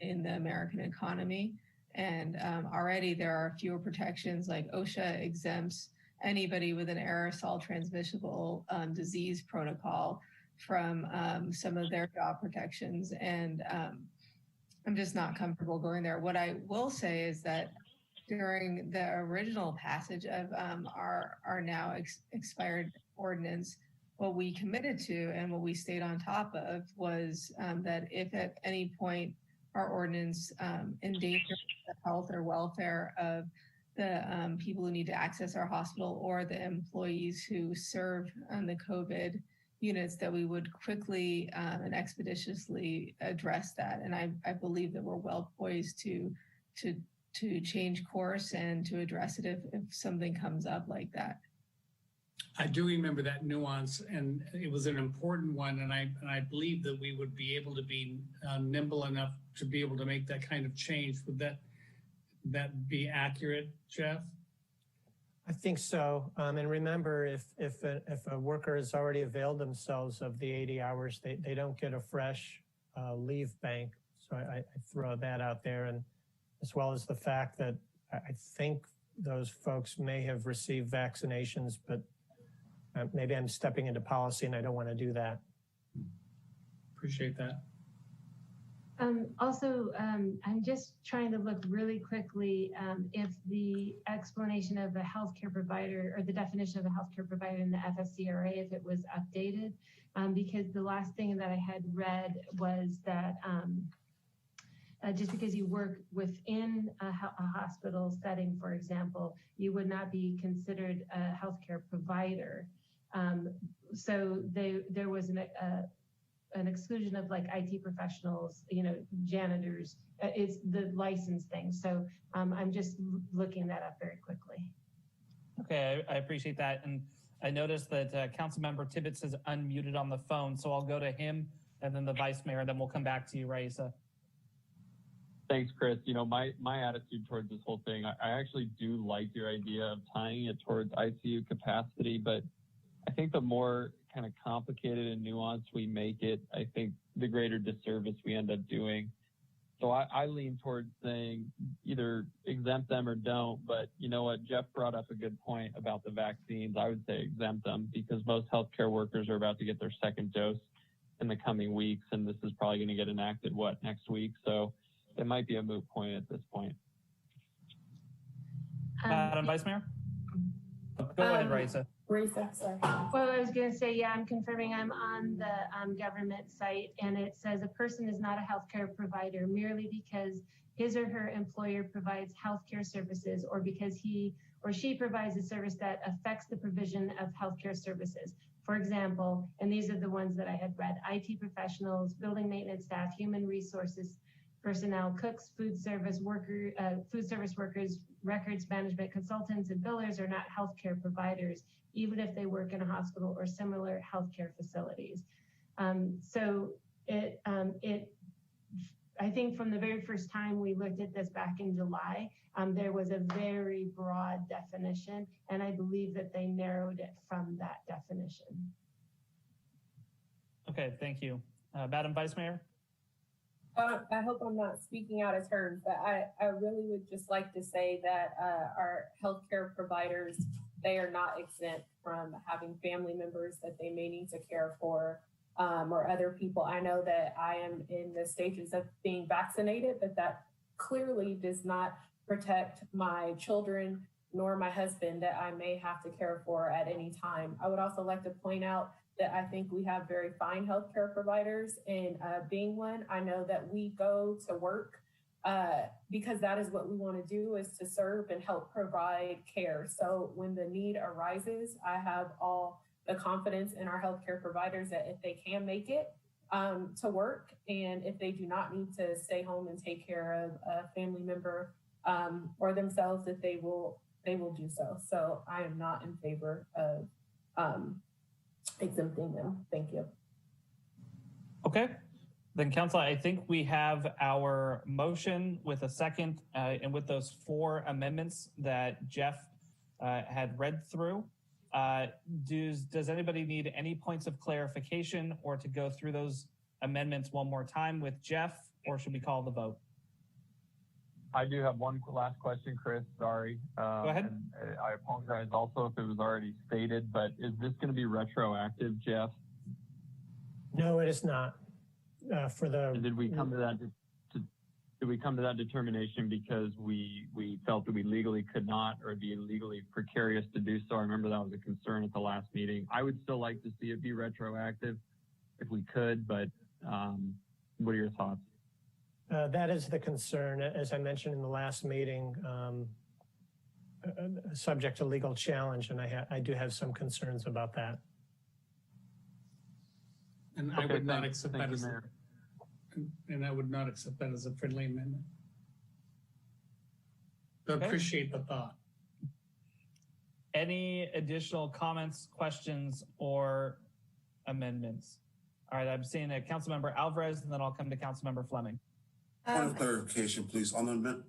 American economy. And already there are fewer protections, like OSHA exempts anybody with an aerosol transmissible disease protocol from some of their job protections. And I'm just not comfortable going there. What I will say is that during the original passage of our now expired ordinance, what we committed to and what we stayed on top of was that if at any point our ordinance endangers the health or welfare of the people who need to access our hospital or the employees who serve on the COVID units, that we would quickly and expeditiously address that. And I believe that we're well poised to change course and to address it if something comes up like that. I do remember that nuance, and it was an important one. And I believe that we would be able to be nimble enough to be able to make that kind of change. Would that be accurate, Jeff? I think so. And remember, if a worker has already availed themselves of the 80 hours, they don't get a fresh leave bank. So I throw that out there, and as well as the fact that I think those folks may have received vaccinations, but maybe I'm stepping into policy and I don't want to do that. Appreciate that. Also, I'm just trying to look really quickly if the explanation of a healthcare provider or the definition of a healthcare provider in the FSCRA, if it was updated, because the last thing that I had read was that just because you work within a hospital setting, for example, you would not be considered a healthcare provider. So there was an exclusion of like IT professionals, janitors. It's the license thing. So I'm just looking that up very quickly. Okay, I appreciate that. And I noticed that Councilmember Tibbetts is unmuted on the phone, so I'll go to him and then the Vice Mayor, and then we'll come back to you, Raisa. Thanks, Chris. My attitude towards this whole thing, I actually do like your idea of tying it towards ICU capacity, but I think the more kind of complicated and nuanced we make it, I think the greater disservice we end up doing. So I lean towards saying either exempt them or don't, but you know what, Jeff brought up a good point about the vaccines. I would say exempt them because most healthcare workers are about to get their second dose in the coming weeks, and this is probably going to get enacted, next week? So it might be a moot point at this point. Madam Vice Mayor? Go ahead, Raisa. Rosa, sorry. Well, I was going to say, yeah, I'm confirming I'm on the government site, and it says a person is not a healthcare provider merely because his or her employer provides healthcare services or because he or she provides a service that affects the provision of healthcare services. For example, and these are the ones that I had read, IT professionals, building maintenance staff, human resources personnel, cooks, food service workers, records management consultants, and billers are not healthcare providers, even if they work in a hospital or similar healthcare facilities. I think from the very first time we looked at this back in July, there was a very broad definition, and I believe that they narrowed it from that definition. Okay, thank you. Madam Vice Mayor? I hope I'm not speaking out as heard, but I really would just like to say that our healthcare providers, they are not exempt from having family members that they may need to care for, or other people. I know that I am in the stages of being vaccinated, but that clearly does not protect my children nor my husband that I may have to care for at any time. I would also like to point out that I think we have very fine healthcare providers, and being one, I know that we go to work because that is what we want to do, is to serve and help provide care. So when the need arises, I have all the confidence in our healthcare providers that if they can make it to work, and if they do not need to stay home and take care of a family member or themselves, that they will do so. So I am not in favor of exempting them. Thank you. Okay. Then Council, I think we have our motion with a second and with those 4 amendments that Jeff had read through. Does anybody need any points of clarification or to go through those amendments one more time with Jeff, or should we call the vote? I do have one last question, Chris. Sorry. Go ahead. And I apologize also if it was already stated, but is this going to be retroactive, Jeff? No, it is not. Did we come to that? Did we come to that determination because we felt that we legally could not, or it'd be legally precarious to do so? I remember that was a concern at the last meeting. I would still like to see it be retroactive if we could, but what are your thoughts? That is the concern. As I mentioned in the last meeting, subject to legal challenge, and I do have some concerns about that. And I would not accept that as I would not accept that as a friendly amendment. But appreciate the thought. Any additional comments, questions, or amendments? All right, I'm seeing Councilmember Alvarez, and then I'll come to Councilmember Fleming. Point of clarification, please, on the amendment.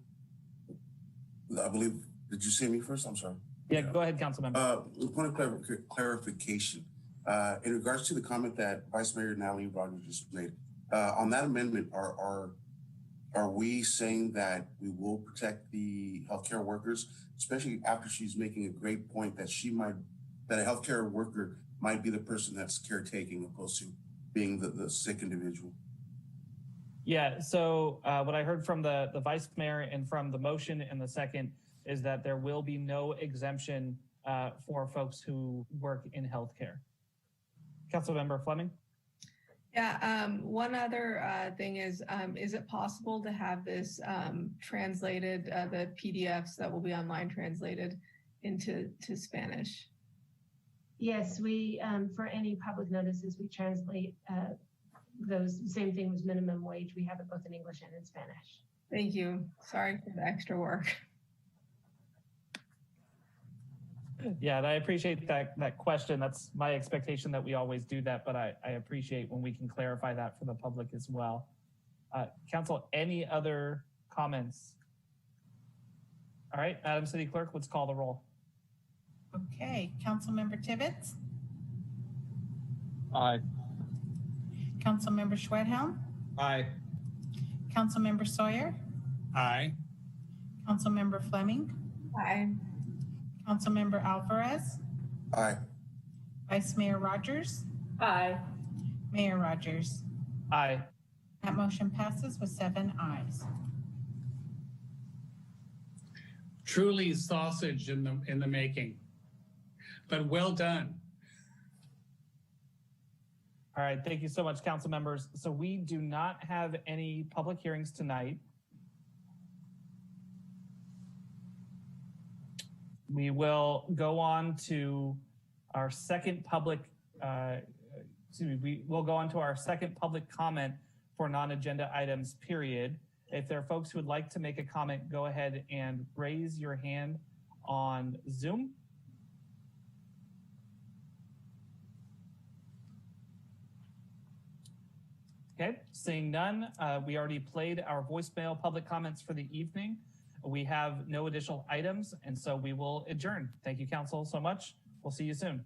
I believe, did you say me first? I'm sorry. Yeah, go ahead, Councilmember. Point of clarification. In regards to the comment that Vice Mayor Natalie Rogers just made, on that amendment, are we saying that we will protect the healthcare workers, especially after she's making a great point that that a healthcare worker might be the person that's caretaking opposed to being the sick individual? Yeah, so what I heard from the Vice Mayor and from the motion in the second is that there will be no exemption for folks who work in healthcare. Councilmember Fleming? Yeah, one other thing is it possible to have this translated, the PDFs that will be online translated into Spanish? Yes, we, for any public notices, we translate those, same thing as minimum wage. We have it both in English and in Spanish. Thank you. Sorry for the extra work. Yeah, and I appreciate that question. That's my expectation that we always do that, but I appreciate when we can clarify that for the public as well. Council, any other comments? All right, Madam City Clerk, let's call the roll. Okay, Councilmember Tibbetts? Aye. Councilmember Schwedhelm? Aye. Councilmember Sawyer? Aye. Councilmember Fleming? Aye. Councilmember Alvarez? Aye. Vice Mayor Rogers? Aye. Mayor Rogers? Aye. That motion passes with 7 ayes. Truly sausage in the making, but well done. All right, thank you so much, council members. So we do not have any public hearings tonight. We will go on to our second public, we will go on to our second public comment for non-agenda items, period. If there are folks who would like to make a comment, go ahead and raise your hand on Zoom. Okay, seeing none, we already played our voicemail public comments for the evening. We have no additional items, and so we will adjourn. Thank you, council, so much. We'll see you soon.